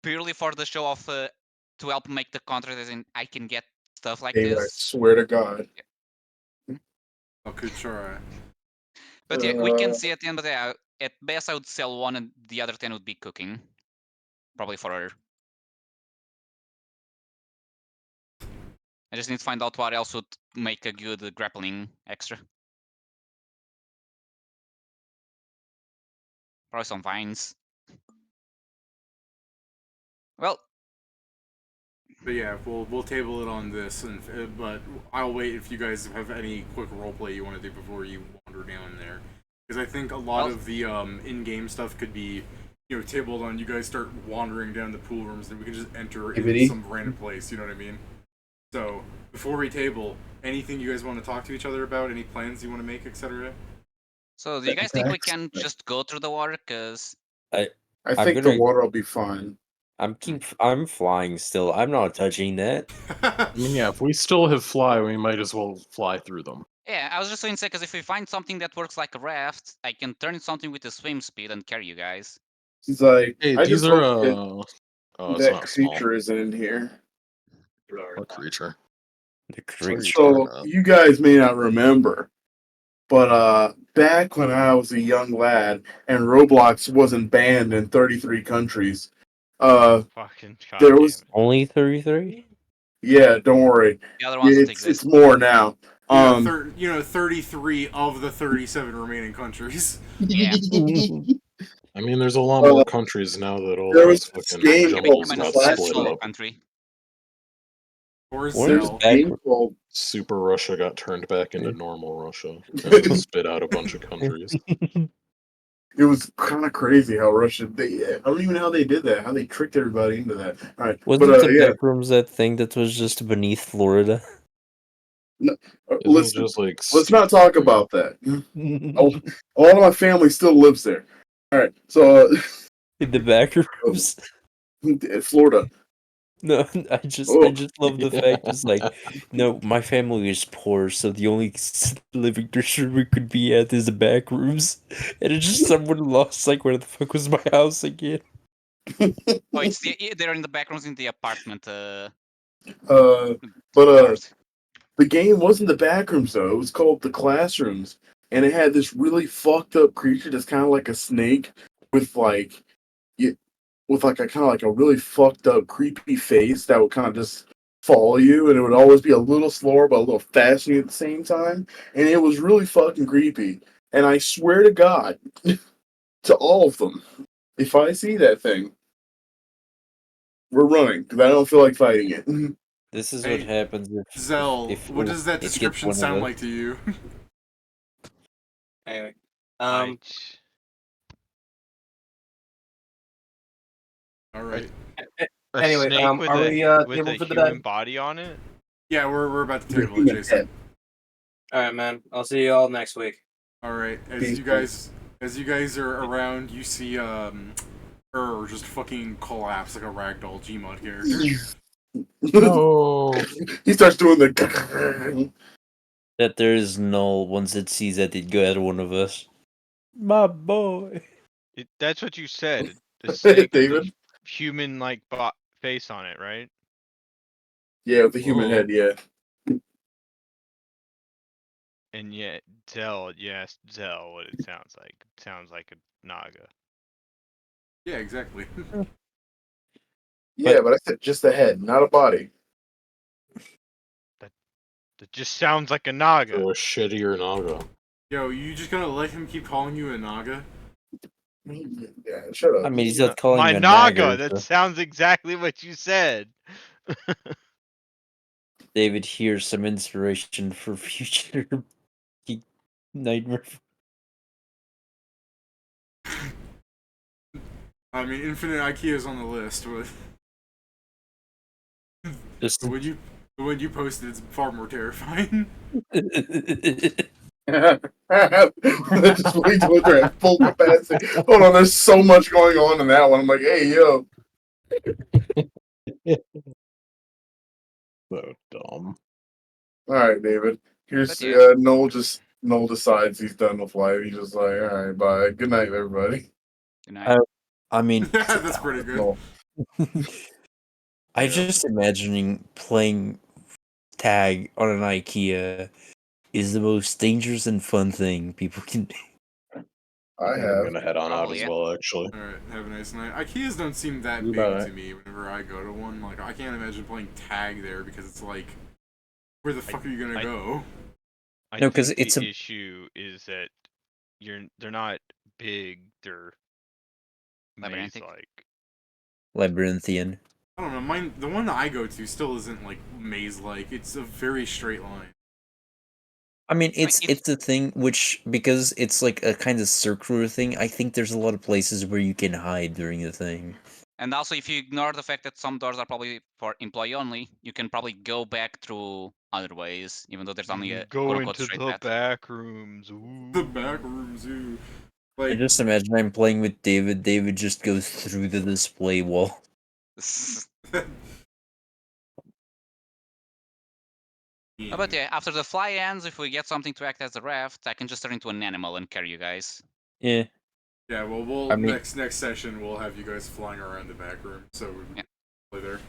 purely for the show of to help make the contract as in I can get stuff like David, I this. swear to God. Okay, sure. But yeah, we can see at the end of the day, at best I would sell one and the other 10 would be cooking. Probably for her. I just need to find out what else would make a good grappling extra. Probably some vines. Well, But yeah, we'll table it on this, and but I'll wait if you guys have any quick roleplay you want to do before you wander down there, because I think a lot of the in-game stuff could be, tabled on. You guys start wandering down the pool rooms, and we can just enter in some random place. You know what I mean? So before we table, anything you guys want to talk to each other about? Any plans you want to make, etc. so do you guys think we can just go through the water? Cause I I'm think gonna- the water will be fine. I'm flying still. I'm not touching that. I mean, yeah, if we still have fly, we might as well fly through them. yeah, I was just going to say because if we find something that works like a raft, I can turn something with a swim speed and carry you guys. He's like, Hey, I these just are hope it's that not small. creature isn't in here. What creature? The What are you creature. talking So about? you guys may not remember, but back when I was a young lad and Roblox wasn't banned in 33 countries, Fucking there was goddamn. Only 33? yeah, don't worry, The other ones don't it's exist. more now. 33 of the 37 remaining countries. Yeah. I mean, there's a lot more countries now that all there those was this fucking game Actually, jungles became called an got split successful up. country. Or Where's Zell. back? game called Super Russia got turned back into normal Russia and spit out a bunch of countries. it was kind of crazy how Russia. I don't even know how they did that. How they tricked everybody into that. All right, Wasn't but the yeah, backrooms that thing that was just beneath Florida? Isn't listen, it just like let's not talk about that. Oh, a lot of my family still lives there. All right, so In the backrooms? Florida. No, I just love the fact it's like, no, my family is poor, so the only living condition we could be at is the back rooms, and it's just someone lost. Like, where the fuck was my house again? Oh, it's they're in the backrooms in the apartment. But part. the game wasn't the backrooms though. It was called the classrooms, and it had this really fucked up creature that's kind of like a snake with like, with like a kind of like a really fucked up creepy face that would kind of just follow you, and it would always be a little slower but a little faster at the same time, and it was really fucking creepy. And I swear to God, to all of them, if I see that thing, we're running because I don't feel like fighting it. This is Hey, what happens Zell, if what does that it gets description one of sound us. like to you? Anyway, I- All right. a Anyway, snake with are a, we, with table a for the human day? body on it? Yeah, we're about to The table it, human Jason. head. All right, man. I'll see you all next week. All right. Peace, As you guys are around, you see just fucking collapse like a ragdoll Gmod character. No. He starts doing the. That there is no once it sees that it go at one of us. My boy. That's what you said. The snake with a David. human-like face on it, right? Yeah, with the human Whoa. head. Yeah. And yet, Zell, yes, Zell, what it sounds like. It sounds like a Naga. Yeah, exactly. Yeah, but I said just the head, not a body. That just sounds like a Naga. Or a shittier Naga. Yo, you just gonna let him keep calling you a Naga? Yeah, shut up. I mean, he's not calling My you a Naga, nagger, that so- sounds exactly what you said. David, here's some inspiration for future nightmare. I mean, Infinite IKEA's on the list, but Just the one you posted is far more terrifying. Just wait till they're at full capacity. Hold on, there's so much going on in that one. I'm like, hey, yo. So dumb. All right, David. Here's But yeah. Noel decides he's done with life. He's just like, all right, bye. Good night, everybody. Good night. I mean, That's pretty good. Noel. I just imagining playing tag on an IKEA is the most dangerous and fun thing people can do. I I'm have. gonna head on out Probably, as yeah. well, actually. Alright, have a nice night. IKEAs don't seem that Goodbye. big to me whenever I go to one. Like, I can't imagine playing tag there because it's like, where the fuck are you gonna go? I No, 'cause think it's the a- issue is that they're not big. They're Labyrinthic. maze-like. Labyrinthian. I don't know, the one I go to still isn't like maze-like. It's a very straight line. I mean, Like, it's the thing which, because it's like a kind of circular thing. I think there's a lot of places where you can hide during the thing. And also, if you ignore the fact that some doors are probably for employee only, you can probably go back through other ways, even though there's only a Go quote-unquote into straight the path. back rooms. Ooh. The back rooms, ooh. I Like, just imagine I'm playing with David. David just goes through the display wall. But yeah, after the fly ends, if we get something to act as a raft, I can just turn into an animal and carry you guys. Yeah. yeah, well, I mean- next session we'll have you guys flying around the back room, so we can Yeah. play there.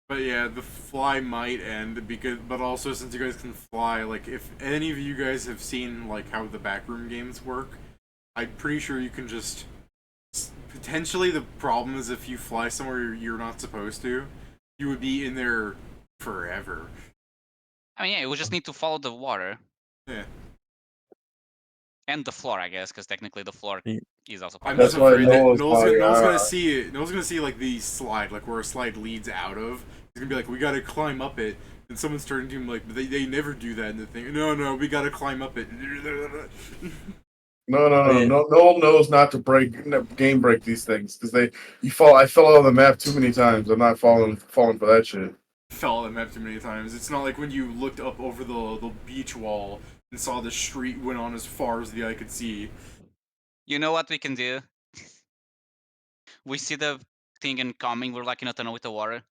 But yeah, the fly might end but also since you guys can fly, like if any of you guys have seen like how the backroom games work, I'm pretty sure you can just potentially the problem is if you fly somewhere you're not supposed to, you would be in there forever. I mean, yeah, we just need to follow the water Yeah. and the floor, I guess, because technically the floor Yeah. is also part I'm of just it. That's why afraid that Noel's like, Noel's gonna see it. Noel's gonna see like the slide, like where a slide leads out of. He's gonna be like, "We gotta climb up it," and someone's turning to him like, "They never do that in the thing." No, we gotta climb up it. No. Yeah. Noel knows not to game break these things because I fell out of the map too many times. I'm not falling for that shit. Fell on the map too many times. It's not like when you looked up over the beach wall and saw the street went on as far as the eye could see. You know what we can do? We see the thing incoming, we're like in a tunnel with the water.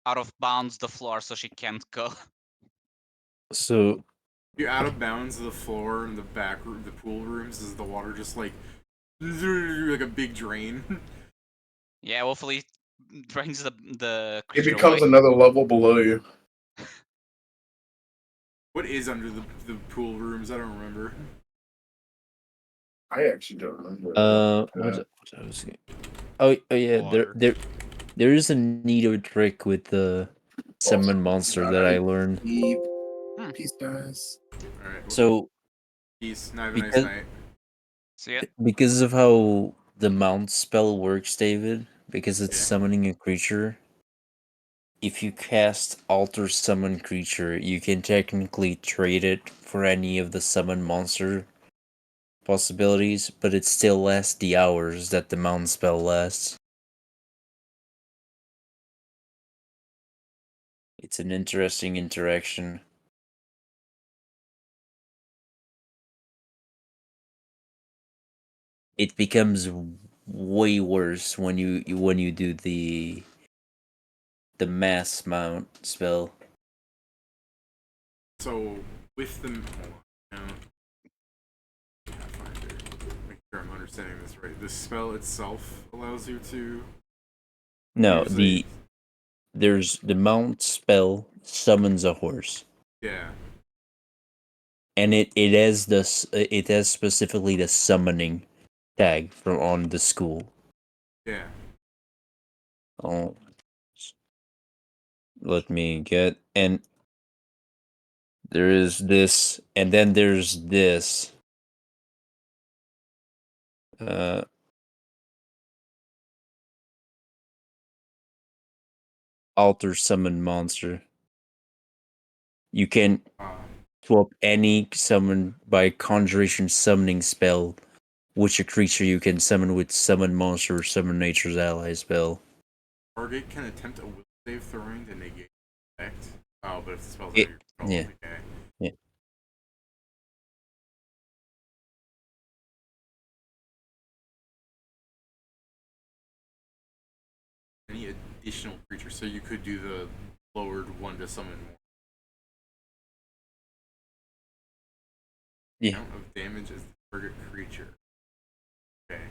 Out of bounds the floor so she can't go. So You're out of bounds of the floor in the back room, the pool rooms. Is the water just like a big drain? Yeah, hopefully it drains the It creature becomes away. another level below you. What is under the pool rooms? I don't remember. I actually don't remember. what I was saying? Oh yeah, Water. there is a neato trick with the summon monster that I learned. Hmm. Peace, guys. Alright. So Peace. Have a nice because night. So yeah, because of how the mount spell works, David, because it's Yeah. summoning a creature, if you cast alter summon creature, you can technically trade it for any of the summon monster possibilities, but it still lasts the hours that the mount spell lasts. It's an interesting interaction. It becomes way worse when you do the mass mount spell. So with the make sure I'm understanding this right. The spell itself allows you to No, use there's the mount spell summons a horse, yeah. and it has specifically the summoning tag from on the school. Yeah. Oh, let me get, and there is this, and then there's this. Uh, alter summon monster. You can swap any summon by conjuration summoning spell, which a creature you can summon with summon monster or summon nature's ally spell. Target can attempt a will save throwing to negate effect. Oh, but if the spell's It- under your control, yeah. okay. Yeah. Any additional creature, so you could do the lowered one to summon more. Yeah. Amount of damage as the target creature. Okay.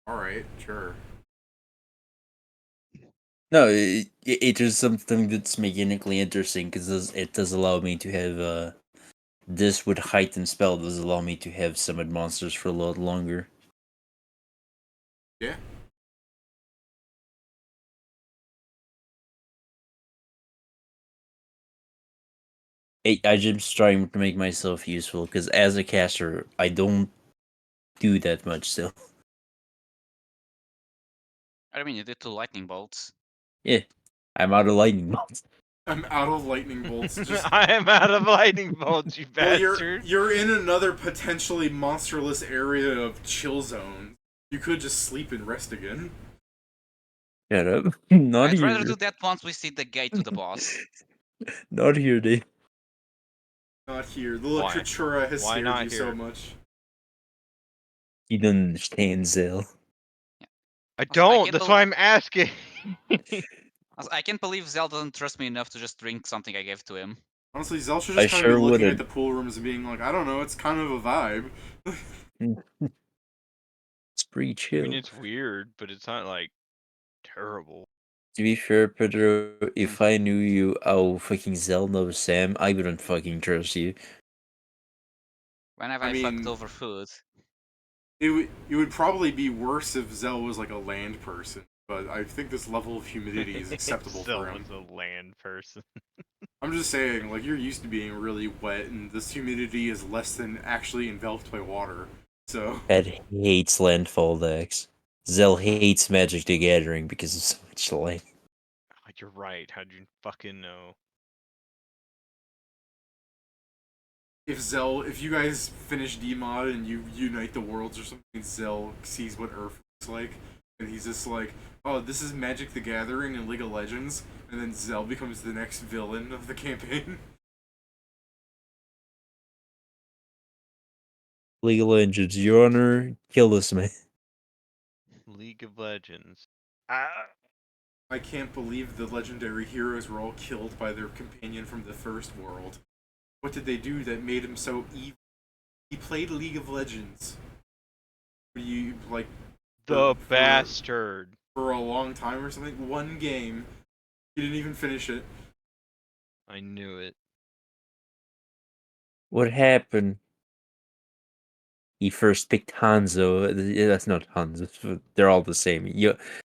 Alright, sure. No, it is something that's mechanically interesting because it does allow me to have this with heightened spell does allow me to have summoned monsters for a lot longer. Yeah. I just trying to make myself useful because as a caster, I don't do that much still. I mean, you did 2 lightning bolts. Yeah, I'm out of lightning bolts. I'm out of lightning bolts. Just I am out of lightning bolts, you well, bastard. you're in another potentially monsterless area of chill zone. You could just sleep and rest again. Shut up. Not I'd here. rather do that once we see the gate to the boss. Not here, Dave. Not here. The Why? Literatura has Why scared not you so here? much. You don't understand, Zell. I Also, I don't. can't That's bel- why I'm asking. Also, I can't believe Zel doesn't trust me enough to just drink something I gave to him. Honestly, Zelsh should I just kind of sure be looking at wouldn't. the pool rooms and being like, I don't know, it's kind of a vibe. It's pretty I chill. mean, it's weird, but it's not like terrible. To be fair, Pedro, if I knew you how fucking Zell knows Sam, I wouldn't fucking trust you. When have I I fucked mean- over food? It would probably be worse if Zell was like a land person, but I think this level of humidity is acceptable Still for him. was a land person. I'm just saying, like, you're used to being really wet, and this humidity is less than actually enveloped by water. So, Ed hates landfall decks. Zell hates Magic the Gathering because of so much land. Oh, you're right. How'd you fucking know? if you guys finish DMod and you unite the worlds or something, Zell sees what Earth looks like, and he's just like, oh, this is Magic the Gathering and League of Legends, and then Zell becomes the next villain of the campaign. League of Legends, Your Honor, kill this man. League of Legends. I can't believe the legendary heroes were all killed by their companion from the first world. What did they do that made him so evil? He played League of Legends. You like The for- bastard. for a long time or something. One game. He didn't even finish it. I knew it. What happened? He first picked Hanzo. That's not Hanzo. They're all the same.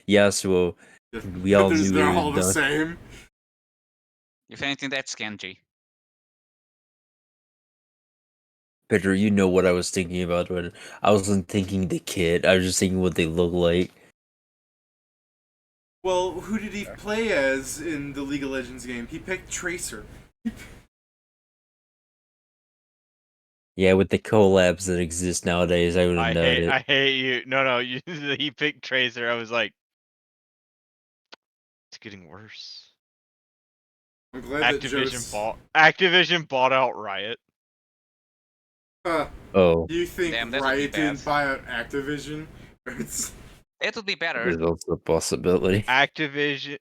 Yasuo. We all knew They're he all was the done. same. If anything, that's Genji. Pedro, you know what I was thinking about when I wasn't thinking the kid. I was just thinking what they look like. Well, who did he play as in the League of Legends game? He picked Tracer. Yeah, with the collabs that exist nowadays, I would have known it. I hate you. No, he picked Tracer. I was like, it's getting worse. I'm glad that Activision bought out Riot. Oh, Do you think Damn, that would be Riot didn't bad. buy out Activision? It's- It would be better. there's also a possibility. Activision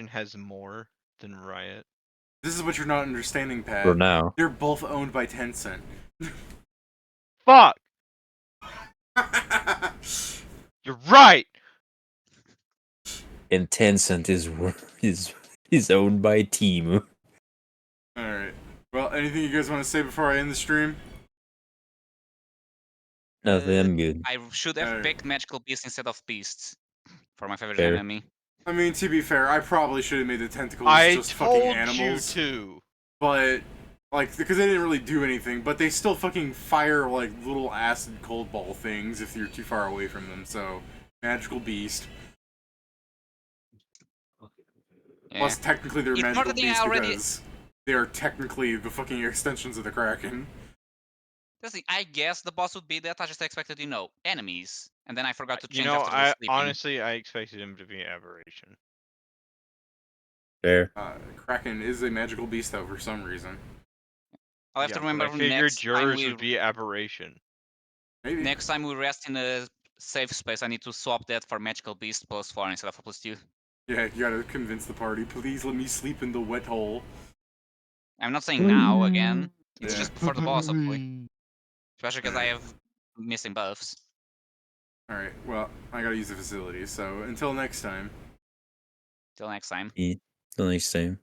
has more than Riot. This is what you're not understanding, Pat. For now. They're both owned by Tencent. Fuck! You're right. And Tencent is owned by Team. Alright. Well, anything you guys want to say before I end the stream? Nothing, I'm good. I should have Alright. picked Magical Beasts instead of Beasts for my favorite Fair. enemy. I mean, to be fair, I probably should have made the Tentacles I just fucking told you animals. to. But Like, because they didn't really do anything, but they still fucking fire, like, little acid cold ball things if you're too far away from them, so... Magical Beast. Yeah. Plus, technically they're It's more Magical the thing I Beast already- because they are technically the fucking extensions of the Kraken. That's the thing, I guess the boss would be that. I just expected, enemies. And then I forgot to You change know, after the I sleeping. honestly I expected him to be aberration. Fair. Kraken is a magical beast, though, for some reason. I'll have Yeah, to but remember I figured next time yours we would be aberration. Maybe. next time we rest in a safe space. I need to swap that for magical beast +4 instead of a +2. Yeah, you gotta convince the party, please let me sleep in the wet hole. I'm not saying now again. It's Yeah. just before the boss, hopefully. Especially because I have missing buffs. Alright, well, I gotta use the facility, so until next time. Till next time. Till next time.